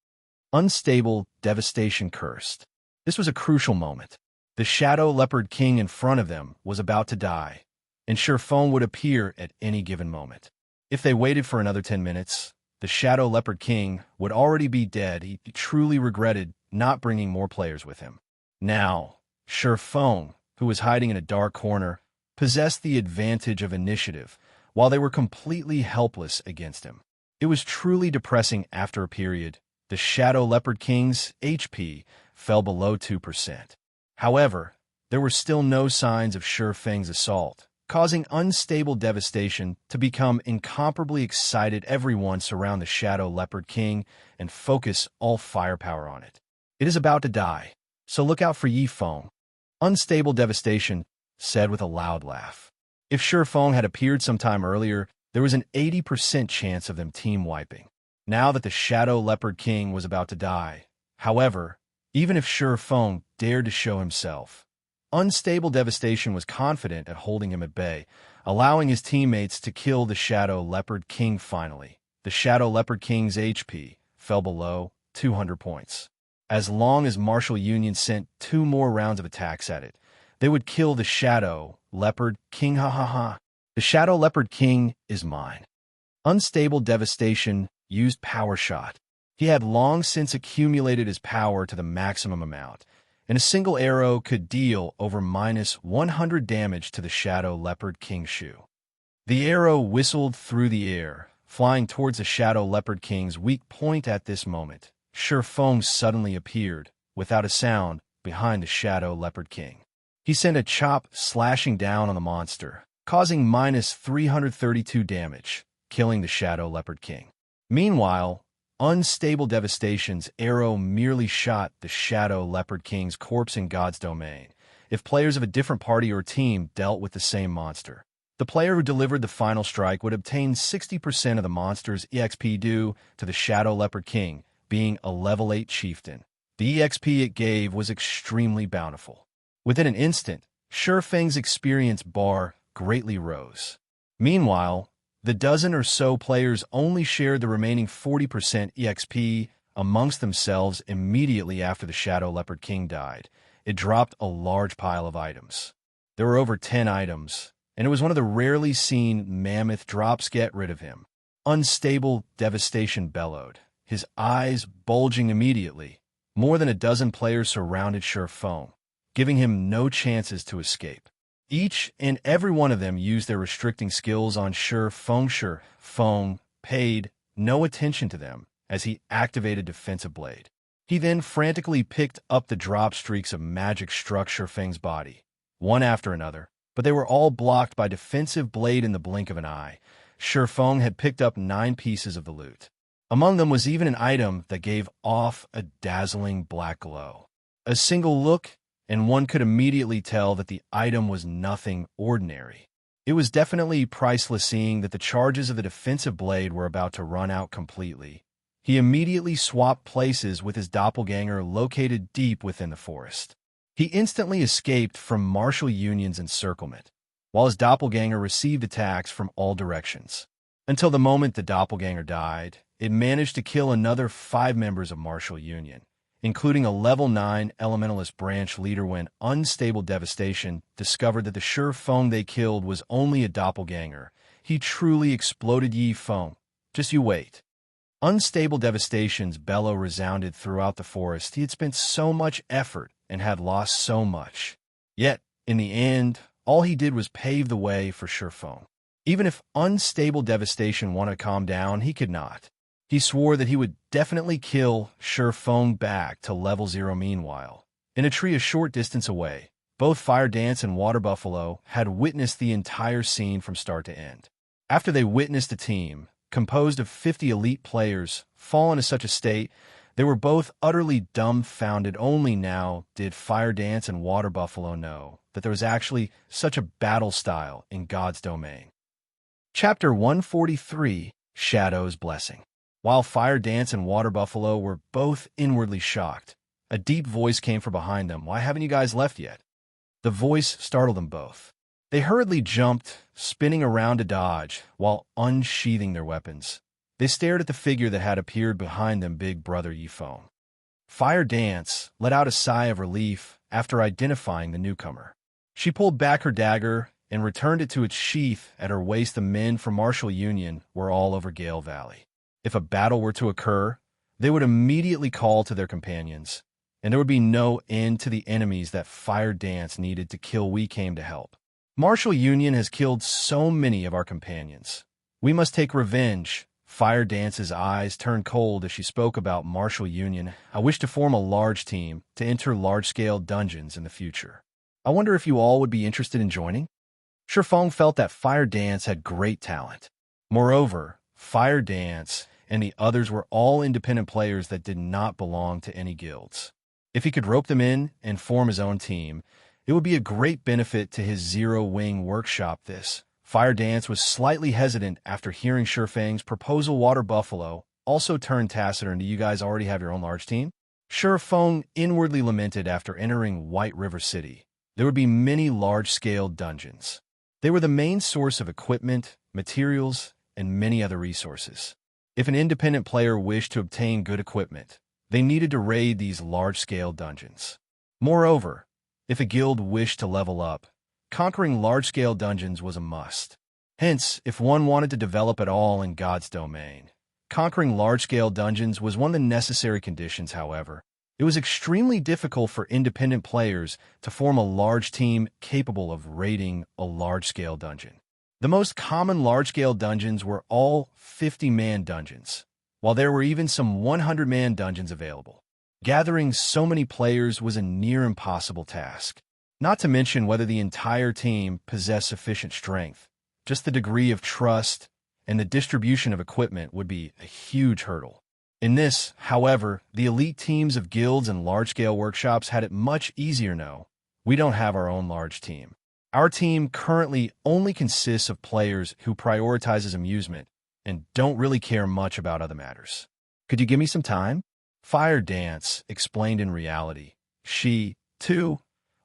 Unstable Devastation cursed. This was a crucial moment. The Shadow Leopard King in front of them was about to die, and Ye Feng would appear at any given moment. If they waited for another 10 minutes, the Shadow Leopard King would already be dead. He truly regretted not bringing more players with him. Now, Ye Feng, who was hiding in a dark corner, possessed the advantage of initiative, while they were completely helpless against him. It was truly depressing. After a period, the Shadow Leopard King's HP fell below 2%. However, there were still no signs of Ye Feng's assault, causing Unstable Devastation to become incomparably excited. Everyone surround the Shadow Leopard King and focus all firepower on it. It is about to die, so look out for Ye Feng. Unstable Devastation said with a loud laugh. If Ye Feng had appeared sometime earlier, there was an 80% chance of them team wiping. Now that the Shadow Leopard King was about to die, however, even if Ye Feng dared to show himself, Unstable Devastation was confident at holding him at bay, allowing his teammates to kill the Shadow Leopard King. Finally, the Shadow Leopard King's HP fell below 200 points. As long as Martial Union sent 2 more rounds of attacks at it, they would kill the Shadow Leopard King. Ha ha ha. The Shadow Leopard King is mine. Unstable Devastation used Power Shot. He had long since accumulated his power to the maximum amount, and a single arrow could deal over -100 damage to the Shadow Leopard King's shoe. The arrow whistled through the air, flying towards the Shadow Leopard King's weak point. At this moment, Ye Feng suddenly appeared, without a sound, behind the Shadow Leopard King. He sent a chop slashing down on the monster, causing -332 damage, killing the Shadow Leopard King. Meanwhile, Unstable Devastation's arrow merely shot the Shadow Leopard King's corpse in God's domain. If players of a different party or team dealt with the same monster, the player who delivered the final strike would obtain 60% of the monster's EXP due to the Shadow Leopard King, being a level 8 chieftain. The EXP it gave was extremely bountiful. Within an instant, Ye Feng's experience bar greatly rose. Meanwhile, the dozen or so players only shared the remaining 40% EXP amongst themselves immediately after the Shadow Leopard King died. It dropped a large pile of items. There were over 10 items, and it was one of the rarely seen mammoth drops. Get rid of him. Unstable Devastation bellowed, his eyes bulging immediately. More than a dozen players surrounded Ye Feng, giving him no chances to escape. Each and every one of them used their restricting skills on Ye Feng. Ye Feng paid no attention to them as he activated Defensive Blade. He then frantically picked up the drop streaks of magic struck Ye Feng's body, one after another, but they were all blocked by Defensive Blade in the blink of an eye. Ye Feng had picked up 9 pieces of the loot. Among them was even an item that gave off a dazzling black glow. A single look, and one could immediately tell that the item was nothing ordinary. It was definitely priceless. Seeing that the charges of the Defensive Blade were about to run out completely, he immediately swapped places with his doppelganger located deep within the forest. He instantly escaped from Martial Union's encirclement, while his doppelganger received attacks from all directions. Until the moment the doppelganger died, it managed to kill another 5 members of Martial Union, including a level 9 Elementalist branch leader. When Unstable Devastation discovered that the Ye Feng they killed was only a doppelganger, he truly exploded. Ye Feng, just you wait. Unstable Devastation's bellow resounded throughout the forest. He had spent so much effort and had lost so much. Yet, in the end, all he did was pave the way for Ye Feng. Even if Unstable Devastation wanted to calm down, he could not. He swore that he would definitely kill Ye Feng back to level 0. Meanwhile, in a tree a short distance away, both Fire Dance and Water Buffalo had witnessed the entire scene from start to end. After they witnessed a team composed of 50 elite players fall into such a state, they were both utterly dumbfounded. Only now did Fire Dance and Water Buffalo know that there was actually such a battle style in God's domain. Chapter 143, Shadow's Blessing. While Fire Dance and Water Buffalo were both inwardly shocked, a deep voice came from behind them. "Why haven't you guys left yet?" The voice startled them both. They hurriedly jumped, spinning around to dodge, while unsheathing their weapons. They stared at the figure that had appeared behind them, Big Brother Ye Feng. Fire Dance let out a sigh of relief after identifying the newcomer. She pulled back her dagger and returned it to its sheath at her waist. The men from Martial Union were all over Gale Valley. If a battle were to occur, they would immediately call to their companions, and there would be no end to the enemies that Fire Dance needed to kill. We came to help. Martial Union has killed so many of our companions. We must take revenge. Fire Dance's eyes turned cold as she spoke about Martial Union. I wish to form a large team to enter large-scale dungeons in the future. I wonder if you all would be interested in joining? Ye Feng felt that Fire Dance had great talent. Moreover, Fire Dance and the others were all independent players that did not belong to any guilds. If he could rope them in and form his own team, it would be a great benefit to his Zero-Wing workshop. This Fire Dance was slightly hesitant after hearing Ye Feng's proposal. Water Buffalo also turned taciturn. Do you guys already have your own large team? Ye Feng inwardly lamented after entering White River City. There would be many large-scale dungeons. They were the main source of equipment, materials, and many other resources. If an independent player wished to obtain good equipment, they needed to raid these large-scale dungeons. Moreover, if a guild wished to level up, conquering large-scale dungeons was a must. Hence, if one wanted to develop at all in God's domain, conquering large-scale dungeons was one of the necessary conditions. However, it was extremely difficult for independent players to form a large team capable of raiding a large-scale dungeon. The most common large-scale dungeons were all 50-man dungeons, while there were even some 100-man dungeons available. Gathering so many players was a near impossible task, not to mention whether the entire team possessed sufficient strength. Just the degree of trust and the distribution of equipment would be a huge hurdle. In this, however, the elite teams of guilds and large-scale workshops had it much easier. No, we don't have our own large team. Our team currently only consists of players who prioritizes amusement and don't really care much about other matters. Could you give me some time? Fire Dance explained. In reality, she, too,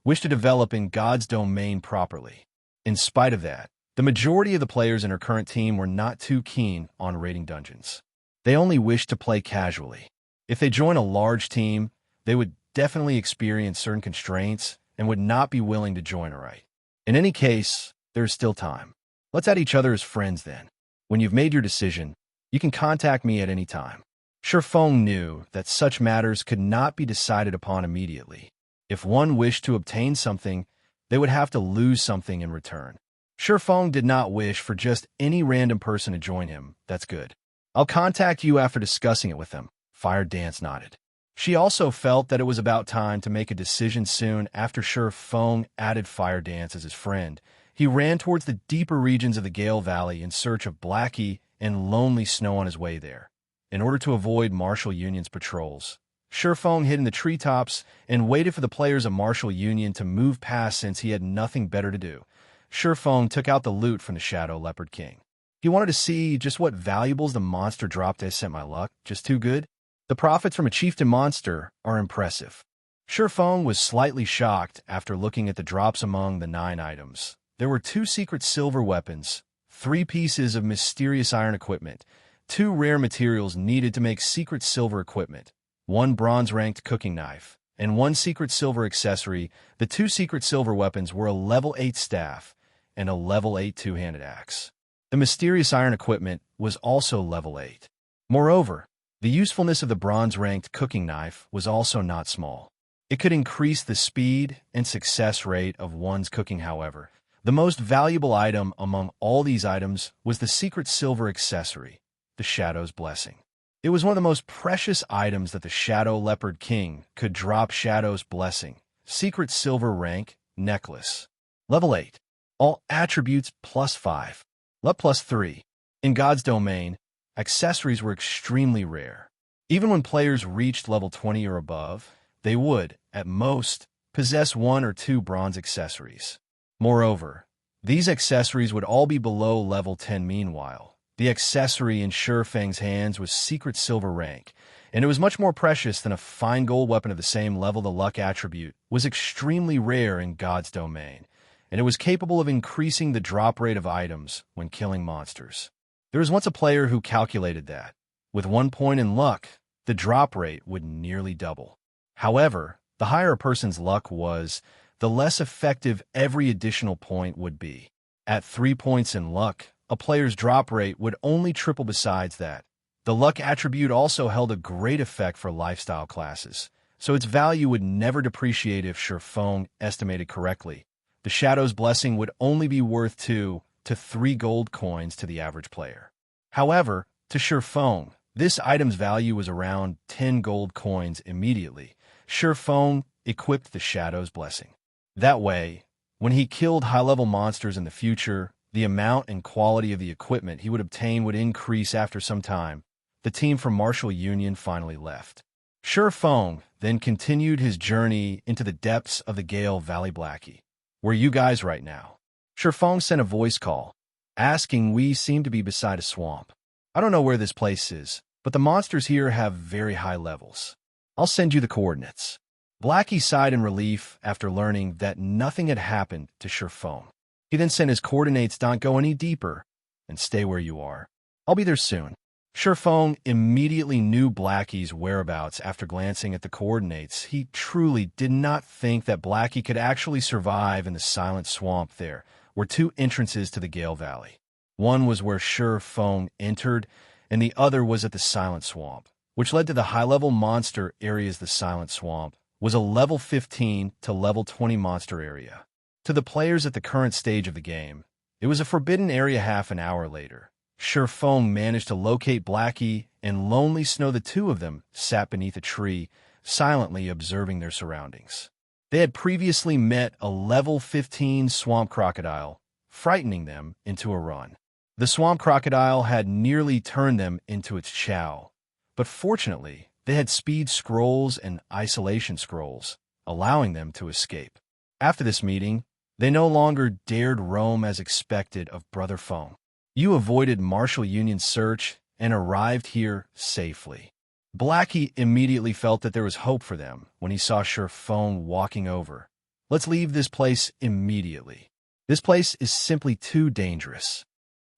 wished to develop in God's domain properly. In spite of that, the majority of the players in her current team were not too keen on raiding dungeons. They only wished to play casually. If they join a large team, they would definitely experience certain constraints and would not be willing to join a raid. In any case, there is still time. Let's add each other as friends then. When you've made your decision, you can contact me at any time. Ye Feng knew that such matters could not be decided upon immediately. If one wished to obtain something, they would have to lose something in return. Ye Feng did not wish for just any random person to join him. That's good. I'll contact you after discussing it with them. Fire Dance nodded. She also felt that it was about time to make a decision soon. After Ye Feng added Fire Dance as his friend, he ran towards the deeper regions of the Gale Valley in search of Blackie and Lonely Snow on his way there. In order to avoid Martial Union's patrols, Ye Feng hid in the treetops and waited for the players of Martial Union to move past since he had nothing better to do. Ye Feng took out the loot from the Shadow Leopard King. He wanted to see just what valuables the monster dropped. I sent my luck. Just too good? The profits from a chieftain monster are impressive. Ye Feng was slightly shocked after looking at the drops among the 9 items. There were 2 secret silver weapons, 3 pieces of mysterious iron equipment, 2 rare materials needed to make secret silver equipment, 1 bronze-ranked cooking knife, and 1 secret silver accessory. The 2 secret silver weapons were a level 8 staff and a level 8 two-handed axe. The mysterious iron equipment was also level 8. Moreover, the usefulness of the bronze-ranked cooking knife was also not small. It could increase the speed and success rate of one's cooking. However, the most valuable item among all these items was the secret silver accessory, the Shadow's Blessing. It was one of the most precious items that the Shadow Leopard King could drop. Shadow's Blessing, secret silver rank, necklace. Level 8. All attributes +5. +3. In God's domain, accessories were extremely rare. Even when players reached level 20 or above, they would, at most, possess 1 or 2 bronze accessories. Moreover, these accessories would all be below level 10. Meanwhile, the accessory in Ye Feng's hands was secret silver rank, and it was much more precious than a fine gold weapon of the same level. The luck attribute was extremely rare in God's domain, and it was capable of increasing the drop rate of items when killing monsters. There was once a player who calculated that, with 1 point in luck, the drop rate would nearly double. However, the higher a person's luck was, the less effective every additional point would be. At 3 points in luck, a player's drop rate would only triple. Besides that, the luck attribute also held a great effect for lifestyle classes, so its value would never depreciate. If Ye Feng estimated correctly, the Shadow's Blessing would only be worth 2 to 3 gold coins to the average player. However, to Ye Feng, this item's value was around 10 gold coins immediately. Ye Feng equipped the Shadow's Blessing. That way, when he killed high-level monsters in the future, the amount and quality of the equipment he would obtain would increase. After some time, the team from Martial Union finally left. Ye Feng then continued his journey into the depths of the Gale Valley. Blackie, where are you guys right now? Ye Feng sent a voice call, asking. We seem to be beside a swamp. I don't know where this place is, but the monsters here have very high levels. I'll send you the coordinates. Blackie sighed in relief after learning that nothing had happened to Ye Feng. He then sent his coordinates. Don't go any deeper and stay where you are. I'll be there soon. Ye Feng immediately knew Blackie's whereabouts after glancing at the coordinates. He truly did not think that Blackie could actually survive in the silent swamp. There were 2 entrances to the Gale Valley. One was where Ye Feng entered, and the other was at the Silent Swamp, which led to the high-level monster areas. The Silent Swamp was a level 15 to level 20 monster area. To the players at the current stage of the game, it was a forbidden area. Half an hour later, Ye Feng managed to locate Blackie and Lonely Snow. The 2 of them sat beneath a tree, silently observing their surroundings. They had previously met a level 15 swamp crocodile, frightening them into a run. The swamp crocodile had nearly turned them into its chow, but fortunately, they had speed scrolls and isolation scrolls, allowing them to escape. After this meeting, they no longer dared roam as expected of Brother Feng. You avoided Martial Union's search and arrived here safely. Blackie immediately felt that there was hope for them when he saw Ye Feng walking over. Let's leave this place immediately. This place is simply too dangerous.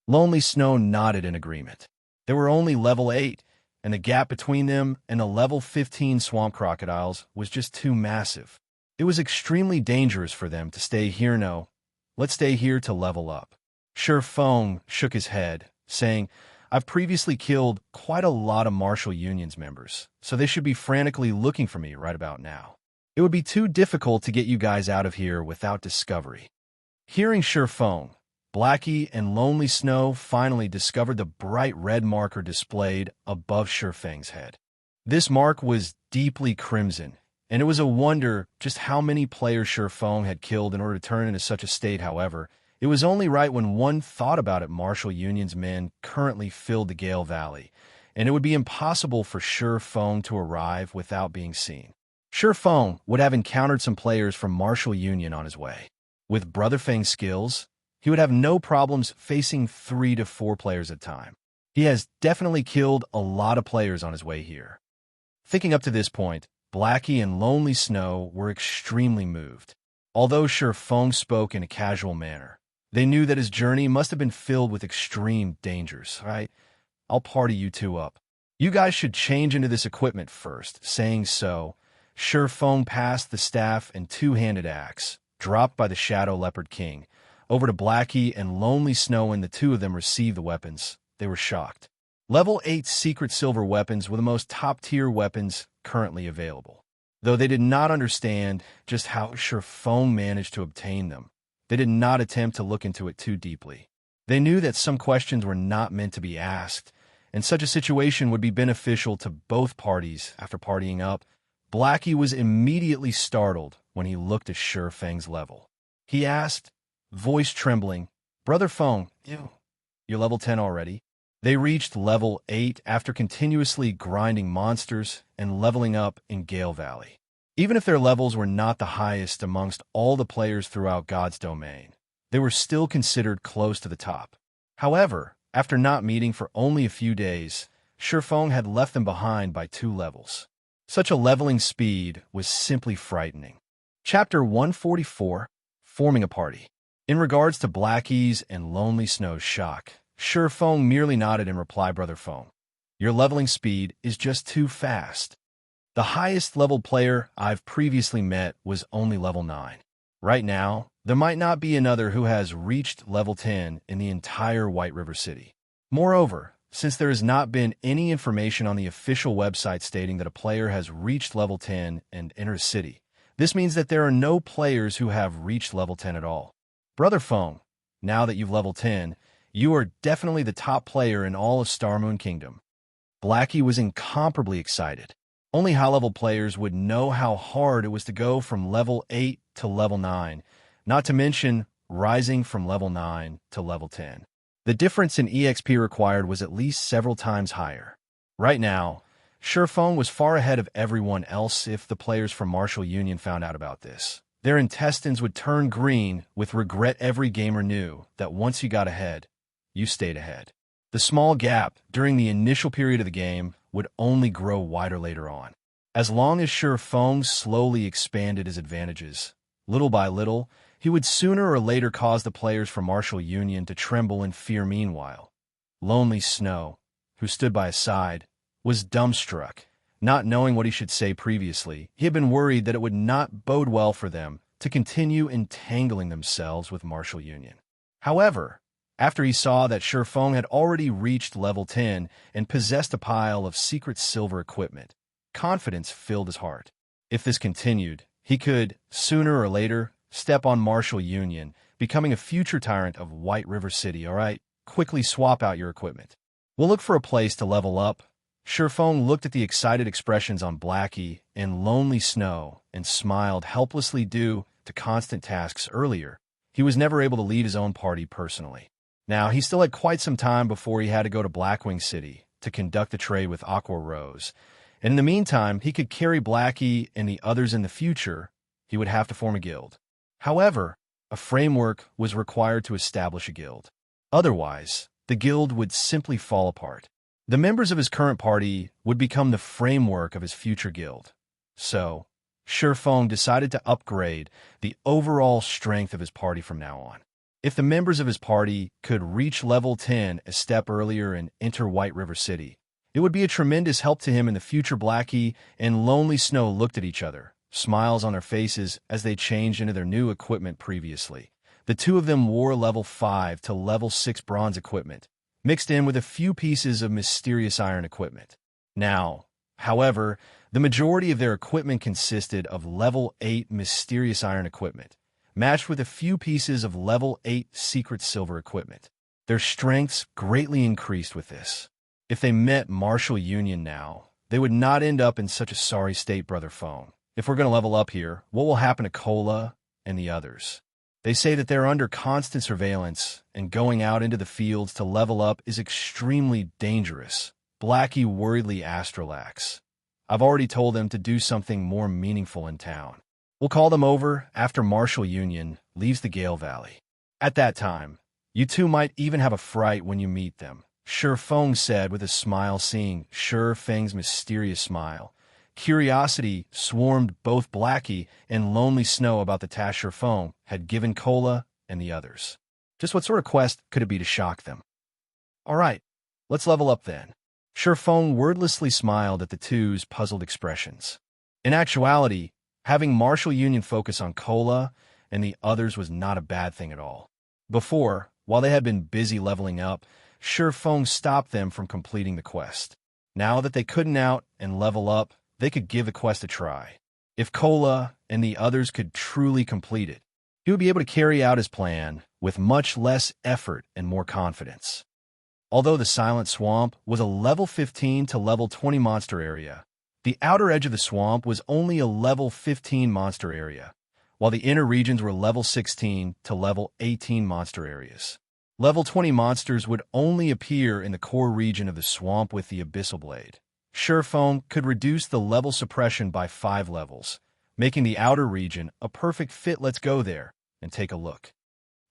Lonely Snow nodded in agreement. They were only level 8, and the gap between them and the level 15 swamp crocodiles was just too massive. It was extremely dangerous for them to stay here. No, let's stay here to level up. Ye Feng shook his head, saying, I've previously killed quite a lot of Martial Union's members, so they should be frantically looking for me right about now. It would be too difficult to get you guys out of here without discovery. Hearing Ye Feng, Blackie and Lonely Snow finally discovered the bright red marker displayed above Ye Feng's head. This mark was deeply crimson, and it was a wonder just how many players Ye Feng had killed in order to turn into such a state. However, it was only right when one thought about it. Martial Union's men currently filled the Gale Valley, and it would be impossible for Ye Feng to arrive without being seen. Ye Feng would have encountered some players from Martial Union on his way. With Brother Feng's skills, he would have no problems facing 3 to 4 players at a time. He has definitely killed a lot of players on his way here. Thinking up to this point, Blackie and Lonely Snow were extremely moved. Although Ye Feng spoke in a casual manner, they knew that his journey must have been filled with extreme dangers. Right? I'll party you two up. You guys should change into this equipment first. Saying so, Ye Feng passed the staff and two-handed axe, dropped by the Shadow Leopard King, over to Blackie and Lonely Snow, and the two of them received the weapons. They were shocked. Level 8 secret silver weapons were the most top-tier weapons currently available. Though they did not understand just how Ye Feng managed to obtain them, they did not attempt to look into it too deeply. They knew that some questions were not meant to be asked, and such a situation would be beneficial to both parties. After partying up, Blackie was immediately startled when he looked at Ye Feng's level. He asked, voice trembling, Brother Feng, you're level 10 already? They reached level 8 after continuously grinding monsters and leveling up in Gale Valley. Even if their levels were not the highest amongst all the players throughout God's domain, they were still considered close to the top. However, after not meeting for only a few days, Ye Feng had left them behind by 2 levels. Such a leveling speed was simply frightening. Chapter 144, Forming a Party. In regards to Blackie's and Lonely Snow's shock, Ye Feng merely nodded in reply. Brother Feng, your leveling speed is just too fast. The highest level player I've previously met was only level 9. Right now, there might not be another who has reached level 10 in the entire White River City. Moreover, since there has not been any information on the official website stating that a player has reached level 10 and entered a city, this means that there are no players who have reached level 10 at all. Brother Feng, now that you've level 10, you are definitely the top player in all of Star Moon Kingdom. Blackie was incomparably excited. Only high-level players would know how hard it was to go from level 8 to level 9, not to mention rising from level 9 to level 10. The difference in EXP required was at least several times higher. Right now, Ye Feng was far ahead of everyone else. If the players from Martial Union found out about this, their intestines would turn green with regret. Every gamer knew that once you got ahead, you stayed ahead. The small gap during the initial period of the game would only grow wider later on. As long as Ye Feng slowly expanded his advantages, little by little, he would sooner or later cause the players from Martial Union to tremble in fear. Meanwhile, Lonely Snow, who stood by his side, was dumbstruck, not knowing what he should say. Previously, he had been worried that it would not bode well for them to continue entangling themselves with Martial Union. However, after he saw that Ye Feng had already reached level 10 and possessed a pile of secret silver equipment, confidence filled his heart. If this continued, he could, sooner or later, step on Martial Union, becoming a future tyrant of White River City. Alright, quickly swap out your equipment. We'll look for a place to level up. Ye Feng looked at the excited expressions on Blackie and Lonely Snow and smiled helplessly. Due to constant tasks earlier, he was never able to lead his own party personally. Now, he still had quite some time before he had to go to Blackwing City to conduct the trade with Aqua Rose, and in the meantime, he could carry Blackie and the others in the future. He would have to form a guild. However, a framework was required to establish a guild. Otherwise, the guild would simply fall apart. The members of his current party would become the framework of his future guild. So, Ye Feng decided to upgrade the overall strength of his party from now on. If the members of his party could reach level 10 a step earlier and enter White River City, it would be a tremendous help to him in the future. Blackie and Lonely Snow looked at each other, smiles on their faces as they changed into their new equipment previously. The two of them wore level 5 to level 6 bronze equipment, mixed in with a few pieces of mysterious iron equipment. Now, however, the majority of their equipment consisted of level 8 mysterious iron equipment, matched with a few pieces of level 8 secret silver equipment. Their strengths greatly increased with this. If they met Martial Union now, they would not end up in such a sorry state, Brother Feng. If we're going to level up here, what will happen to Cola and the others? They say that they're under constant surveillance, and going out into the fields to level up is extremely dangerous. Blackie worriedly asked Relax. I've already told them to do something more meaningful in town. We'll call them over after Martial Union leaves the Gale Valley. At that time, you two might even have a fright when you meet them, Ye Feng said with a smile. Seeing Ye Feng's mysterious smile, curiosity swarmed both Blackie and Lonely Snow about the task Ye Feng had given Cola and the others. Just what sort of quest could it be to shock them? All right, let's level up then. Ye Feng wordlessly smiled at the two's puzzled expressions. In actuality, having Martial Union focus on Cola and the others was not a bad thing at all. Before, while they had been busy leveling up, Ye Feng stopped them from completing the quest. Now that they couldn't out and level up, they could give the quest a try. If Cola and the others could truly complete it, he would be able to carry out his plan with much less effort and more confidence. Although the Silent Swamp was a level 15 to level 20 monster area, the outer edge of the swamp was only a level 15 monster area, while the inner regions were level 16 to level 18 monster areas. Level 20 monsters would only appear in the core region of the swamp with the Abyssal Blade. Ye Feng could reduce the level suppression by 5 levels, making the outer region a perfect fit. Let's go there and take a look.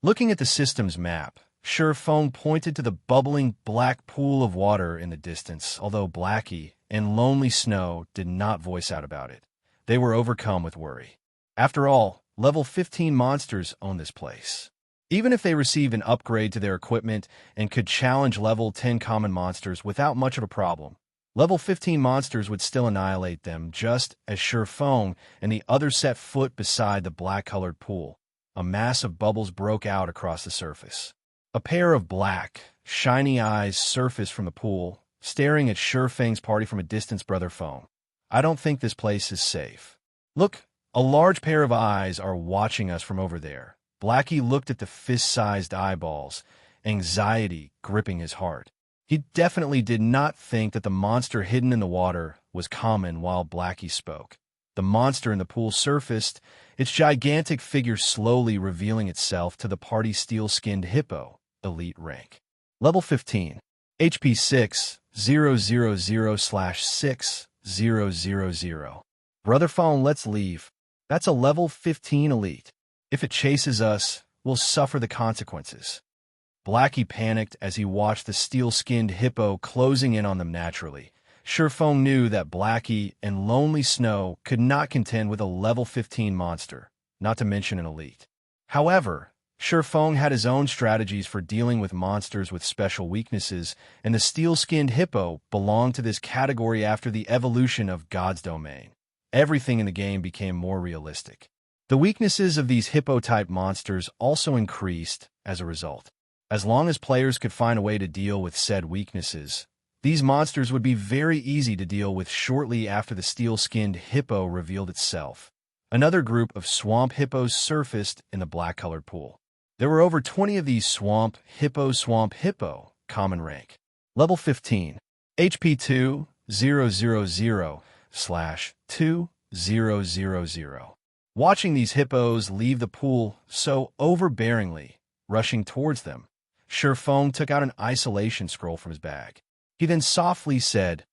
Looking at the system's map, Ye Feng pointed to the bubbling black pool of water in the distance, although Blackie and Lonely Snow did not voice out about it. They were overcome with worry. After all, level 15 monsters own this place. Even if they received an upgrade to their equipment and could challenge level 10 common monsters without much of a problem, level 15 monsters would still annihilate them. Just as Ye Feng and the others set foot beside the black-colored pool, a mass of bubbles broke out across the surface. A pair of black, shiny eyes surfaced from the pool, staring at Ye Feng's party from a distance. Brother Feng, I don't think this place is safe. Look, a large pair of eyes are watching us from over there. Blackie looked at the fist-sized eyeballs, anxiety gripping his heart. He definitely did not think that the monster hidden in the water was common. While Blackie spoke, the monster in the pool surfaced, its gigantic figure slowly revealing itself to the party's steel-skinned hippo, elite rank. Level 15. HP 6000/6000. Brother Feng, let's leave. That's a level 15 elite. If it chases us, we'll suffer the consequences. Blackie panicked as he watched the steel-skinned hippo closing in on them naturally. Ye Feng knew that Blackie and Lonely Snow could not contend with a level 15 monster, not to mention an elite. However, Ye Feng had his own strategies for dealing with monsters with special weaknesses, and the steel-skinned hippo belonged to this category. After the evolution of God's Domain, everything in the game became more realistic. The weaknesses of these hippo-type monsters also increased as a result. As long as players could find a way to deal with said weaknesses, these monsters would be very easy to deal with. Shortly after the steel-skinned hippo revealed itself, another group of swamp hippos surfaced in the black-colored pool. There were over 20 of these swamp hippo, common rank. Level 15. HP 2000/2000. Watching these hippos leave the pool so overbearingly, rushing towards them, Ye Feng took out an isolation scroll from his bag. He then softly said,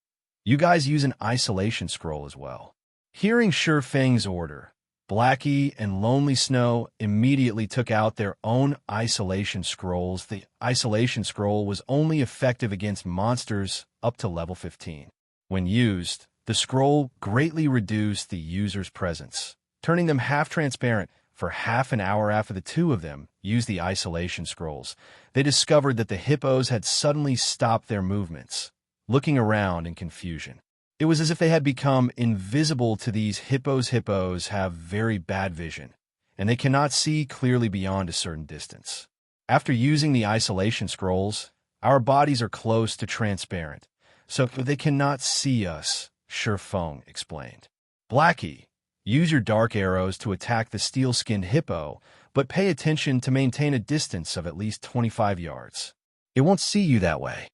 "You guys use an isolation scroll as well." Hearing Shi Feng's order, Blackie and Lonely Snow immediately took out their own isolation scrolls. The isolation scroll was only effective against monsters up to level 15. When used, the scroll greatly reduced the user's presence, turning them half-transparent. For half an hour after the two of them used the isolation scrolls, they discovered that the hippos had suddenly stopped their movements, looking around in confusion. It was as if they had become invisible to these hippos. Hippos have very bad vision, and they cannot see clearly beyond a certain distance. After using the isolation scrolls, our bodies are close to transparent, so they cannot see us, Shi Feng explained. Blackie, use your dark arrows to attack the steel-skinned hippo, but pay attention to maintain a distance of at least 25 yards. It won't see you that way.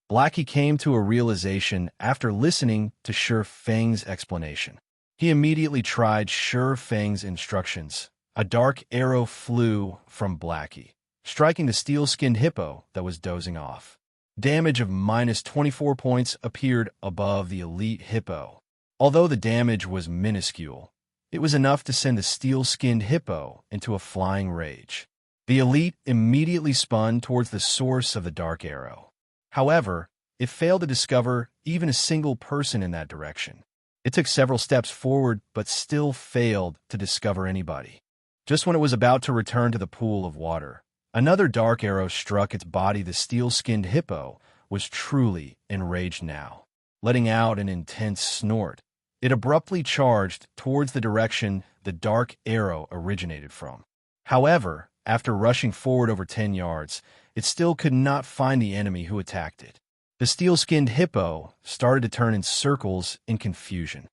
Blackie came to a realization after listening to Shi Feng's explanation. He immediately tried Shi Feng's instructions. A dark arrow flew from Blackie, striking the steel-skinned hippo that was dozing off. Damage of minus 24 points appeared above the elite hippo. Although the damage was minuscule, it was enough to send the steel-skinned hippo into a flying rage. The elite immediately spun towards the source of the dark arrow. However, it failed to discover even a single person in that direction. It took several steps forward, but still failed to discover anybody. Just when it was about to return to the pool of water, another dark arrow struck its body. The steel-skinned hippo was truly enraged now. Letting out an intense snort, it abruptly charged towards the direction the dark arrow originated from. However, after rushing forward over 10 yards, it still could not find the enemy who attacked it. The steel-skinned hippo started to turn in circles in confusion.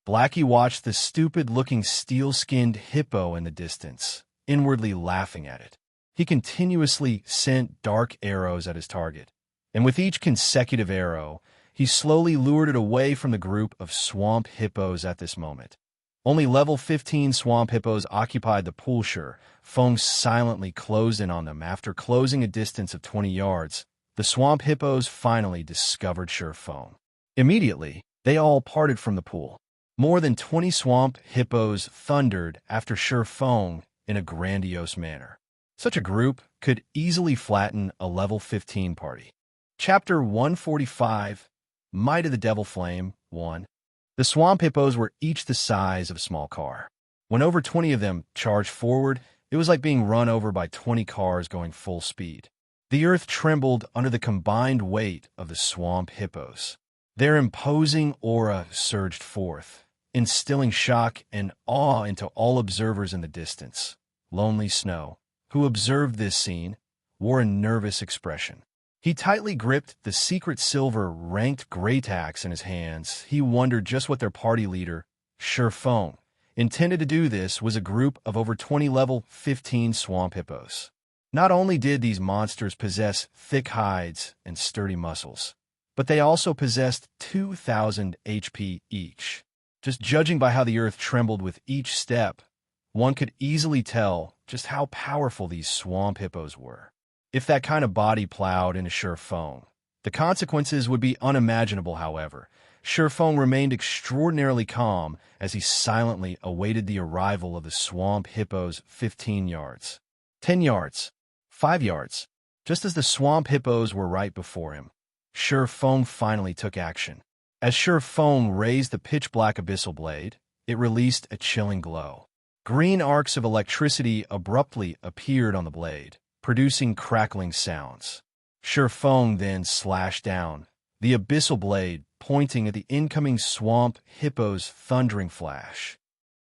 Blackie watched the stupid-looking steel-skinned hippo in the distance, inwardly laughing at it. He continuously sent dark arrows at his target, and with each consecutive arrow, he slowly lured it away from the group of swamp hippos at this moment. Only level 15 swamp hippos occupied the pool. Shi Feng silently closed in on them. After closing a distance of 20 yards, the swamp hippos finally discovered Shi Feng. Immediately, they all parted from the pool. More than 20 swamp hippos thundered after Shi Feng in a grandiose manner. Such a group could easily flatten a level 15 party. Chapter 145, Might of the Devil Flame 1. The swamp hippos were each the size of a small car. When over 20 of them charged forward, it was like being run over by 20 cars going full speed. The earth trembled under the combined weight of the swamp hippos. Their imposing aura surged forth, instilling shock and awe into all observers in the distance. Lonely Snow, who observed this scene, wore a nervous expression. He tightly gripped the secret silver-ranked great axe in his hands. He wondered just what their party leader, Shi Feng, intended to do. This was a group of over 20 level 15 swamp hippos. Not only did these monsters possess thick hides and sturdy muscles, but they also possessed 2,000 HP each. Just judging by how the earth trembled with each step, one could easily tell just how powerful these swamp hippos were. If that kind of body plowed into Shi Feng, the consequences would be unimaginable. However, Shi Feng remained extraordinarily calm as he silently awaited the arrival of the swamp hippos. 15 yards, 10 yards, 5 yards. Just as the swamp hippos were right before him, Shi Feng finally took action. As Shi Feng raised the pitch-black abyssal blade, it released a chilling glow. Green arcs of electricity abruptly appeared on the blade, producing crackling sounds. Shi Feng then slashed down, the abyssal blade pointing at the incoming swamp hippo's thundering flash.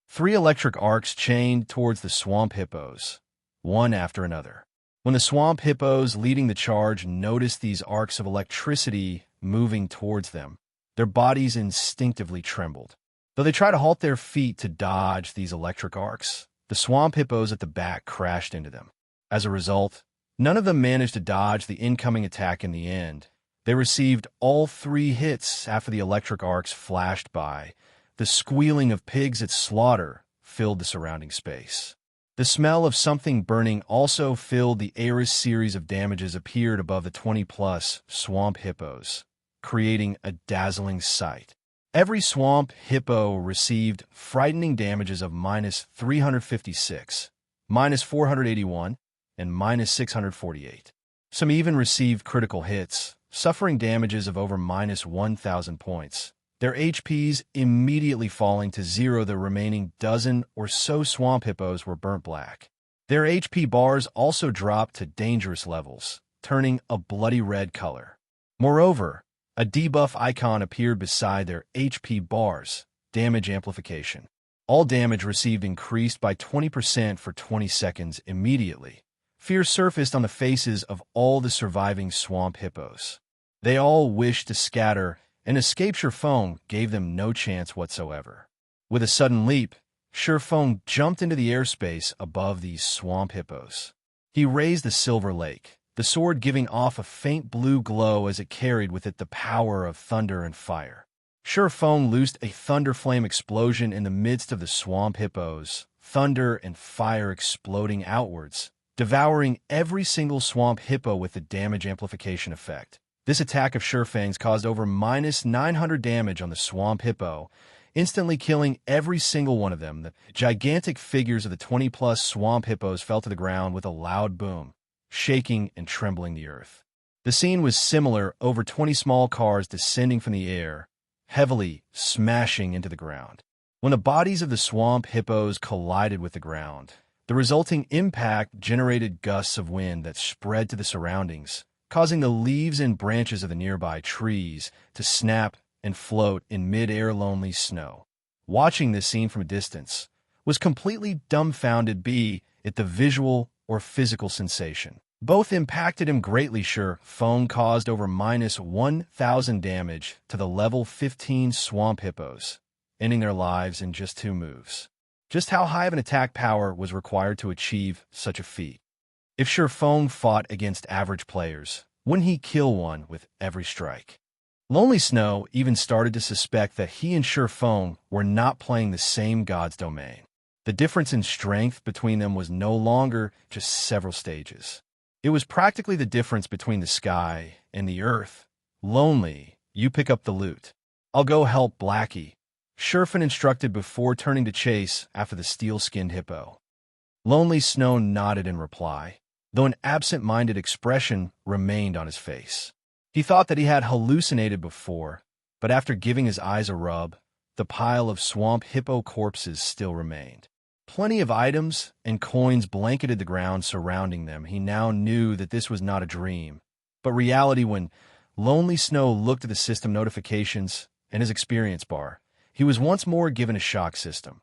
3 electric arcs chained towards the swamp hippos, one after another. When the swamp hippos leading the charge noticed these arcs of electricity moving towards them, their bodies instinctively trembled. Though they tried to halt their feet to dodge these electric arcs, the swamp hippos at the back crashed into them. As a result, none of them managed to dodge the incoming attack in the end. They received all 3 hits after the electric arcs flashed by. The squealing of pigs at slaughter filled the surrounding space. The smell of something burning also filled the air. A series of damages appeared above the 20-plus swamp hippos. creating a dazzling sight. Every swamp hippo received frightening damages of minus 356, minus 481, and minus 648. Some even received critical hits, suffering damages of over minus 1,000 points, their HPs immediately falling to zero. The remaining dozen or so swamp hippos were burnt black. Their HP bars also dropped to dangerous levels, turning a bloody red color. Moreover, a debuff icon appeared beside their HP bars, damage amplification. All damage received increased by 20% for 20 seconds immediately. Fear surfaced on the faces of all the surviving swamp hippos. They all wished to scatter, and escape. Ye Feng gave them no chance whatsoever. With a sudden leap, Ye Feng jumped into the airspace above these swamp hippos. He raised the silver lake, the sword giving off a faint blue glow as it carried with it the power of thunder and fire. Ye Feng loosed a thunder flame explosion in the midst of the swamp hippos, thunder and fire exploding outwards, devouring every single swamp hippo with the damage amplification effect. This attack of Ye Feng's caused over minus 900 damage on the swamp hippo, instantly killing every single one of them. The gigantic figures of the 20-plus swamp hippos fell to the ground with a loud boom, shaking and trembling the earth. The scene was similar, over 20 small cars descending from the air, heavily smashing into the ground. When the bodies of the swamp hippos collided with the ground, the resulting impact generated gusts of wind that spread to the surroundings, causing the leaves and branches of the nearby trees to snap and float in mid-air. Lonely Snow, watching this scene from a distance, was completely dumbfounded, be it the visual or physical sensation. Both impacted him greatly. Ye Feng caused over minus 1,000 damage to the level 15 swamp hippos, ending their lives in just 2 moves. Just how high of an attack power was required to achieve such a feat? If Ye Feng fought against average players, wouldn't he kill one with every strike? Lonely Snow even started to suspect that he and Ye Feng were not playing the same god's domain. The difference in strength between them was no longer just several stages. It was practically the difference between the sky and the earth. Lonely, you pick up the loot. I'll go help Blackie, Ye Feng instructed before turning to chase after the steel-skinned hippo. Lonely Snow nodded in reply, though an absent-minded expression remained on his face. He thought that he had hallucinated before, but after giving his eyes a rub, the pile of swamp hippo corpses still remained. Plenty of items and coins blanketed the ground surrounding them. He now knew that this was not a dream, but reality. When Lonely Snow looked at the system notifications and his experience bar, he was once more given a shock system.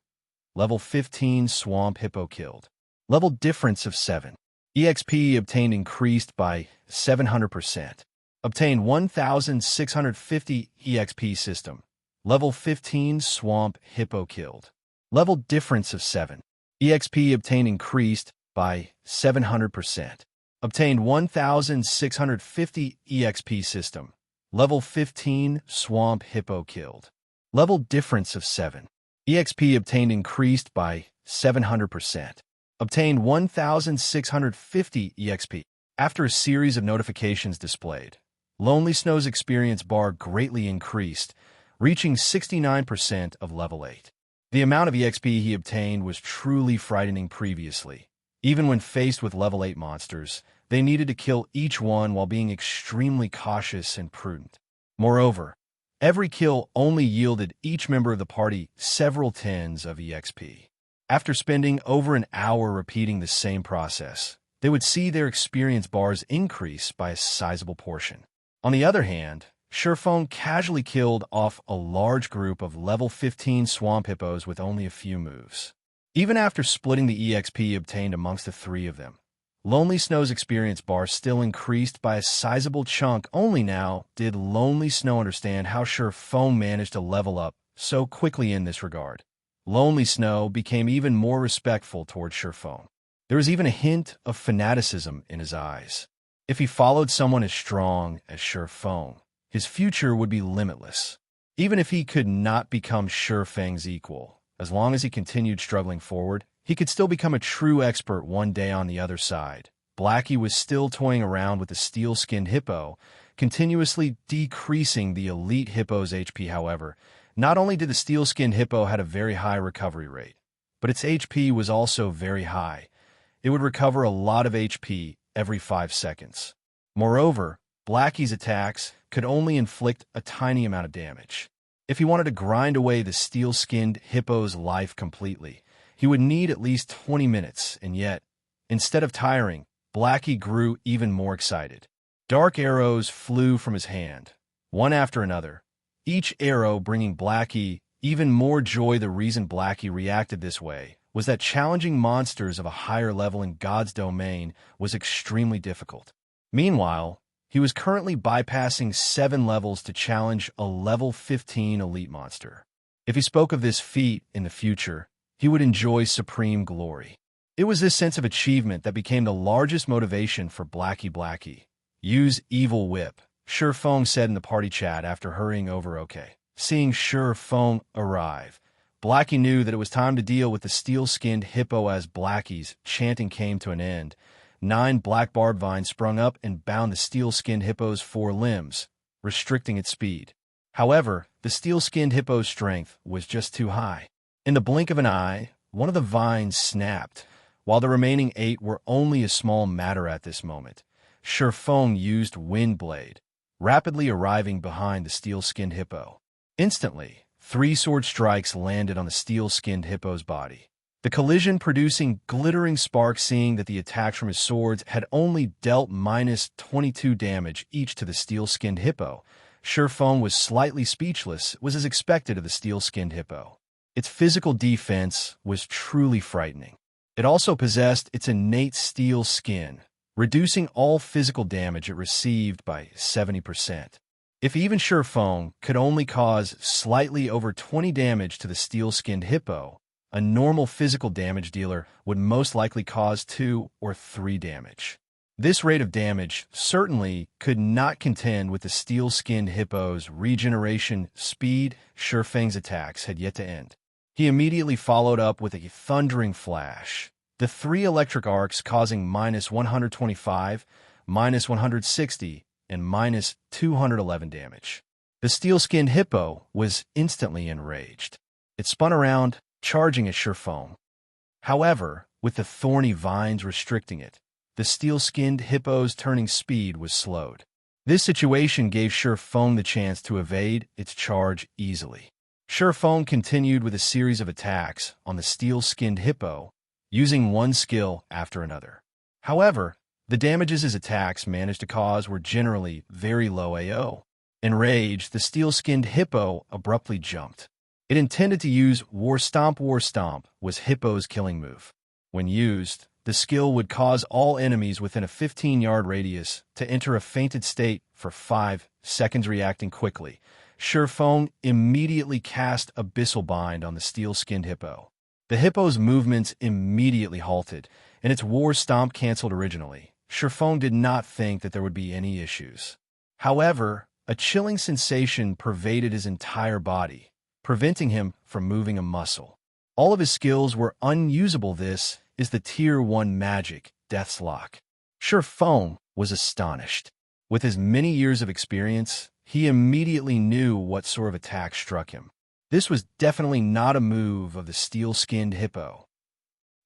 Level 15 swamp hippo killed. Level difference of 7. EXP obtained increased by 700%. Obtained 1,650 EXP system. Level 15 swamp hippo killed. Level difference of 7. EXP obtained increased by 700%. Obtained 1,650 EXP system. Level 15 swamp hippo killed. Level difference of 7. EXP obtained increased by 700%. Obtained 1,650 EXP. After a series of notifications displayed, Lonely Snow's experience bar greatly increased, reaching 69% of level 8. The amount of EXP he obtained was truly frightening. Previously, even when faced with level 8 monsters, they needed to kill each one while being extremely cautious and prudent. Moreover, every kill only yielded each member of the party several tens of EXP. After spending over an hour repeating the same process, they would see their experience bars increase by a sizable portion. On the other hand, Ye Feng casually killed off a large group of level 15 swamp hippos with only a few moves. Even after splitting the EXP obtained amongst the 3 of them, Lonely Snow's experience bar still increased by a sizable chunk. Only now did Lonely Snow understand how Ye Feng managed to level up so quickly in this regard. Lonely Snow became even more respectful towards Ye Feng. There was even a hint of fanaticism in his eyes. If he followed someone as strong as Ye Feng, his future would be limitless. Even if he could not become Ye Feng's equal, as long as he continued struggling forward, he could still become a true expert one day. On the other side, Blackie was still toying around with the steel-skinned hippo, continuously decreasing the elite hippo's HP. However, not only did the steel-skinned hippo had a very high recovery rate, but its HP was also very high. It would recover a lot of HP every 5 seconds. Moreover, Blackie's attacks could only inflict a tiny amount of damage. If he wanted to grind away the steel-skinned hippo's life completely, he would need at least 20 minutes, and yet, instead of tiring, Blackie grew even more excited. Dark arrows flew from his hand, one after another, each arrow bringing Blackie even more joy. The reason Blackie reacted this way was that challenging monsters of a higher level in God's domain was extremely difficult. Meanwhile, he was currently bypassing 7 levels to challenge a level 15 elite monster. If he spoke of this feat in the future, he would enjoy supreme glory. It was this sense of achievement that became the largest motivation for Blackie. Use Evil Whip, Shi Feng said in the party chat after hurrying over. Okay. Seeing Shi Feng arrive, Blackie knew that it was time to deal with the steel-skinned hippo. As Blackie's chanting came to an end, 9 black barb vines sprung up and bound the steel-skinned hippo's 4 limbs, restricting its speed. However, the steel-skinned hippo's strength was just too high. In the blink of an eye, one of the vines snapped, while the remaining 8 were only a small matter at this moment. Shi Feng used Wind Blade, rapidly arriving behind the steel-skinned hippo. Instantly, 3 sword strikes landed on the steel-skinned hippo's body. The collision producing glittering sparks. Seeing that the attacks from his swords had only dealt -22 damage each to the steel-skinned hippo, Shi Feng was slightly speechless. It was as expected of the steel-skinned hippo. Its physical defense was truly frightening. It also possessed its innate steel skin, reducing all physical damage it received by 70%. If even Shi Feng could only cause slightly over 20 damage to the steel-skinned hippo, a normal physical damage dealer would most likely cause 2 or 3 damage. This rate of damage certainly could not contend with the steel-skinned hippo's regeneration speed. Shi Feng's attacks had yet to end. He immediately followed up with a thundering flash, the 3 electric arcs causing -125, -160, and -211 damage. The steel-skinned hippo was instantly enraged. It spun around, charging at Shi Feng. However, with the thorny vines restricting it, the steel-skinned hippo's turning speed was slowed. This situation gave Shi Feng the chance to evade its charge easily. Shi Feng continued with a series of attacks on the steel-skinned hippo, using one skill after another. However, the damages his attacks managed to cause were generally very low AO. Enraged, the steel-skinned hippo abruptly jumped. It intended to use War Stomp. War Stomp was Hippo's killing move. When used, the skill would cause all enemies within a 15-yard radius to enter a fainted state for 5 seconds. Reacting quickly, Shi Feng immediately cast Abyssal Bind on the steel-skinned hippo. The hippo's movements immediately halted, and its War Stomp canceled. Originally, Shi Feng did not think that there would be any issues. However, a chilling sensation pervaded his entire body, preventing him from moving a muscle. All of his skills were unusable. This is the Tier 1 magic, Death's Lock. Shi Feng was astonished. With his many years of experience, he immediately knew what sort of attack struck him. This was definitely not a move of the steel-skinned hippo.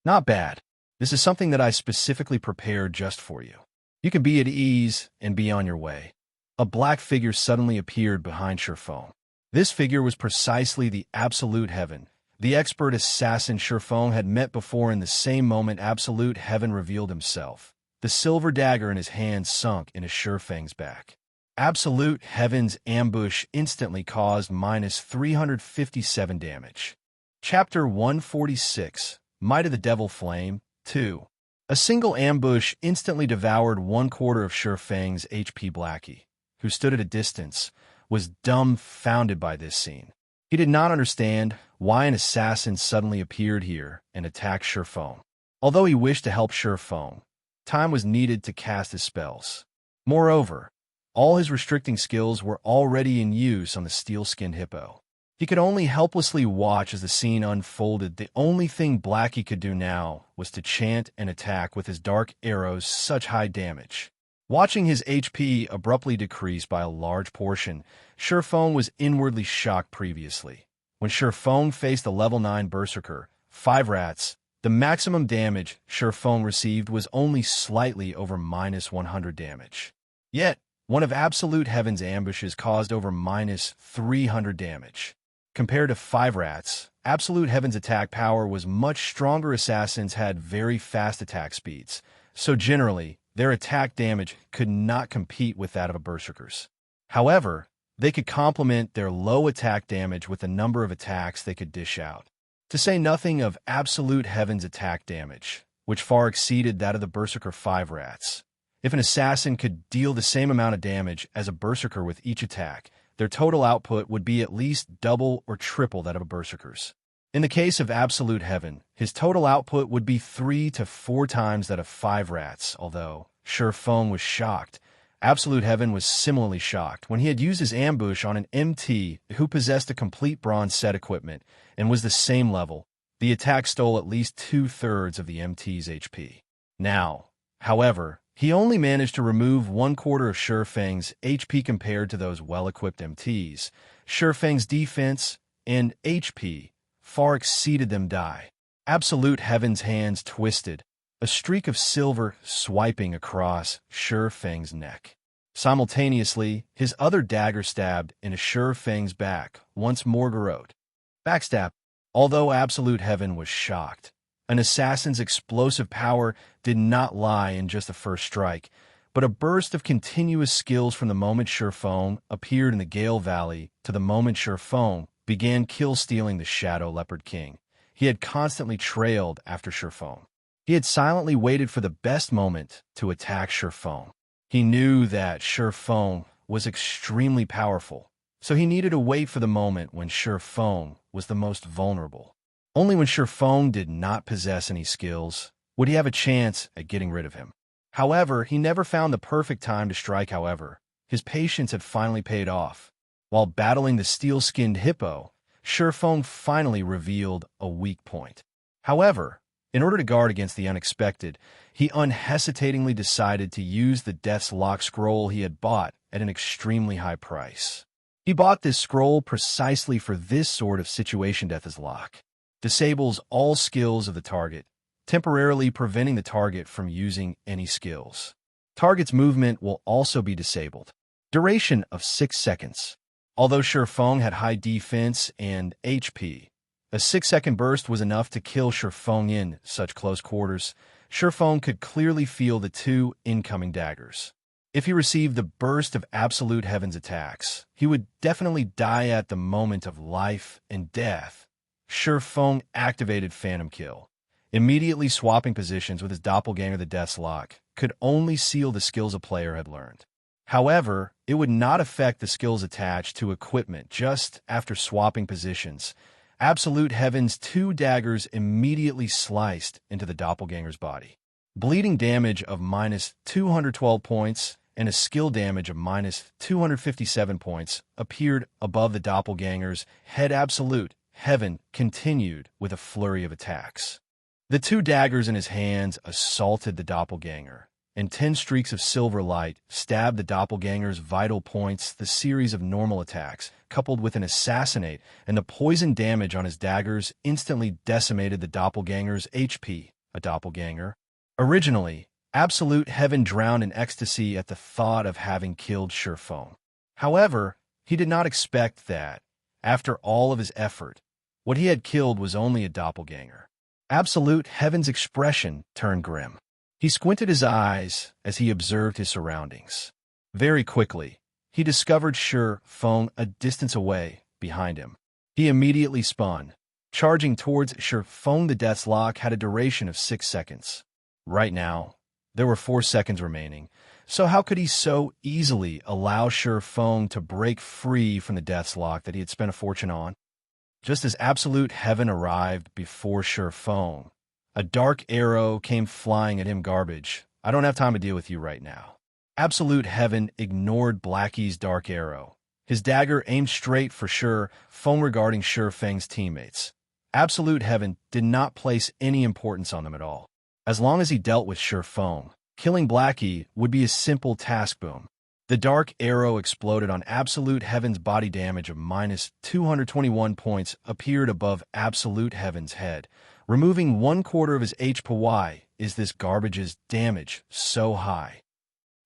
Not bad. This is something that I specifically prepared just for you. You can be at ease and be on your way. A black figure suddenly appeared behind Shi Feng. This figure was precisely the Absolute Heaven, the expert assassin Shi Feng had met before. In the same moment Absolute Heaven revealed himself. The silver dagger in his hand sunk into Shi Feng's back. Absolute Heaven's ambush instantly caused -357 damage. Chapter 146, Might of the Devil Flame, 2. A single ambush instantly devoured 1/4 of Shi Feng's HP. Blackie, who stood at a distance, was dumbfounded by this scene. He did not understand why an assassin suddenly appeared here and attacked Shi Feng. Although he wished to help Shi Feng, time was needed to cast his spells. Moreover, all his restricting skills were already in use on the steel-skinned hippo. He could only helplessly watch as the scene unfolded. The only thing Blackie could do now was to chant and attack with his dark arrows. Such high damage. Watching his HP abruptly decrease by a large portion, Shi Feng was inwardly shocked previously. When Shi Feng faced the level 9 Berserker, 5 rats, the maximum damage Shi Feng received was only slightly over -100 damage. Yet, one of Absolute Heaven's ambushes caused over -300 damage. Compared to 5 rats, Absolute Heaven's attack power was much stronger. Assassins had very fast attack speeds, so generally, their attack damage could not compete with that of a Berserker's. However, they could complement their low attack damage with the number of attacks they could dish out. To say nothing of Absolute Heaven's attack damage, which far exceeded that of the Berserker 5 rats. If an assassin could deal the same amount of damage as a Berserker with each attack, their total output would be at least double or triple that of a Berserker's. In the case of Absolute Heaven, his total output would be 3 to 4 times that of 5 rats, although Shi Feng was shocked. Absolute Heaven was similarly shocked when he had used his ambush on an MT who possessed a complete bronze set equipment and was the same level. The attack stole at least 2/3 of the MT's HP. Now, however, he only managed to remove 1/4 of Shi Feng's HP compared to those well-equipped MTs. Shi Feng's defense and HP far exceeded them. Absolute Heaven's hands twisted, a streak of silver swiping across Shi Feng's neck. Simultaneously, his other dagger stabbed into Shi Feng's back, once more garrote. Backstab. Although Absolute Heaven was shocked, an assassin's explosive power did not lie in just the first strike, but a burst of continuous skills from the moment Shi Feng appeared in the Gale Valley to the moment Shi Feng began kill-stealing the Shadow Leopard King. He had constantly trailed after Shi Feng. He had silently waited for the best moment to attack Shi Feng. He knew that Shi Feng was extremely powerful, so he needed to wait for the moment when Shi Feng was the most vulnerable. Only when Shi Feng did not possess any skills would he have a chance at getting rid of him. However, he never found the perfect time to strike. However, his patience had finally paid off. While battling the steel-skinned hippo, Shi Feng finally revealed a weak point. However, in order to guard against the unexpected, he unhesitatingly decided to use the Death's Lock scroll he had bought at an extremely high price. He bought this scroll precisely for this sort of situation. Death's Lock disables all skills of the target, temporarily preventing the target from using any skills. Target's movement will also be disabled. Duration of 6 seconds. Although Shi Feng had high defense and HP, a 6-second burst was enough to kill Shi Feng in such close quarters. Shi Feng could clearly feel the 2 incoming daggers. If he received the burst of Absolute Heaven's attacks, he would definitely die at the moment of life and death. Shi Feng activated Phantom Kill. Immediately swapping positions with his doppelganger, the Death's Lock could only seal the skills a player had learned. However, it would not affect the skills attached to equipment. Just after swapping positions, Absolute Heaven's 2 daggers immediately sliced into the doppelganger's body. Bleeding damage of -212 points and a skill damage of -257 points appeared above the doppelganger's head. Absolute Heaven continued with a flurry of attacks. The 2 daggers in his hands assaulted the doppelganger, and 10 streaks of silver light stabbed the doppelganger's vital points. The series of normal attacks, coupled with an assassinate and the poison damage on his daggers, instantly decimated the doppelganger's HP. A doppelganger. Originally, Absolute Heaven drowned in ecstasy at the thought of having killed Shi Feng. However, he did not expect that, after all of his effort, what he had killed was only a doppelganger. Absolute Heaven's expression turned grim. He squinted his eyes as he observed his surroundings. Very quickly, he discovered Shi Feng a distance away, behind him. He immediately spun, charging towards Shi Feng. The Death's Lock had a duration of 6 seconds. Right now, there were 4 seconds remaining, so how could he so easily allow Shi Feng to break free from the Death's Lock that he had spent a fortune on? Just as Absolute Heaven arrived before Shi Feng, a dark arrow came flying at him. Garbage. I don't have time to deal with you right now. Absolute Heaven ignored Blackie's dark arrow. His dagger aimed straight for Shi Feng. Regarding Shi Feng's teammates, Absolute Heaven did not place any importance on them at all. As long as he dealt with Shi Feng, Killing Blackie would be a simple task. Boom. The dark arrow exploded on Absolute Heaven's body. Damage of minus 221 points appeared above Absolute Heaven's head, removing 1/4 of his HP. Why is this garbage's damage so high?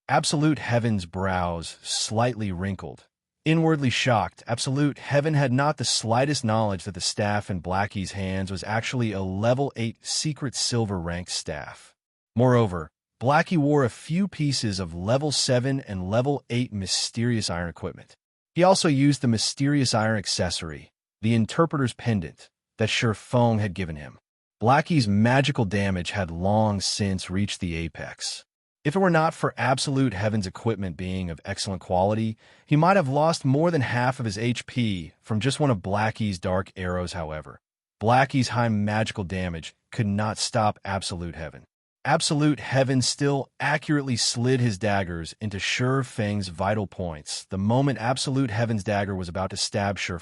Absolute Heaven's brows slightly wrinkled. Inwardly shocked, Absolute Heaven had not the slightest knowledge that the staff in Blackie's hands was actually a level 8 secret silver ranked staff. Moreover, Blackie wore a few pieces of level 7 and level 8 mysterious iron equipment. He also used the mysterious iron accessory, the Interpreter's Pendant, that Ye Feng had given him. Blackie's magical damage had long since reached the apex. If it were not for Absolute Heaven's equipment being of excellent quality, he might have lost more than half of his HP from just one of Blackie's dark arrows. However, Blackie's high magical damage could not stop Absolute Heaven. Absolute Heaven still accurately slid his daggers into Ye Feng's vital points. The moment Absolute Heaven's dagger was about to stab Ye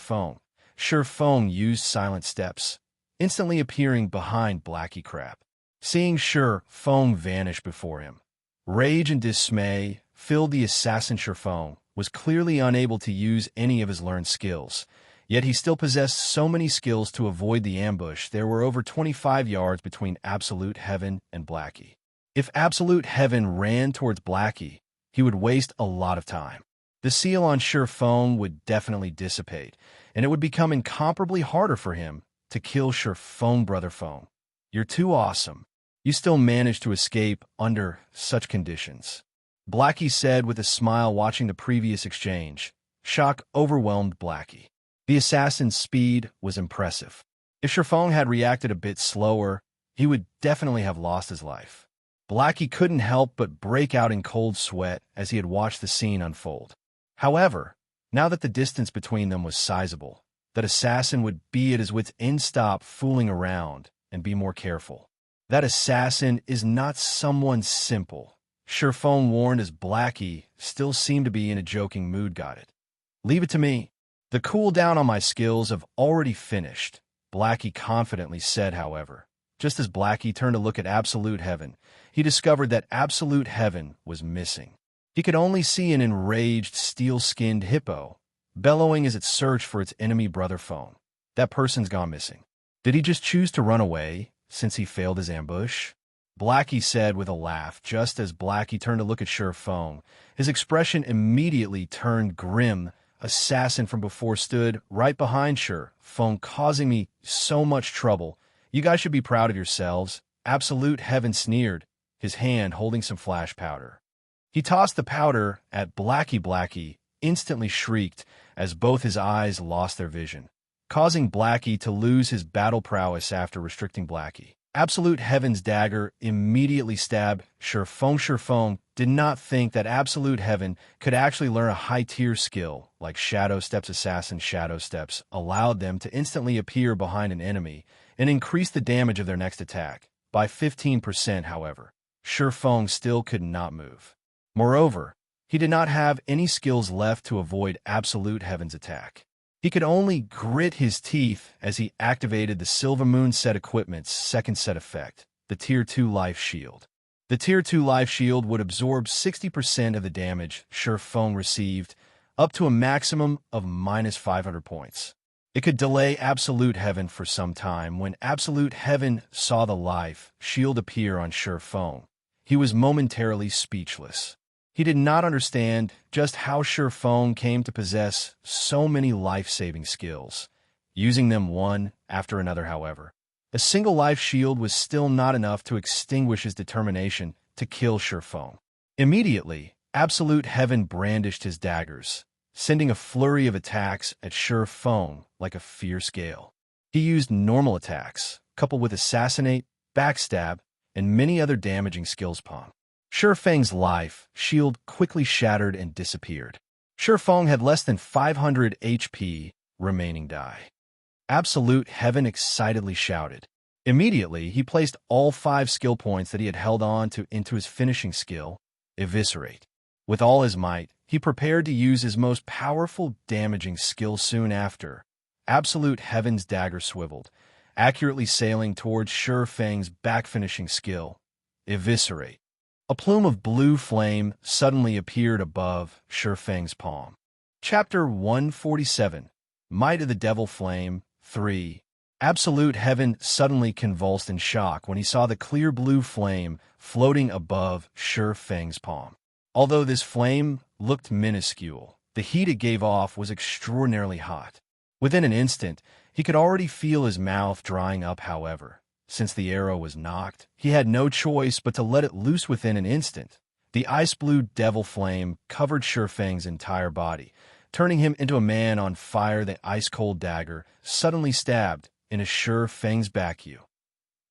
Feng used silent steps, instantly appearing behind Blackie Crap. Seeing Ye Feng vanish before him, rage and dismay filled the assassin. Ye Feng was clearly unable to use any of his learned skills, yet he still possessed so many skills to avoid the ambush. There were over 25 yards between Absolute Heaven and Blackie. If Absolute Heaven ran towards Blackie, he would waste a lot of time. The seal on Ye Feng would definitely dissipate, and it would become incomparably harder for him to kill Ye Feng. Brother Feng, you're too awesome. You still managed to escape under such conditions, Blackie said with a smile, watching the previous exchange. Shock overwhelmed Blackie. The assassin's speed was impressive. If Ye Feng had reacted a bit slower, he would definitely have lost his life. Blackie couldn't help but break out in cold sweat as he had watched the scene unfold. However, now that the distance between them was sizable, that assassin would be at his wits' end. Stop fooling around and be more careful. That assassin is not someone simple, Ye Feng warned as Blackie still seemed to be in a joking mood. Got it. Leave it to me. The cooldown on my skills have already finished, Blackie confidently said. However, just as Blackie turned to look at Absolute Heaven, he discovered that Absolute Heaven was missing. He could only see an enraged, steel-skinned hippo, bellowing as it searched for its enemy. Brother Feng, that person's gone missing. Did he just choose to run away since he failed his ambush? Blackie said with a laugh. Just as Blackie turned to look at Ye Feng, his expression immediately turned grim. Assassin from before stood right behind Ye Feng, causing me so much trouble. You guys should be proud of yourselves, Absolute Heaven sneered, his hand holding some flash powder. He tossed the powder at Blackie. Blackie instantly shrieked as both his eyes lost their vision, causing Blackie to lose his battle prowess. After restricting Blackie, Absolute Heaven's dagger immediately stabbed Ye Feng. Ye Feng did not think that Absolute Heaven could actually learn a high-tier skill like Shadow Steps. Assassin Shadow Steps allowed them to instantly appear behind an enemy and increase the damage of their next attack by 15%. However, Ye Feng still could not move. Moreover, he did not have any skills left to avoid Absolute Heaven's attack. He could only grit his teeth as he activated the Silver Moon set equipment's second set effect, the Tier 2 Life Shield. The Tier 2 Life Shield would absorb 60% of the damage Ye Feng received, up to a maximum of minus 500 points. It could delay Absolute Heaven for some time. When Absolute Heaven saw the Life Shield appear on Ye Feng, he was momentarily speechless. He did not understand just how Ye Feng came to possess so many life-saving skills, using them one after another. However, a single life shield was still not enough to extinguish his determination to kill Ye Feng. Immediately, Absolute Heaven brandished his daggers, sending a flurry of attacks at Ye Feng like a fierce gale. He used normal attacks, coupled with Assassinate, Backstab, and many other damaging skills. Ye Feng's life shield quickly shattered and disappeared. Ye Feng had less than 500 HP remaining. Die. Absolute Heaven excitedly shouted. Immediately, he placed all 5 skill points that he had held on to into his finishing skill, Eviscerate. With all his might, he prepared to use his most powerful damaging skill. Soon after, Absolute Heaven's dagger swiveled, accurately sailing towards Ye Feng's back finishing skill, Eviscerate. A plume of blue flame suddenly appeared above Shi Feng's palm. Chapter 147, Might of the Devil Flame 3. Absolute Heaven suddenly convulsed in shock when he saw the clear blue flame floating above Shi Feng's palm. Although this flame looked minuscule, the heat it gave off was extraordinarily hot. Within an instant, he could already feel his mouth drying up, however. Since the arrow was knocked, he had no choice but to let it loose within an instant. The ice-blue devil flame covered Shi Feng's entire body, turning him into a man on fire. The ice-cold dagger suddenly stabbed into Shi Feng's back. You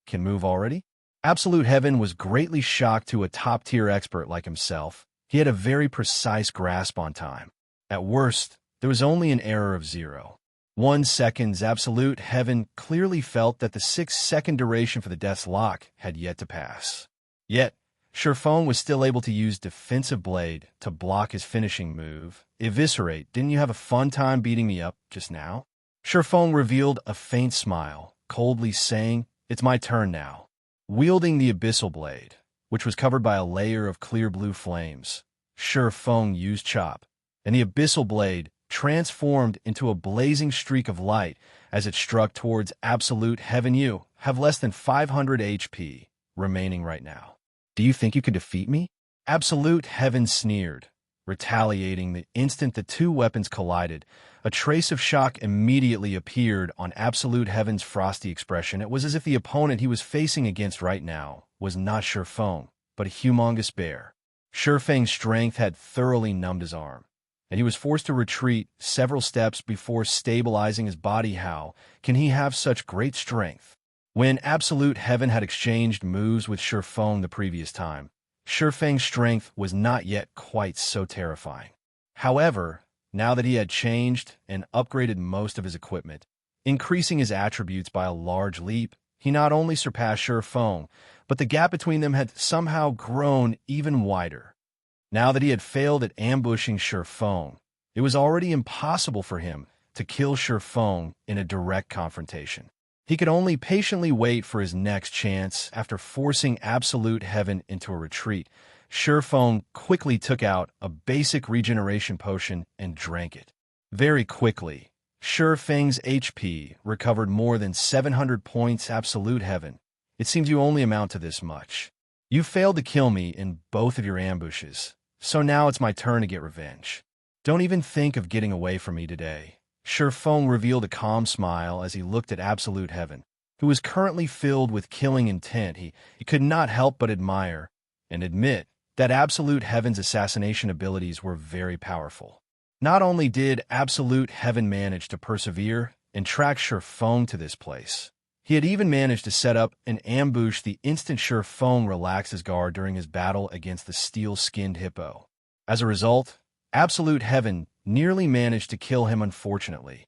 can move already? Absolute Heaven was greatly shocked. To a top-tier expert like himself, he had a very precise grasp on time. At worst, there was only an error of 0.1 seconds. Absolute Heaven clearly felt that the 6-second duration for the Death's Lock had yet to pass. Yet, Shi Feng was still able to use Defensive Blade to block his finishing move. Eviscerate. Didn't you have a fun time beating me up just now? Shi Feng revealed a faint smile, coldly saying, "It's my turn now." Wielding the Abyssal Blade, which was covered by a layer of clear blue flames, Shi Feng used Chop, and the Abyssal Blade transformed into a blazing streak of light as it struck towards Absolute Heaven. You have less than 500 HP remaining right now. Do you think you could defeat me? Absolute Heaven sneered, retaliating the instant the two weapons collided. A trace of shock immediately appeared on Absolute Heaven's frosty expression. It was as if the opponent he was facing against right now was not Shi Feng, but a humongous bear. Shi Feng's strength had thoroughly numbed his arm, and he was forced to retreat several steps before stabilizing his body. How can he have such great strength? When Absolute Heaven had exchanged moves with Shi Feng the previous time, Shi Feng's strength was not yet quite so terrifying. However, now that he had changed and upgraded most of his equipment, increasing his attributes by a large leap, he not only surpassed Shi Feng, but the gap between them had somehow grown even wider. Now that he had failed at ambushing Shi Feng, it was already impossible for him to kill Shi Feng in a direct confrontation. He could only patiently wait for his next chance. After forcing Absolute Heaven into a retreat, Shi Feng quickly took out a basic regeneration potion and drank it. Very quickly, Shi Feng's HP recovered more than 700 points. Absolute Heaven, it seems you only amount to this much. You failed to kill me in both of your ambushes, so now it's my turn to get revenge. Don't even think of getting away from me today. Shi Feng revealed a calm smile as he looked at Absolute Heaven, who was currently filled with killing intent. He could not help but admire and admit that Absolute Heaven's assassination abilities were very powerful. Not only did Absolute Heaven manage to persevere and track Shi Feng to this place, he had even managed to set up an ambush the instant Shi Feng relaxed his guard during his battle against the steel-skinned hippo. As a result, Absolute Heaven nearly managed to kill him. Unfortunately,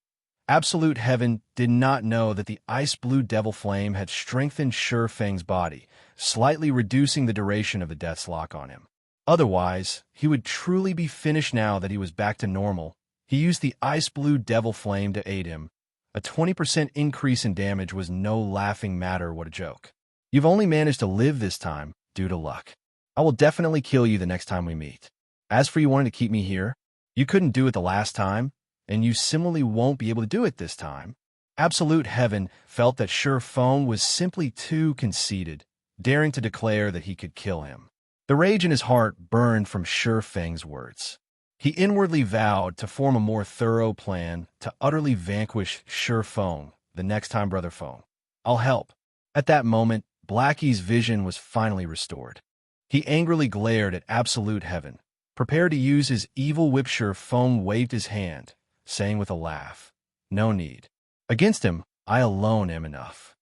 Absolute Heaven did not know that the ice-blue devil flame had strengthened Shi Feng's body, slightly reducing the duration of the Death's Lock on him. Otherwise, he would truly be finished. Now that he was back to normal, he used the ice-blue devil flame to aid him. A 20% increase in damage was no laughing matter. What a joke. You've only managed to live this time due to luck. I will definitely kill you the next time we meet. As for you wanting to keep me here, you couldn't do it the last time, and you similarly won't be able to do it this time. Absolute Heaven felt that Shi Feng was simply too conceited, daring to declare that he could kill him. The rage in his heart burned from Shi Feng's words. He inwardly vowed to form a more thorough plan to utterly vanquish Shi Feng the next time. Brother Feng, I'll help. At that moment, Blackie's vision was finally restored. He angrily glared at Absolute Heaven, prepared to use his evil whip. Shi Feng waved his hand, saying with a laugh, "No need. Against him, I alone am enough."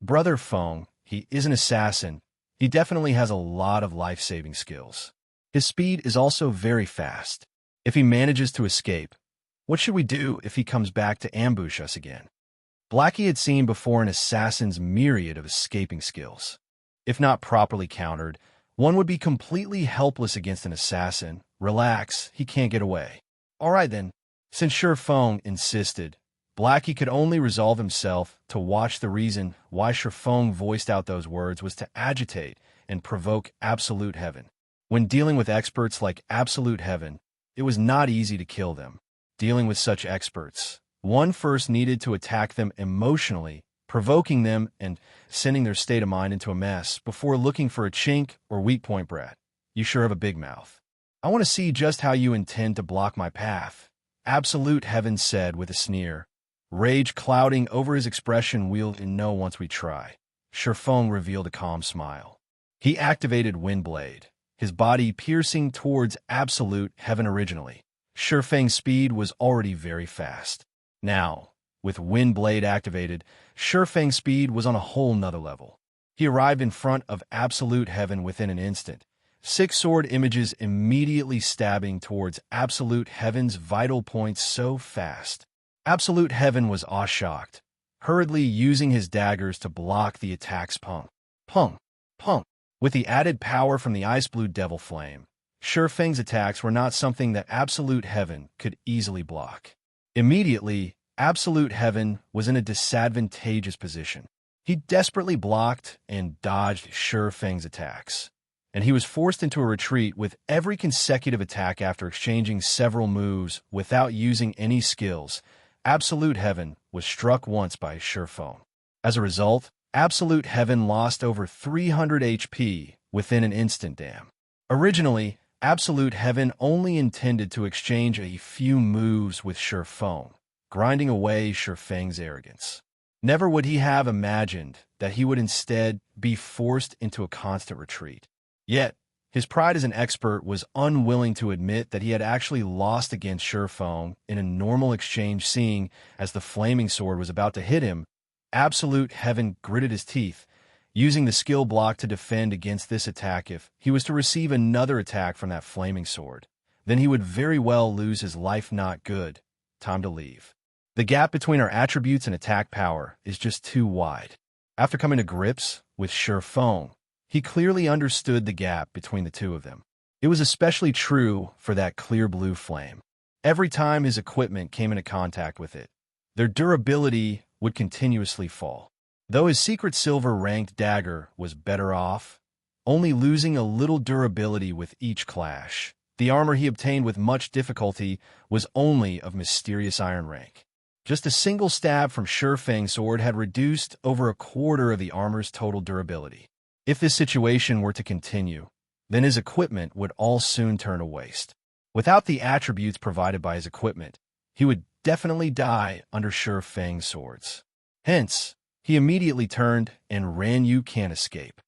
Brother Feng, he is an assassin. He definitely has a lot of life-saving skills. His speed is also very fast. If he manages to escape, what should we do if he comes back to ambush us again? Blackie had seen before an assassin's myriad of escaping skills. If not properly countered, one would be completely helpless against an assassin. Relax, he can't get away. All right then. Since Shi Feng insisted, Blackie could only resolve himself to watch. The reason why Shi Feng voiced out those words was to agitate and provoke absolute heaven. When dealing with experts like absolute heaven, it was not easy to kill them. Dealing with such experts, one first needed to attack them emotionally, provoking them and sending their state of mind into a mess before looking for a chink or weak point. Brad, you sure have a big mouth. I want to see just how you intend to block my path, absolute heaven said with a sneer. Rage clouding over his expression. We'll know once we try. Ye Feng revealed a calm smile. He activated Windblade, his body piercing towards absolute heaven. Originally, Ye Feng's speed was already very fast. Now, with Windblade activated, Ye Feng's speed was on a whole nother level. He arrived in front of absolute heaven within an instant, 6 sword images immediately stabbing towards absolute heaven's vital points so fast. Absolute heaven was awe-shocked, hurriedly using his daggers to block the attacks. Pung, pung, pung. With the added power from the ice blue devil flame, Ye Feng's attacks were not something that absolute heaven could easily block. Immediately, absolute heaven was in a disadvantageous position. He desperately blocked and dodged Ye Feng's attacks, and he was forced into a retreat with every consecutive attack after exchanging several moves without using any skills. Absolute heaven was struck once by Ye Feng. As a result, absolute heaven lost over 300 HP within an instant. Damn. Originally, absolute heaven only intended to exchange a few moves with Ye Feng, grinding away Ye Feng's arrogance. Never would he have imagined that he would instead be forced into a constant retreat. Yet, his pride as an expert was unwilling to admit that he had actually lost against Ye Feng in a normal exchange. Seeing as the flaming sword was about to hit him, absolute heaven gritted his teeth, using the skill block to defend against this attack. If he was to receive another attack from that flaming sword, then he would very well lose his life. Not good. Time to leave. The gap between our attributes and attack power is just too wide. After coming to grips with Ye Feng, he clearly understood the gap between the two of them. It was especially true for that clear blue flame. Every time his equipment came into contact with it, their durability would continuously fall. Though his secret silver-ranked dagger was better off, only losing a little durability with each clash. The armor he obtained with much difficulty was only of mysterious iron rank. Just a single stab from Ye Feng's sword had reduced over a quarter of the armor's total durability. If this situation were to continue, then his equipment would all soon turn to waste. Without the attributes provided by his equipment, he would definitely die under Ye Feng's swords. Hence, he immediately turned and ran. You can't escape.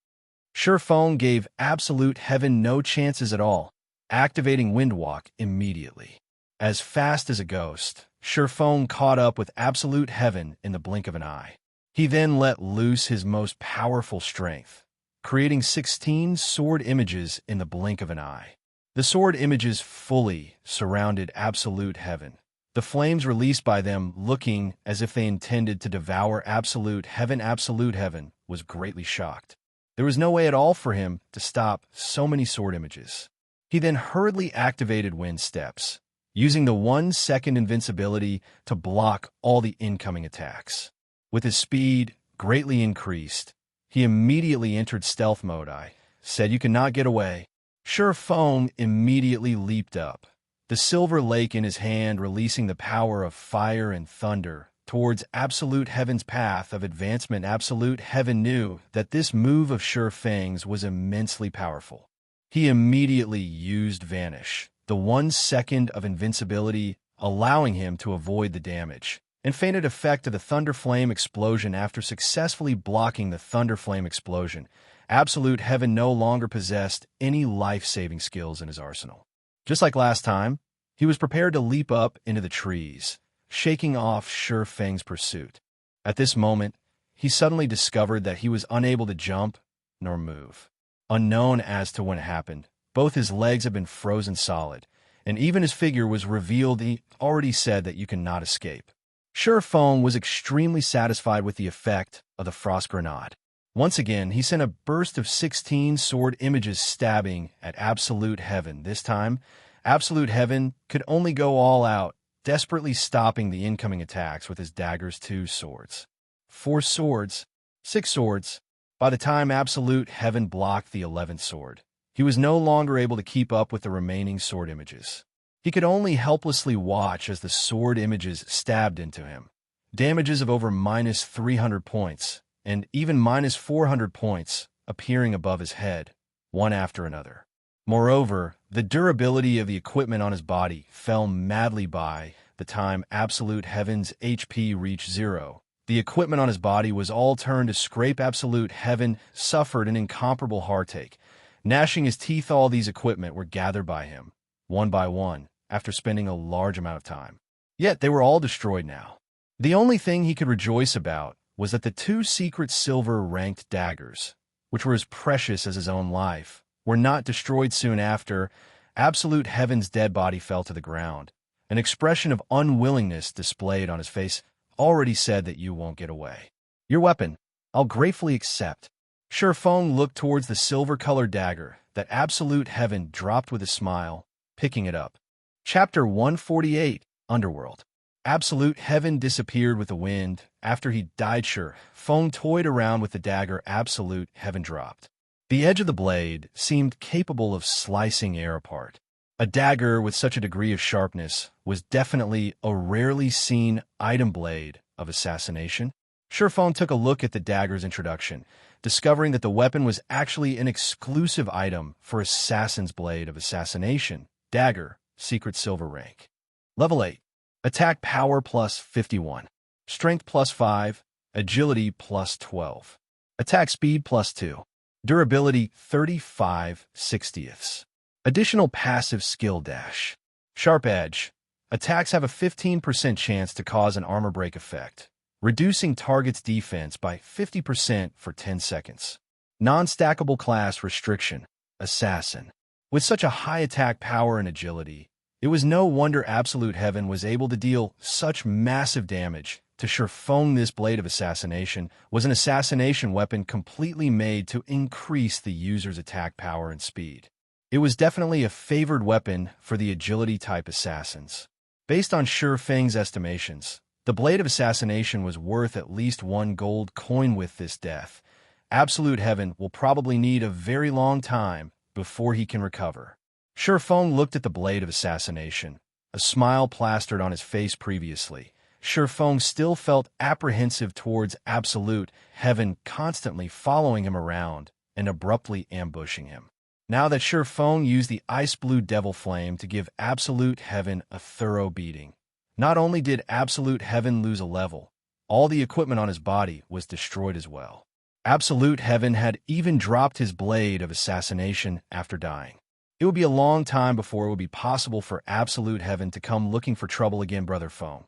Ye Feng gave absolute heaven no chances at all, activating Windwalk immediately. As fast as a ghost, Ye Feng caught up with absolute heaven in the blink of an eye. He then let loose his most powerful strength, creating 16 sword images in the blink of an eye. The sword images fully surrounded absolute heaven, the flames released by them looking as if they intended to devour absolute heaven. Absolute heaven was greatly shocked. There was no way at all for him to stop so many sword images. He then hurriedly activated Wind Steps, using the 1-second invincibility to block all the incoming attacks. With his speed greatly increased, he immediately entered stealth mode. I said you cannot get away. Ye Feng immediately leaped up, the silver lake in his hand, releasing the power of fire and thunder towards absolute heaven's path of advancement. Absolute heaven knew that this move of Ye Feng's was immensely powerful. He immediately used Vanish, the 1 second of invincibility, allowing him to avoid the damage and fainted effect of the Thunder Flame explosion. After successfully blocking the Thunder Flame explosion, absolute heaven no longer possessed any life-saving skills in his arsenal. Just like last time, he was prepared to leap up into the trees, shaking off Ye Feng's pursuit. At this moment, he suddenly discovered that he was unable to jump nor move. Unknown as to when it happened, both his legs had been frozen solid, and even his figure was revealed. He already said that you cannot escape. Ye Feng was extremely satisfied with the effect of the Frost Grenade. Once again, he sent a burst of 16 sword images stabbing at absolute heaven. This time, absolute heaven could only go all out, desperately stopping the incoming attacks with his dagger's 2 swords. 4 swords, 6 swords, By the time Absolute Heaven blocked the 11th sword, he was no longer able to keep up with the remaining sword images. He could only helplessly watch as the sword images stabbed into him. Damages of over minus 300 points, and even minus 400 points, appearing above his head, one after another. Moreover, the durability of the equipment on his body fell madly by the time Absolute Heaven's HP reached 0. The equipment on his body was all turned to scrape. Absolute Heaven suffered an incomparable heartache. Gnashing his teeth, all these equipment were gathered by him, one by one, after spending a large amount of time. Yet they were all destroyed now. The only thing he could rejoice about was that the 2 secret silver-ranked daggers, which were as precious as his own life, were not destroyed. Soon after, Absolute Heaven's dead body fell to the ground. An expression of unwillingness displayed on his face already said that you won't get away. Your weapon, I'll gratefully accept. Ye Feng looked towards the silver-colored dagger that Absolute Heaven dropped with a smile, picking it up. Chapter 148, Underworld. Absolute Heaven disappeared with the wind. After he died, Ye Feng toyed around with the dagger Absolute Heaven dropped. The edge of the blade seemed capable of slicing air apart. A dagger with such a degree of sharpness was definitely a rarely seen item blade of assassination. Ye Feng took a look at the dagger's introduction, discovering that the weapon was actually an exclusive item for Assassin's Blade of Assassination. Dagger, secret silver rank. Level 8. Attack power plus 51. Strength plus 5. Agility plus 12. Attack speed plus 2. Durability 35/60ths. Additional passive skill dash. Sharp Edge. Attacks have a 15% chance to cause an armor break effect, reducing target's defense by 50% for 10 seconds. Non-stackable class restriction. Assassin. With such a high attack power and agility, it was no wonder Absolute Heaven was able to deal such massive damage to Ye Feng. This Blade of Assassination was an assassination weapon completely made to increase the user's attack power and speed. It was definitely a favored weapon for the agility-type assassins. Based on Ye Feng's estimations, the Blade of Assassination was worth at least 1 gold coin. With this death, Absolute Heaven will probably need a very long time before he can recover. Ye Feng looked at the Blade of Assassination, a smile plastered on his face. Previously, Ye Feng still felt apprehensive towards Absolute Heaven constantly following him around and abruptly ambushing him. Now that Ye Feng used the ice blue devil flame to give Absolute Heaven a thorough beating, not only did Absolute Heaven lose a level, all the equipment on his body was destroyed as well. Absolute Heaven had even dropped his Blade of Assassination after dying. It would be a long time before it would be possible for Absolute Heaven to come looking for trouble again. Brother Feng,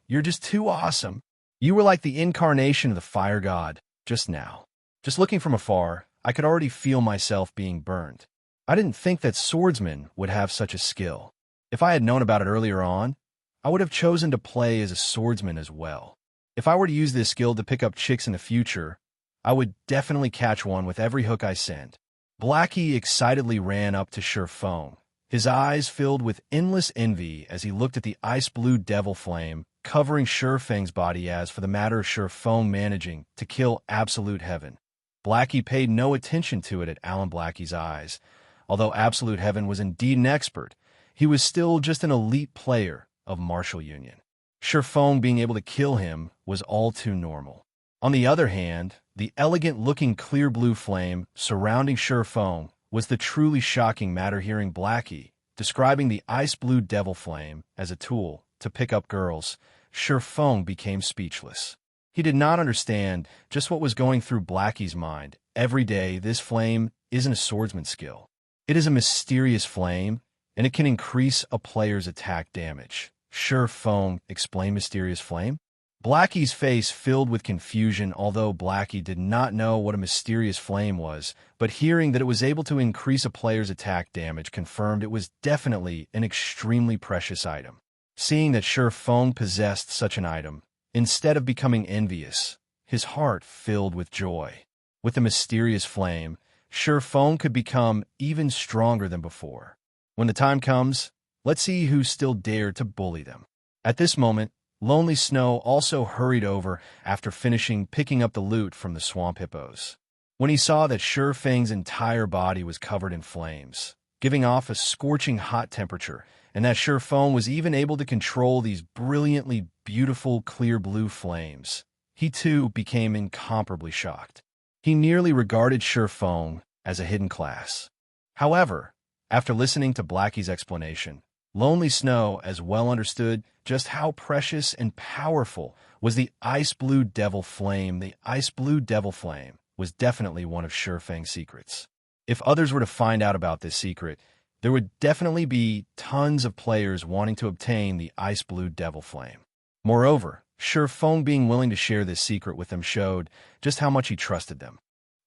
you're just too awesome. You were like the incarnation of the fire god just now. Just looking from afar, I could already feel myself being burned. I didn't think that swordsmen would have such a skill. If I had known about it earlier on, I would have chosen to play as a swordsman as well. If I were to use this skill to pick up chicks in the future, I would definitely catch one with every hook I send. Blackie excitedly ran up to Ye Feng, his eyes filled with endless envy as he looked at the ice blue devil flame covering Ye Feng's body. As for the matter of Ye Feng managing to kill Absolute Heaven, Blackie paid no attention to it. At Alan Blackie's eyes, although Absolute Heaven was indeed an expert, he was still just an elite player of martial union. Ye Feng being able to kill him was all too normal. On the other hand, the elegant-looking clear blue flame surrounding Ye Feng was the truly shocking matter. Hearing Blackie describing the ice blue devil flame as a tool to pick up girls, Ye Feng became speechless. He did not understand just what was going through Blackie's mind. Every day, this flame isn't a swordsman's skill. It is a mysterious flame, and it can increase a player's attack damage. Ye Feng explained. Mysterious flame? Blackie's face filled with confusion. Although Blackie did not know what a mysterious flame was, but hearing that it was able to increase a player's attack damage confirmed it was definitely an extremely precious item. Seeing that Ye Feng possessed such an item, instead of becoming envious, his heart filled with joy. With the mysterious flame, Ye Feng could become even stronger than before. When the time comes, let's see who still dared to bully them. At this moment, Lonely Snow also hurried over after finishing picking up the loot from the swamp hippos. when he saw that Shi Feng's entire body was covered in flames, giving off a scorching hot temperature, and that Shi Feng was even able to control these brilliantly beautiful clear blue flames, he too became incomparably shocked. He nearly regarded Shi Feng as a hidden class. However, after listening to Blackie's explanation, Lonely Snow as well understood just how precious and powerful was the ice blue devil flame. The ice blue devil flame was definitely one of Shi Feng's secrets. If others were to find out about this secret, there would definitely be tons of players wanting to obtain the ice blue devil flame. Moreover, Shi Feng being willing to share this secret with them showed just how much he trusted them.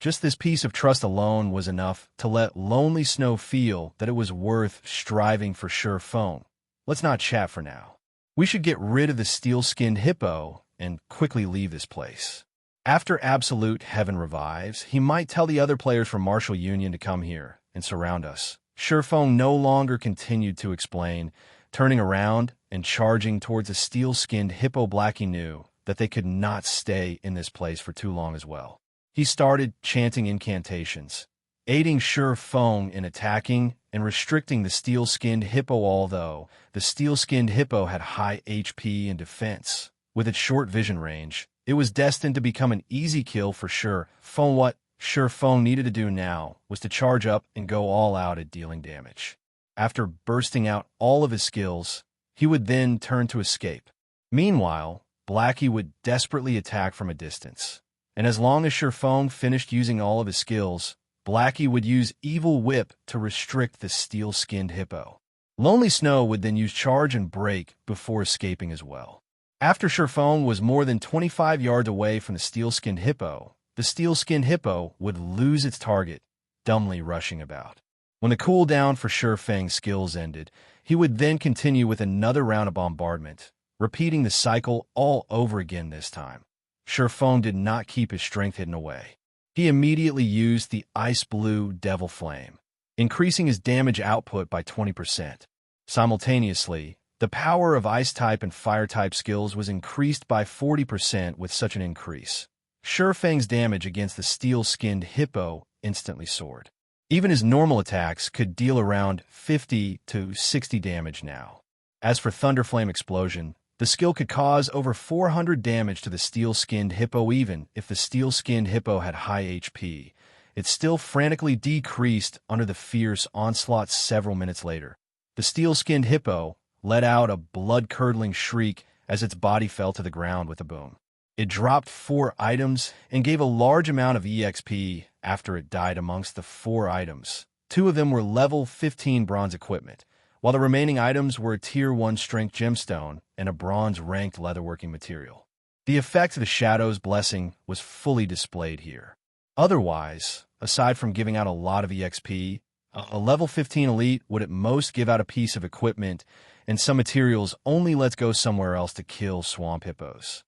Just this piece of trust alone was enough to let Lonely Snow feel that it was worth striving for Shi Feng. Let's not chat for now. We should get rid of the steel-skinned hippo and quickly leave this place. After Absolute Heaven revives, he might tell the other players from Martial Union to come here and surround us. Shi Feng no longer continued to explain, turning around and charging towards a steel-skinned hippo. Blackie knew that they could not stay in this place for too long as well. He started chanting incantations, aiding Shi Feng in attacking and restricting the steel-skinned hippo. Although the steel-skinned hippo had high HP and defense, with its short vision range, it was destined to become an easy kill for Shi Feng. What Shi Feng needed to do now was to charge up and go all out at dealing damage. After bursting out all of his skills, he would then turn to escape. Meanwhile, Blackie would desperately attack from a distance. And as long as Shi Feng finished using all of his skills, Blackie would use Evil Whip to restrict the steel-skinned hippo. Lonely Snow would then use Charge and Break before escaping as well. After Shi Feng was more than 25 yards away from the steel-skinned hippo, the steel-skinned hippo would lose its target, dumbly rushing about. When the cooldown for Shi Feng's skills ended, he would then continue with another round of bombardment, repeating the cycle all over again this time. Shi Feng did not keep his strength hidden away. He immediately used the Ice Blue Devil Flame, increasing his damage output by 20%. Simultaneously, the power of Ice-type and Fire-type skills was increased by 40% with such an increase. Shi Feng's damage against the steel-skinned hippo instantly soared. Even his normal attacks could deal around 50 to 60 damage now. As for Thunderflame Explosion, the skill could cause over 400 damage to the steel-skinned hippo. Even if the steel-skinned hippo had high HP, it still frantically decreased under the fierce onslaught. Several minutes later, the steel-skinned hippo let out a blood-curdling shriek as its body fell to the ground with a boom. It dropped 4 items and gave a large amount of EXP after it died. Amongst the 4 items, 2 of them were level 15 bronze equipment, while the remaining items were a tier 1 strength gemstone and a bronze-ranked leatherworking material. The effect of the Shadow's Blessing was fully displayed here. Otherwise, aside from giving out a lot of EXP, a level 15 elite would at most give out a piece of equipment and some materials. Only let's go somewhere else to kill swamp hippos.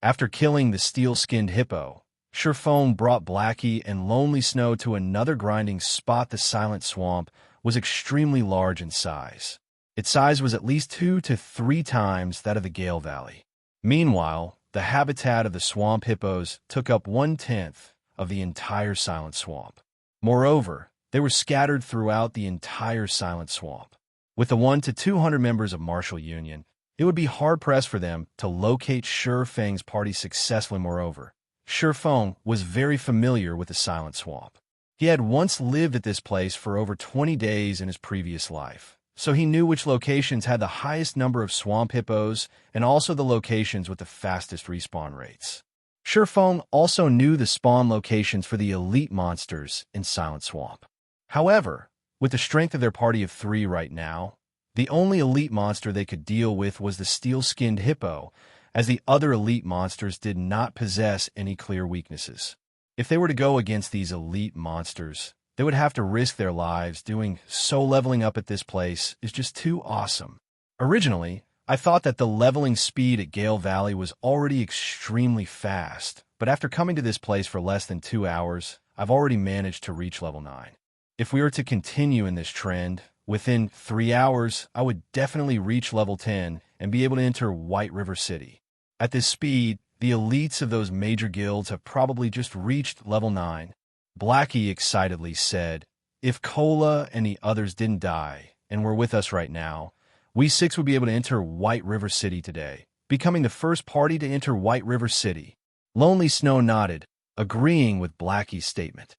After killing the steel-skinned hippo, Shi Feng brought Blackie and Lonely Snow to another grinding spot. The Silent Swamp was extremely large in size. Its size was at least 2 to 3 times that of the Gale Valley. Meanwhile, the habitat of the swamp hippos took up 1/10 of the entire Silent Swamp. Moreover, they were scattered throughout the entire Silent Swamp. With the 1 to 200 members of Martial Union, it would be hard-pressed for them to locate Shi Feng's party successfully. Moreover, Shi Feng was very familiar with the Silent Swamp. He had once lived at this place for over 20 days in his previous life, so he knew which locations had the highest number of swamp hippos and also the locations with the fastest respawn rates. Shi Feng also knew the spawn locations for the elite monsters in Silent Swamp. However, with the strength of their party of 3 right now, the only elite monster they could deal with was the steel-skinned hippo, as the other elite monsters did not possess any clear weaknesses. If they were to go against these elite monsters, they would have to risk their lives. Doing so, leveling up at this place is just too awesome. Originally, I thought that the leveling speed at Gale Valley was already extremely fast, but after coming to this place for less than 2 hours, I've already managed to reach level 9. If we were to continue in this trend, within 3 hours, I would definitely reach level 10 and be able to enter White River City. At this speed, the elites of those major guilds have probably just reached level 9. Blackie excitedly said, "If Cola and the others didn't die and were with us right now, we six would be able to enter White River City today, becoming the first party to enter White River City." Lonely Snow nodded, agreeing with Blackie's statement.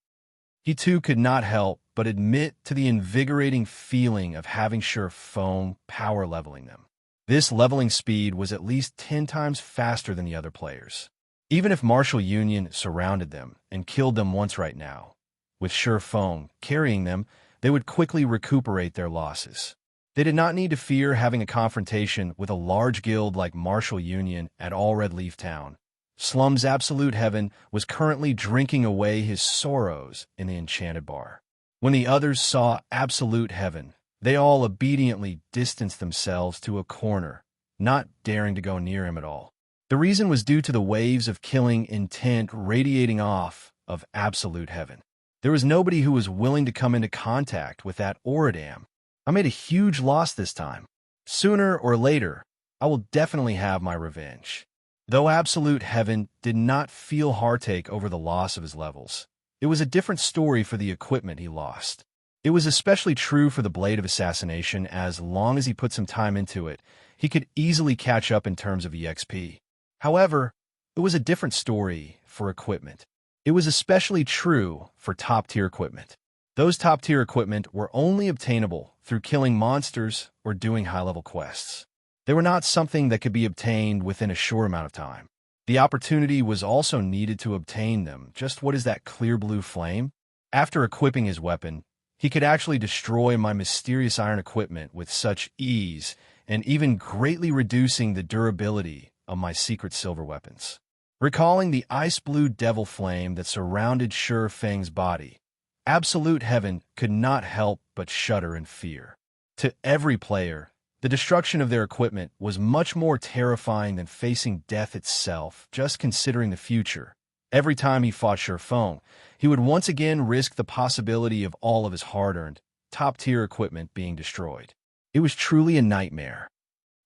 He too could not help but admit to the invigorating feeling of having Sure Feng power leveling them. This leveling speed was at least 10 times faster than the other players. Even if Martial Union surrounded them and killed them once right now, with Sure Feng carrying them, they would quickly recuperate their losses. They did not need to fear having a confrontation with a large guild like Martial Union at All Red Leaf Town. Slum's Absolute Heaven was currently drinking away his sorrows in the enchanted bar. When the others saw Absolute Heaven, they all obediently distanced themselves to a corner, not daring to go near him at all. The reason was due to the waves of killing intent radiating off of Absolute Heaven. There was nobody who was willing to come into contact with that Auradam. I made a huge loss this time. Sooner or later, I will definitely have my revenge. Though Absolute Heaven did not feel heartache over the loss of his levels, it was a different story for the equipment he lost. It was especially true for the Blade of Assassination. As long as he put some time into it, he could easily catch up in terms of EXP. However, it was a different story for equipment. It was especially true for top-tier equipment. Those top-tier equipment were only obtainable through killing monsters or doing high-level quests. They were not something that could be obtained within a short amount of time. The opportunity was also needed to obtain them. Just what is that clear blue flame? After equipping his weapon, he could actually destroy my mysterious iron equipment with such ease, and even greatly reducing the durability of my secret silver weapons. Recalling the ice blue devil flame that surrounded Sure Feng's body, Absolute Heaven could not help but shudder in fear. To every player, the destruction of their equipment was much more terrifying than facing death itself. Just considering the future, every time he fought Sure Feng, he would once again risk the possibility of all of his hard-earned, top-tier equipment being destroyed. It was truly a nightmare.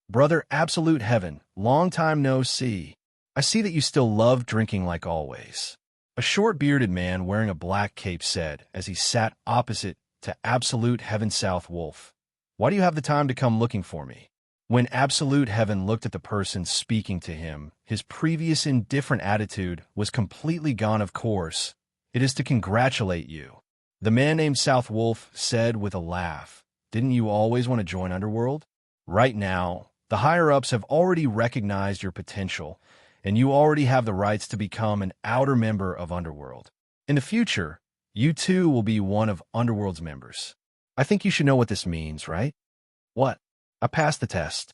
Brother Absolute Heaven, long time no see. I see that you still love drinking like always. A short-bearded man wearing a black cape said as he sat opposite to Absolute Heaven South Wolf. "Why do you have the time to come looking for me?" When Absolute Heaven looked at the person speaking to him, his previous indifferent attitude was completely gone. "Of course, it is to congratulate you," the man named South Wolf said with a laugh. "Didn't you always want to join Underworld? Right now, the higher-ups have already recognized your potential, and you already have the rights to become an outer member of Underworld. In the future, you too will be one of Underworld's members. I think you should know what this means, right?" "What?" "I passed the test."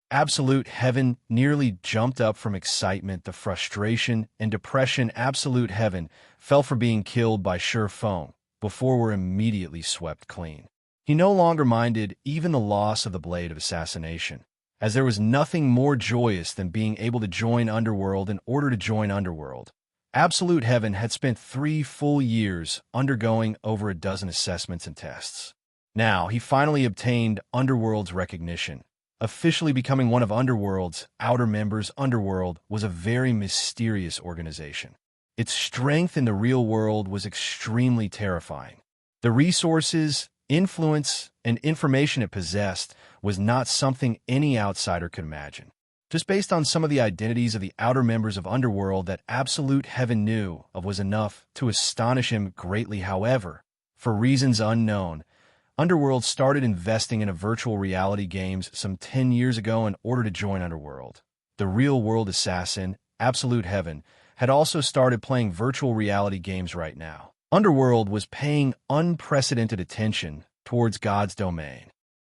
Absolute Heaven nearly jumped up from excitement. The frustration and depression Absolute Heaven felt for being killed by Sure Feng before were immediately swept clean. He no longer minded even the loss of the Blade of Assassination, as there was nothing more joyous than being able to join Underworld. In order to join Underworld, Absolute Heaven had spent 3 full years undergoing over a dozen assessments and tests. Now, he finally obtained Underworld's recognition, officially becoming one of Underworld's outer members. Underworld was a very mysterious organization. Its strength in the real world was extremely terrifying. The resources, influence, and information it possessed was not something any outsider could imagine. Just based on some of the identities of the outer members of Underworld that Absolute Heaven knew of was enough to astonish him greatly. However, for reasons unknown, Underworld started investing in virtual reality games some 10 years ago in order to join Underworld. The real-world assassin, Absolute Heaven, had also started playing virtual reality games right now. Underworld was paying unprecedented attention towards God's domain.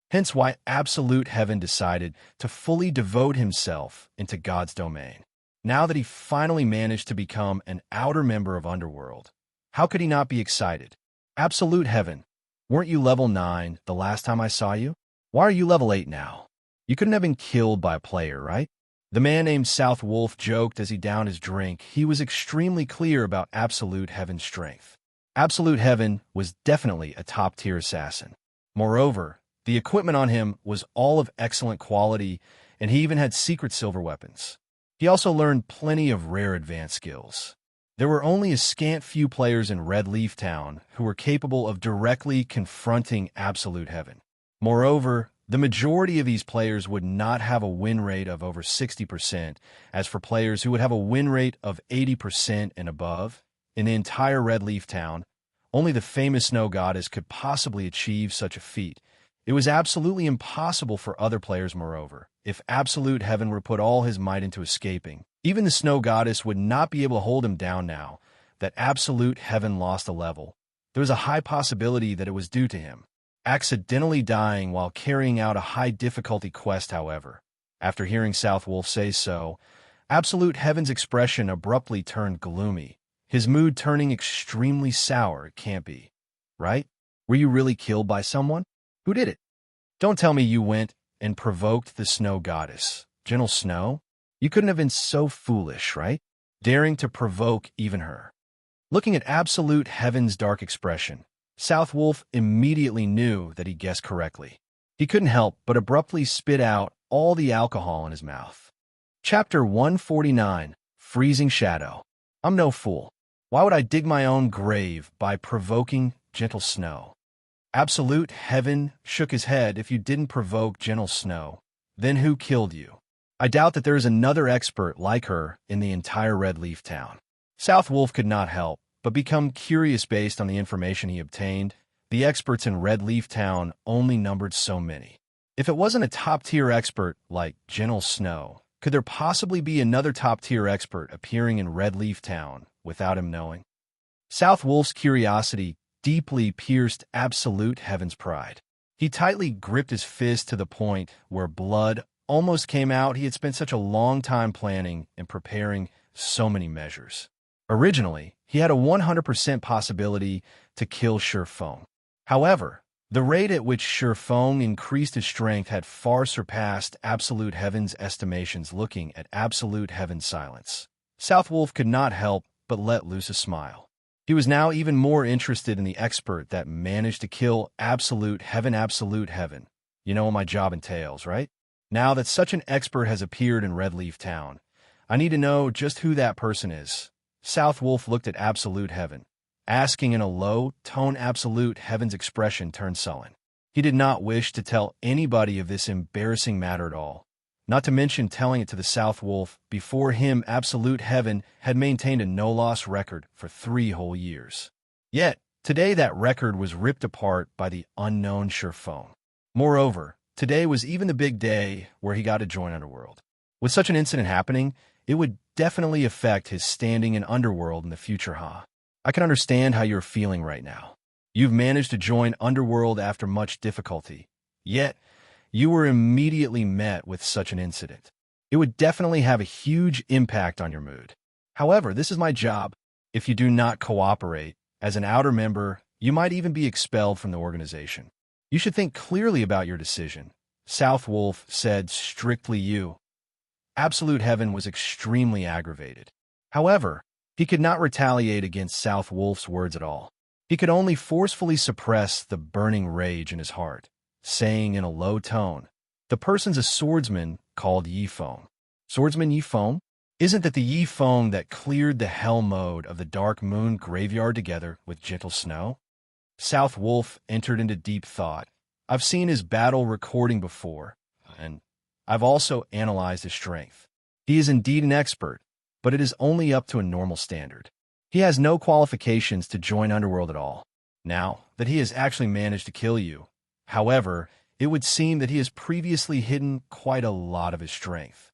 Hence why Absolute Heaven decided to fully devote himself into God's domain. Now that he finally managed to become an outer member of Underworld, how could he not be excited? "Absolute Heaven, weren't you level 9 the last time I saw you? Why are you level 8 now? You couldn't have been killed by a player, right?" The man named South Wolf joked as he downed his drink. He was extremely clear about Absolute Heaven's strength. Absolute Heaven was definitely a top-tier assassin. Moreover, the equipment on him was all of excellent quality, and he even had secret silver weapons. He also learned plenty of rare advanced skills. There were only a scant few players in Red Leaf Town who were capable of directly confronting Absolute Heaven. Moreover, the majority of these players would not have a win rate of over 60%, as for players who would have a win rate of 80% and above, in the entire Red Leaf Town, only the famous Snow Goddess could possibly achieve such a feat. It was absolutely impossible for other players, moreover. If Absolute Heaven were to put all his might into escaping, even the Snow Goddess would not be able to hold him down now that Absolute Heaven lost a level. There was a high possibility that it was due to him accidentally dying while carrying out a high-difficulty quest, however. After hearing South Wolf say so, Absolute Heaven's expression abruptly turned gloomy, his mood turning extremely sour. It can't be, right? Were you really killed by someone? Who did it? Don't tell me you went and provoked the Snow Goddess. Gentle Snow? You couldn't have been so foolish, right? Daring to provoke even her. Looking at Absolute Heaven's dark expression, South Wolf immediately knew that he guessed correctly. He couldn't help but abruptly spit out all the alcohol in his mouth. Chapter 149, Freezing Shadow. I'm no fool. Why would I dig my own grave by provoking Gentle Snow? Absolute Heaven shook his head. If you didn't provoke Gentle Snow, then who killed you? I doubt that there is another expert like her in the entire Red Leaf Town. South Wolf could not help but become curious based on the information he obtained. The experts in Red Leaf Town only numbered so many. If it wasn't a top-tier expert like Gentle Snow, could there possibly be another top-tier expert appearing in Red Leaf Town without him knowing? South Wolf's curiosity deeply pierced Absolute Heaven's pride. He tightly gripped his fist to the point where blood almost came out. He had spent such a long time planning and preparing so many measures. Originally, he had a 100% possibility to kill Ye Feng. However, the rate at which Ye Feng increased his strength had far surpassed Absolute Heaven's estimations. Looking at Absolute Heaven's silence, South Wolf could not help but let loose a smile. He was now even more interested in the expert that managed to kill Absolute Heaven. Absolute Heaven. You know what my job entails, right? Now that such an expert has appeared in Red Leaf Town, I need to know just who that person is. South Wolf looked at Absolute Heaven, asking in a low tone. Absolute Heaven's expression turned sullen. He did not wish to tell anybody of this embarrassing matter at all, not to mention telling it to the South Wolf. Before him, Absolute Heaven had maintained a no-loss record for 3 whole years. Yet, today that record was ripped apart by the unknown Ye Feng. Moreover, today was even the big day where he got to join Underworld. With such an incident happening, it would definitely affect his standing in Underworld in the future, huh? I can understand how you're feeling right now. You've managed to join Underworld after much difficulty, yet you were immediately met with such an incident. It would definitely have a huge impact on your mood. However, this is my job. If you do not cooperate, as an outer member, you might even be expelled from the organization. You should think clearly about your decision. South Wolf said strictly you. Absolute Heaven was extremely aggravated. However, he could not retaliate against South Wolf's words at all. He could only forcefully suppress the burning rage in his heart, saying in a low tone, "The person's a swordsman called Ye Feng." Swordsman Ye Feng? Isn't that the Ye Feng that cleared the hell mode of the Dark Moon graveyard together with Gentle Snow? South Wolf entered into deep thought. I've seen his battle recording before, and I've also analyzed his strength. He is indeed an expert, but it is only up to a normal standard. He has no qualifications to join Underworld at all. Now that he has actually managed to kill you, however, it would seem that he has previously hidden quite a lot of his strength.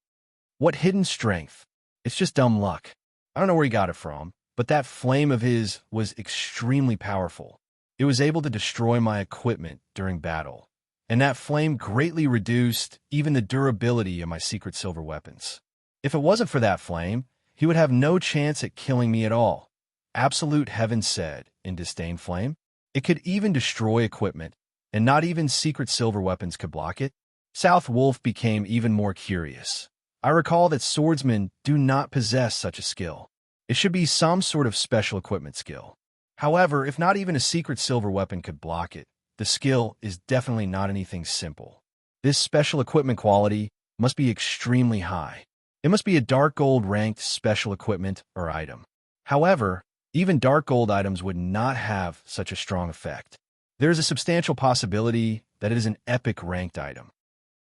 What hidden strength? It's just dumb luck. I don't know where he got it from, but that flame of his was extremely powerful. It was able to destroy my equipment during battle, and that flame greatly reduced even the durability of my secret silver weapons. If it wasn't for that flame, he would have no chance at killing me at all. Absolute Heaven said, in disdain. Flame? It could even destroy equipment, and not even secret silver weapons could block it? South Wolf became even more curious. I recall that swordsmen do not possess such a skill. It should be some sort of special equipment skill. However, if not even a secret silver weapon could block it, the skill is definitely not anything simple. This special equipment quality must be extremely high. It must be a dark gold ranked special equipment or item. However, even dark gold items would not have such a strong effect. There is a substantial possibility that it is an epic ranked item.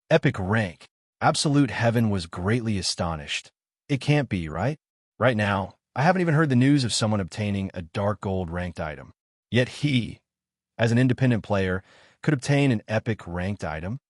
Epic rank. Absolute Heaven was greatly astonished. It can't be, right? Right now, I haven't even heard the news of someone obtaining a dark gold ranked item. Yet he, as an independent player, could obtain an epic ranked item?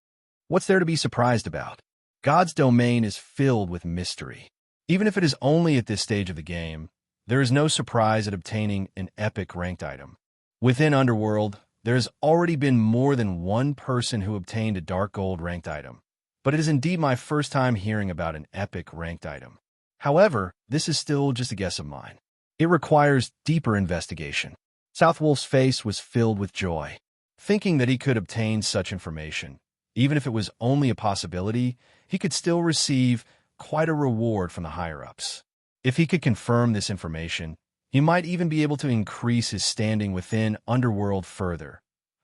What's there to be surprised about? God's domain is filled with mystery. Even if it is only at this stage of the game, there is no surprise at obtaining an epic ranked item. Within Underworld, there has already been more than one person who obtained a dark gold ranked item, but it is indeed my first time hearing about an epic ranked item. However, this is still just a guess of mine. It requires deeper investigation. Southwolf's face was filled with joy, thinking that he could obtain such information. Even if it was only a possibility, he could still receive quite a reward from the higher-ups. If he could confirm this information, he might even be able to increase his standing within Underworld further.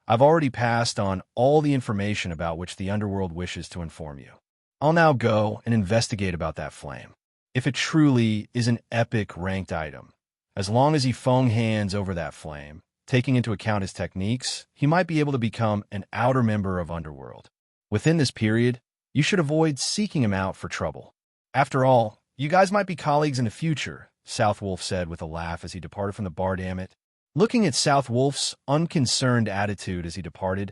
I've already passed on all the information about which the Underworld wishes to inform you. I'll now go and investigate about that flame. If it truly is an epic ranked item, as long as Ye Feng hands over that flame, taking into account his techniques, he might be able to become an outer member of Underworld. Within this period, you should avoid seeking him out for trouble. After all, you guys might be colleagues in the future, Southwolf said with a laugh as he departed from the bar. Damn it. Looking at Southwolf's unconcerned attitude as he departed,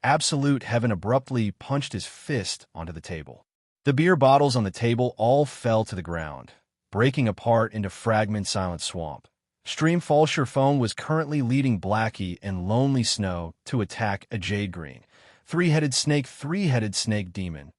Absolute Heaven abruptly punched his fist onto the table. The beer bottles on the table all fell to the ground, breaking apart into fragments. Silent Swamp. Streamfall Xianxia was currently leading Blackie and Lonely Snow to attack a Jade Green, three-headed snake demon.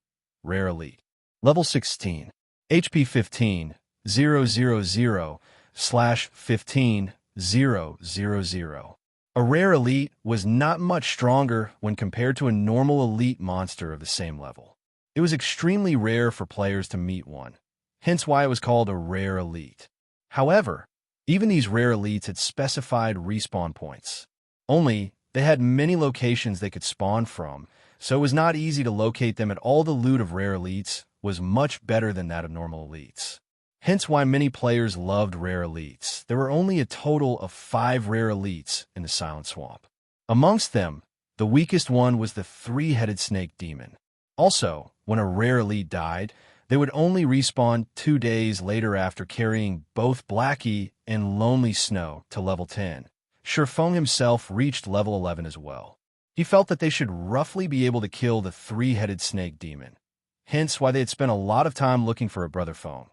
Rare Elite. Level 16. HP 15, 000/15, 000. A rare elite was not much stronger when compared to a normal elite monster of the same level. It was extremely rare for players to meet one, hence why it was called a rare elite. However, even these rare elites had specified respawn points. Only, they had many locations they could spawn from, so it was not easy to locate them, and all the loot of rare elites was much better than that of normal elites. Hence why many players loved rare elites. There were only a total of 5 rare elites in the Silent Swamp. Amongst them, the weakest one was the three-headed snake demon. Also, when a rare elite died, they would only respawn 2 days later after carrying both Blackie and Lonely Snow to level 10. Xianxia himself reached level 11 as well. He felt that they should roughly be able to kill the three-headed snake demon. Hence why they had spent a lot of time looking for a brother phone.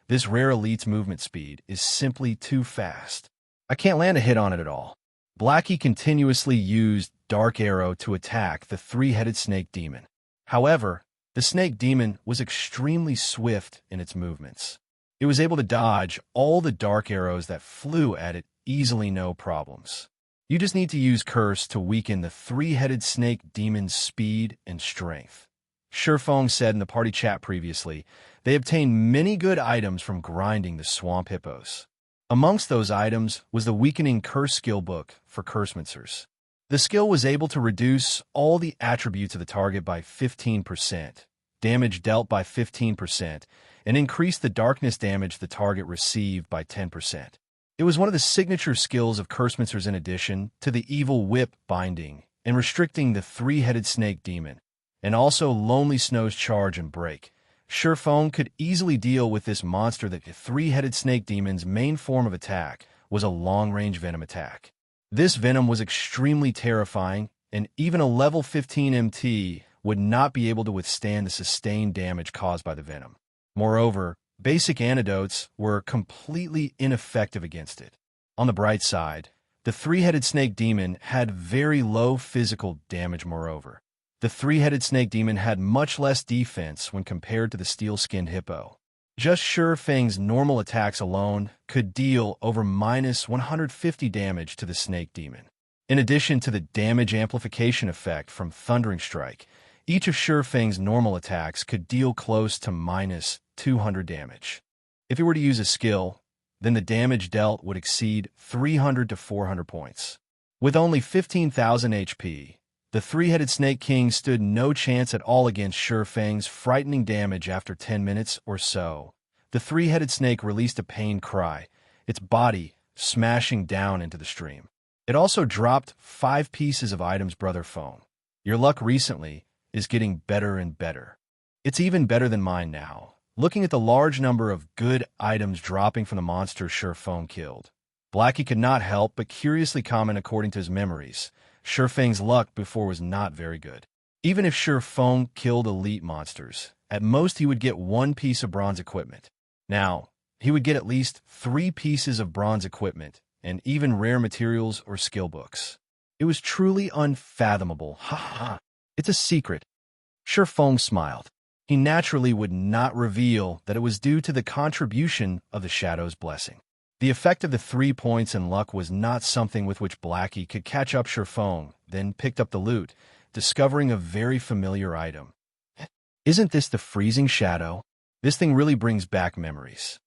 This rare elite's movement speed is simply too fast. I can't land a hit on it at all. Blackie continuously used Dark Arrow to attack the three-headed snake demon. However, the snake demon was extremely swift in its movements. It was able to dodge all the dark arrows that flew at it easily, no problems. You just need to use Curse to weaken the three-headed snake demon's speed and strength. Xianxia said in the party chat previously, they obtained many good items from grinding the swamp hippos. Amongst those items was the Weakening Curse skill book for Cursementers. The skill was able to reduce all the attributes of the target by 15%, damage dealt by 15%, and increase the darkness damage the target received by 10%. It was one of the signature skills of Cursementers in addition to the Evil Whip binding and restricting the three-headed snake demon, and also Lonely Snow's charge and break. Xianxia could easily deal with this monster. That the three-headed snake demon's main form of attack was a long-range venom attack. This venom was extremely terrifying, and even a level 15 MT would not be able to withstand the sustained damage caused by the venom. Moreover, basic antidotes were completely ineffective against it. On the bright side, the three-headed snake demon had very low physical damage. Moreover, the three-headed snake demon had much less defense when compared to the steel-skinned hippo. Just Xianxia's normal attacks alone could deal over minus 150 damage to the snake demon. In addition to the damage amplification effect from Thundering Strike, each of Xianxia's normal attacks could deal close to minus 200 damage. If he were to use a skill, then the damage dealt would exceed 300 to 400 points. With only 15,000 HP, the three-headed Snake King stood no chance at all against Xianxia's frightening damage. After 10 minutes or so, the three-headed snake released a pained cry. Its body smashing down into the stream. It also dropped 5 pieces of items. Brother Feng, your luck recently is getting better and better. It's even better than mine now. Looking at the large number of good items dropping from the monster Ye Feng killed, Blackie could not help but curiously comment. According to his memories, Ye Feng's luck before was not very good. Even if Ye Feng killed elite monsters, at most he would get 1 piece of bronze equipment. Now, he would get at least 3 pieces of bronze equipment, and even rare materials or skill books. It was truly unfathomable. Ha ha! It's a secret. Ye Feng smiled. He naturally would not reveal that it was due to the contribution of the Shadow's blessing. The effect of the 3 points in luck was not something with which Blackie could catch up. Ye Feng then picked up the loot, discovering a very familiar item. Isn't this the freezing shadow? This thing really brings back memories.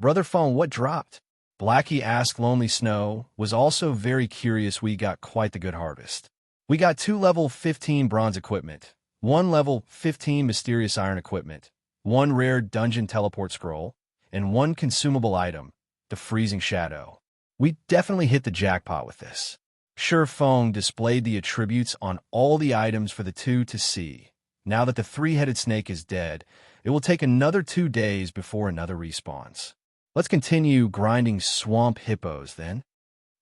Brother Feng, what dropped? Blackie asked. Lonely Snow was also very curious. We got quite the good harvest. We got 2 level 15 bronze equipment, 1 level 15 mysterious iron equipment, 1 rare dungeon teleport scroll, and 1 consumable item, the freezing shadow. We definitely hit the jackpot with this. Ye Feng displayed the attributes on all the items for the 2 to see. Now that the 3-headed snake is dead, it will take another 2 days before another respawns. Let's continue grinding swamp hippos then.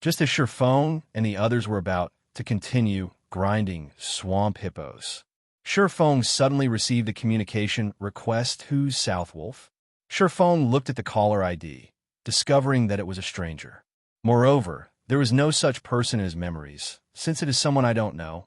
Just as Ye Feng and the others were about to continue grinding swamp hippos, Ye Feng suddenly received a communication request. Who's Southwolf? Ye Feng looked at the caller ID, discovering that it was a stranger. Moreover, there was no such person in his memories. Since it is someone I don't know,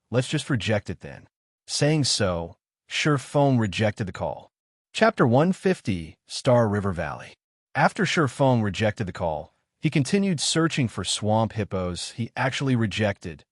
let's just reject it then. Saying so, Ye Feng rejected the call. Chapter 150, Star River Valley. After Ye Feng rejected the call, he continued searching for swamp hippos he actually rejected.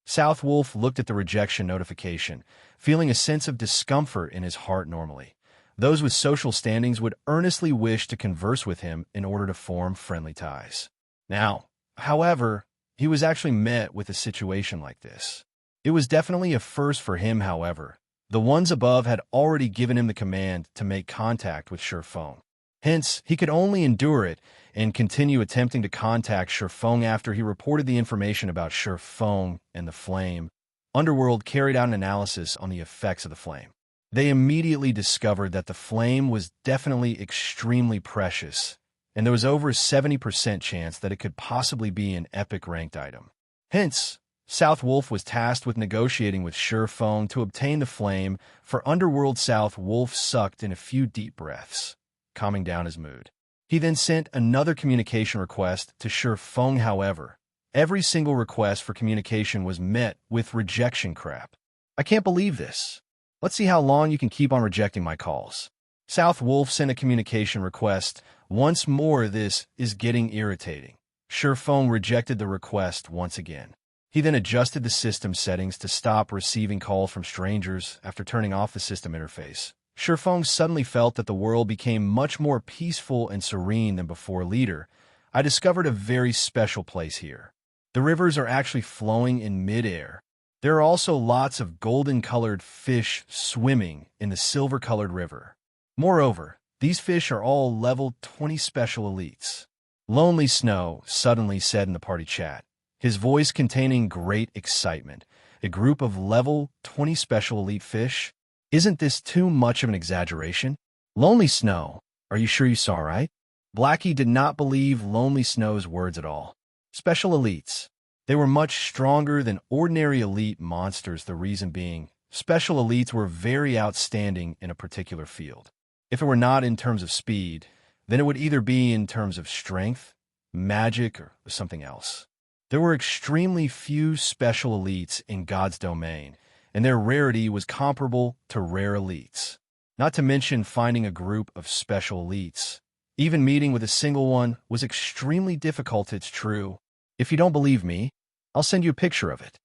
Southwolf looked at the rejection notification, feeling a sense of discomfort in his heart. Normally, those with social standings would earnestly wish to converse with him in order to form friendly ties. Now, however, he was actually met with a situation like this. It was definitely a first for him. However, the ones above had already given him the command to make contact with Ye Feng. Hence, he could only endure it and continue attempting to contact Ye Feng. After he reported the information about Ye Feng and the flame, Underworld carried out an analysis on the effects of the flame. They immediately discovered that the flame was definitely extremely precious, and there was over a 70% chance that it could possibly be an epic ranked item. Hence, Southwolf was tasked with negotiating with Ye Feng to obtain the flame for Underworld. Southwolf sucked in a few deep breaths, calming down his mood. He then sent another communication request to Ye Feng. However, every single request for communication was met with rejection. Crap. I can't believe this. Let's see how long you can keep on rejecting my calls. Southwolf sent a communication request once more. This is getting irritating. Ye Feng rejected the request once again. He then adjusted the system settings to stop receiving calls from strangers. After turning off the system interface, Ye Feng suddenly felt that the world became much more peaceful and serene than before. Leader, I discovered a very special place here. The rivers are actually flowing in mid-air. There are also lots of golden-colored fish swimming in the silver-colored river. Moreover, these fish are all level 20 special elites. Lonely Snow suddenly said in the party chat, his voice containing great excitement. A group of level 20 special elite fish? Isn't this too much of an exaggeration? Lonely Snow, are you sure you saw right? Blackie did not believe Lonely Snow's words at all. Special elites. They were much stronger than ordinary elite monsters. The reason being, special elites were very outstanding in a particular field. If it were not in terms of speed, then it would either be in terms of strength, magic, or something else. There were extremely few special elites in God's domain, and their rarity was comparable to rare elites. Not to mention finding a group of special elites. Even meeting with a single one was extremely difficult. It's true. If you don't believe me, I'll send you a picture of it.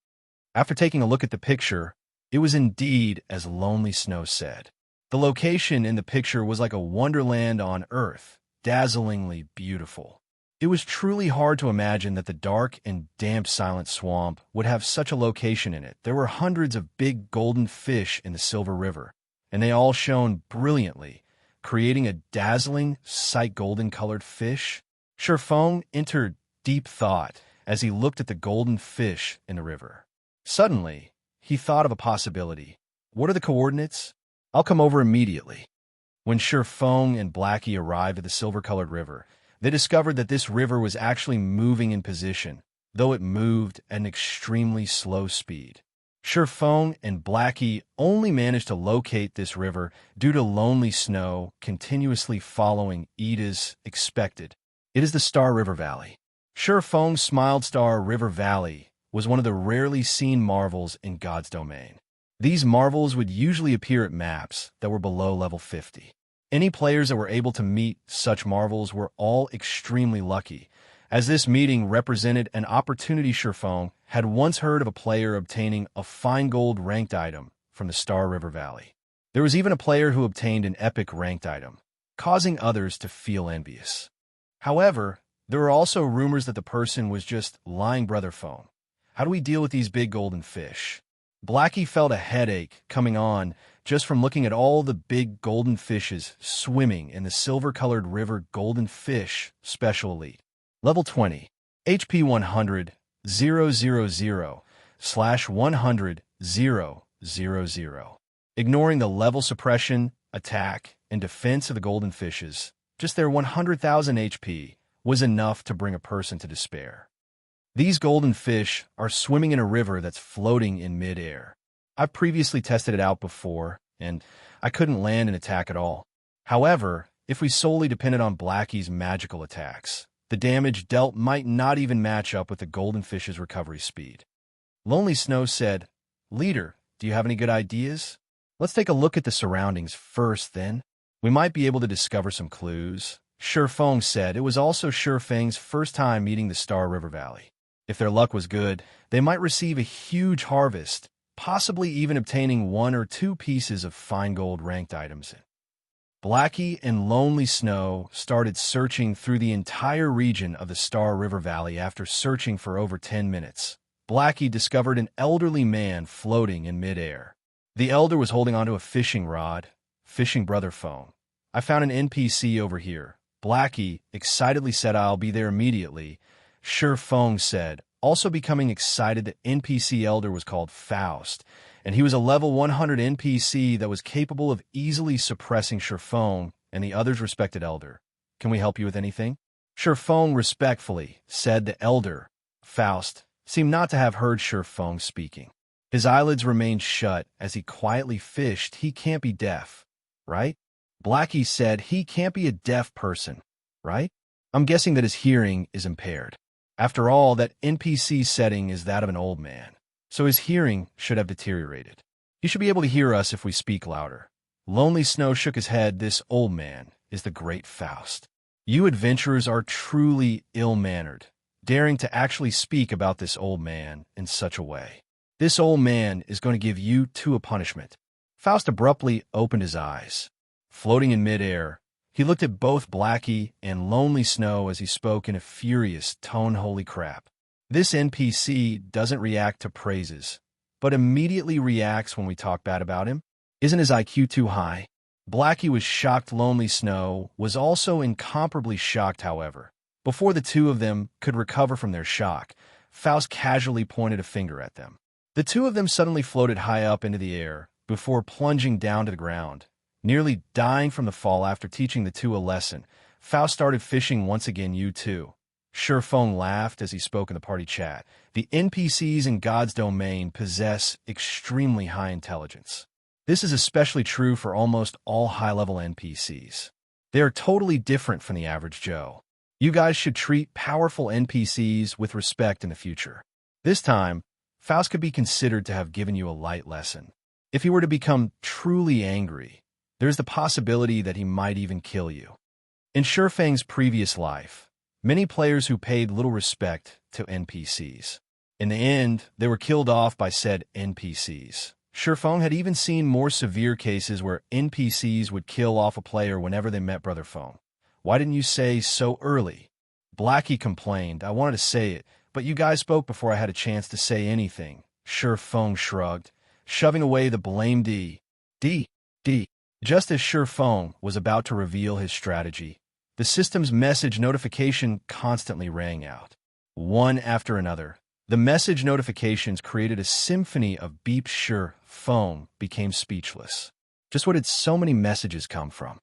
After taking a look at the picture, it was indeed as Lonely Snow said. The location in the picture was like a wonderland on Earth, dazzlingly beautiful. It was truly hard to imagine that the dark and damp silent swamp would have such a location in it. There were hundreds of big golden fish in the Silver River, and they all shone brilliantly, creating a dazzling sight. Golden-colored fish. Ye Feng entered deep thought as he looked at the golden fish in the river. Suddenly, he thought of a possibility. What are the coordinates? I'll come over immediately. When Ye Feng and Blackie arrived at the silver-colored river, they discovered that this river was actually moving in position, though it moved at an extremely slow speed. Ye Feng and Blackie only managed to locate this river due to lonely snow continuously following Ida's expected. It is the Star River Valley. Ye Feng smiled. Star River Valley was one of the rarely seen marvels in God's domain. These marvels would usually appear at maps that were below level 50. Any players that were able to meet such marvels were all extremely lucky, as this meeting represented an opportunity. Ye Feng had once heard of a player obtaining a fine gold ranked item from the Star River Valley. There was even a player who obtained an epic ranked item, causing others to feel envious. However, there were also rumors that the person was just lying. Brother Feng, how do we deal with these big golden fish? Blackie felt a headache coming on just from looking at all the big golden fishes swimming in the silver-colored river. Golden Fish Special Elite. Level 20. HP 100, 000/100, 000. Ignoring the level suppression, attack, and defense of the golden fishes, just their 100,000 HP was enough to bring a person to despair. These golden fish are swimming in a river that's floating in mid-air. I've previously tested it out before, and I couldn't land an attack at all. However, if we solely depended on Blackie's magical attacks, the damage dealt might not even match up with the golden fish's recovery speed. Lonely Snow said, "Leader, do you have any good ideas? Let's take a look at the surroundings first, then. We might be able to discover some clues." Ye Feng said it was also Ye Feng's first time meeting the Star River Valley. If their luck was good, they might receive a huge harvest, possibly even obtaining 1 or 2 pieces of fine gold ranked items. Blackie and Lonely Snow started searching through the entire region of the Star River Valley. After searching for over 10 minutes, Blackie discovered an elderly man floating in midair. The elder was holding onto a fishing rod. Fishing. Brother Feng, I found an NPC over here. Blackie excitedly said, "I'll be there immediately." Ye Feng said, also becoming excited. The NPC elder was called Faust, and he was a level 100 NPC that was capable of easily suppressing Ye Feng and the other's respected elder. "Can we help you with anything?" Ye Feng respectfully said. The elder, Faust, seemed not to have heard Ye Feng speaking. His eyelids remained shut as he quietly fished. "He can't be deaf, right?" Blackie said, "He can't be a deaf person, right? I'm guessing that his hearing is impaired. After all, that NPC setting is that of an old man, so his hearing should have deteriorated. He should be able to hear us if we speak louder." Lonely Snow shook his head. "This old man is the great Faust. You adventurers are truly ill-mannered, daring to actually speak about this old man in such a way. This old man is going to give you two a punishment." Faust abruptly opened his eyes. Floating in midair, he looked at both Blackie and Lonely Snow as he spoke in a furious tone. "Holy crap. This NPC doesn't react to praises, but immediately reacts when we talk bad about him. Isn't his IQ too high?" Blackie was shocked. Lonely Snow was also incomparably shocked. However, before the two of them could recover from their shock, Faust casually pointed a finger at them. The two of them suddenly floated high up into the air before plunging down to the ground, nearly dying from the fall. After teaching the two a lesson, Faust started fishing once again. "You too." Ye Feng laughed as he spoke in the party chat. "The NPCs in God's domain possess extremely high intelligence. This is especially true for almost all high-level NPCs. They are totally different from the average Joe. You guys should treat powerful NPCs with respect in the future." This time, Faust could be considered to have given you a light lesson. If he were to become truly angry, there's the possibility that he might even kill you. In Ye Feng's previous life, many players who paid little respect to NPCs. In the end, they were killed off by said NPCs. Ye Feng had even seen more severe cases where NPCs would kill off a player whenever they met Brother Feng. "Why didn't you say so early?" Blackie complained. "I wanted to say it, but you guys spoke before I had a chance to say anything." Ye Feng shrugged, shoving away the blame. D. Just as Ye Feng was about to reveal his strategy, the system's message notification constantly rang out. one after another. The message notifications created a symphony of beeps. Sure Feng became speechless. Just where did so many messages come from?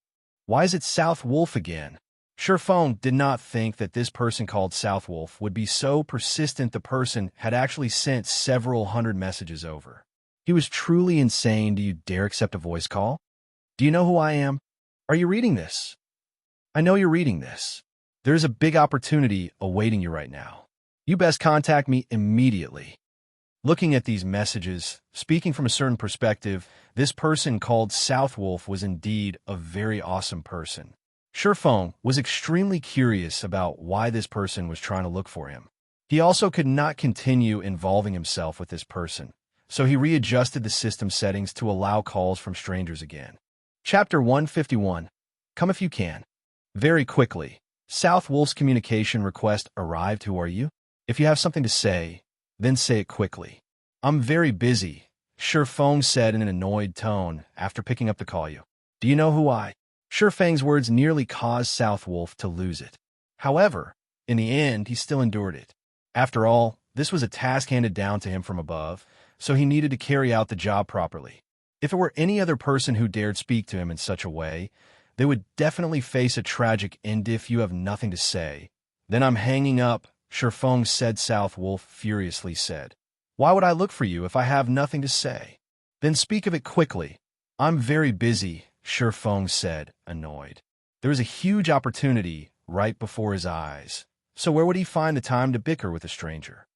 Why is it South Wolf again? Sure Feng did not think that this person called South Wolf would be so persistent. The person had actually sent several hundred messages over. He was truly insane. Do you dare accept a voice call? Do you know who I am? Are you reading this? I know you're reading this. There's a big opportunity awaiting you right now. You best contact me immediately. Looking at these messages, speaking from a certain perspective, this person called South Wolf was indeed a very awesome person. Sure Feng was extremely curious about why this person was trying to look for him. He also could not continue involving himself with this person, so he readjusted the system settings to allow calls from strangers again. Chapter 151. Come if you can. Very quickly, South Wolf's communication request arrived. Who are you? If you have something to say, then say it quickly. I'm very busy, Sure Feng said in an annoyed tone after picking up the call. Do you know who I? Sure Feng's words nearly caused South Wolf to lose it. However, in the end, he still endured it. After all, this was a task handed down to him from above, so he needed to carry out the job properly. If it were any other person who dared speak to him in such a way, they would definitely face a tragic end. If you have nothing to say, then I'm hanging up, Sure Feng said. South Wolf furiously said. Why would I look for you if I have nothing to say? Then speak of it quickly. I'm very busy, Sure Feng said, annoyed. There was a huge opportunity right before his eyes, so where would he find the time to bicker with a stranger?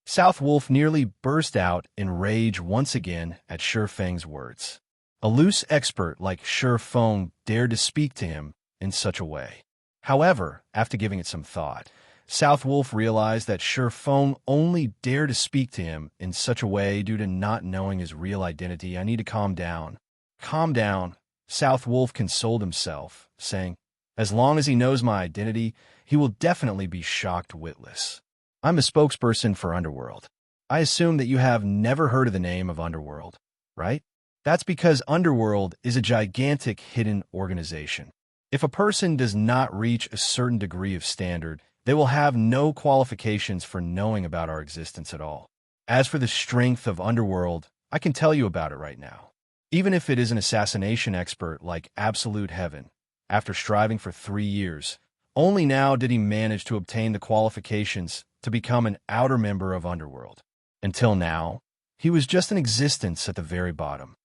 South Wolf nearly burst out in rage once again at Sure Feng's words. A loose expert like Sure Feng dared to speak to him in such a way. However, after giving it some thought, South Wolf realized that Sure Feng only dared to speak to him in such a way due to not knowing his real identity. I need to calm down. Calm down, South Wolf consoled himself, saying, as long as he knows my identity, he will definitely be shocked witless. I'm a spokesperson for Underworld. I assume that you have never heard of the name of Underworld, right? That's because Underworld is a gigantic hidden organization. If a person does not reach a certain degree of standard, they will have no qualifications for knowing about our existence at all. As for the strength of Underworld, I can tell you about it right now. Even if it is an assassination expert like Absolute Heaven, after striving for 3 years, only now did he manage to obtain the qualifications to become an outer member of Underworld. Until now, he was just in existence at the very bottom.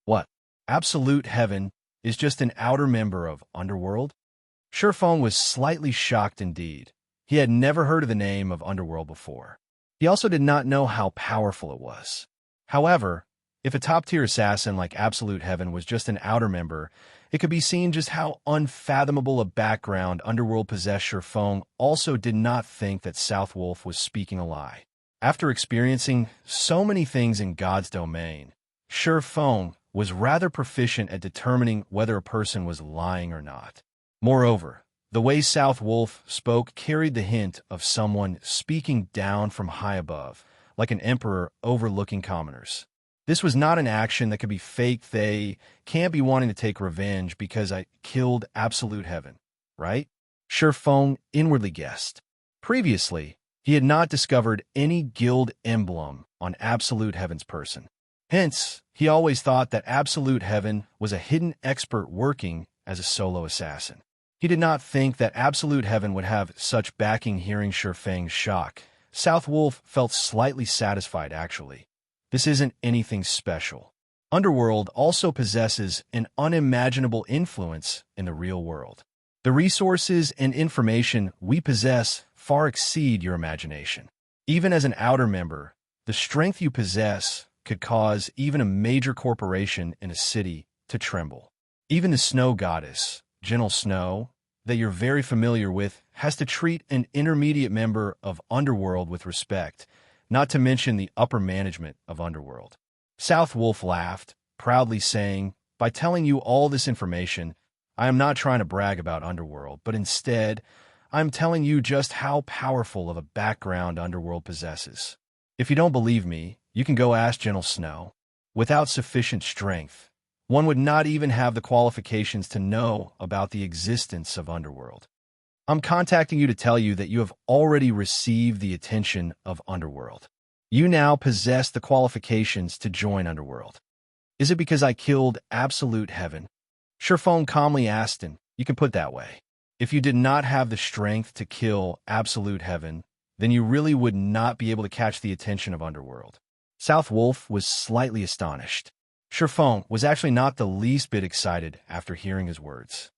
What? Absolute Heaven is just an outer member of Underworld? Sure Feng was slightly shocked indeed. He had never heard of the name of Underworld before. He also did not know how powerful it was. However, if a top-tier assassin like Absolute Heaven was just an outer member, it could be seen just how unfathomable a background Underworld possessed. Sure Feng also did not think that South Wolf was speaking a lie. After experiencing so many things in God's domain, Sure Feng was rather proficient at determining whether a person was lying or not. Moreover, the way South Wolf spoke carried the hint of someone speaking down from high above, like an emperor overlooking commoners. This was not an action that could be faked. They can't be wanting to take revenge because I killed Absolute Heaven, right? Sure Feng inwardly guessed. Previously, he had not discovered any guild emblem on Absolute Heaven's person. Hence, he always thought that Absolute Heaven was a hidden expert working as a solo assassin. He did not think that Absolute Heaven would have such backing. Hearing Sure Feng's shock, South Wolf felt slightly satisfied actually. This isn't anything special. Underworld also possesses an unimaginable influence in the real world. The resources and information we possess far exceed your imagination. Even as an outer member, the strength you possess could cause even a major corporation in a city to tremble. Even the snow goddess, Gentle Snow, that you're very familiar with, has to treat an intermediate member of Underworld with respect, not to mention the upper management of Underworld. South Wolf laughed, proudly saying, by telling you all this information, I am not trying to brag about Underworld, but instead, I'm telling you just how powerful of a background Underworld possesses. If you don't believe me, you can go ask Gentle Snow. Without sufficient strength, one would not even have the qualifications to know about the existence of Underworld. I'm contacting you to tell you that you have already received the attention of Underworld. You now possess the qualifications to join Underworld. Is it because I killed Absolute Heaven? Ye Feng calmly asked, and you can put that way. If you did not have the strength to kill Absolute Heaven, then you really would not be able to catch the attention of Underworld. South Wolf was slightly astonished. Ye Feng was actually not the least bit excited after hearing his words.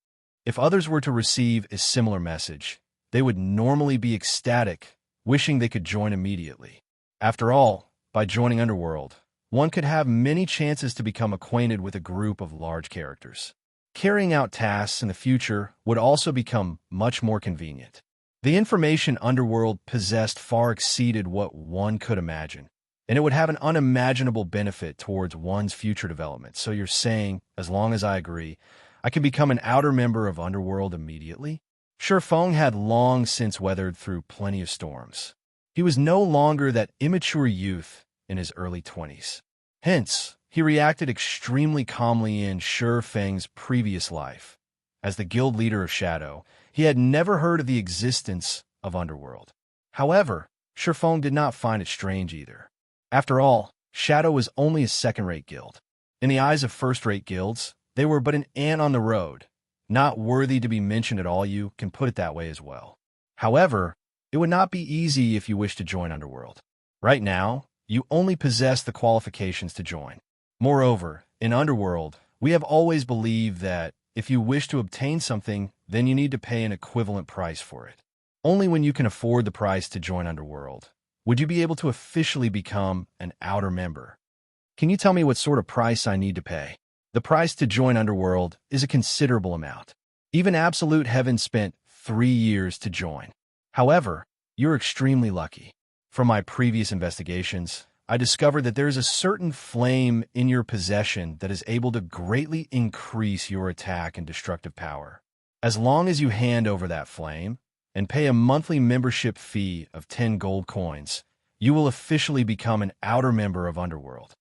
If others were to receive a similar message, they would normally be ecstatic, wishing they could join immediately. After all, by joining Underworld, one could have many chances to become acquainted with a group of large characters. Carrying out tasks in the future would also become much more convenient. The information Underworld possessed far exceeded what one could imagine, and it would have an unimaginable benefit towards one's future development. So you're saying, as long as I agree, I can become an outer member of Underworld immediately? Ye Feng had long since weathered through plenty of storms. He was no longer that immature youth in his early 20s. Hence, he reacted extremely calmly in Ye Feng's previous life. As the guild leader of Shadow, he had never heard of the existence of Underworld. However, Ye Feng did not find it strange either. After all, Shadow was only a second-rate guild. In the eyes of first-rate guilds, they were but an ant on the road, not worthy to be mentioned at all. You can put it that way as well. However, it would not be easy if you wish to join Underworld. Right now, you only possess the qualifications to join. Moreover, in Underworld, we have always believed that if you wish to obtain something, then you need to pay an equivalent price for it. Only when you can afford the price to join Underworld would you be able to officially become an outer member. Can you tell me what sort of price I need to pay? The price to join Underworld is a considerable amount. Even Absolute Heaven spent 3 years to join. However, you're extremely lucky. From my previous investigations, I discovered that there is a certain flame in your possession that is able to greatly increase your attack and destructive power. As long as you hand over that flame and pay a monthly membership fee of 10 gold coins, you will officially become an outer member of Underworld.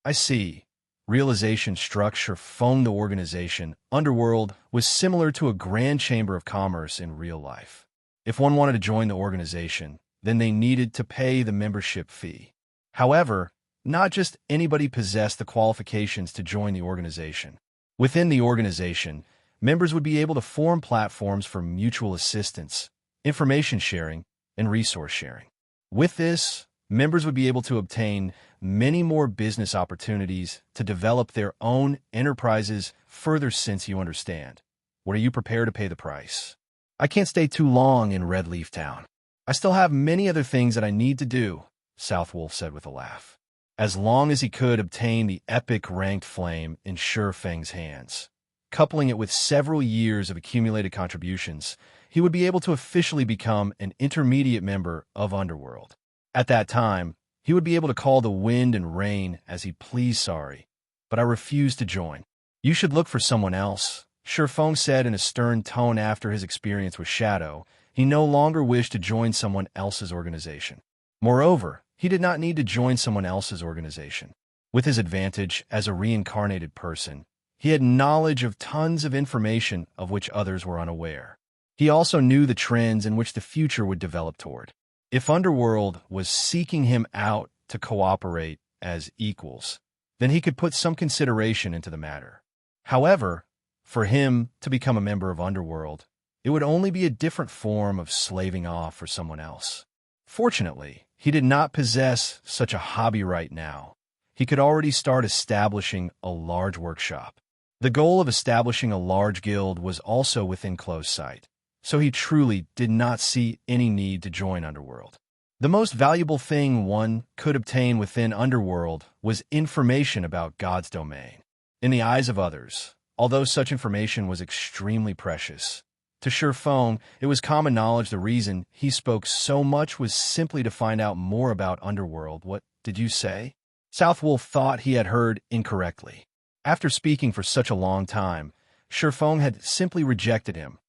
I see. Realization struck Ye Feng. The organization, Underworld, was similar to a grand chamber of commerce in real life. If one wanted to join the organization, then they needed to pay the membership fee. However, not just anybody possessed the qualifications to join the organization. Within the organization, members would be able to form platforms for mutual assistance, information sharing, and resource sharing. With this, members would be able to obtain many more business opportunities to develop their own enterprises further. Since you understand, what are you prepared to pay the price? I can't stay too long in Red Leaf Town. I still have many other things that I need to do, South Wolf said with a laugh. As long as he could obtain the epic ranked flame in Ye Feng's hands, coupling it with several years of accumulated contributions, he would be able to officially become an intermediate member of Underworld. At that time, he would be able to call the wind and rain as he pleased. Sorry, but I refuse to join. You should look for someone else, Ye Feng said in a stern tone. After his experience with Shadow, he no longer wished to join someone else's organization. Moreover, he did not need to join someone else's organization. With his advantage as a reincarnated person, he had knowledge of tons of information of which others were unaware. He also knew the trends in which the future would develop toward. If Underworld was seeking him out to cooperate as equals, then he could put some consideration into the matter. However, for him to become a member of Underworld, it would only be a different form of slaving off for someone else. Fortunately, he did not possess such a hobby right now. He could already start establishing a large workshop. The goal of establishing a large guild was also within close sight, so he truly did not see any need to join Underworld. The most valuable thing one could obtain within Underworld was information about God's domain. In the eyes of others, although such information was extremely precious, to Ye Feng, it was common knowledge the reason he spoke so much was simply to find out more about Underworld. What did you say? South Wolf thought he had heard incorrectly. After speaking for such a long time, Ye Feng had simply rejected him.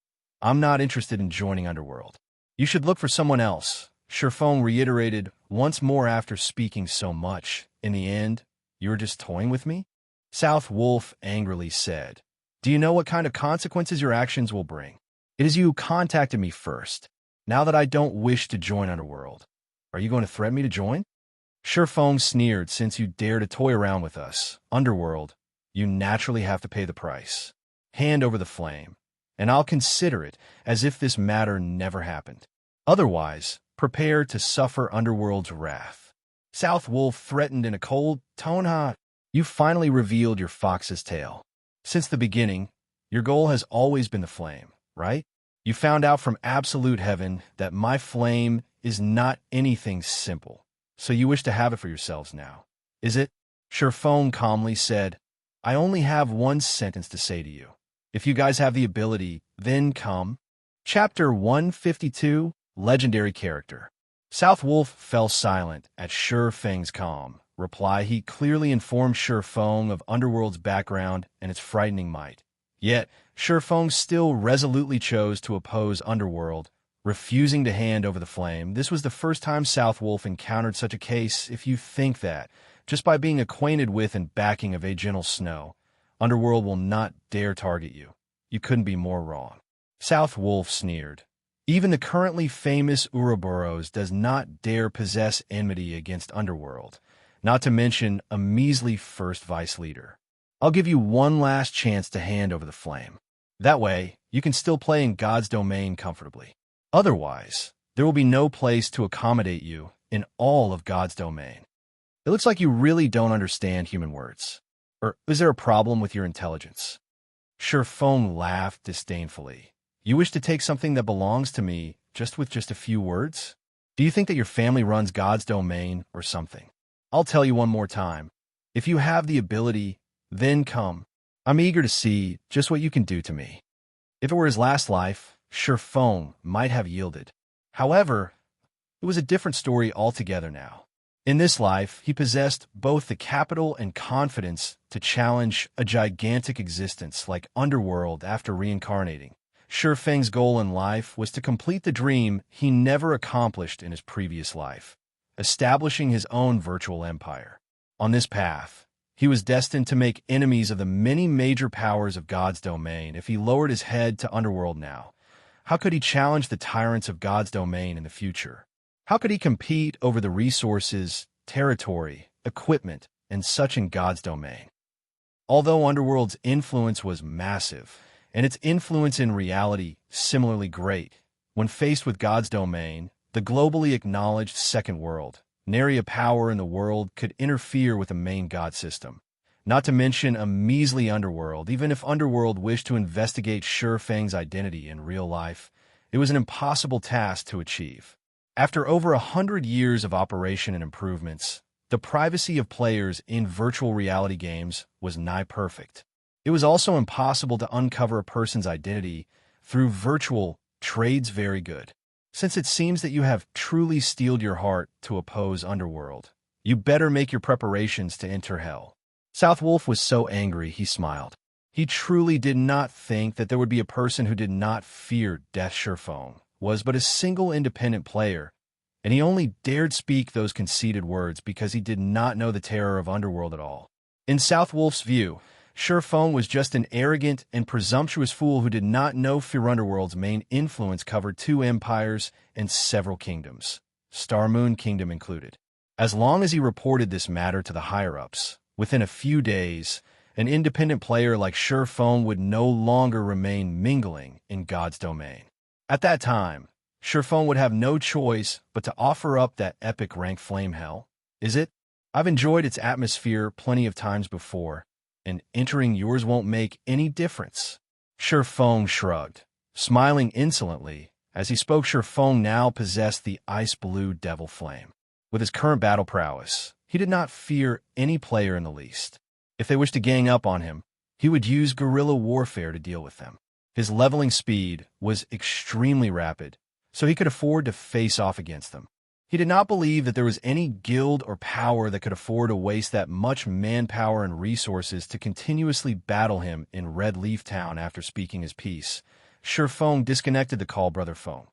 I'm not interested in joining Underworld. You should look for someone else, Ye Feng reiterated once more after speaking so much. In the end, you were just toying with me? South Wolf angrily said. Do you know what kind of consequences your actions will bring? It is you who contacted me first. Now that I don't wish to join Underworld, are you going to threaten me to join? Shi Feng sneered, since you dare to toy around with us, Underworld, you naturally have to pay the price. Hand over the flame, and I'll consider it as if this matter never happened. Otherwise, prepare to suffer Underworld's wrath. South Wolf threatened in a cold tone. You finally revealed your fox's tail. Since the beginning, your goal has always been the flame, right? You found out from absolute heaven that my flame is not anything simple, so you wish to have it for yourselves now, is it? Shi Feng calmly said, I only have one sentence to say to you. If you guys have the ability, then come. Chapter 152, Legendary Character. South Wolf fell silent at Shi Feng's calm reply. He clearly informed Shi Feng of Underworld's background and its frightening might. Yet, Shi Feng still resolutely chose to oppose Underworld, refusing to hand over the flame. This was the first time South Wolf encountered such a case. If you think that, just by being acquainted with and backing of Gentle Snow, Underworld will not dare target you, you couldn't be more wrong. South Wolf sneered. Even the currently famous Ouroboros does not dare possess enmity against Underworld, not to mention a measly first vice leader. I'll give you one last chance to hand over the flame. That way, you can still play in God's domain comfortably. Otherwise, there will be no place to accommodate you in all of God's domain. It looks like you really don't understand human words. Or is there a problem with your intelligence? Shi Feng laughed disdainfully. You wish to take something that belongs to me with just a few words? Do you think that your family runs God's domain or something? I'll tell you one more time. If you have the ability, then come. I'm eager to see just what you can do to me. If it were his last life, Shi Feng might have yielded. However, it was a different story altogether now. In this life, he possessed both the capital and confidence to challenge a gigantic existence like Underworld after reincarnating. Shi Feng's goal in life was to complete the dream he never accomplished in his previous life, establishing his own virtual empire. On this path, he was destined to make enemies of the many major powers of God's domain. If he lowered his head to Underworld now, how could he challenge the tyrants of God's domain in the future? How could he compete over the resources, territory, equipment, and such in God's domain? Although Underworld's influence was massive, and its influence in reality similarly great, when faced with God's domain, the globally acknowledged Second World, nary a power in the world could interfere with the main God system. Not to mention a measly Underworld. Even if Underworld wished to investigate Shi Feng's identity in real life, it was an impossible task to achieve. After over 100 years of operation and improvements, the privacy of players in virtual reality games was nigh perfect. It was also impossible to uncover a person's identity through virtual trades. Very good. Since it seems that you have truly steeled your heart to oppose Underworld, you better make your preparations to enter hell. South Wolf was so angry he smiled. He truly did not think that there would be a person who did not fear death. Shi Feng was but a single independent player, and he only dared speak those conceited words because he did not know the terror of Underworld at all. In South Wolf's view, Shi Feng was just an arrogant and presumptuous fool who did not know fear. Underworld's main influence covered 2 empires and several kingdoms, Star Moon Kingdom included. As long as he reported this matter to the higher-ups, within a few days, an independent player like Shi Feng would no longer remain mingling in God's domain. At that time, Shi Feng would have no choice but to offer up that epic rank flame hell. Is it? I've enjoyed its atmosphere plenty of times before, and entering yours won't make any difference. Shi Feng shrugged, smiling insolently. As he spoke, Shi Feng now possessed the ice-blue devil flame. With his current battle prowess, he did not fear any player in the least. If they wished to gang up on him, he would use guerrilla warfare to deal with them. His leveling speed was extremely rapid, so he could afford to face off against them. He did not believe that there was any guild or power that could afford to waste that much manpower and resources to continuously battle him in Red Leaf Town. After speaking his piece, Shi Feng disconnected the call. Brother Feng,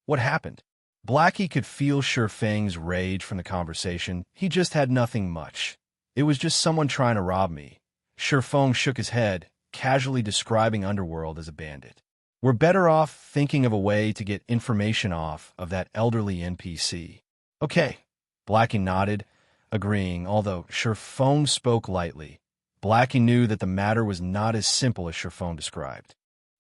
what happened? Blackie could feel Shi Feng's rage from the conversation. He just had nothing much. It was just someone trying to rob me. Shi Feng shook his head, casually describing Underworld as a bandit. We're better off thinking of a way to get information off of that elderly NPC. Okay, Blackie nodded, agreeing, although Feng spoke lightly. Blackie knew that the matter was not as simple as Feng described.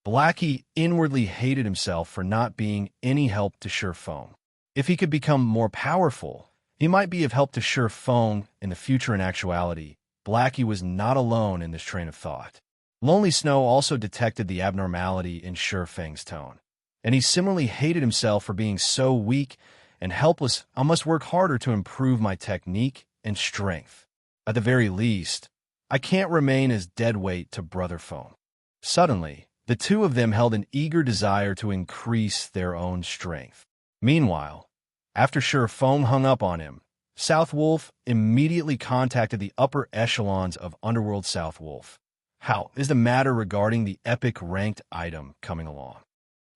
Blackie inwardly hated himself for not being any help to Feng. If he could become more powerful, he might be of help to Feng in the future. In actuality, Blackie was not alone in this train of thought. Lonely Snow also detected the abnormality in Feng's tone, and he similarly hated himself for being so weak and helpless. I must work harder to improve my technique and strength. At the very least, I can't remain as deadweight to Brother Feng. Suddenly, the two of them held an eager desire to increase their own strength. Meanwhile, after Feng hung up on him, South Wolf immediately contacted the upper echelons of Underworld. South Wolf, how is the matter regarding the epic ranked item coming along?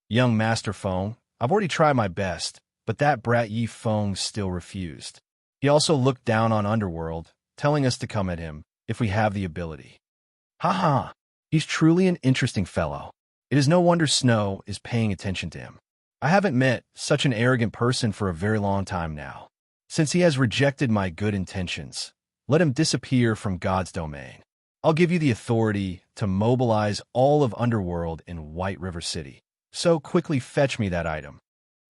Young Master Feng, I've already tried my best, but that brat Ye Feng still refused. He also looked down on Underworld, telling us to come at him if we have the ability. Haha, he's truly an interesting fellow. It is no wonder Snow is paying attention to him. I haven't met such an arrogant person for a very long time now. Since he has rejected my good intentions, let him disappear from God's domain. I'll give you the authority to mobilize all of Underworld in White River City. So quickly fetch me that item.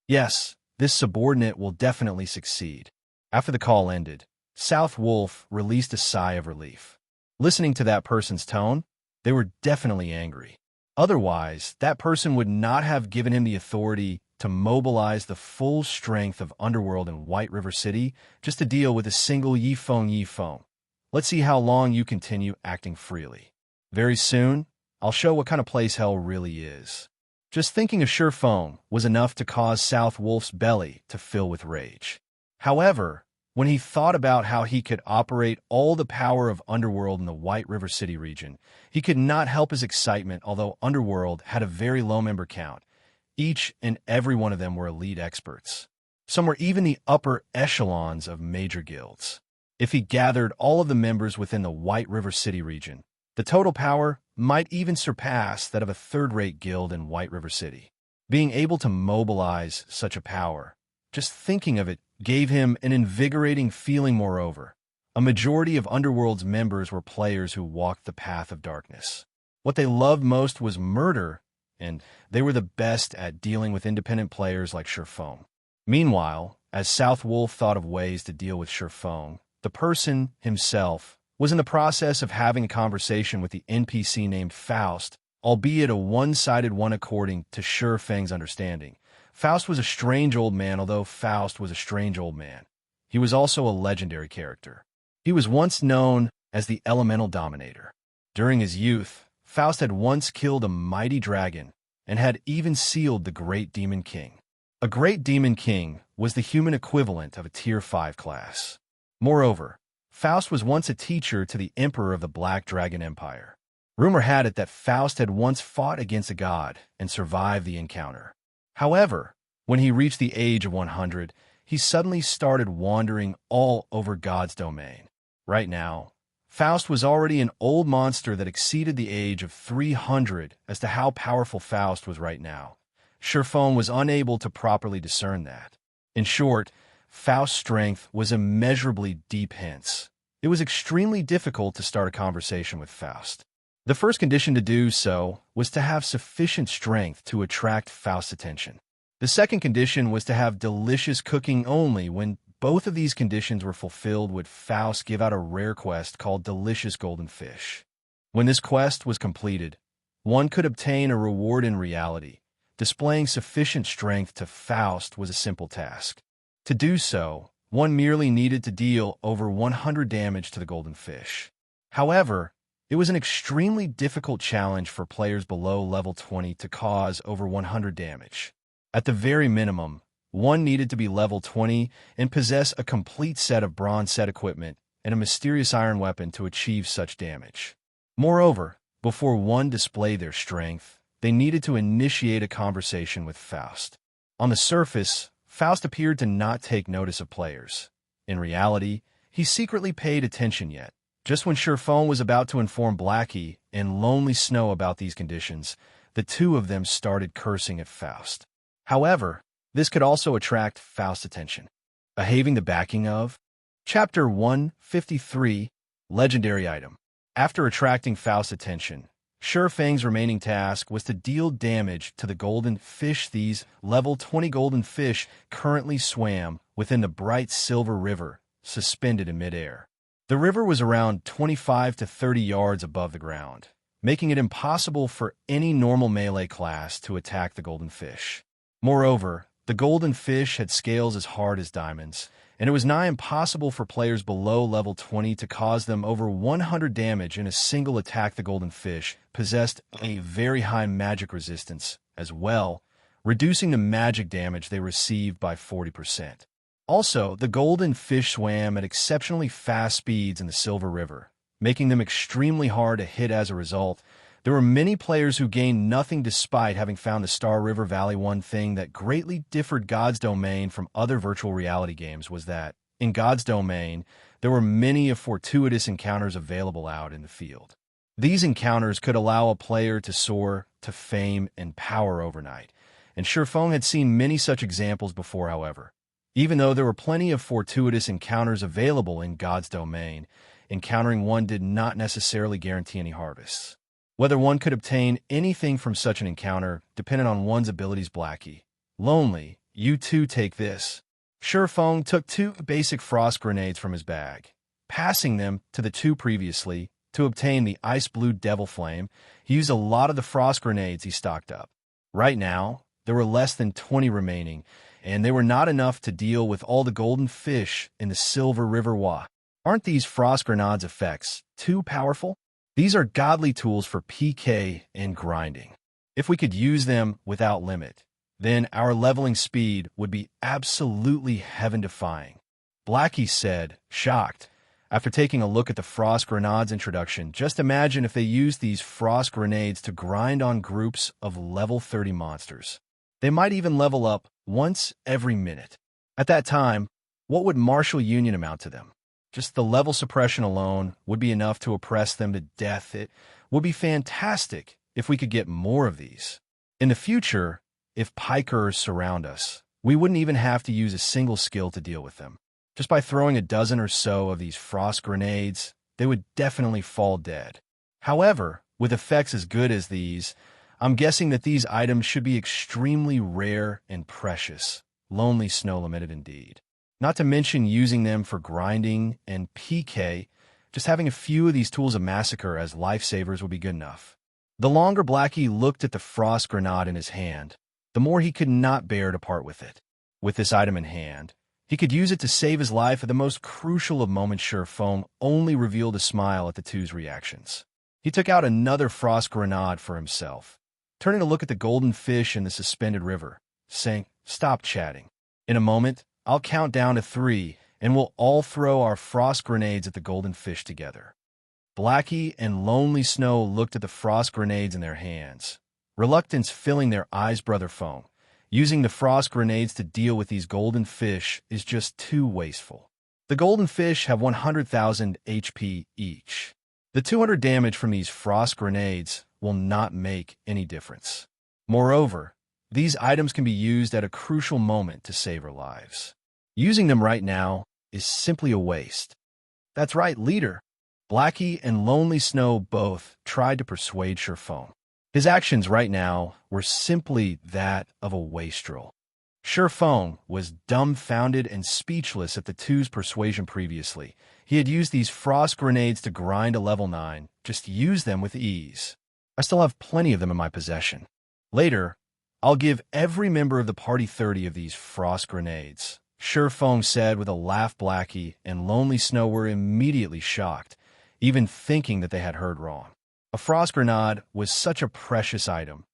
Yes, this subordinate will definitely succeed. After the call ended, South Wolf released a sigh of relief. Listening to that person's tone, they were definitely angry. Otherwise, that person would not have given him the authority to mobilize the full strength of Underworld in White River City just to deal with a single Ye Feng. Ye Feng, let's see how long you continue acting freely. Very soon, I'll show what kind of place hell really is. Just thinking of Feng was enough to cause South Wolf's belly to fill with rage. However, when he thought about how he could operate all the power of Underworld in the White River City region, he could not help his excitement. Although Underworld had a very low member count, each and every one of them were elite experts. Some were even the upper echelons of major guilds. If he gathered all of the members within the White River City region, the total power might even surpass that of a third-rate guild in White River City. Being able to mobilize such a power, just thinking of it, gave him an invigorating feeling. Moreover, a majority of Underworld's members were players who walked the path of darkness. What they loved most was murder, and they were the best at dealing with independent players like Feng. Meanwhile, as South Wolf thought of ways to deal with Feng, the person himself was in the process of having a conversation with the NPC named Faust, albeit a one-sided one according to Feng's understanding. Faust was a strange old man. Although Faust was a strange old man, he was also a legendary character. He was once known as the Elemental Dominator. During his youth, Faust had once killed a mighty dragon and had even sealed the Great Demon King. A Great Demon King was the human equivalent of a Tier 5 class. Moreover, Faust was once a teacher to the Emperor of the Black Dragon Empire. Rumor had it that Faust had once fought against a god and survived the encounter. However, when he reached the age of 100, he suddenly started wandering all over God's domain. Right now, Faust was already an old monster that exceeded the age of 300. As to how powerful Faust was right now, Feng was unable to properly discern that. In short, Faust's strength was immeasurably deep. Hence, it was extremely difficult to start a conversation with Faust. The first condition to do so was to have sufficient strength to attract Faust's attention. The second condition was to have delicious cooking. Only when both of these conditions were fulfilled would Faust give out a rare quest called Delicious Golden Fish. When this quest was completed, one could obtain a reward. In reality, displaying sufficient strength to Faust was a simple task. To do so, one merely needed to deal over 100 damage to the golden fish. However, it was an extremely difficult challenge for players below level 20 to cause over 100 damage. At the very minimum, one needed to be level 20 and possess a complete set of bronze set equipment and a mysterious iron weapon to achieve such damage. Moreover, before one displayed their strength, they needed to initiate a conversation with Faust. On the surface, Faust appeared to not take notice of players. In reality, he secretly paid attention. Yet, just when Feng was about to inform Blackie and Lonely Snow about these conditions, the two of them started cursing at Faust. However, this could also attract Faust's attention. Having the backing of Chapter 153, Legendary Item. After attracting Faust's attention, Feng's remaining task was to deal damage to the golden fish. These level 20 golden fish currently swam within the bright silver river, suspended in midair. The river was around 25 to 30 yards above the ground, making it impossible for any normal melee class to attack the golden fish. Moreover, the golden fish had scales as hard as diamonds, and it was nigh impossible for players below level 20 to cause them over 100 damage in a single attack. The golden fish possessed a very high magic resistance as well, reducing the magic damage they received by 40%. Also, the golden fish swam at exceptionally fast speeds in the Silver River, making them extremely hard to hit. As a result, there were many players who gained nothing despite having found the Star River Valley. One thing that greatly differed God's Domain from other virtual reality games was that, in God's Domain, there were many fortuitous encounters available out in the field. These encounters could allow a player to soar to fame and power overnight, and Feng had seen many such examples before. However, even though there were plenty of fortuitous encounters available in God's Domain, encountering one did not necessarily guarantee any harvests. Whether one could obtain anything from such an encounter depended on one's abilities. Blackie, Lonely, you too take this. Feng took 2 basic frost grenades from his bag, passing them to the 2 previously. To obtain the ice blue devil flame, he used a lot of the frost grenades he stocked up. Right now, there were less than 20 remaining, and they were not enough to deal with all the golden fish in the Silver River. Wah. Aren't these frost grenades' effects too powerful? These are godly tools for PK and grinding. If we could use them without limit, then our leveling speed would be absolutely heaven-defying. Blackie said, shocked. After taking a look at the frost grenades introduction, just imagine if they used these frost grenades to grind on groups of level 30 monsters. They might even level up once every minute. At that time, what would martial union amount to them? Just the level suppression alone would be enough to oppress them to death. It would be fantastic if we could get more of these. In the future, if pikers surround us, we wouldn't even have to use a single skill to deal with them. Just by throwing a dozen or so of these frost grenades, they would definitely fall dead. However, with effects as good as these, I'm guessing that these items should be extremely rare and precious. Lonely Snow limited indeed. Not to mention using them for grinding and PK, just having a few of these tools of massacre as lifesavers would be good enough. The longer Blackie looked at the frost grenade in his hand, the more he could not bear to part with it. With this item in hand, he could use it to save his life at the most crucial of moments. Feng only revealed a smile at the 2's reactions. He took out another frost grenade for himself, turning to look at the golden fish in the suspended river, saying, stop chatting. In a moment, I'll count down to 3, and we'll all throw our frost grenades at the golden fish together. Blackie and Lonely Snow looked at the frost grenades in their hands, reluctance filling their eyes. Brother Feng, using the frost grenades to deal with these golden fish is just too wasteful. The golden fish have 100,000 HP each. The 200 damage from these frost grenades will not make any difference. Moreover, these items can be used at a crucial moment to save our lives. Using them right now is simply a waste. That's right, leader. Blackie and Lonely Snow both tried to persuade Feng. His actions right now were simply that of a wastrel. Feng was dumbfounded and speechless at the 2's persuasion previously. He had used these frost grenades to grind a level 9, just use them with ease. I still have plenty of them in my possession. Later, I'll give every member of the party 30 of these frost grenades. Feng said with a laugh. Blackie and Lonely Snow were immediately shocked, even thinking that they had heard wrong. A frost grenade was such a precious item,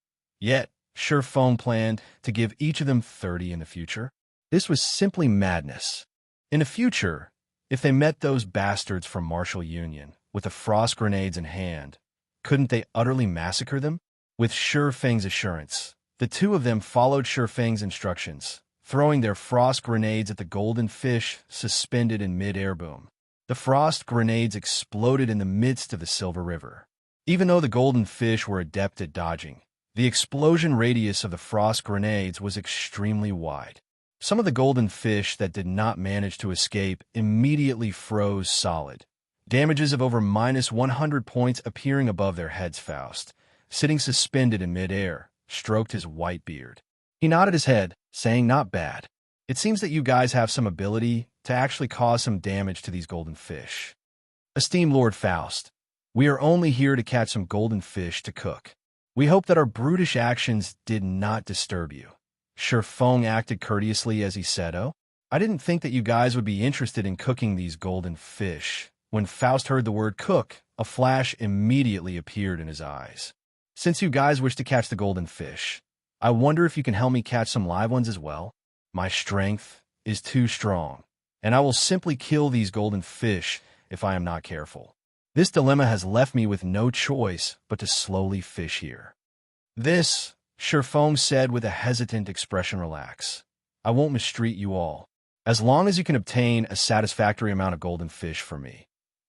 yet Feng planned to give each of them 30 in the future. This was simply madness. In the future, if they met those bastards from Martial Union with the frost grenades in hand, couldn't they utterly massacre them? With Feng's assurance, the 2 of them followed Feng's instructions, throwing their frost grenades at the golden fish suspended in mid-air. Boom. The frost grenades exploded in the midst of the Silver River. Even though the golden fish were adept at dodging, The explosion radius of the frost grenades was extremely wide. Some of the golden fish that did not manage to escape immediately froze solid. Damages of over -100 points appearing above their heads. Faust, sitting suspended in midair, stroked his white beard. He nodded his head, saying, "Not bad. It seems that you guys have some ability to actually cause some damage to these golden fish." "Esteemed Lord Faust, we are only here to catch some golden fish to cook. We hope that our brutish actions did not disturb you." Shi Feng acted courteously as he said, "Oh, I didn't think that you guys would be interested in cooking these golden fish." When Faust heard the word cook, a flash immediately appeared in his eyes. "Since you guys wish to catch the golden fish, I wonder if you can help me catch some live ones as well? My strength is too strong, and I will simply kill these golden fish if I am not careful. This dilemma has left me with no choice but to slowly fish here." "This," Shi Feng said with a hesitant expression, "relax. I won't mistreat you all. As long as you can obtain a satisfactory amount of golden fish for me,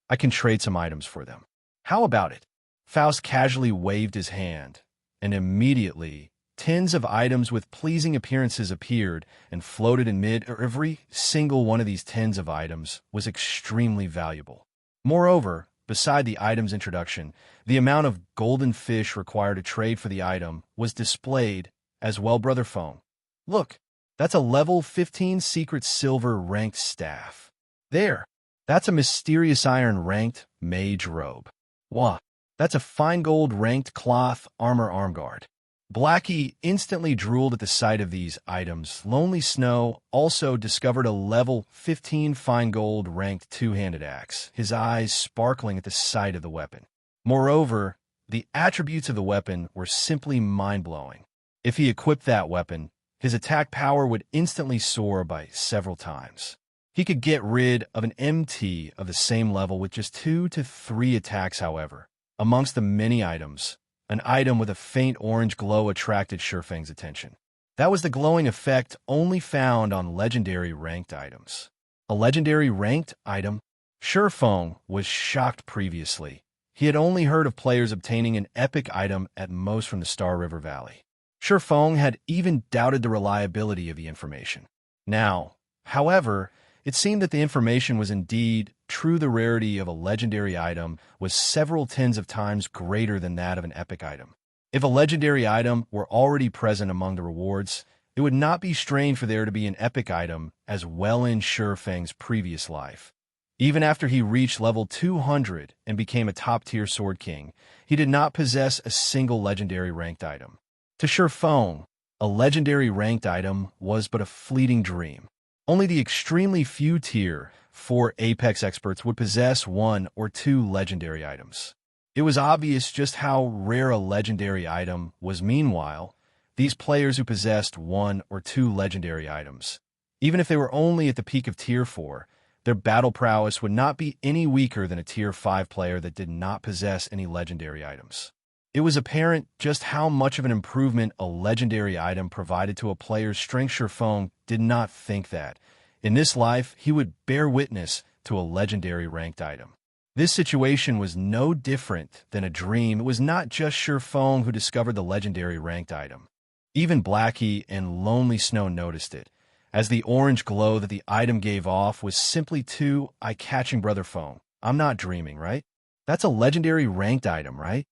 I can trade some items for them. How about it?" Faust casually waved his hand, and immediately tens of items with pleasing appearances appeared and floated in mid. Every single one of these tens of items was extremely valuable. Moreover, beside the item's introduction, the amount of golden fish required to trade for the item was displayed as well. "Brother Feng, look, that's a level 15 secret silver ranked staff. There, that's a mysterious iron ranked mage robe. Wah, that's a fine gold ranked cloth armor armguard." Blackie instantly drooled at the sight of these items. Lonely Snow also discovered a level 15 fine gold ranked two-handed axe, his eyes sparkling at the sight of the weapon. Moreover, the attributes of the weapon were simply mind-blowing. If he equipped that weapon, his attack power would instantly soar by several times. He could get rid of an MT of the same level with just 2 to 3 attacks. However, amongst the many items, an item with a faint orange glow attracted Shi Feng's attention. That was the glowing effect only found on legendary ranked items. A legendary ranked item? Shi Feng was shocked. Previously, he had only heard of players obtaining an epic item at most from the Star River Valley. Shi Feng had even doubted the reliability of the information. Now, however, it seemed that the information was indeed true. The rarity of a legendary item was several tens of times greater than that of an epic item. If a legendary item were already present among the rewards, it would not be strange for there to be an epic item as well in Shi Feng's previous life. Even after he reached level 200 and became a top-tier Sword King, he did not possess a single legendary ranked item. To Shi Feng, a legendary ranked item was but a fleeting dream. Only the extremely few tier 4 Apex experts would possess 1 or 2 legendary items. It was obvious just how rare a legendary item was. Meanwhile, these players who possessed 1 or 2 legendary items, even if they were only at the peak of tier 4, their battle prowess would not be any weaker than a tier 5 player that did not possess any legendary items. It was apparent just how much of an improvement a legendary item provided to a player's strength. Shi Feng did not think that, in this life, he would bear witness to a legendary ranked item. This situation was no different than a dream. It was not just Shi Feng who discovered the legendary ranked item. Even Blackie and Lonely Snow noticed it, as the orange glow that the item gave off was simply too eye-catching. "Brother Feng, I'm not dreaming, right? That's a legendary ranked item, right?"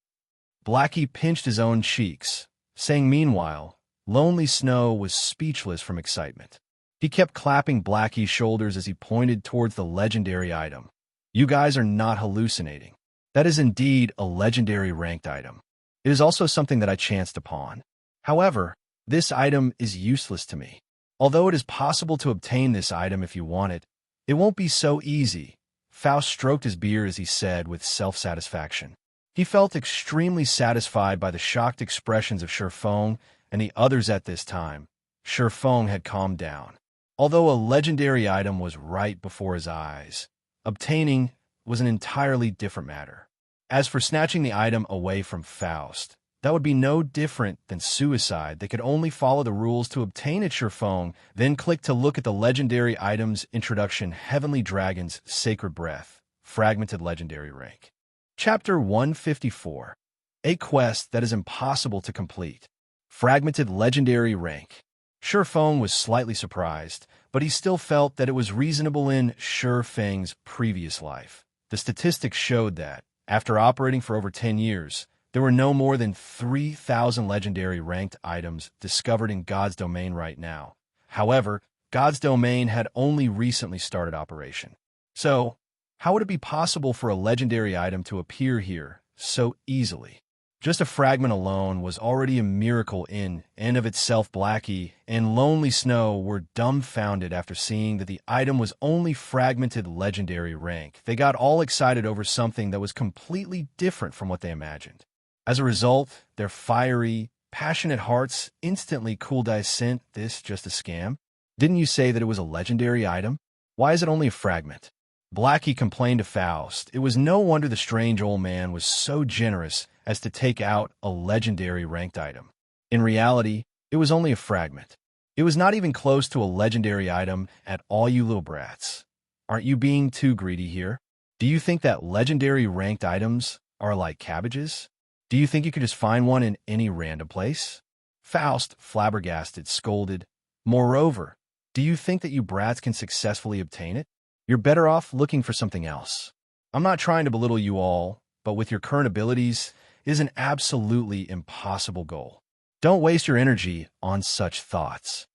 Blackie pinched his own cheeks, saying. Meanwhile, Lonely Snow was speechless from excitement. He kept clapping Blackie's shoulders as he pointed towards the legendary item. "You guys are not hallucinating. That is indeed a legendary ranked item. It is also something that I chanced upon. However, this item is useless to me. Although it is possible to obtain this item if you want it, it won't be so easy." Faust stroked his beard as he said with self-satisfaction. He felt extremely satisfied by the shocked expressions of Shi Feng and the others at this time. Shi Feng had calmed down. Although a legendary item was right before his eyes, obtaining was an entirely different matter. As for snatching the item away from Faust, that would be no different than suicide. They could only follow the rules to obtain it. Shi Feng then clicked to look at the legendary item's introduction. Heavenly Dragon's Sacred Breath, Fragmented Legendary Rank. Chapter 154. A quest that is impossible to complete. Fragmented legendary rank. Shi Feng was slightly surprised, but he still felt that it was reasonable in Shi Feng's previous life. The statistics showed that, after operating for over 10 years, there were no more than 3,000 legendary ranked items discovered in God's Domain right now. However, God's Domain had only recently started operation. So, how would it be possible for a legendary item to appear here so easily? Just a fragment alone was already a miracle in and of itself. Blackie and Lonely Snow were dumbfounded after seeing that the item was only fragmented legendary rank. They got all excited over something that was completely different from what they imagined. As a result, their fiery, passionate hearts instantly cooled. I sent this just a scam? Didn't you say that it was a legendary item? Why is it only a fragment? Blackie complained to Faust. It was no wonder the strange old man was so generous as to take out a legendary ranked item. In reality, it was only a fragment. It was not even close to a legendary item at all. You little brats. Aren't you being too greedy here? Do you think that legendary ranked items are like cabbages? Do you think you could just find one in any random place? Faust, flabbergasted, scolded. Moreover, do you think that you brats can successfully obtain it? You're better off looking for something else. I'm not trying to belittle you all, but with your current abilities, it is an absolutely impossible goal. Don't waste your energy on such thoughts.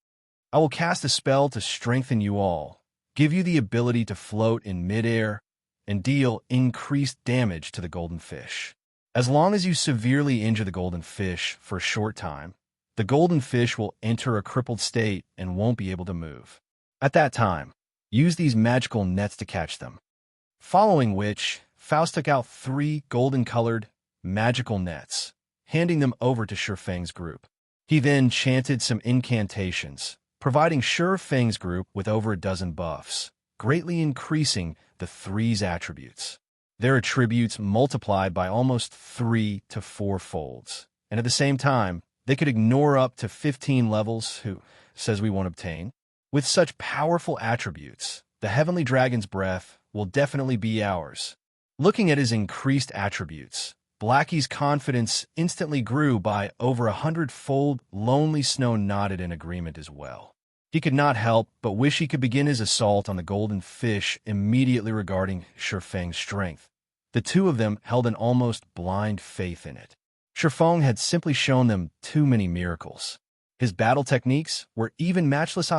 I will cast a spell to strengthen you all, give you the ability to float in midair, and deal increased damage to the golden fish. As long as you severely injure the golden fish for a short time, the golden fish will enter a crippled state and won't be able to move. At that time, use these magical nets to catch them. Following which, Faust took out 3 golden-colored magical nets, handing them over to Shi Feng's group. He then chanted some incantations, providing Shi Feng's group with over a dozen buffs, greatly increasing the 3's attributes. Their attributes multiplied by almost 3 to 4 folds, and at the same time, they could ignore up to 15 levels who says we won't obtain. With such powerful attributes, the Heavenly Dragon's breath will definitely be ours. Looking at his increased attributes, Blackie's confidence instantly grew by over 100-fold. Lonely Snow nodded in agreement as well. He could not help but wish he could begin his assault on the golden fish immediately. Regarding Shi Feng's strength, the two of them held an almost blind faith in it. Shi Feng had simply shown them too many miracles. His battle techniques were even matchless.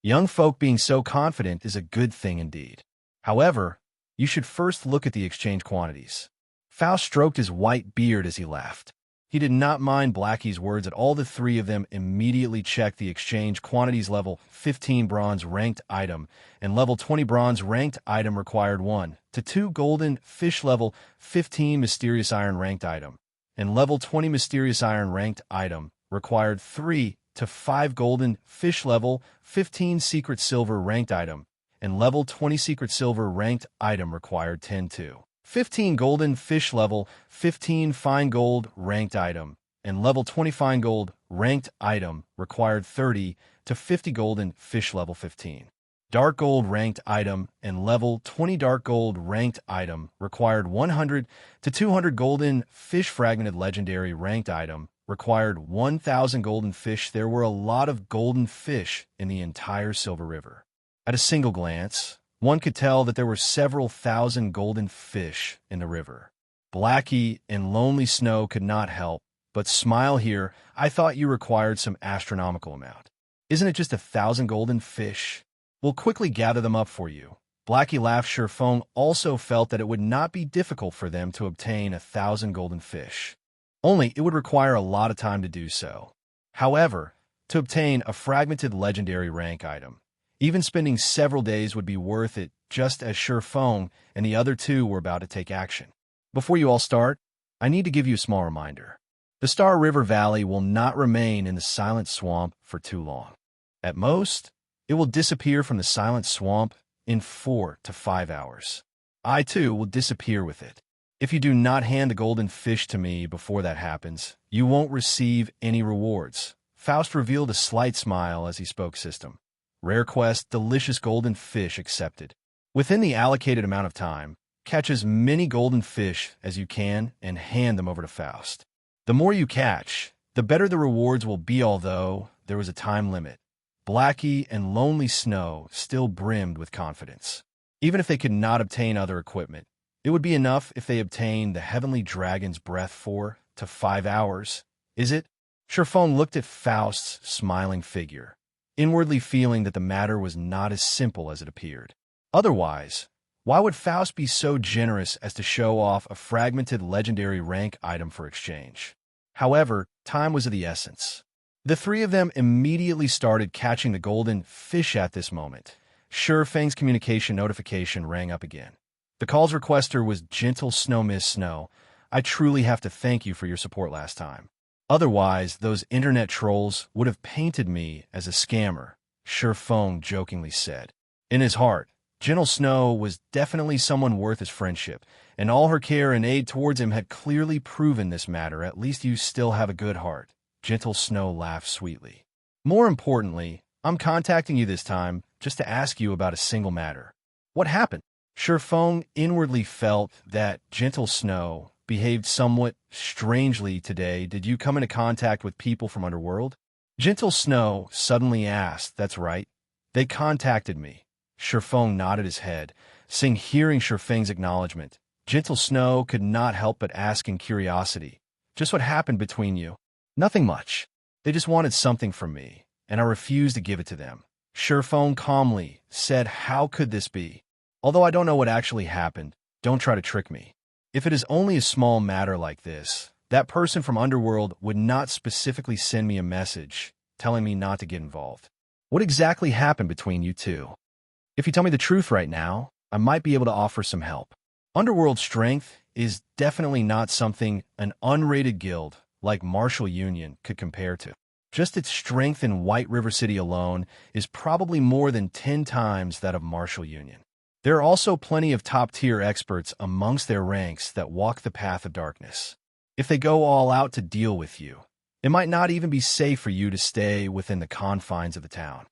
Young folk being so confident is a good thing indeed. However, you should first look at the exchange quantities. Faust stroked his white beard as he laughed. He did not mind Blackie's words at all. The 3 of them immediately checked the exchange quantities. Level 15 bronze ranked item and level 20 bronze ranked item required 1 to 2 golden fish. Level 15 mysterious iron ranked item and level 20 mysterious iron ranked item required 3 to 5 golden fish. Level 15 secret silver ranked item and level 20 secret silver ranked item required 10 to 15 golden fish. Level 15 fine gold ranked item and level 20 fine gold ranked item required 30 to 50 golden fish. Level 15 dark gold ranked item and level 20 dark gold ranked item required 100 to 200 golden fish. Fragmented legendary ranked item required 1,000 golden fish. There were a lot of golden fish in the entire Silver River. At a single glance, one could tell that there were several thousand golden fish in the river. Blackie and Lonely Snow could not help but smile here. I thought you required some astronomical amount. Isn't it just 1,000 golden fish? We'll quickly gather them up for you. Blackie laughed. Shi Feng also felt that it would not be difficult for them to obtain 1,000 golden fish. Only it would require a lot of time to do so. However, to obtain a fragmented legendary rank item, even spending several days would be worth it, just as Shi Feng and the other 2 were about to take action. Before you all start, I need to give you a small reminder. The Star River Valley will not remain in the Silent Swamp for too long. At most, it will disappear from the Silent Swamp in 4 to 5 hours. I, too, will disappear with it. If you do not hand the golden fish to me before that happens, you won't receive any rewards. Faust revealed a slight smile as he spoke. System. Rare quest, delicious golden fish accepted. Within the allocated amount of time, Catch as many golden fish as you can and hand them over to Faust. The more you catch, the better the rewards will be, although there was a time limit. Blackie and Lonely Snow still brimmed with confidence. Even if they could not obtain other equipment, it would be enough if they obtained the Heavenly Dragon's Breath 4 to 5 hours. Is it? Ye Feng looked at Faust's smiling figure, inwardly feeling that the matter was not as simple as it appeared. Otherwise, why would Faust be so generous as to show off a fragmented legendary rank item for exchange? However, time was of the essence. The three of them immediately started catching the golden fish at this moment. Ye Feng's communication notification rang up again. The call's requester was Gentle Snow Miss Snow. I truly have to thank you for your support last time. Otherwise, those internet trolls would have painted me as a scammer, Ye Feng jokingly said. In his heart, Gentle Snow was definitely someone worth his friendship, and all her care and aid towards him had clearly proven this matter. At least you still have a good heart. Gentle Snow laughed sweetly. More importantly, I'm contacting you this time just to ask you about a single matter. What happened? Ye Feng inwardly felt that Gentle Snow behaved somewhat strangely today. Did you come into contact with people from Underworld? Gentle Snow suddenly asked. That's right. They contacted me. Ye Feng nodded his head, hearing Ye Feng's acknowledgement. Gentle Snow could not help but ask in curiosity, just what happened between you? Nothing much. They just wanted something from me, and I refused to give it to them. Ye Feng calmly said, how could this be? Although I don't know what actually happened, don't try to trick me. If it is only a small matter like this, that person from Underworld would not specifically send me a message telling me not to get involved. What exactly happened between you two? If you tell me the truth right now, I might be able to offer some help. Underworld strength is definitely not something an unrated guild like Martial Union could compare to. Just its strength in White River City alone is probably more than 10 times that of Martial Union. There are also plenty of top-tier experts amongst their ranks that walk the path of darkness. If they go all out to deal with you, it might not even be safe for you to stay within the confines of the town.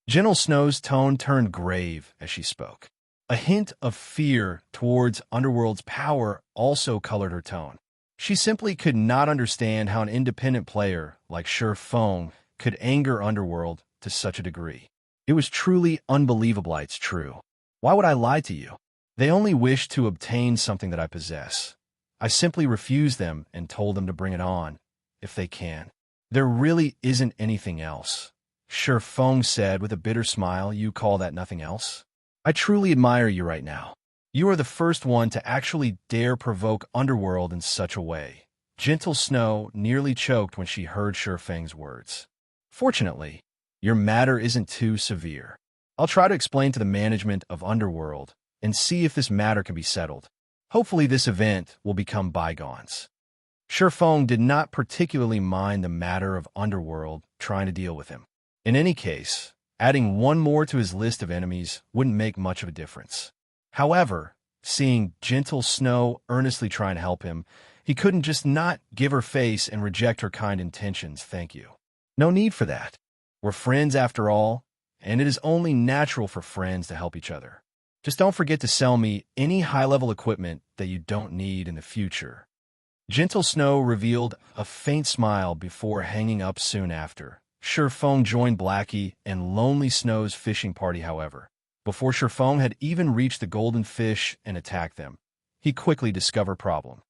Gentle Snow's tone turned grave as she spoke. A hint of fear towards Underworld's power also colored her tone. She simply could not understand how an independent player like Ye Feng could anger Underworld to such a degree. It was truly unbelievable. It's true. Why would I lie to you? They only wish to obtain something that I possess. I simply refused them and told them to bring it on, if they can. There really isn't anything else. Ye Feng said with a bitter smile. You call that nothing else? I truly admire you right now. You are the first one to actually dare provoke Underworld in such a way. Gentle Snow nearly choked when she heard Ye Feng's words. Fortunately, your matter isn't too severe. I'll try to explain to the management of Underworld and see if this matter can be settled. Hopefully this event will become bygones. Ye Feng did not particularly mind the matter of Underworld trying to deal with him. In any case, adding one more to his list of enemies wouldn't make much of a difference. However, seeing Gentle Snow earnestly trying to help him, he couldn't just not give her face and reject her kind intentions. Thank you. No need for that. We're friends after all, and it is only natural for friends to help each other. Just don't forget to sell me any high-level equipment that you don't need in the future. Gentle Snow revealed a faint smile before hanging up soon after. Ye Feng joined Blackie and Lonely Snow's fishing party, however. Before Ye Feng had even reached the golden fish and attacked them, he quickly discovered a problem.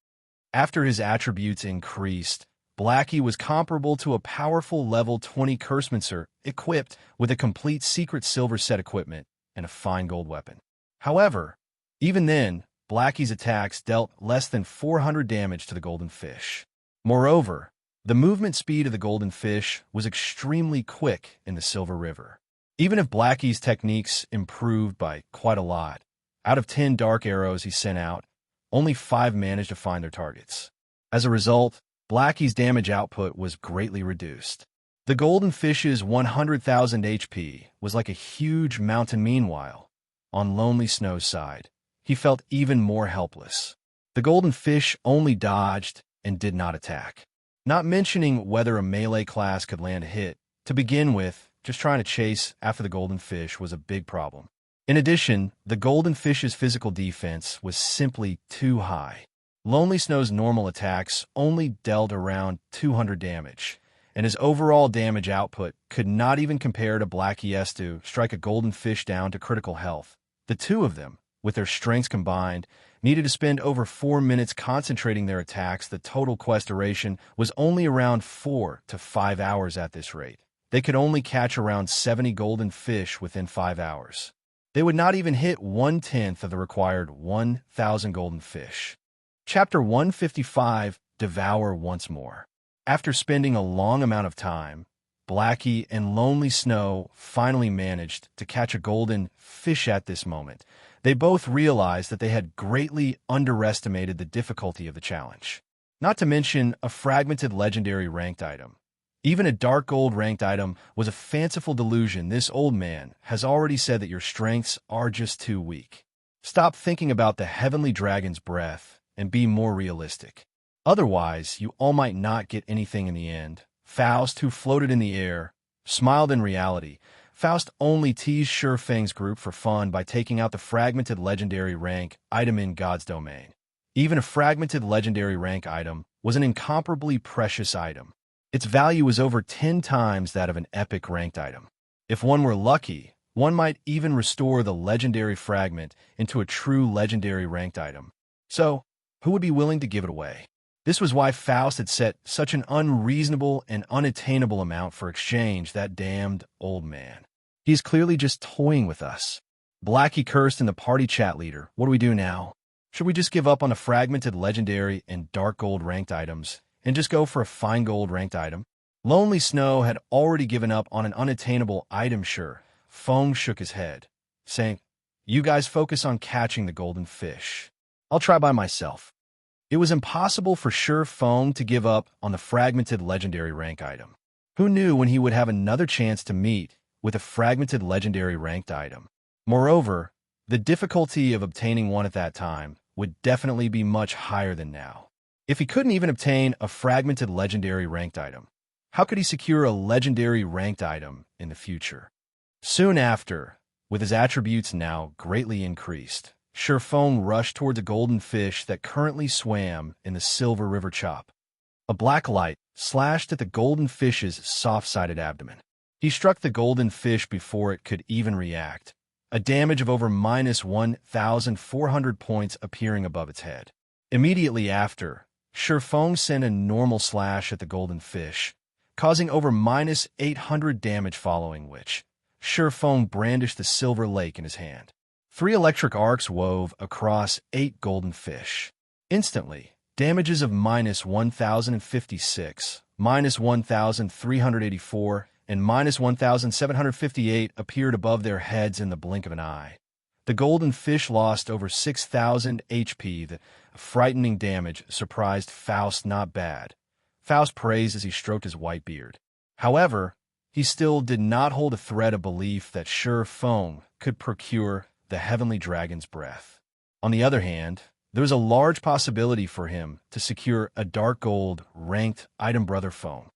After his attributes increased, Blackie was comparable to a powerful level 20 Cursemancer equipped with a complete secret silver set equipment and a fine gold weapon. However, even then, Blackie's attacks dealt less than 400 damage to the golden fish. Moreover, the movement speed of the golden fish was extremely quick in the Silver River. Even if Blackie's techniques improved by quite a lot, out of 10 dark arrows he sent out, only 5 managed to find their targets. As a result, Blackie's damage output was greatly reduced. The golden fish's 100,000 HP was like a huge mountain. Meanwhile, on Lonely Snow's side, he felt even more helpless. The golden fish only dodged and did not attack. Not mentioning whether a melee class could land a hit. To begin with, just trying to chase after the golden fish was a big problem. In addition, the golden fish's physical defense was simply too high. Lonely Snow's normal attacks only dealt around 200 damage, and his overall damage output could not even compare to Blackie's to strike a golden fish down to critical health. The two of them, with their strengths combined, needed to spend over 4 minutes concentrating their attacks. The total quest duration was only around 4 to 5 hours at this rate. They could only catch around 70 golden fish within 5 hours. They would not even hit 1/10 of the required 1,000 golden fish. Chapter 155, Devour once more. After spending a long amount of time, Blackie and Lonely Snow finally managed to catch a golden fish at this moment. They both realized that they had greatly underestimated the difficulty of the challenge. Not to mention a fragmented legendary ranked item. Even a dark gold ranked item was a fanciful delusion. This old man has already said that your strengths are just too weak. Stop thinking about the heavenly dragon's breath and be more realistic. Otherwise, you all might not get anything in the end. Faust, who floated in the air, smiled in reality. Faust only teased Ye Feng's group for fun by taking out the fragmented legendary rank item in God's domain. Even a fragmented legendary rank item was an incomparably precious item. Its value was over 10 times that of an epic ranked item. If one were lucky, one might even restore the legendary fragment into a true legendary ranked item. So, who would be willing to give it away? This was why Faust had set such an unreasonable and unattainable amount for exchange. That damned old man. He's clearly just toying with us. Blackie cursed in the party chat leader. What do we do now? Should we just give up on the fragmented legendary and dark gold ranked items and just go for a fine gold ranked item? Lonely Snow had already given up on an unattainable item. Ye Feng shook his head, saying, "You guys focus on catching the golden fish. I'll try by myself." It was impossible for Ye Feng to give up on the fragmented legendary rank item. Who knew when he would have another chance to meet with a fragmented legendary ranked item? Moreover, the difficulty of obtaining one at that time would definitely be much higher than now. If he couldn't even obtain a fragmented legendary ranked item, how could he secure a legendary ranked item in the future? Soon after, with his attributes now greatly increased, Ye Feng rushed towards a golden fish that currently swam in the Silver River Chop. A black light slashed at the golden fish's soft-sided abdomen. He struck the golden fish before it could even react, a damage of over -1,400 points appearing above its head. Immediately after, Ye Feng sent a normal slash at the golden fish, causing over -800 damage, following which Ye Feng brandished the silver lake in his hand. 3 electric arcs wove across 8 golden fish. Instantly, damages of -1,056, -1,384, and -1,758 appeared above their heads in the blink of an eye. The golden fish lost over 6,000 HP. The frightening damage surprised Faust not bad. Faust praised as he stroked his white beard. However, he still did not hold a thread of belief that Ye Feng could procure the heavenly dragon's breath. On the other hand, there was a large possibility for him to secure a dark gold ranked item. Brother Feng.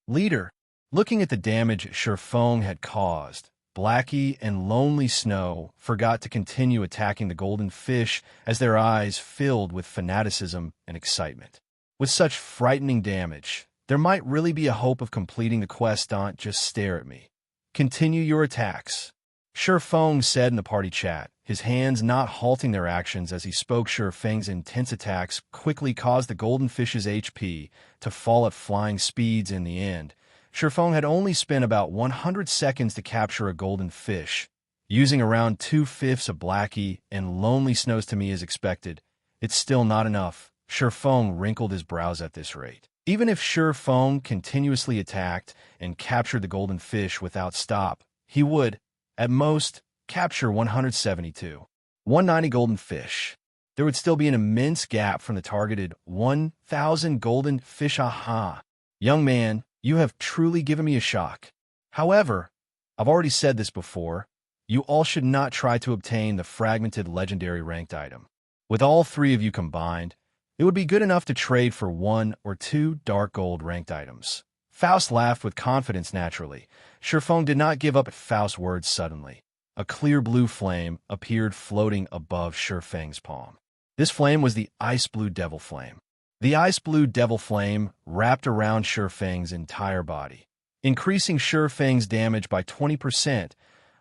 Leader, looking at the damage Ye Feng had caused, Blackie and Lonely Snow forgot to continue attacking the golden fish as their eyes filled with fanaticism and excitement. With such frightening damage, there might really be a hope of completing the quest. Don't just stare at me. Continue your attacks. Ye Feng said in the party chat, his hands not halting their actions as he spoke. Ye Feng's intense attacks quickly caused the golden fish's HP to fall at flying speeds. In the end, Ye Feng had only spent about 100 seconds to capture a golden fish, using around 2/5 of Blackie and Lonely Snow's. To me, as expected, it's still not enough. Ye Feng wrinkled his brows at this rate. Even if Ye Feng continuously attacked and captured the golden fish without stop, he would, at most, capture 172. 190 golden fish. There would still be an immense gap from the targeted 1,000 golden fish. Aha! Young man, you have truly given me a shock. However, I've already said this before, you all should not try to obtain the fragmented legendary ranked item. With all 3 of you combined, it would be good enough to trade for 1 or 2 dark gold ranked items. Faust laughed with confidence naturally. Ye Feng did not give up at Faust's words suddenly. a clear blue flame appeared floating above Shi Feng's palm. This flame was the ice blue devil flame. The ice blue devil flame wrapped around Shi Feng's entire body, increasing Shi Feng's damage by 20%.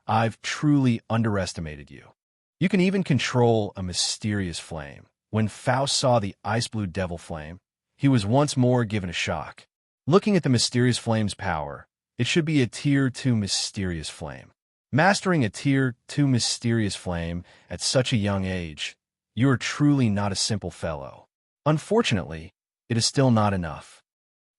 I've truly underestimated you. You can even control a mysterious flame. When Faust saw the ice blue devil flame, he was once more given a shock. Looking at the mysterious flame's power, it should be a Tier 2 mysterious flame. Mastering a Tier 2 mysterious flame at such a young age, you are truly not a simple fellow. Unfortunately, it is still not enough.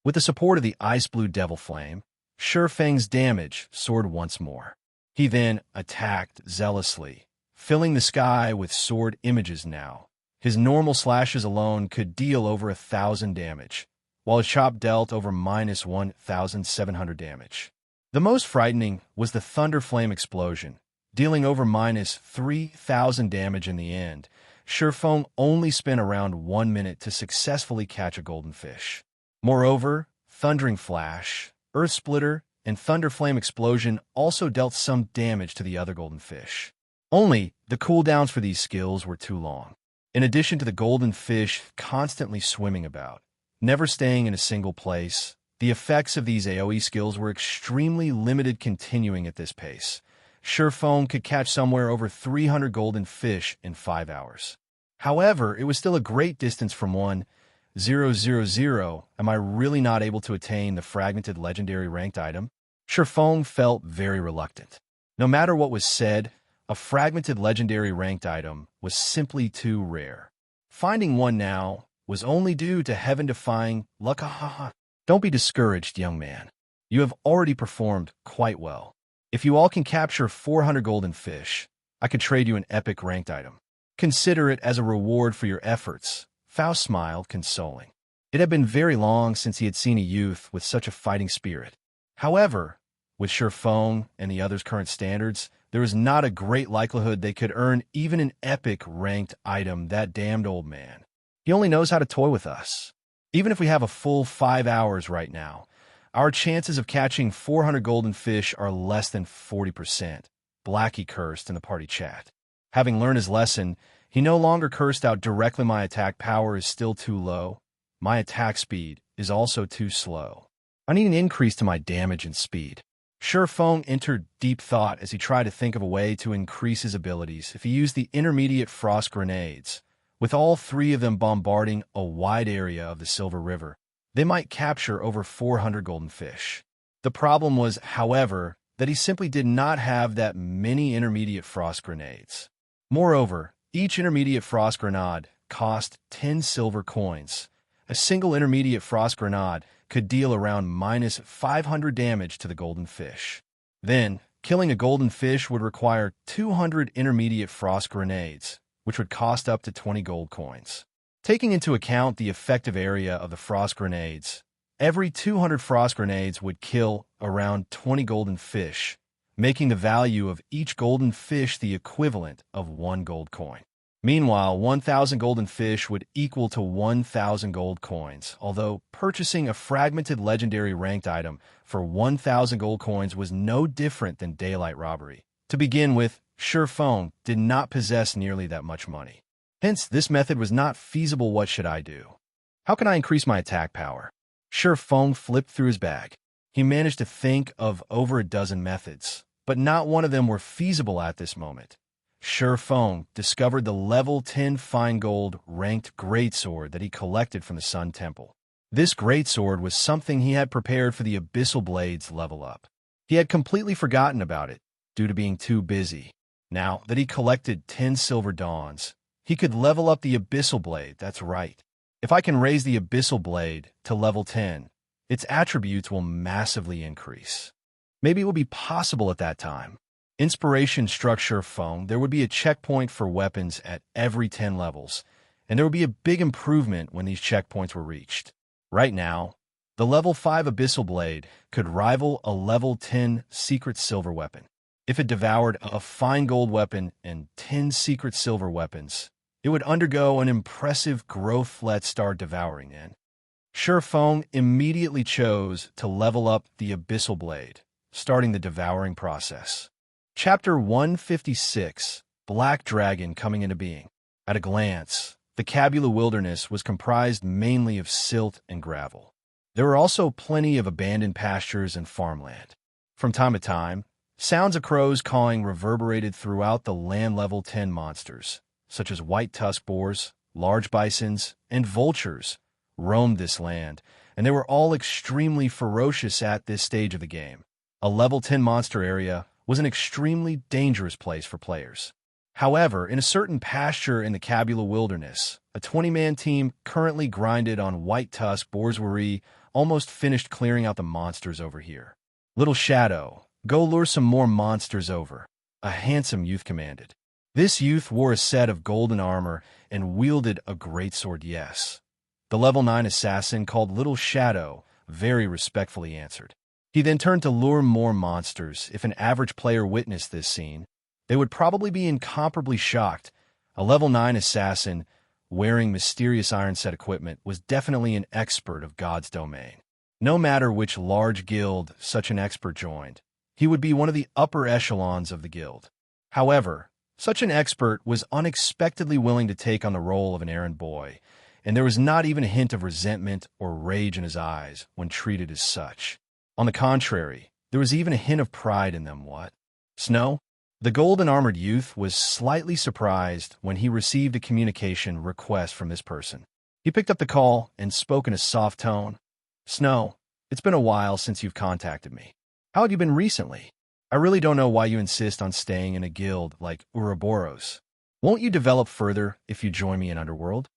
With the support of the ice blue devil flame, Shi Feng's damage soared once more. He then attacked zealously, filling the sky with sword images now. His normal slashes alone could deal over 1,000 damage, while his chop dealt over minus 1,700 damage. The most frightening was the thunder flame explosion, dealing over minus 3,000 damage in the end. Shi Feng only spent around 1 minute to successfully catch a golden fish. Moreover, Thundering Flash, Earth Splitter, and Thunder Flame Explosion also dealt some damage to the other golden fish. Only, the cooldowns for these skills were too long. In addition to the golden fish constantly swimming about, never staying in a single place, the effects of these AoE skills were extremely limited. Continuing at this pace, Shi Feng could catch somewhere over 300 golden fish in 5 hours. However, it was still a great distance from 1,000. Am I really not able to attain the fragmented legendary ranked item? Shi Feng felt very reluctant. No matter what was said, a fragmented legendary ranked item was simply too rare. Finding one now was only due to heaven-defying luck. Don't be discouraged, young man. You have already performed quite well. If you all can capture 400 golden fish, I could trade you an epic ranked item. Consider it as a reward for your efforts. Faust smiled, consoling. It had been very long since he had seen a youth with such a fighting spirit. However, with Shi Feng and the others' current standards, there was not a great likelihood they could earn even an epic ranked item. That damned old man. He only knows how to toy with us. Even if we have a full 5 hours right now, our chances of catching 400 golden fish are less than 40%. Blackie cursed in the party chat. Having learned his lesson, he no longer cursed out directly. My attack power is still too low. My attack speed is also too slow. I need an increase to my damage and speed. Shi Feng entered deep thought as he tried to think of a way to increase his abilities. If he used the intermediate frost grenades, with all 3 of them bombarding a wide area of the Silver River, they might capture over 400 golden fish. The problem was, however, that he simply did not have that many intermediate frost grenades. Moreover, each intermediate frost grenade cost 10 silver coins. A single intermediate frost grenade could deal around minus 500 damage to the golden fish. Then, killing a golden fish would require 200 intermediate frost grenades, which would cost up to 20 gold coins. Taking into account the effective area of the frost grenades, every 200 frost grenades would kill around 20 golden fish, making the value of each golden fish the equivalent of 1 gold coin. Meanwhile, 1,000 golden fish would equal to 1,000 gold coins, although purchasing a fragmented legendary ranked item for 1,000 gold coins was no different than daylight robbery. To begin with, Shi Feng did not possess nearly that much money. Hence, this method was not feasible. What should I do? How can I increase my attack power? Shi Feng flipped through his bag. He managed to think of over a dozen methods, but not one of them were feasible at this moment. Shi Feng discovered the level 10 fine gold ranked greatsword that he collected from the Sun Temple. This greatsword was something he had prepared for the Abyssal Blade's level up. He had completely forgotten about it due to being too busy. Now that he collected 10 silver dawns, he could level up the Abyssal Blade. That's right. If I can raise the Abyssal Blade to level 10, its attributes will massively increase. Maybe it will be possible at that time. Inspiration struck Shi Feng. There would be a checkpoint for weapons at every 10 levels, and there would be a big improvement when these checkpoints were reached. Right now, the level 5 Abyssal Blade could rival a level 10 secret silver weapon. If it devoured a fine gold weapon and 10 secret silver weapons, it would undergo an impressive growth. Let's start devouring then. Shi Feng immediately chose to level up the Abyssal Blade, starting the devouring process. Chapter 156, Black Dragon Coming into Being. At a glance, the Cabula Wilderness was comprised mainly of silt and gravel. There were also plenty of abandoned pastures and farmland. From time to time, sounds of crows cawing reverberated throughout the land-level 10 monsters, such as white-tusked boars, large bisons, and vultures, roamed this land, and they were all extremely ferocious at this stage of the game. A level 10 monster area was an extremely dangerous place for players. However, in a certain pasture in the Cabula Wilderness, a 20-man team currently grinded on white-tusked boars were almost finished clearing out the monsters over here. "Little Shadow, go lure some more monsters over," a handsome youth commanded. This youth wore a set of golden armor and wielded a greatsword. Yes. The level 9 assassin called Little Shadow very respectfully answered. He then turned to lure more monsters. If an average player witnessed this scene, they would probably be incomparably shocked. A level 9 assassin wearing mysterious iron set equipment was definitely an expert of God's domain. No matter which large guild such an expert joined, he would be one of the upper echelons of the guild. However, such an expert was unexpectedly willing to take on the role of an errand boy, and there was not even a hint of resentment or rage in his eyes when treated as such. On the contrary, there was even a hint of pride in them. What? Snow? The golden-armored youth was slightly surprised when he received a communication request from this person. He picked up the call and spoke in a soft tone. "Snow, it's been a while since you've contacted me. How have you been recently? I really don't know why you insist on staying in a guild like Ouroboros. Won't you develop further if you join me in Underworld?"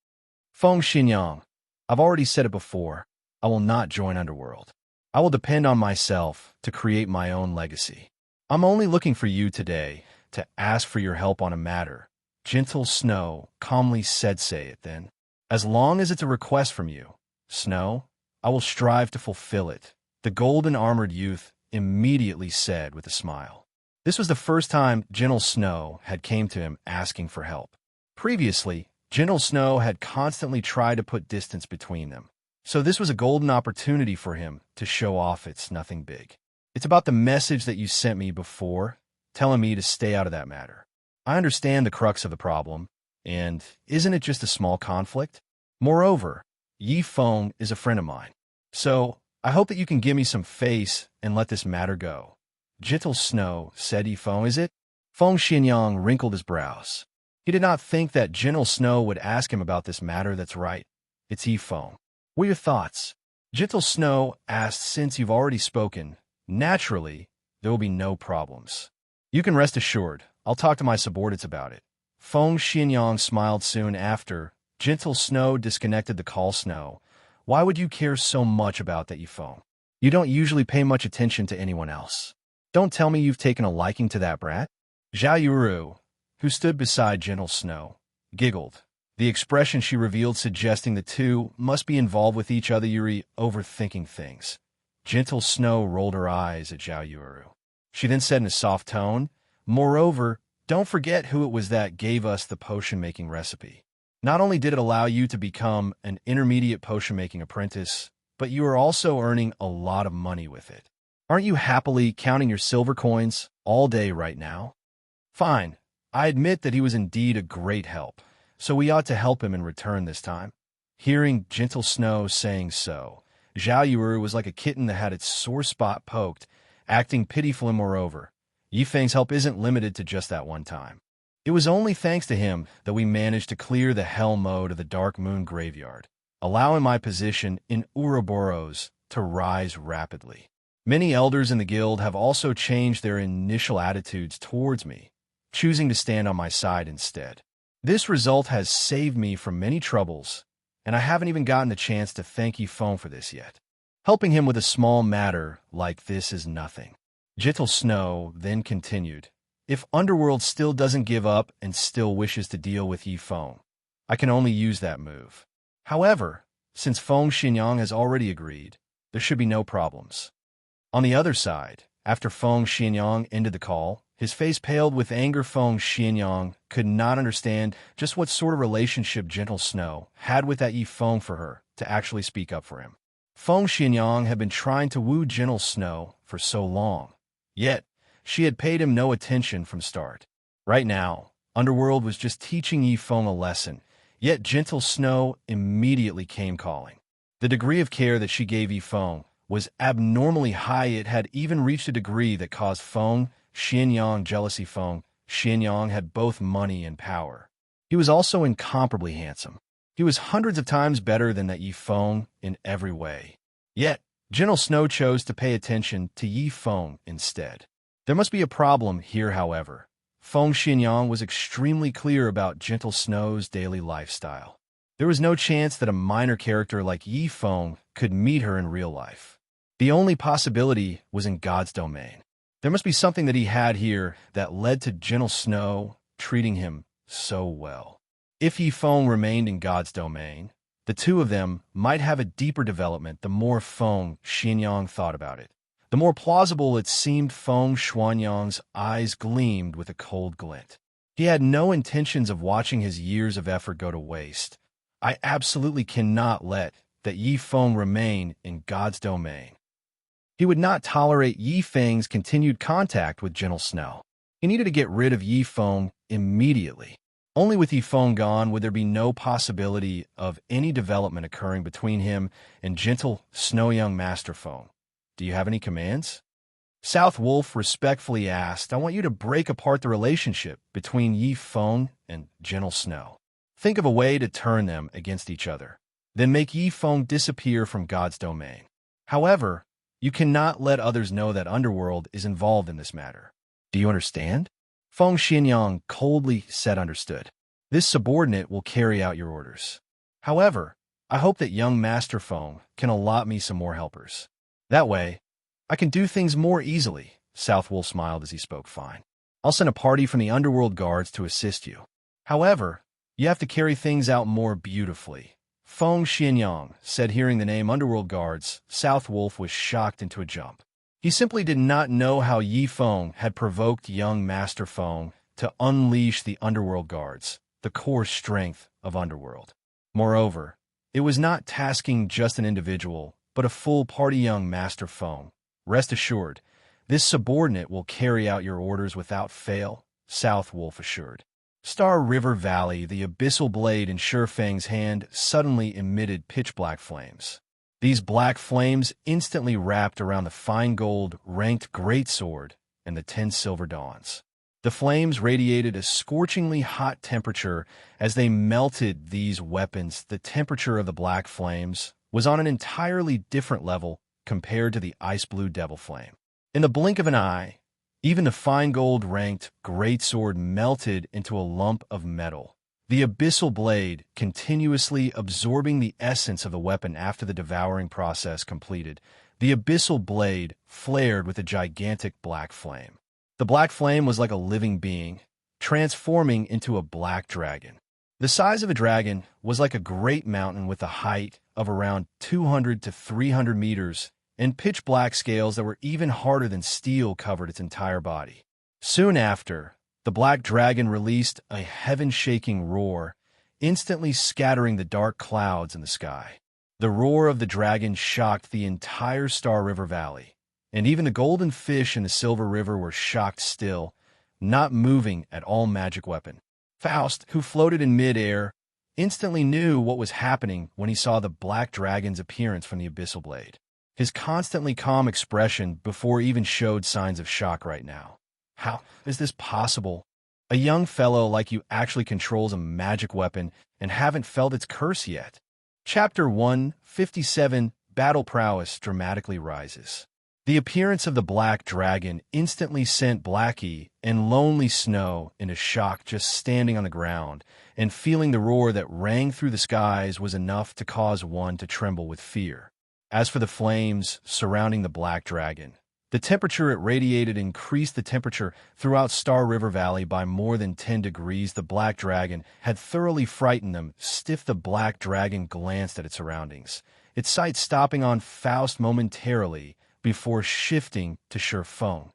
"Feng Xinyang, I've already said it before. I will not join Underworld. I will depend on myself to create my own legacy. I'm only looking for you today to ask for your help on a matter." Gentle Snow calmly said. "Say it then. As long as it's a request from you, Snow, I will strive to fulfill it," the golden-armored youth immediately said with a smile. This was the first time Gentle Snow had came to him asking for help. Previously, Gentle Snow had constantly tried to put distance between them, so this was a golden opportunity for him to show off it's nothing big. "It's about the message that you sent me before, telling me to stay out of that matter. I understand the crux of the problem, and isn't it just a small conflict? Moreover, Ye Feng is a friend of mine, so I hope that you can give me some face and let this matter go." Gentle Snow said. "Ye Feng, is it?" Feng Xinyang wrinkled his brows. He did not think that Gentle Snow would ask him about this matter. "That's right. It's Ye Feng. What are your thoughts?" Gentle Snow asked. "Since you've already spoken, naturally, there will be no problems. You can rest assured, I'll talk to my subordinates about it." Feng Xinyang smiled. Soon after, Gentle Snow disconnected the call. "Snow, why would you care so much about that, Ye Feng? You don't usually pay much attention to anyone else. Don't tell me you've taken a liking to that brat?" Zhao Yuru, who stood beside Gentle Snow, giggled. The expression she revealed suggesting the two must be involved with each other. "Yuri overthinking things." Gentle Snow rolled her eyes at Zhao Yuru. She then said in a soft tone, "Moreover, don't forget who it was that gave us the potion-making recipe. Not only did it allow you to become an intermediate potion-making apprentice, but you are also earning a lot of money with it. Aren't you happily counting your silver coins all day right now?" "Fine. I admit that he was indeed a great help, so we ought to help him in return this time." Hearing Gentle Snow saying so, Zhao Yuru was like a kitten that had its sore spot poked, acting pitiful. And moreover, Ye Feng's help isn't limited to just that one time. It was only thanks to him that we managed to clear the hell mode of the Dark Moon Graveyard, allowing my position in Ouroboros to rise rapidly. Many elders in the guild have also changed their initial attitudes towards me, choosing to stand on my side instead. This result has saved me from many troubles, and I haven't even gotten the chance to thank Ye Feng for this yet. Helping him with a small matter like this is nothing." Gentle Snow then continued, "If Underworld still doesn't give up and still wishes to deal with Ye Feng, I can only use that move. However, since Feng Xinyang has already agreed, there should be no problems." On the other side, after Feng Xinyang ended the call, his face paled with anger. Feng Xinyang could not understand just what sort of relationship Gentle Snow had with that Ye Feng for her to actually speak up for him. Feng Xinyang had been trying to woo Gentle Snow for so long, yet She had paid him no attention from start. Right now, Underworld was just teaching Ye Feng a lesson, yet gentle Snow immediately came calling. The degree of care that she gave Ye Feng was abnormally high. It had even reached a degree that caused Feng Xianxia jealousy. Feng Xianxia had both money and power. He was also incomparably handsome. He was hundreds of times better than that Ye Feng in every way. Yet, gentle Snow chose to pay attention to Ye Feng instead. There must be a problem here, however. Feng Xianxia was extremely clear about gentle Snow's daily lifestyle. There was no chance that a minor character like Ye Feng could meet her in real life. The only possibility was in God's domain. There must be something that he had here that led to gentle Snow treating him so well. If Ye Feng remained in God's domain, the two of them might have a deeper development. The more Feng Xianxia thought about it, the more plausible it seemed. Feng Xianxia's eyes gleamed with a cold glint. He had no intentions of watching his years of effort go to waste. I absolutely cannot let that Ye Feng remain in God's domain. He would not tolerate Ye Feng's continued contact with gentle Snow. He needed to get rid of Ye Feng immediately. Only with Ye Feng gone would there be no possibility of any development occurring between him and gentle Snow. Young Master Feng, do you have any commands? South Wolf respectfully asked. I want you to break apart the relationship between Ye Feng and gentle Snow. Think of a way to turn them against each other. Then make Ye Feng disappear from God's domain. However, you cannot let others know that Underworld is involved in this matter. Do you understand? Feng Xianxia coldly said understood. This subordinate will carry out your orders. However, I hope that young Master Feng can allot me some more helpers. That way, I can do things more easily. South Wolf smiled as he spoke. Fine. I'll send a party from the Underworld guards to assist you. However, you have to carry things out more beautifully. Feng Xianxia said. Hearing the name Underworld guards, South Wolf was shocked into a jump. He simply did not know how Ye Feng had provoked young Master Feng to unleash the Underworld guards, the core strength of Underworld. Moreover, it was not tasking just an individual, but a full party. Young Master Feng, rest assured, this subordinate will carry out your orders without fail, South Wolf assured. Star River Valley. The abyssal blade in Ye Feng's hand suddenly emitted pitch-black flames. These black flames instantly wrapped around the fine gold-ranked greatsword and the 10 silver dawns. The flames radiated a scorchingly hot temperature as they melted these weapons. The temperature of the black flames was on an entirely different level compared to the ice-blue devil flame. In the blink of an eye, even the fine gold-ranked greatsword melted into a lump of metal. The abyssal blade, continuously absorbing the essence of the weapon after the devouring process completed, the abyssal blade flared with a gigantic black flame. The black flame was like a living being, transforming into a black dragon. The size of a dragon was like a great mountain with a height of around 200 to 300 meters, and pitch-black scales that were even harder than steel covered its entire body. Soon after, the black dragon released a heaven-shaking roar, instantly scattering the dark clouds in the sky. The roar of the dragon shocked the entire Star River Valley, and even the golden fish in the Silver River were shocked still, not moving at all. Magic weapon. Faust, who floated in mid-air, instantly knew what was happening when he saw the black dragon's appearance from the abyssal blade. His constantly calm expression before even showed signs of shock right now. How is this possible? A young fellow like you actually controls a magic weapon and haven't felt its curse yet. Chapter 157, Battle Prowess dramatically rises. The appearance of the black dragon instantly sent Blackie and Lonely Snow into shock. Just standing on the ground and feeling the roar that rang through the skies was enough to cause one to tremble with fear. As for the flames surrounding the black dragon, the temperature it radiated increased the temperature throughout Star River Valley by more than 10 degrees. The black dragon had thoroughly frightened them. Stiff, the black dragon glanced at its surroundings, its sight stopping on Faust momentarily before shifting to Ye Feng.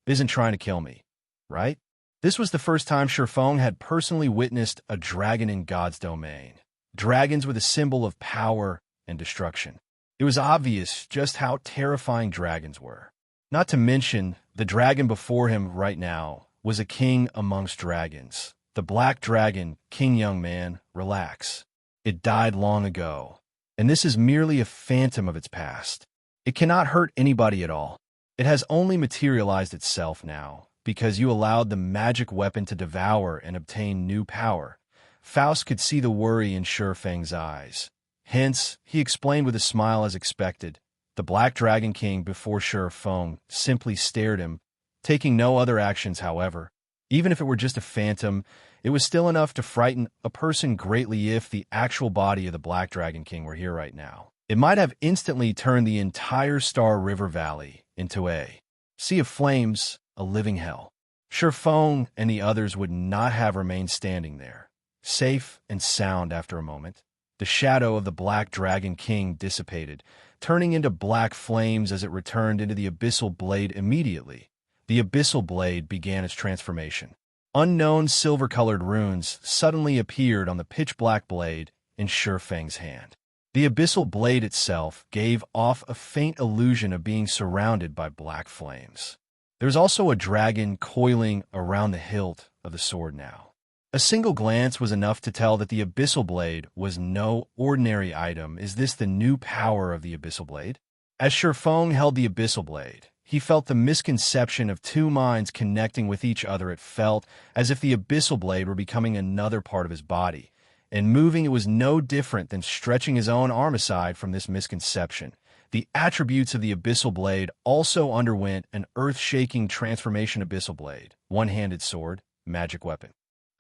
Isn't trying to kill me, right? This was the first time Ye Feng had personally witnessed a dragon in God's domain. Dragons were the symbol of power and destruction. It was obvious just how terrifying dragons were. Not to mention The dragon before him right now was a king amongst dragons. The black dragon, king young man, relax. It died long ago, and this is merely a phantom of its past. It cannot hurt anybody at all. It has only materialized itself now, because you allowed the magic weapon to devour and obtain new power. Faust could see the worry in Shi Feng's eyes. Hence, he explained with a smile as expected. The Black Dragon King before Shi Feng simply stared him, taking no other actions, however. Even if it were just a phantom, it was still enough to frighten a person greatly if the actual body of the Black Dragon King were here right now. It might have instantly turned the entire Star River Valley into a sea of flames, a living hell. Shi Feng and the others would not have remained standing there, safe and sound after a moment. The shadow of the Black Dragon King dissipated, turning into black flames as it returned into the Abyssal Blade immediately. The Abyssal Blade began its transformation. Unknown silver-colored runes suddenly appeared on the pitch-black blade in Shi Feng's hand. The Abyssal Blade itself gave off a faint illusion of being surrounded by black flames. There was also a dragon coiling around the hilt of the sword now. A single glance was enough to tell that the Abyssal Blade was no ordinary item. Is this the new power of the Abyssal Blade? As Shi Feng held the Abyssal Blade, he felt the misconception of two minds connecting with each other. It felt as if the Abyssal Blade were becoming another part of his body, and moving it was no different than stretching his own arm aside from this misconception. The attributes of the Abyssal Blade also underwent an earth-shaking transformation. Abyssal Blade, one-handed sword, magic weapon.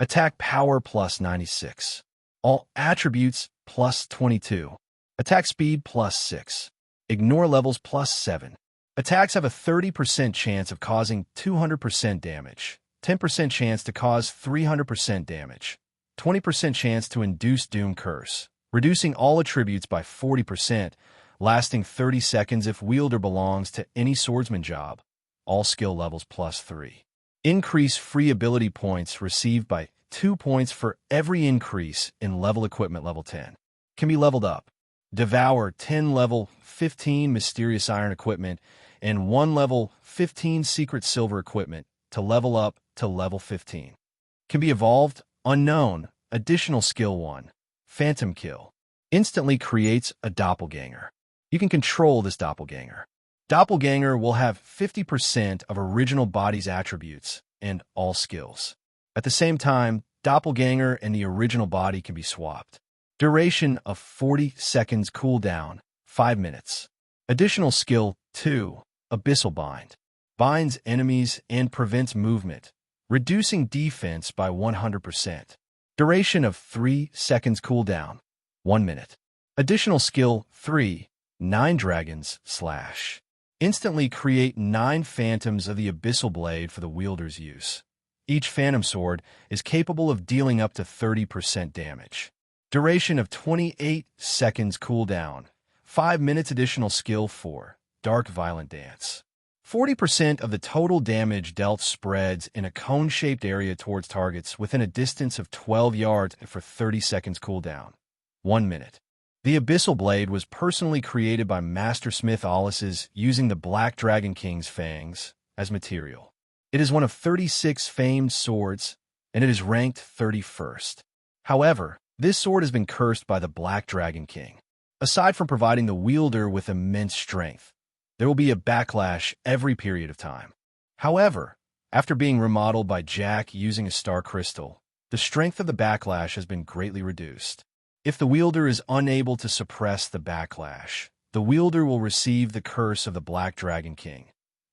Attack power plus 96. All attributes plus 22. Attack speed plus 6. Ignore levels plus 7. Attacks have a 30% chance of causing 200% damage, 10% chance to cause 300% damage, 20% chance to induce Doom Curse, reducing all attributes by 40%, lasting 30 seconds if wielder belongs to any swordsman job. All skill levels plus 3. Increase free ability points received by 2 points for every increase in level equipment. Level 10. Can be leveled up. Devour 10 level 15 mysterious iron equipment and 1 level 15 secret silver equipment to level up to level 15. Can be evolved. Unknown. Additional skill 1. Phantom Kill. Instantly creates a doppelganger. You can control this doppelganger. Doppelganger will have 50% of original body's attributes and all skills. At the same time, doppelganger and the original body can be swapped. Duration of 40 seconds. Cooldown 5 minutes. Additional skill 2. Abyssal Bind. Binds enemies and prevents movement, reducing defense by 100%. Duration of 3 seconds. Cooldown 1 minute. Additional skill 3. 9 Dragons Slash. Instantly create 9 phantoms of the Abyssal Blade for the wielder's use. Each phantom sword is capable of dealing up to 30% damage. Duration of 28 seconds. Cooldown 5 minutes. Additional skill 4. Dark Violent Dance. 40% of the total damage dealt spreads in a cone-shaped area towards targets within a distance of 12 yards for 30 seconds. Cooldown 1 minute. The Abyssal Blade was personally created by Mastersmith Alice's using the Black Dragon King's fangs as material. It is one of 36 famed swords, and it is ranked 31st. However, this sword has been cursed by the Black Dragon King. Aside from providing the wielder with immense strength, there will be a backlash every period of time. However, after being remodeled by Jack using a star crystal, the strength of the backlash has been greatly reduced. If the wielder is unable to suppress the backlash, the wielder will receive the curse of the Black Dragon King,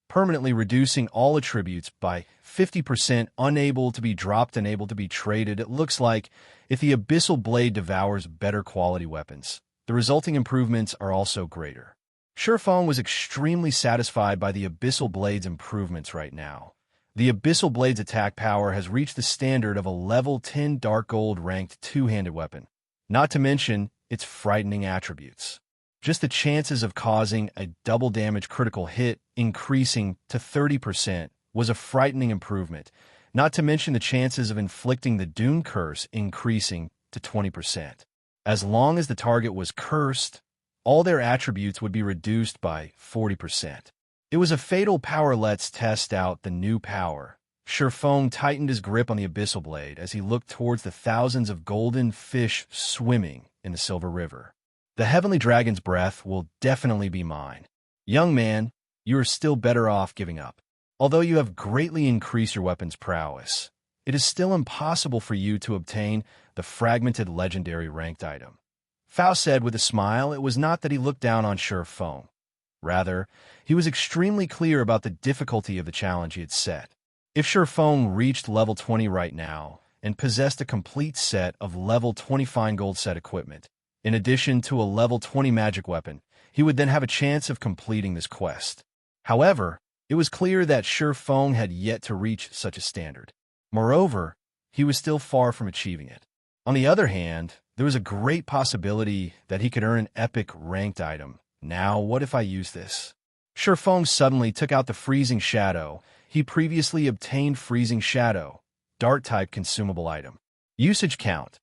permanently reducing all attributes by 50%, unable to be dropped and able to be traded. It looks like if the Abyssal Blade devours better quality weapons, the resulting improvements are also greater. Shi Feng was extremely satisfied by the Abyssal Blade's improvements right now. The Abyssal Blade's attack power has reached the standard of a level 10 Dark Gold ranked two-handed weapon, not to mention its frightening attributes. Just the chances of causing a double damage critical hit increasing to 30% was a frightening improvement, not to mention the chances of inflicting the Doom Curse increasing to 20%. As long as the target was cursed, all their attributes would be reduced by 40%. It was a fatal power. Let's test out the new power. Ye Feng tightened his grip on the abyssal blade as he looked towards the thousands of golden fish swimming in the silver river. The heavenly dragon's breath will definitely be mine. Young man, you are still better off giving up. Although you have greatly increased your weapon's prowess, it is still impossible for you to obtain the fragmented legendary ranked item. Faust said with a smile. It was not that he looked down on Ye Feng. Rather, he was extremely clear about the difficulty of the challenge he had set. If Ye Feng reached level 20 right now and possessed a complete set of level 20 fine gold set equipment, in addition to a level 20 magic weapon, he would then have a chance of completing this quest. However, it was clear that Ye Feng had yet to reach such a standard. Moreover, he was still far from achieving it. On the other hand, there was a great possibility that he could earn an epic ranked item. Now, what if I use this? Ye Feng suddenly took out the Freezing Shadow. He previously obtained Freezing Shadow, Dart-type consumable item. Usage count,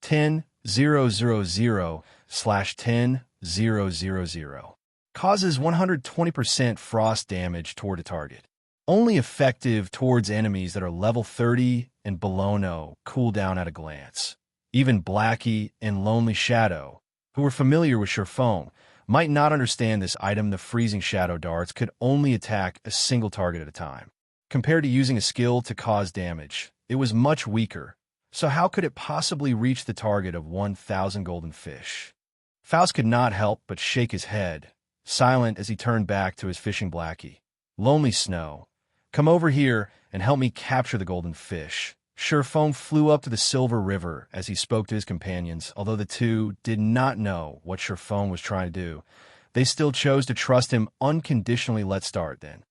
10,000/10,000. Causes 120% frost damage toward a target. Only effective towards enemies that are level 30 and below. No cooldown at a glance. Even Blackie and Lonely Shadow, who were familiar with Ye Feng, might not understand this item. The Freezing Shadow darts could only attack a single target at a time. Compared to using a skill to cause damage, it was much weaker. So how could it possibly reach the target of 1,000 golden fish? Faust could not help but shake his head, silent as he turned back to his fishing Blackie. Lonely Snow, come over here and help me capture the golden fish. Ye Feng flew up to the Silver River as he spoke to his companions. Although the two did not know what Ye Feng was trying to do, they still chose to trust him unconditionally. Let's start then.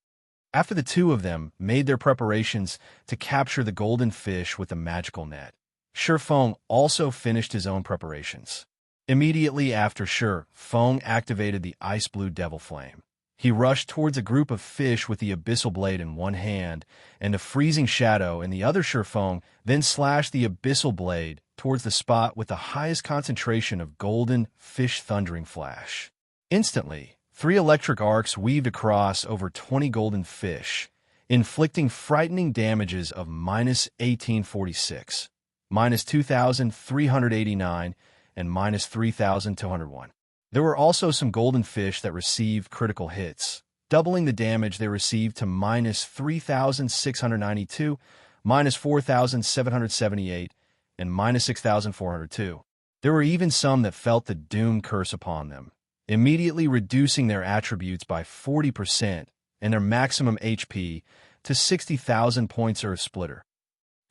After the two of them made their preparations to capture the golden fish with a magical net, Ye Feng also finished his own preparations. Immediately after Ye Feng activated the ice blue devil flame, he rushed towards a group of fish with the abyssal blade in one hand and the Freezing Shadow in the other. Ye Feng then slashed the abyssal blade towards the spot with the highest concentration of golden fish. Thundering flash. Instantly, 3 electric arcs weaved across over 20 golden fish, inflicting frightening damages of -1846, -2,389, and -3,201. There were also some golden fish that received critical hits, doubling the damage they received to -3,692, -4,778, and -6,402. There were even some that felt the doom curse upon them, immediately reducing their attributes by 40% and their maximum HP to 60,000 points. Earth Splitter.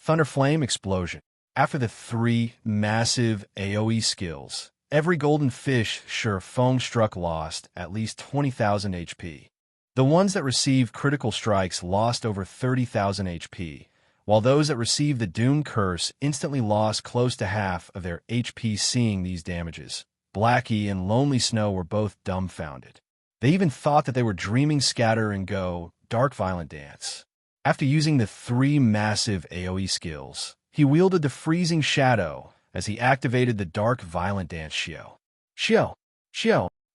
Thunderflame Explosion. After the 3 massive AoE skills, every golden fish Ye Feng struck lost at least 20,000 HP. The ones that received critical strikes lost over 30,000 HP, while those that received the Doom Curse instantly lost close to half of their HP. Seeing these damages, Blackie and Lonely Snow were both dumbfounded. They even thought that they were dreaming. Scatter and Go, Dark Violent Dance. After using the 3 massive AoE skills, he wielded the Freezing Shadow as he activated the Dark Violent Dance. Xiao.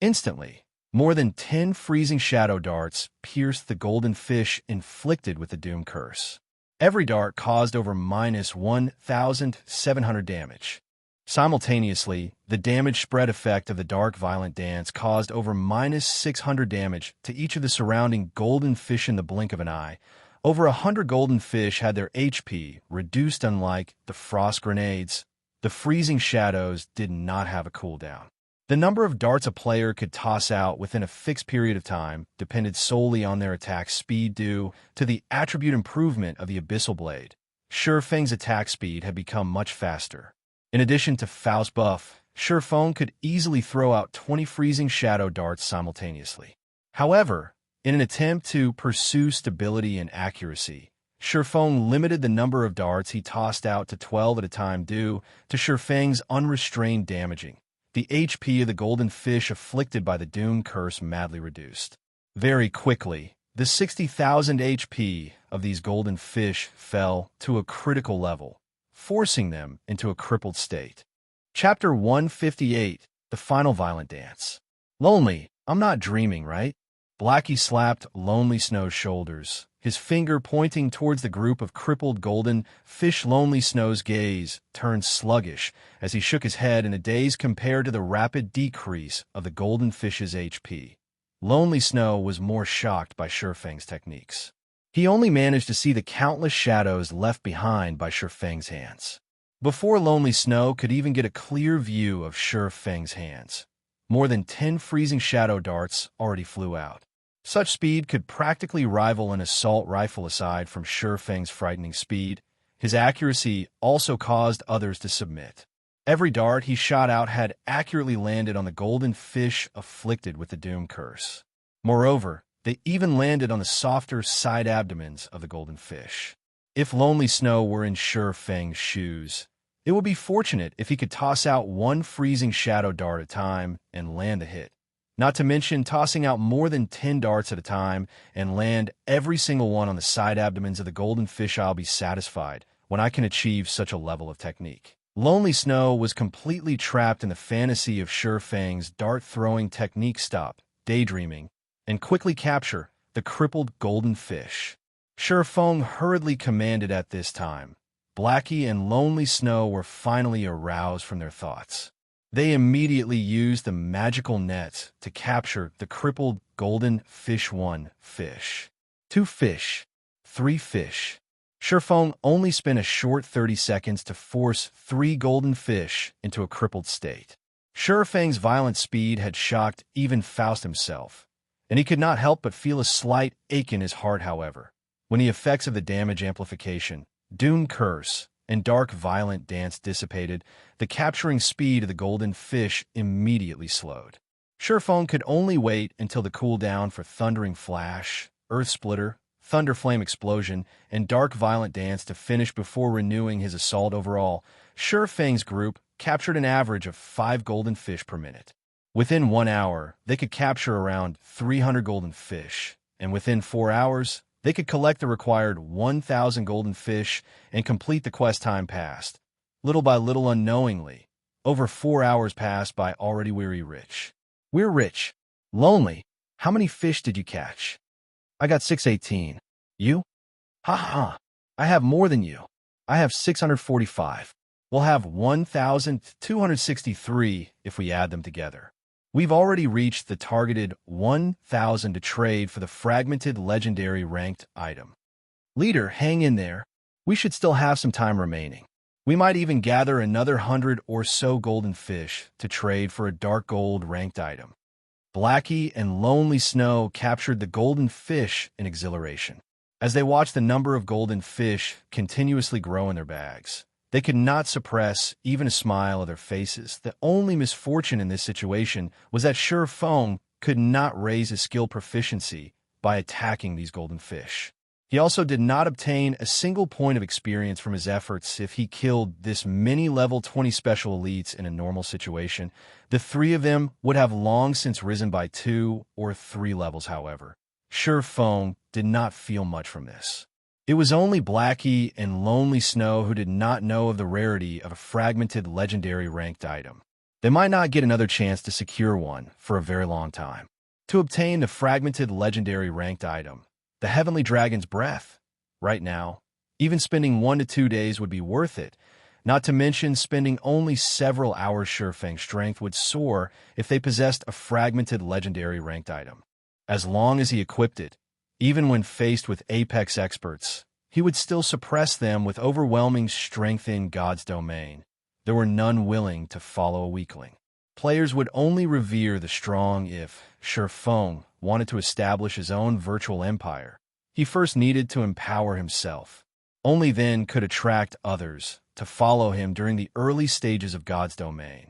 Instantly, more than 10 Freezing Shadow darts pierced the golden fish inflicted with the Doom Curse. Every dart caused over -1,700 damage. Simultaneously, the damage spread effect of the Dark Violent Dance caused over -600 damage to each of the surrounding golden fish. In the blink of an eye, over 100 golden fish had their HP reduced. Unlike the frost grenades, the Freezing Shadows did not have a cooldown. The number of darts a player could toss out within a fixed period of time depended solely on their attack speed due to the attribute improvement of the Abyssal Blade. Ye Feng's attack speed had become much faster. In addition to Faust buff, Ye Feng could easily throw out 20 Freezing Shadow darts simultaneously. However, in an attempt to pursue stability and accuracy, Ye Feng limited the number of darts he tossed out to 12 at a time due to Ye Feng's unrestrained damaging. The HP of the golden fish afflicted by the Doom Curse madly reduced. Very quickly, the 60,000 HP of these golden fish fell to a critical level, forcing them into a crippled state. Chapter 158, The Final Violent Dance. Lonely, I'm not dreaming, right? Blackie slapped Lonely Snow's shoulders, his finger pointing towards the group of crippled golden fish. Lonely Snow's gaze turned sluggish as he shook his head in a daze compared to the rapid decrease of the golden fish's HP. Lonely Snow was more shocked by Feng's techniques. He only managed to see the countless shadows left behind by Feng's hands. Before Lonely Snow could even get a clear view of Feng's hands, more than 10 freezing shadow darts already flew out. Such speed could practically rival an assault rifle. Aside from Feng's frightening speed, his accuracy also caused others to submit. Every dart he shot out had accurately landed on the golden fish afflicted with the Doom Curse. Moreover, they even landed on the softer side abdomens of the golden fish. If Lonely Snow were in Feng's shoes, it would be fortunate if he could toss out one freezing shadow dart at a time and land the hit. Not to mention tossing out more than 10 darts at a time and land every single one on the side abdomens of the golden fish. I'll be satisfied when I can achieve such a level of technique. Lonely Snow was completely trapped in the fantasy of Feng's dart-throwing technique. Stop daydreaming and quickly capture the crippled golden fish. Feng hurriedly commanded. At this time, Blackie and Lonely Snow were finally aroused from their thoughts. They immediately used the magical net to capture the crippled golden fish. 1 fish, 2 fish, 3 fish. Feng only spent a short 30 seconds to force 3 golden fish into a crippled state. Feng's violent speed had shocked even Faust himself, and he could not help but feel a slight ache in his heart. However, when the effects of the damage amplification, Doom Curse, and Dark Violent Dance dissipated, the capturing speed of the golden fish immediately slowed. Feng could only wait until the cooldown for Thundering Flash, Earth Splitter, Thunder Flame Explosion, and Dark Violent Dance to finish before renewing his assault. Overall, Feng's group captured an average of 5 golden fish per minute. Within 1 hour, they could capture around 300 golden fish, and within 4 hours, they could collect the required 1,000 golden fish and complete the quest. Time passed. Little by little, unknowingly, over 4 hours passed by. Already weary rich. We're rich. Lonely. How many fish did you catch? I got 618. You? Ha ha. I have more than you. I have 645. We'll have 1,263 if we add them together. We've already reached the targeted 1,000 to trade for the fragmented legendary ranked item. Leader, hang in there. We should still have some time remaining. We might even gather another 100 or so golden fish to trade for a dark gold ranked item. Blackie and Lonely Snow captured the golden fish in exhilaration. As they watched the number of golden fish continuously grow in their bags, they could not suppress even a smile of their faces. The only misfortune in this situation was that Feng could not raise his skill proficiency by attacking these golden fish. He also did not obtain a single point of experience from his efforts. If he killed this many level 20 special elites in a normal situation, the 3 of them would have long since risen by 2 or 3 levels. However, Feng did not feel much from this. It was only Blackie and Lonely Snow who did not know of the rarity of a fragmented legendary ranked item. They might not get another chance to secure one for a very long time. To obtain the fragmented legendary ranked item, the Heavenly Dragon's Breath, right now, even spending 1 to 2 days would be worth it, not to mention spending only several hours. Feng's strength would soar if they possessed a fragmented legendary ranked item. As long as he equipped it, even when faced with apex experts, he would still suppress them with overwhelming strength. In God's domain, there were none willing to follow a weakling. Players would only revere the strong. If Feng wanted to establish his own virtual empire, he first needed to empower himself. Only then could attract others to follow him during the early stages of God's domain.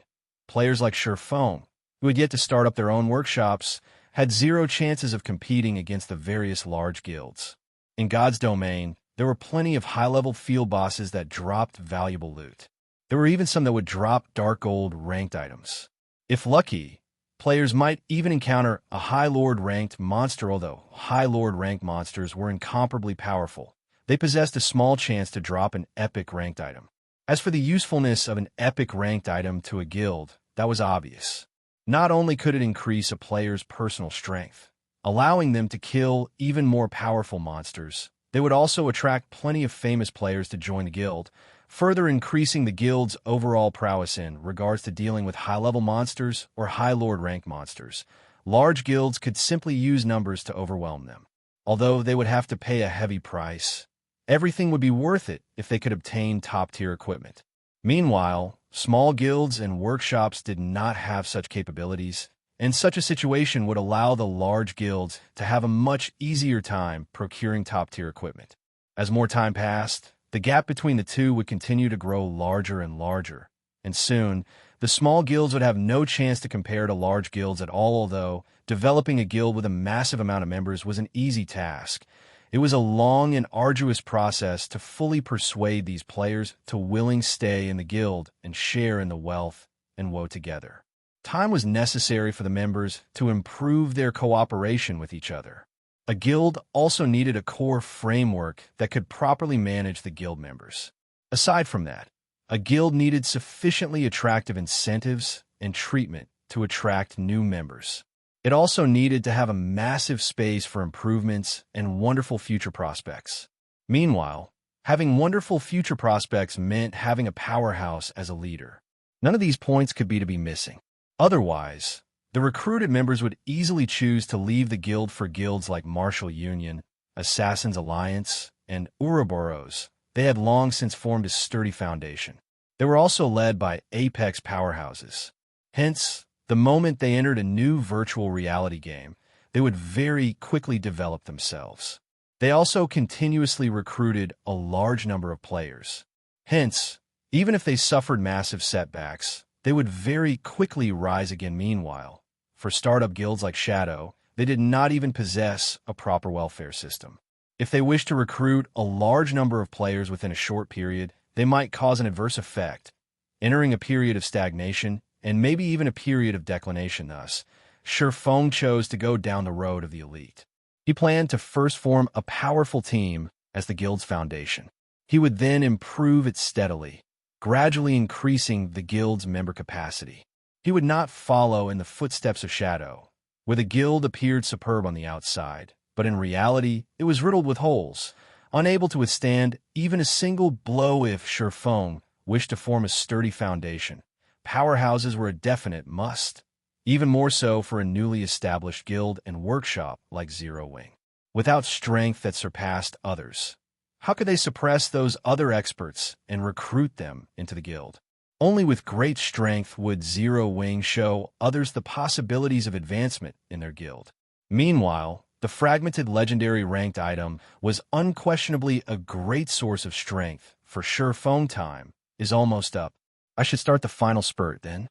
Players like Feng, who had yet to start up their own workshops, had 0 chances of competing against the various large guilds. In God's domain, there were plenty of high-level field bosses that dropped valuable loot. There were even some that would drop dark gold ranked items. If lucky, players might even encounter a High Lord ranked monster. Although High Lord ranked monsters were incomparably powerful, they possessed a small chance to drop an epic ranked item. As for the usefulness of an epic ranked item to a guild, that was obvious. Not only could it increase a player's personal strength, allowing them to kill even more powerful monsters. They would also attract plenty of famous players to join the guild, further increasing the guild's overall prowess in regards to dealing with high-level monsters or high lord rank monsters. Large guilds could simply use numbers to overwhelm them. Although they would have to pay a heavy price, everything would be worth it if they could obtain top-tier equipment. Meanwhile, small guilds and workshops did not have such capabilities, and such a situation would allow the large guilds to have a much easier time procuring top-tier equipment. As more time passed, the gap between the two would continue to grow larger and larger, and soon, the small guilds would have no chance to compare to large guilds at all. Although developing a guild with a massive amount of members was an easy task, it was a long and arduous process to fully persuade these players to willing stay in the guild and share in the wealth and woe together. Time was necessary for the members to improve their cooperation with each other. A guild also needed a core framework that could properly manage the guild members. Aside from that, a guild needed sufficiently attractive incentives and treatment to attract new members. It also needed to have a massive space for improvements and wonderful future prospects. Meanwhile, having wonderful future prospects meant having a powerhouse as a leader. None of these points could be missing. Otherwise, the recruited members would easily choose to leave the guild for guilds like Martial Union, Assassin's Alliance, and Ouroboros. They had long since formed a sturdy foundation. They were also led by apex powerhouses. Hence, the moment they entered a new virtual reality game, they would very quickly develop themselves. They also continuously recruited a large number of players. Hence, even if they suffered massive setbacks, they would very quickly rise again. Meanwhile, for startup guilds like Shadow, they did not even possess a proper welfare system. If they wished to recruit a large number of players within a short period, they might cause an adverse effect, entering a period of stagnation and maybe even a period of declination. Thus, Ye Feng chose to go down the road of the elite. He planned to first form a powerful team as the guild's foundation. He would then improve it steadily, gradually increasing the guild's member capacity. He would not follow in the footsteps of Shadow, where the guild appeared superb on the outside, but in reality, it was riddled with holes, unable to withstand even a single blow. If Ye Feng wished to form a sturdy foundation, powerhouses were a definite must, even more so for a newly established guild and workshop like Zero Wing. Without strength that surpassed others, how could they suppress those other experts and recruit them into the guild? Only with great strength would Zero Wing show others the possibilities of advancement in their guild. Meanwhile, the fragmented legendary ranked item was unquestionably a great source of strength, for Ye Feng. Time is almost up. I should start the final spurt then.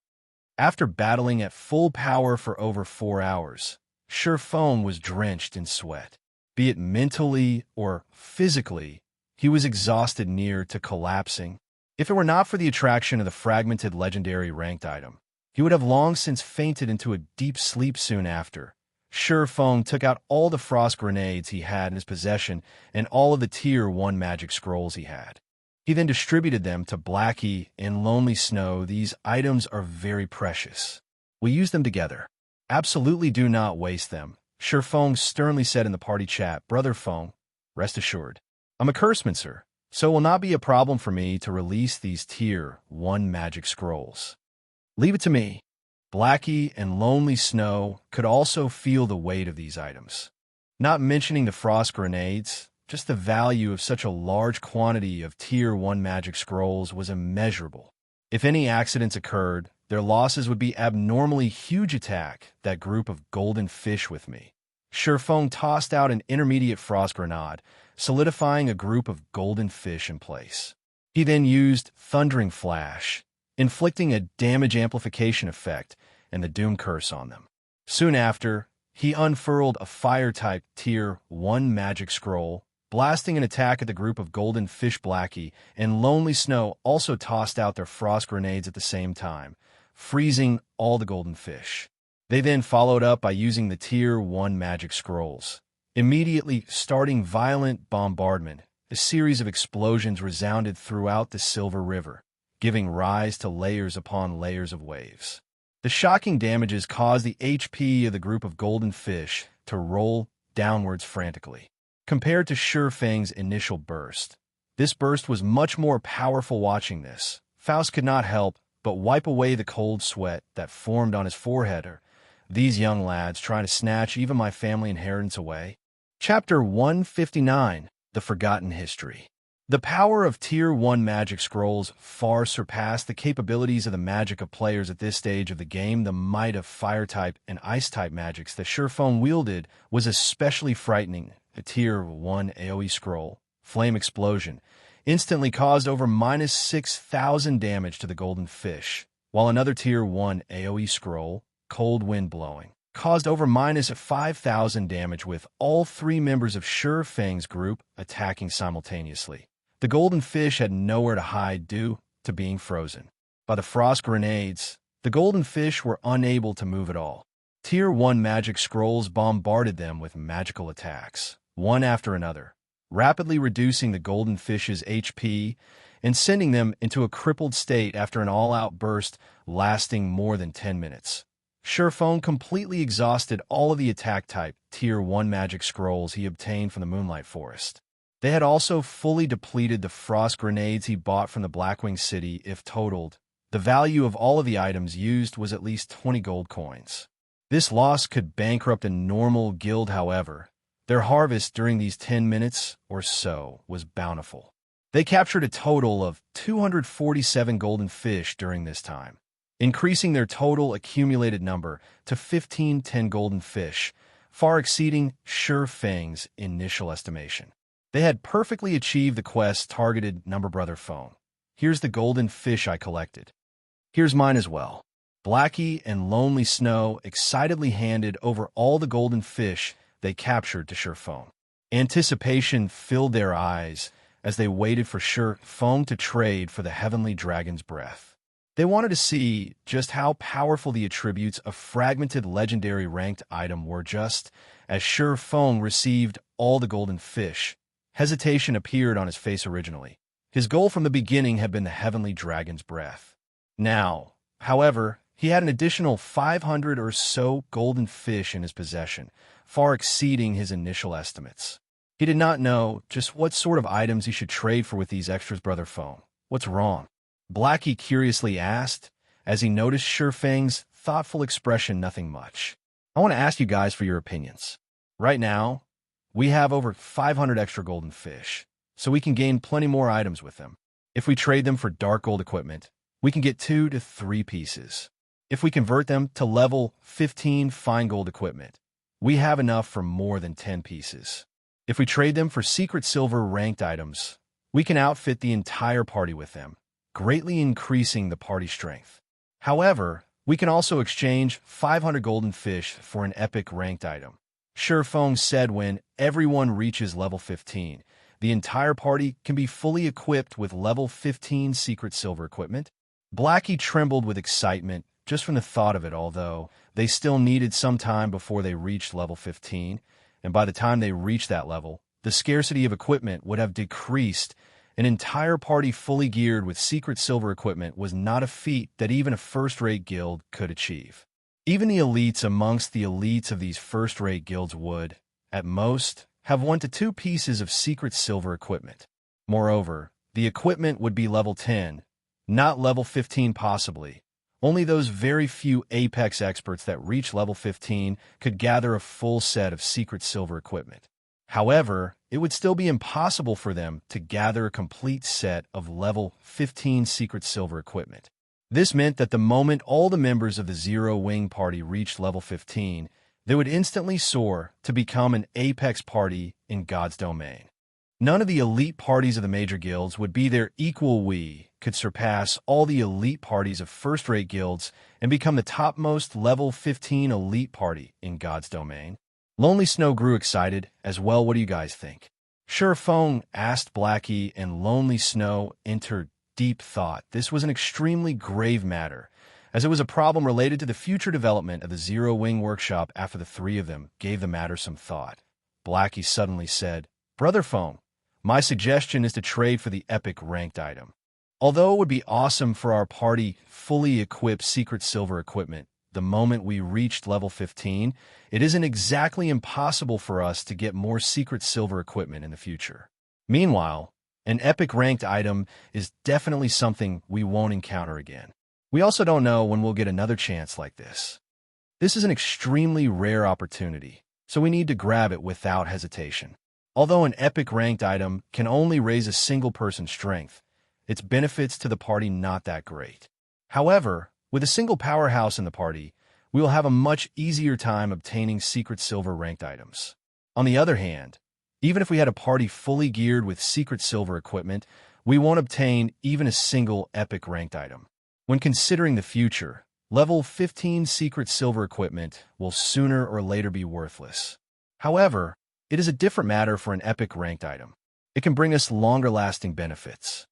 After battling at full power for over 4 hours, Ye Feng was drenched in sweat. Be it mentally or physically, he was exhausted near to collapsing. If it were not for the attraction of the fragmented legendary ranked item, he would have long since fainted into a deep sleep. Soon after, Ye Feng took out all the frost grenades he had in his possession and all of the Tier 1 magic scrolls he had. He then distributed them to Blackie and Lonely Snow. These items are very precious. We use them together. Absolutely do not waste them, Ye Feng sternly said in the party chat. Brother Feng, rest assured, I'm a curseman, sir, so it will not be a problem for me to release these Tier 1 magic scrolls. Leave it to me. Blackie and Lonely Snow could also feel the weight of these items. Not mentioning the frost grenades, just the value of such a large quantity of Tier 1 magic scrolls was immeasurable. If any accidents occurred, their losses would be abnormally huge. Attack that group of golden fish with me. Ye Feng tossed out an intermediate frost grenade, solidifying a group of golden fish in place. He then used Thundering Flash, inflicting a damage amplification effect and the Doom Curse on them. Soon after, he unfurled a Fire-type Tier 1 magic scroll, blasting an attack at the group of golden fish. Blackie and Lonely Snow also tossed out their frost grenades at the same time, freezing all the golden fish. They then followed up by using the Tier 1 magic scrolls, immediately starting violent bombardment. A series of explosions resounded throughout the Silver River, giving rise to layers upon layers of waves. The shocking damages caused the HP of the group of golden fish to roll downwards frantically. Compared to Shi Feng's initial burst, this burst was much more powerful. Watching this, Faust could not help but wipe away the cold sweat that formed on his forehead. Are these young lads trying to snatch even my family inheritance away? Chapter 159, The Forgotten History. The power of Tier 1 magic scrolls far surpassed the capabilities of the magic of players at this stage of the game. The might of Fire-type and Ice-type magics that Shi Feng wielded was especially frightening. A Tier 1 AoE scroll, Flame Explosion, instantly caused over -6,000 damage to the golden fish, while another Tier 1 AoE scroll, Cold Wind Blowing, caused over -5,000 damage with all three members of Shi Feng's group attacking simultaneously. The golden fish had nowhere to hide due to being frozen. By the frost grenades, the golden fish were unable to move at all. Tier 1 magic scrolls bombarded them with magical attacks, one after another, rapidly reducing the golden fish's HP and sending them into a crippled state after an all-out burst lasting more than 10 minutes. Shi Feng completely exhausted all of the attack-type Tier 1 magic scrolls he obtained from the Moonlight Forest. They had also fully depleted the frost grenades he bought from the Blackwing City. If totaled, the value of all of the items used was at least 20 gold coins. This loss could bankrupt a normal guild. However, their harvest during these 10 minutes or so was bountiful. They captured a total of 247 golden fish during this time, increasing their total accumulated number to 1510 golden fish, far exceeding Shi Feng's initial estimation. They had perfectly achieved the quest targeted. Number Brother Phone. Here's the golden fish I collected. Here's mine as well. Blackie and Lonely Snow excitedly handed over all the golden fish they captured to Shi Feng. Anticipation filled their eyes as they waited for Shi Feng to trade for the Heavenly Dragon's Breath. They wanted to see just how powerful the attributes of fragmented legendary ranked item were. Just as Shi Feng received all the golden fish, hesitation appeared on his face. Originally, his goal from the beginning had been the Heavenly Dragon's Breath. Now, however, he had an additional 500 or so golden fish in his possession, far exceeding his initial estimates. He did not know just what sort of items he should trade for with these extras. Brother Phone, what's wrong? Blackie curiously asked, as he noticed Shi Feng's thoughtful expression. Nothing much. I want to ask you guys for your opinions. Right now, we have over 500 extra golden fish, so we can gain plenty more items with them. If we trade them for dark gold equipment, we can get 2 to 3 pieces. If we convert them to level 15 fine gold equipment, we have enough for more than 10 pieces. If we trade them for secret silver ranked items, we can outfit the entire party with them, greatly increasing the party strength. However, we can also exchange 500 golden fish for an epic ranked item. Shi Feng said when everyone reaches level 15, the entire party can be fully equipped with level 15 secret silver equipment. Blackie trembled with excitement just from the thought of it, although they still needed some time before they reached level 15, and by the time they reached that level, the scarcity of equipment would have decreased. An entire party fully geared with secret silver equipment was not a feat that even a first-rate guild could achieve. Even the elites amongst the elites of these first-rate guilds would, at most, have 1 to 2 pieces of secret silver equipment. Moreover, the equipment would be level 10, not level 15 possibly. Only those very few Apex experts that reach level 15 could gather a full set of secret silver equipment. However, it would still be impossible for them to gather a complete set of level 15 secret silver equipment. This meant that the moment all the members of the Zero Wing party reached level 15, they would instantly soar to become an Apex party in God's domain. None of the elite parties of the major guilds would be their equal. We could surpass all the elite parties of first-rate guilds and become the topmost level 15 elite party in God's domain. Lonely Snow grew excited as well. What do you guys think? Shi Feng asked. Blackie and Lonely Snow entered deep thought. This was an extremely grave matter, as it was a problem related to the future development of the Zero Wing workshop. After the three of them gave the matter some thought, Blackie suddenly said, Brother Phone, my suggestion is to trade for the epic ranked item. Although it would be awesome for our party fully equipped secret silver equipment, the moment we reached level 15, it isn't exactly impossible for us to get more secret silver equipment in the future. Meanwhile, an epic ranked item is definitely something we won't encounter again. We also don't know when we'll get another chance like this. This is an extremely rare opportunity, so we need to grab it without hesitation. Although an epic ranked item can only raise a single person's strength, its benefits to the party not that great. However, with a single powerhouse in the party, we will have a much easier time obtaining secret silver ranked items. On the other hand, even if we had a party fully geared with secret silver equipment, we won't obtain even a single epic ranked item. When considering the future, level 15 secret silver equipment will sooner or later be worthless. However, it is a different matter for an epic ranked item. It can bring us longer-lasting benefits.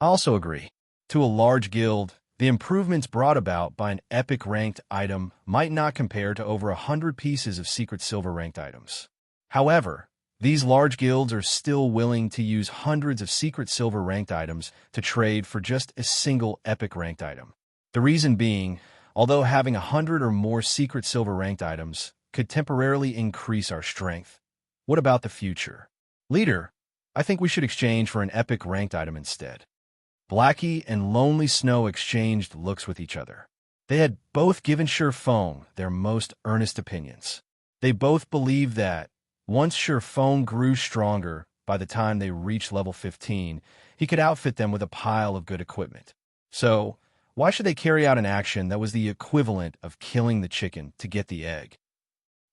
I also agree. To a large guild, the improvements brought about by an epic ranked item might not compare to over 100 pieces of secret silver ranked items. However, these large guilds are still willing to use hundreds of secret silver ranked items to trade for just a single epic ranked item. The reason being, although having 100 or more secret silver ranked items could temporarily increase our strength, what about the future? Leader, I think we should exchange for an epic ranked item instead. Blackie and Lonely Snow exchanged looks with each other. They had both given Ye Feng their most earnest opinions. They both believed that, once Ye Feng grew stronger, by the time they reached level 15, he could outfit them with a pile of good equipment. So, why should they carry out an action that was the equivalent of killing the chicken to get the egg?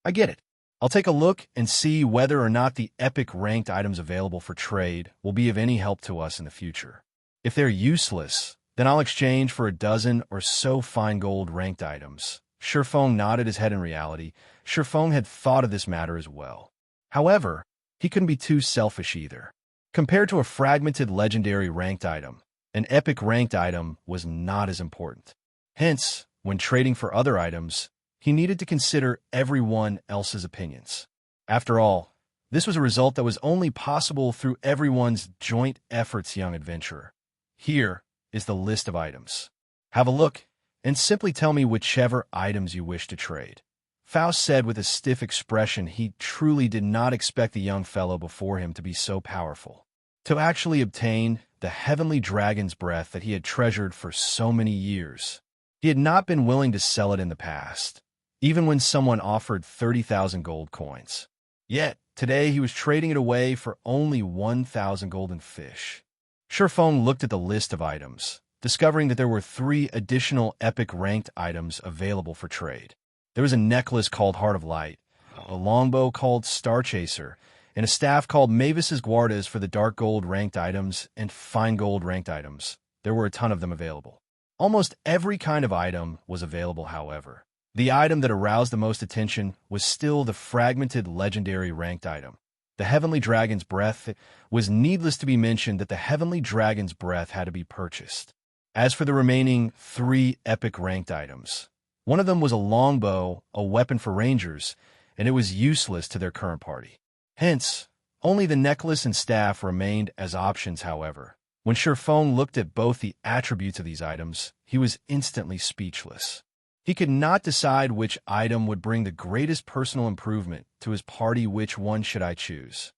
I get it. I'll take a look and see whether or not the epic ranked items available for trade will be of any help to us in the future. If they're useless, then I'll exchange for a dozen or so fine gold ranked items. Ye Feng nodded his head in reality. Ye Feng had thought of this matter as well. However, he couldn't be too selfish either. Compared to a fragmented legendary ranked item, an epic ranked item was not as important. Hence, when trading for other items, he needed to consider everyone else's opinions. After all, this was a result that was only possible through everyone's joint efforts, young adventurer. Here is the list of items. Have a look, and simply tell me whichever items you wish to trade. Faust said with a stiff expression. He truly did not expect the young fellow before him to be so powerful. To actually obtain the heavenly dragon's breath that he had treasured for so many years. He had not been willing to sell it in the past, even when someone offered 30,000 gold coins. Yet, today he was trading it away for only 1,000 golden fish. Ye Feng looked at the list of items, discovering that there were 3 additional epic ranked items available for trade. There was a necklace called Heart of Light, a longbow called Star Chaser, and a staff called Mavis's Guardas for the dark gold ranked items and fine gold ranked items. There were a ton of them available. Almost every kind of item was available, however. The item that aroused the most attention was still the fragmented legendary ranked item. The Heavenly Dragon's Breath. It was needless to be mentioned that the Heavenly Dragon's Breath had to be purchased. As for the remaining 3 epic ranked items, one of them was a longbow, a weapon for rangers, and it was useless to their current party. Hence, only the necklace and staff remained as options, however. When Ye Feng looked at both the attributes of these items, he was instantly speechless. He could not decide which item would bring the greatest personal improvement to his party. Which one should I choose?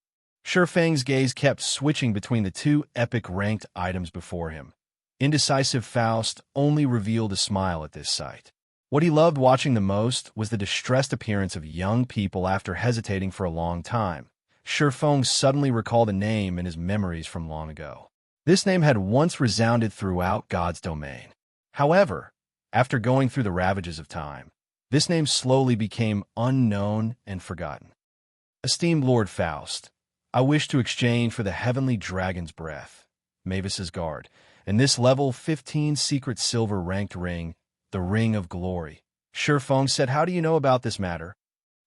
Ye Feng's gaze kept switching between the 2 epic ranked items before him. Indecisive Faust only revealed a smile at this sight. What he loved watching the most was the distressed appearance of young people after hesitating for a long time. Ye Feng suddenly recalled a name in his memories from long ago. This name had once resounded throughout God's domain. However, after going through the ravages of time, this name slowly became unknown and forgotten. Esteemed Lord Faust, I wish to exchange for the Heavenly Dragon's Breath, Mavis's Guard, and this level 15 secret silver ranked ring, the Ring of Glory. Ye Feng said, how do you know about this matter?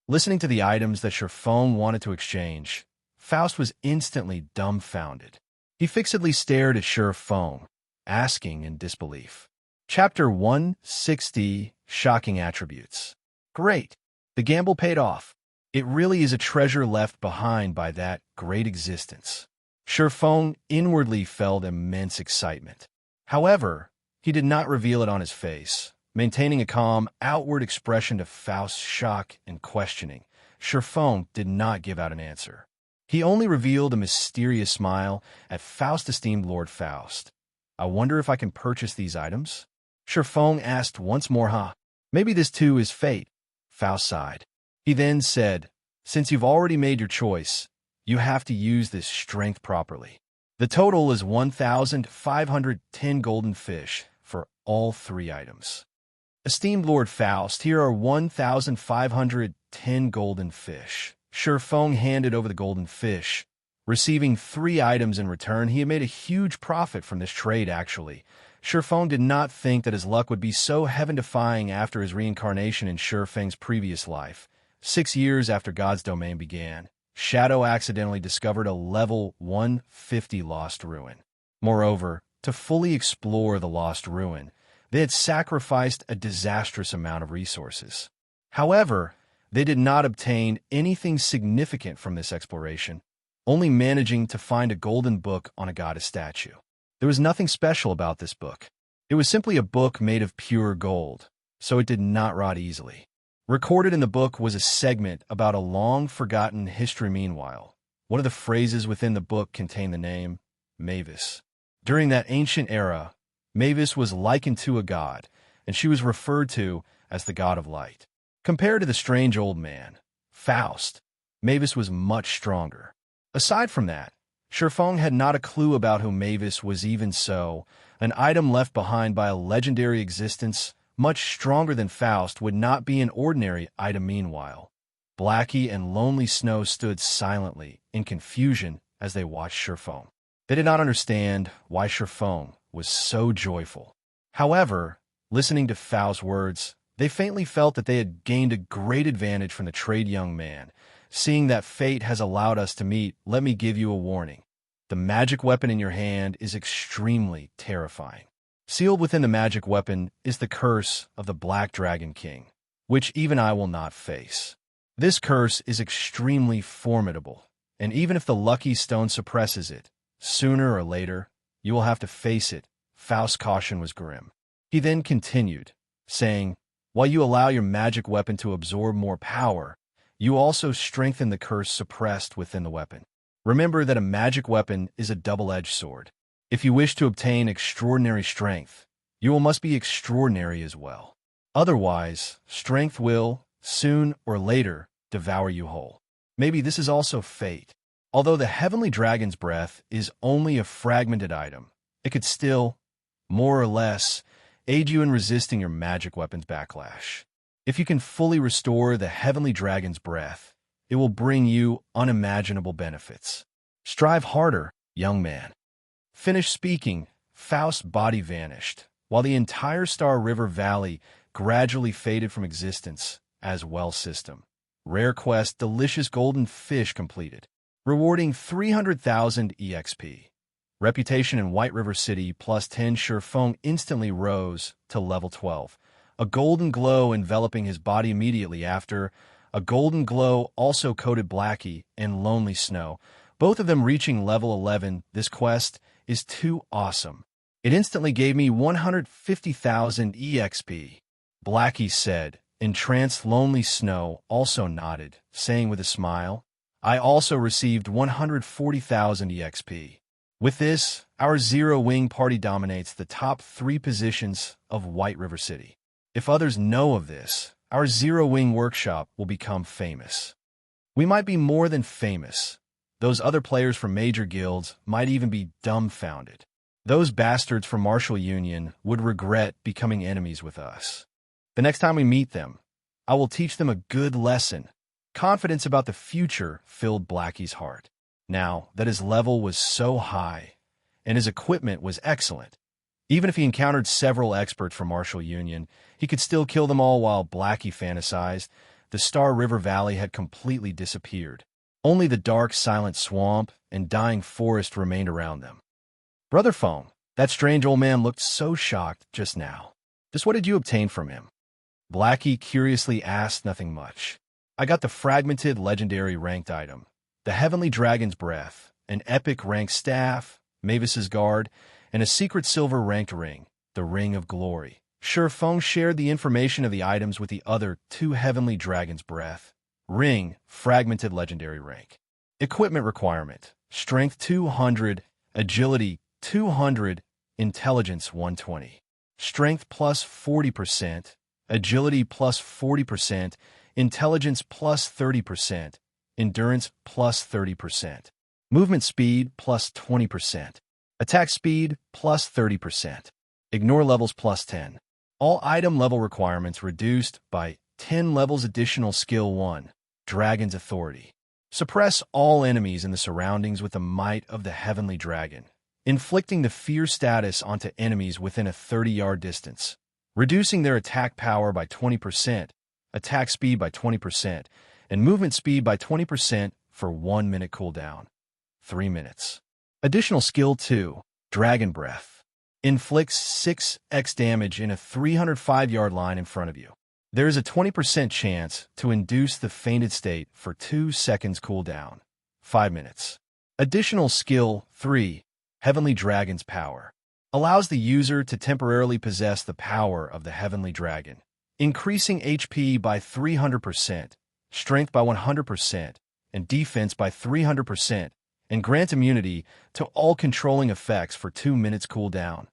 Listening to the items that Ye Feng wanted to exchange, Faust was instantly dumbfounded. He fixedly stared at Ye Feng, asking in disbelief. Chapter 160, Shocking Attributes. Great! The gamble paid off. It really is a treasure left behind by that great existence. Ye Feng inwardly felt immense excitement. However, he did not reveal it on his face, Maintaining a calm, outward expression to Faust's shock and questioning, Shi Feng did not give out an answer. He only revealed a mysterious smile at Faust's esteemed Lord Faust. I wonder if I can purchase these items? Shi Feng asked once more. Maybe this too is fate. Faust sighed. He then said, since you've already made your choice, you have to use this strength properly. The total is 1,510 golden fish for all 3 items. Esteemed Lord Faust, here are 1,510 golden fish. Shi Feng handed over the golden fish. Receiving 3 items in return, he had made a huge profit from this trade, actually. Shi Feng did not think that his luck would be so heaven-defying after his reincarnation in Shi Feng's previous life. 6 years after God's domain began, Shadow accidentally discovered a level 150 lost ruin. Moreover, to fully explore the lost ruin, they had sacrificed a disastrous amount of resources. However, they did not obtain anything significant from this exploration, only managing to find a golden book on a goddess statue. There was nothing special about this book. It was simply a book made of pure gold, so it did not rot easily. Recorded in the book was a segment about a long-forgotten history. Meanwhile, one of the phrases within the book contained the name Mavis. During that ancient era, Mavis was likened to a god, and she was referred to as the god of light. Compared to the strange old man, Faust, Mavis was much stronger. Aside from that, Shi Feng had not a clue about who Mavis was. Even so, an item left behind by a legendary existence much stronger than Faust would not be an ordinary item. Meanwhile, Blackie and Lonely Snow stood silently in confusion as they watched Shi Feng. They did not understand why Shi Feng was so joyful. However, listening to Faust's words, they faintly felt that they had gained a great advantage from the trade. Young man, seeing that fate has allowed us to meet, let me give you a warning. The magic weapon in your hand is extremely terrifying. Sealed within the magic weapon is the curse of the Black Dragon King, which even I will not face. This curse is extremely formidable, and even if the lucky stone suppresses it, sooner or later, you will have to face it. Faust's caution was grim. He then continued, saying, while you allow your magic weapon to absorb more power, you also strengthen the curse suppressed within the weapon. Remember that a magic weapon is a double-edged sword. If you wish to obtain extraordinary strength, you must be extraordinary as well. Otherwise, strength will, soon or later, devour you whole. Maybe this is also fate. Although the Heavenly Dragon's Breath is only a fragmented item, it could still, more or less, aid you in resisting your magic weapon's backlash. If you can fully restore the Heavenly Dragon's Breath, it will bring you unimaginable benefits. Strive harder, young man. Finished speaking, Faust's body vanished, while the entire Star River Valley gradually faded from existence as well. System. Rare quest, delicious golden fish completed. Rewarding 300,000 EXP. Reputation in White River City plus 10. Shi Feng instantly rose to level 12. A golden glow enveloping his body immediately after. A golden glow also coated Blackie and Lonely Snow, both of them reaching level 11. This quest is too awesome. It instantly gave me 150,000 EXP. Blackie said. Entranced. Lonely Snow also nodded, saying with a smile, I also received 140,000 EXP. With this, our Zero Wing party dominates the top 3 positions of White River City. If others know of this, our Zero Wing workshop will become famous. We might be more than famous. Those other players from major guilds might even be dumbfounded. Those bastards from Martial Union would regret becoming enemies with us. The next time we meet them, I will teach them a good lesson. Confidence about the future filled Blackie's heart. Now that his level was so high, and his equipment was excellent, even if he encountered several experts from Martial Union, he could still kill them all. While Blackie fantasized, the Star River Valley had completely disappeared. Only the dark, silent swamp and dying forest remained around them. Brother Feng, that strange old man looked so shocked just now. Just what did you obtain from him? Blackie curiously asked. Nothing much. I got the fragmented legendary ranked item, the Heavenly Dragon's Breath, an epic ranked staff, Mavis's Guard, and a secret silver ranked ring, the Ring of Glory. Shi Feng shared the information of the items with the other two Heavenly Dragon's Breath. Ring, fragmented legendary rank. Equipment requirement: Strength 200, Agility 200, Intelligence 120. Strength plus 40%, Agility plus 40%, Intelligence plus 30%, Endurance plus 30%. Movement speed plus 20%. Attack speed plus 30%. Ignore levels plus 10. All item level requirements reduced by 10 levels. Additional skill 1. Dragon's Authority. Suppress all enemies in the surroundings with the might of the Heavenly Dragon, inflicting the fear status onto enemies within a 30-yard distance, reducing their attack power by 20%, attack speed by 20%, and movement speed by 20% for 1 minute cooldown. 3 minutes. Additional skill 2. Dragon Breath. Inflicts 6x damage in a 305-yard line in front of you. There is a 20% chance to induce the fainted state for 2 seconds cooldown. 5 minutes. Additional skill 3. Heavenly Dragon's Power. Allows the user to temporarily possess the power of the Heavenly Dragon, increasing HP by 300%, strength by 100%, and defense by 300%, and grant immunity to all controlling effects for 2 minutes cooldown.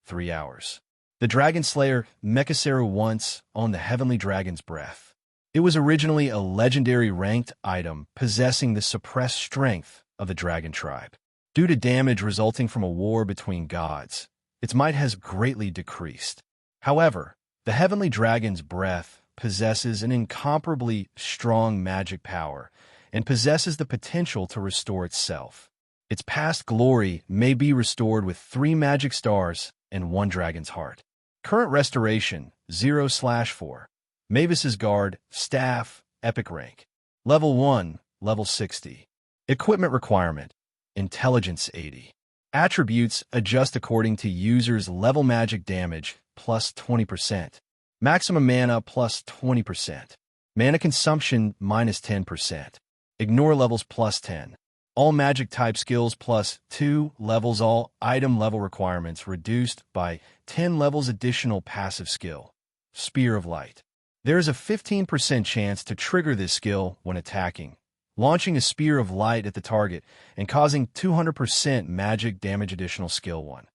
3 hours. The Dragon Slayer Mechasaru once owned the Heavenly Dragon's Breath. It was originally a legendary ranked item possessing the suppressed strength of the Dragon Tribe. Due to damage resulting from a war between gods, its might has greatly decreased. However, the Heavenly Dragon's Breath possesses an incomparably strong magic power and possesses the potential to restore itself. Its past glory may be restored with 3 magic stars and 1 dragon's heart. Current restoration 0/4. Mavis's Guard, Staff, Epic Rank. Level 1, Level 60. Equipment requirement: Intelligence 80. Attributes adjust according to user's level. Magic damage plus 20%. Maximum mana plus 20%. Mana consumption minus 10%. Ignore levels plus 10. All magic type skills plus 2 levels. All item level requirements reduced by 10 levels. Additional passive skill: Spear of Light. There is a 15% chance to trigger this skill when attacking, launching a spear of light at the target and causing 200% magic damage. Additional skill 1.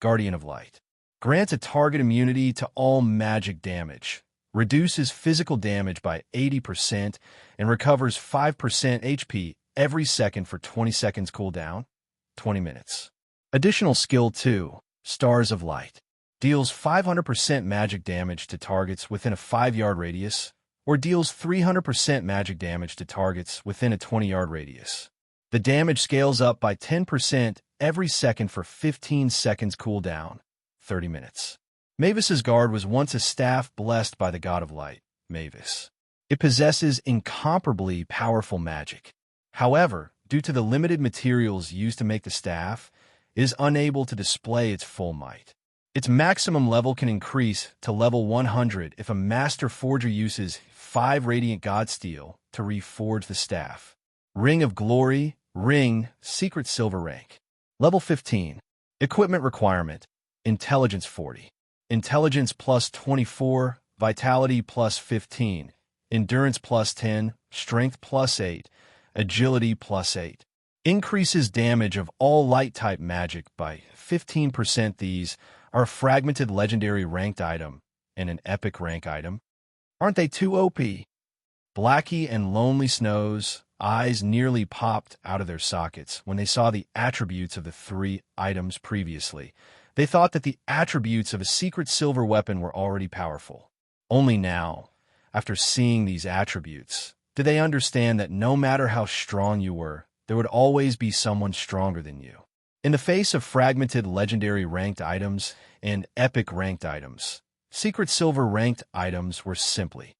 Guardian of Light. Grants a target immunity to all magic damage, reduces physical damage by 80%, and recovers 5% HP every second for 20 seconds cooldown. 20 minutes. Additional skill 2. Stars of Light. Deals 500% magic damage to targets within a 5-yard radius, or deals 300% magic damage to targets within a 20-yard radius. The damage scales up by 10% every second for 15 seconds cooldown. 30 minutes. Mavis's Guard was once a staff blessed by the God of Light, Mavis. It possesses incomparably powerful magic. However, due to the limited materials used to make the staff, it is unable to display its full might. Its maximum level can increase to level 100 if a Master Forger uses 5 Radiant God Steel to reforge the staff. Ring of Glory, Ring, Secret Silver Rank. Level 15. Equipment requirement: Intelligence 40. Intelligence plus 24, Vitality plus 15, Endurance plus 10, Strength plus 8, Agility plus 8. Increases damage of all light-type magic by 15%. These are a fragmented legendary ranked item and an epic rank item. Aren't they too OP? Blackie and Lonely Snow's eyes nearly popped out of their sockets when they saw the attributes of the 3 items previously. They thought that the attributes of a secret silver weapon were already powerful. Only now, after seeing these attributes, did they understand that no matter how strong you were, there would always be someone stronger than you. In the face of fragmented legendary ranked items and epic ranked items, secret silver ranked items were simply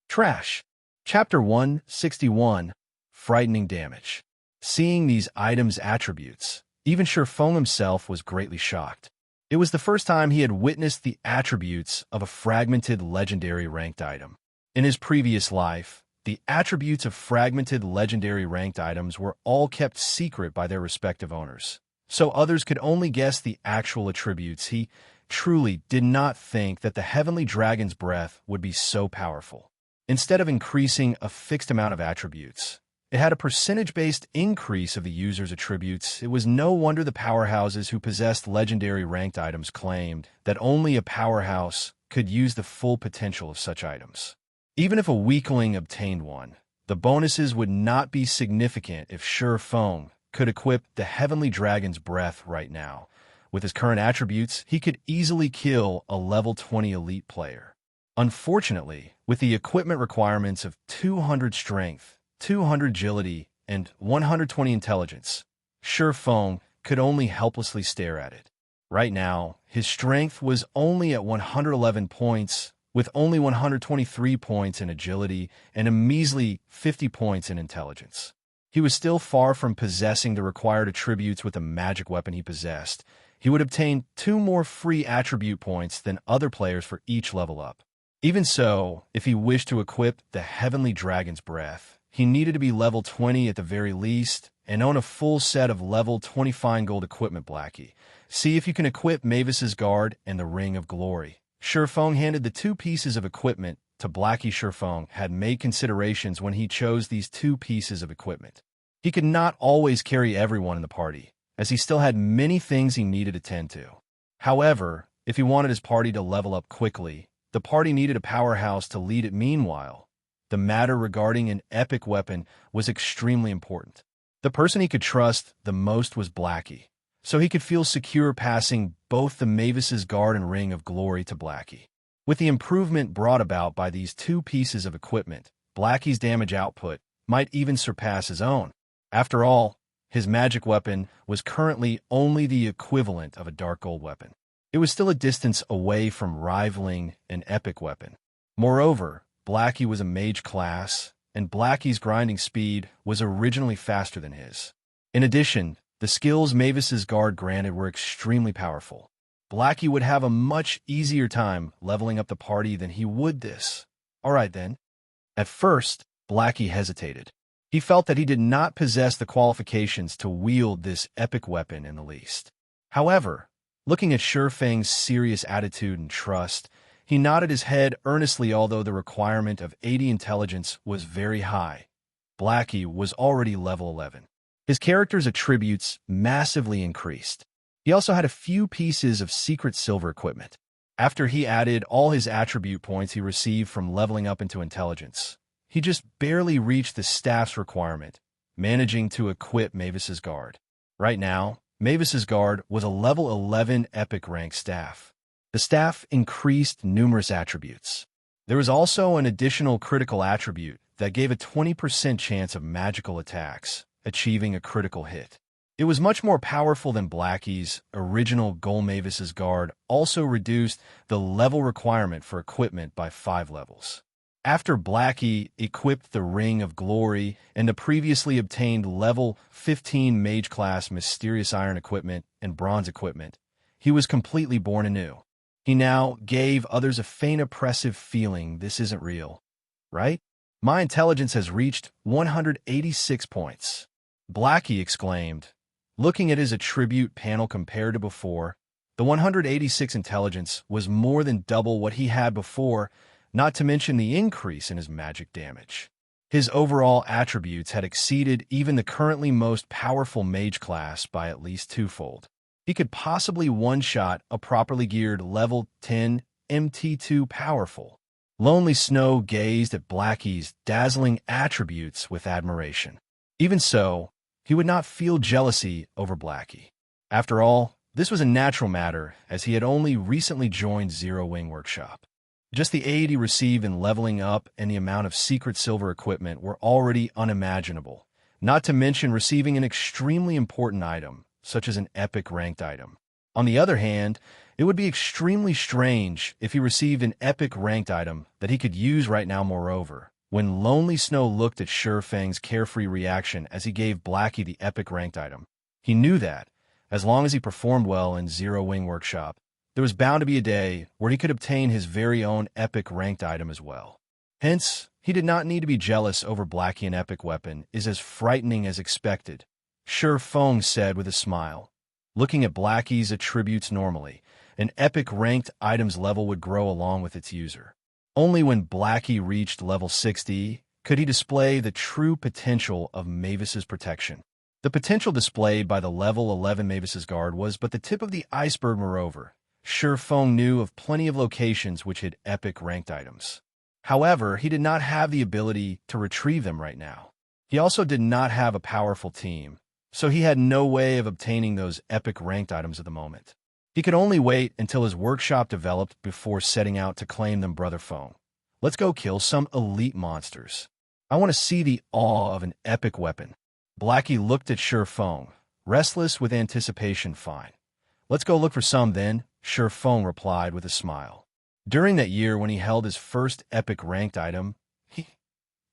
trash. Chapter 161, Frightening Damage. Seeing these items' attributes, even Shi Feng himself was greatly shocked. It was the first time he had witnessed the attributes of a fragmented legendary ranked item. In his previous life, the attributes of fragmented legendary ranked items were all kept secret by their respective owners, so others could only guess the actual attributes. He truly did not think that the Heavenly Dragon's breath would be so powerful. Instead of increasing a fixed amount of attributes, it had a percentage-based increase of the user's attributes. It was no wonder the powerhouses who possessed legendary ranked items claimed that only a powerhouse could use the full potential of such items. Even if a weakling obtained one, the bonuses would not be significant if Ye Feng could equip the Heavenly Dragon's breath right now. With his current attributes, he could easily kill a level 20 elite player. Unfortunately, with the equipment requirements of 200 strength, 200 agility, and 120 intelligence, Ye Feng could only helplessly stare at it. Right now, his strength was only at 111 points, with only 123 points in agility and a measly 50 points in intelligence. He was still far from possessing the required attributes with the magic weapon he possessed. He would obtain 2 more free attribute points than other players for each level up. Even so, if he wished to equip the Heavenly Dragon's breath, he needed to be level 20 at the very least and own a full set of level 20 fine gold equipment. Blackie, see if you can equip Mavis's Guard and the Ring of Glory. Ye Feng handed the 2 pieces of equipment to Blackie. Ye Feng had made considerations when he chose these 2 pieces of equipment. He could not always carry everyone in the party, as he still had many things he needed to tend to. However, if he wanted his party to level up quickly, the party needed a powerhouse to lead it. Meanwhile, the matter regarding an epic weapon was extremely important. The person he could trust the most was Blackie, so he could feel secure passing both the Mavis's Guard and Ring of Glory to Blackie. With the improvement brought about by these 2 pieces of equipment, Blackie's damage output might even surpass his own. After all, his magic weapon was currently only the equivalent of a dark gold weapon. It was still a distance away from rivaling an epic weapon. Moreover, Blackie was a mage class, and Blackie's grinding speed was originally faster than his. In addition, the skills Mavis's Guard granted were extremely powerful. Blackie would have a much easier time leveling up the party than he would this. Alright then. At first, Blackie hesitated. He felt that he did not possess the qualifications to wield this epic weapon in the least. However, looking at Ye Feng's serious attitude and trust, he nodded his head earnestly. Although the requirement of 80 intelligence was very high, Blackie was already level 11. His character's attributes massively increased. He also had a few pieces of secret silver equipment. After he added all his attribute points he received from leveling up into intelligence, he just barely reached the staff's requirement, managing to equip Mavis's Guard. Right now, Mavis's Guard was a level 11 epic rank staff. The staff increased numerous attributes. There was also an additional critical attribute that gave a 20% chance of magical attacks, achieving a critical hit. It was much more powerful than Blackie's original goal. Mavis's Guard also reduced the level requirement for equipment by 5 levels. After Blackie equipped the Ring of Glory and the previously obtained level 15 mage class mysterious iron equipment and bronze equipment, he was completely born anew. He now gave others a faint oppressive feeling. This isn't real, right? My intelligence has reached 186 points. Blackie exclaimed, looking at his attribute panel. Compared to before, the 186 intelligence was more than double what he had before, not to mention the increase in his magic damage. His overall attributes had exceeded even the currently most powerful mage class by at least 2-fold. He could possibly one-shot a properly geared level 10 MT2 powerful. Lonely Snow gazed at Blackie's dazzling attributes with admiration. Even so, he would not feel jealousy over Blackie. After all, this was a natural matter, as he had only recently joined Zero Wing Workshop. Just the aid he received in leveling up and the amount of secret silver equipment were already unimaginable, not to mention receiving an extremely important item, such as an epic ranked item. On the other hand, it would be extremely strange if he received an epic ranked item that he could use right now. Moreover, when Lonely Snow looked at Ye Feng's carefree reaction as he gave Blackie the epic ranked item, he knew that, as long as he performed well in Zero Wing Workshop, there was bound to be a day where he could obtain his very own epic ranked item as well. Hence, he did not need to be jealous over Blackie. An epic weapon is as frightening as expected, Ye Feng said with a smile. Looking at Blackie's attributes normally, An epic ranked item's level would grow along with its user. Only when Blackie reached level 60 could he display the true potential of Mavis's protection. The potential displayed by the level 11 Mavis's guard was but the tip of the iceberg. Moreover, Ye Feng knew of plenty of locations which had epic ranked items. However, he did not have the ability to retrieve them right now. He also did not have a powerful team, so he had no way of obtaining those epic ranked items at the moment. He could only wait until his workshop developed before setting out to claim them. Brother Feng, let's go kill some elite monsters. I want to see the awe of an epic weapon. Blackie looked at Ye Feng, restless with anticipation. Fine. Let's go look for some then, Ye Feng replied with a smile. During that year when he held his first epic ranked item, he,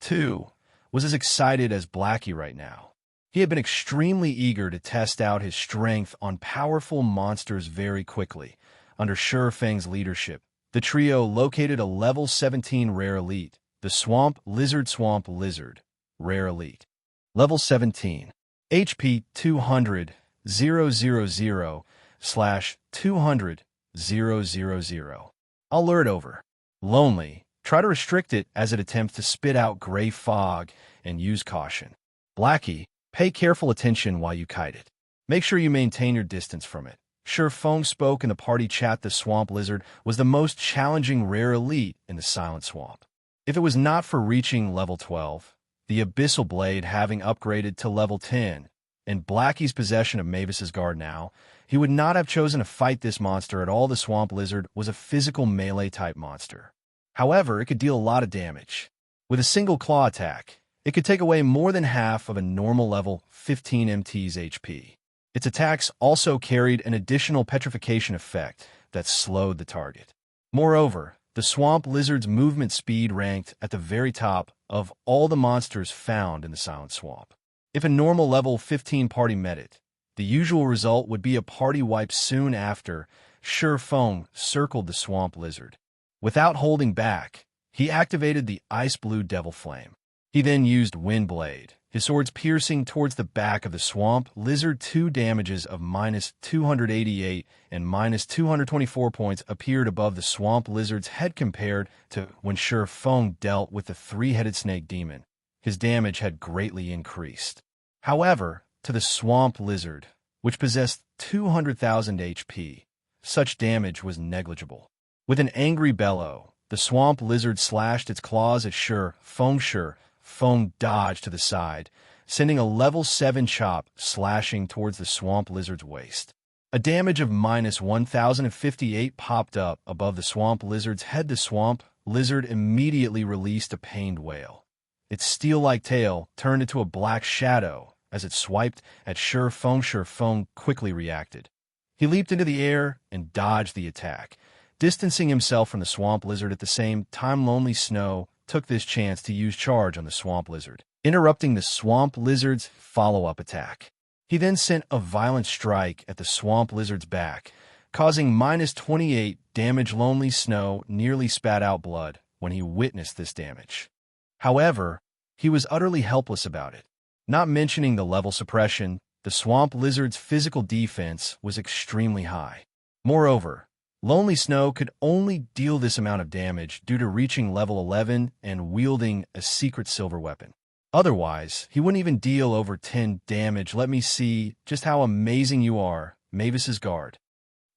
too, was as excited as Blackie right now. He had been extremely eager to test out his strength on powerful monsters very quickly. Under Ye Feng's leadership, the trio located a level 17 rare elite, the Swamp Lizard, rare elite. Level 17. HP 200 000/200 000. I'll lure it over. Lonely. Try to restrict it as it attempts to spit out gray fog and use caution. Blackie, pay careful attention while you kite it. Make sure you maintain your distance from it. Ye Feng spoke in the party chat. The Swamp Lizard was the most challenging rare elite in the Silent Swamp. If it was not for reaching level 12, the Abyssal Blade having upgraded to level 10, and Blackie's possession of Mavis's guard now, he would not have chosen to fight this monster at all. The Swamp Lizard was a physical melee-type monster. However, it could deal a lot of damage. With a single claw attack, it could take away more than half of a normal level 15 MT's HP. Its attacks also carried an additional petrification effect that slowed the target. Moreover, the Swamp Lizard's movement speed ranked at the very top of all the monsters found in the Silent Swamp. If a normal level 15 party met it, the usual result would be a party wipe soon after. Ye Feng circled the Swamp Lizard. Without holding back, he activated the Ice Blue Devil Flame. He then used Wind Blade, his swords piercing towards the back of the Swamp Lizard. 2 damages of -288 and -224 points appeared above the Swamp Lizard's head compared to when Ye Feng dealt with the 3-headed snake demon. His damage had greatly increased. However, to the Swamp Lizard, which possessed 200,000 HP, such damage was negligible. With an angry bellow, the Swamp Lizard slashed its claws at Ye Feng. Ye Feng dodged to the side, sending a level 7 chop slashing towards the Swamp Lizard's waist. A damage of -1,058 popped up above the Swamp Lizard's head. The Swamp Lizard immediately released a pained wail. Its steel-like tail turned into a black shadow as it swiped at Ye Feng. Ye Feng quickly reacted. He leaped into the air and dodged the attack, distancing himself from the Swamp Lizard. At the same time, Lonely Snow took this chance to use charge on the Swamp Lizard, interrupting the Swamp Lizard's follow-up attack. He then sent a violent strike at the Swamp Lizard's back, causing -28 damage. Lonely Snow nearly spat out blood when he witnessed this damage. However, he was utterly helpless about it. Not mentioning the level suppression, the Swamp Lizard's physical defense was extremely high. Moreover, Lonely Snow could only deal this amount of damage due to reaching level 11 and wielding a secret silver weapon. Otherwise, he wouldn't even deal over 10 damage. Let me see just how amazing you are, Mavis's guard.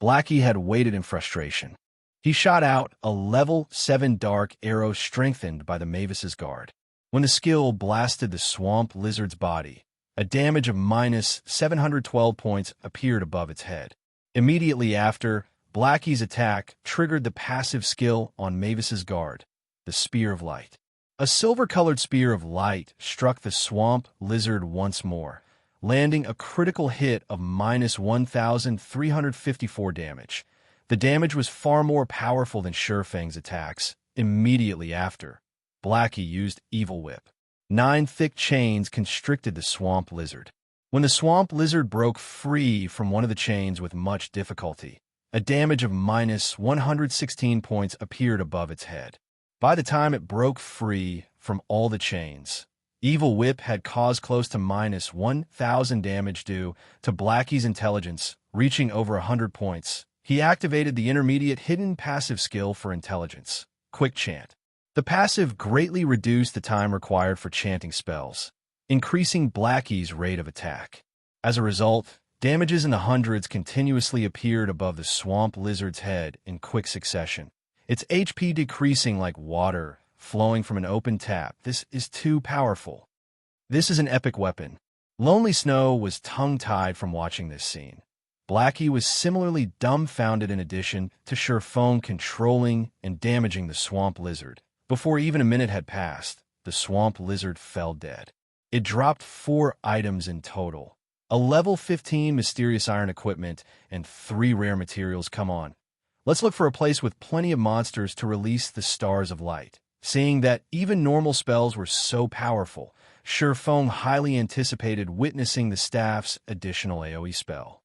Blackie had waited in frustration. He shot out a level 7 dark arrow strengthened by the Mavis's guard. When the skill blasted the Swamp Lizard's body, a damage of -712 points appeared above its head. Immediately after, Blackie's attack triggered the passive skill on Mavis's guard, the Spear of Light. A silver-colored spear of light struck the Swamp Lizard once more, landing a critical hit of -1,354 damage. The damage was far more powerful than Ye Feng's attacks. Immediately after, Blackie used Evil Whip. 9 thick chains constricted the Swamp Lizard. When the Swamp Lizard broke free from one of the chains with much difficulty, a damage of -116 points appeared above its head. By the time it broke free from all the chains, Evil Whip had caused close to -1,000 damage due to Blackie's intelligence reaching over 100 points. He activated the intermediate hidden passive skill for intelligence, Quick Chant. The passive greatly reduced the time required for chanting spells, increasing Blackie's rate of attack. As a result, damages in the hundreds continuously appeared above the swamp lizard's head in quick succession, its HP decreasing like water flowing from an open tap. This is too powerful. This is an epic weapon. Lonely Snow was tongue-tied from watching this scene. Blackie was similarly dumbfounded in addition to Ye Feng controlling and damaging the swamp lizard. Before even a minute had passed, the swamp lizard fell dead. It dropped 4 items in total. A level 15 mysterious iron equipment and 3 rare materials. Come on. Let's look for a place with plenty of monsters to release the stars of light. Seeing that even normal spells were so powerful, Ye Feng highly anticipated witnessing the staff's additional AoE spell.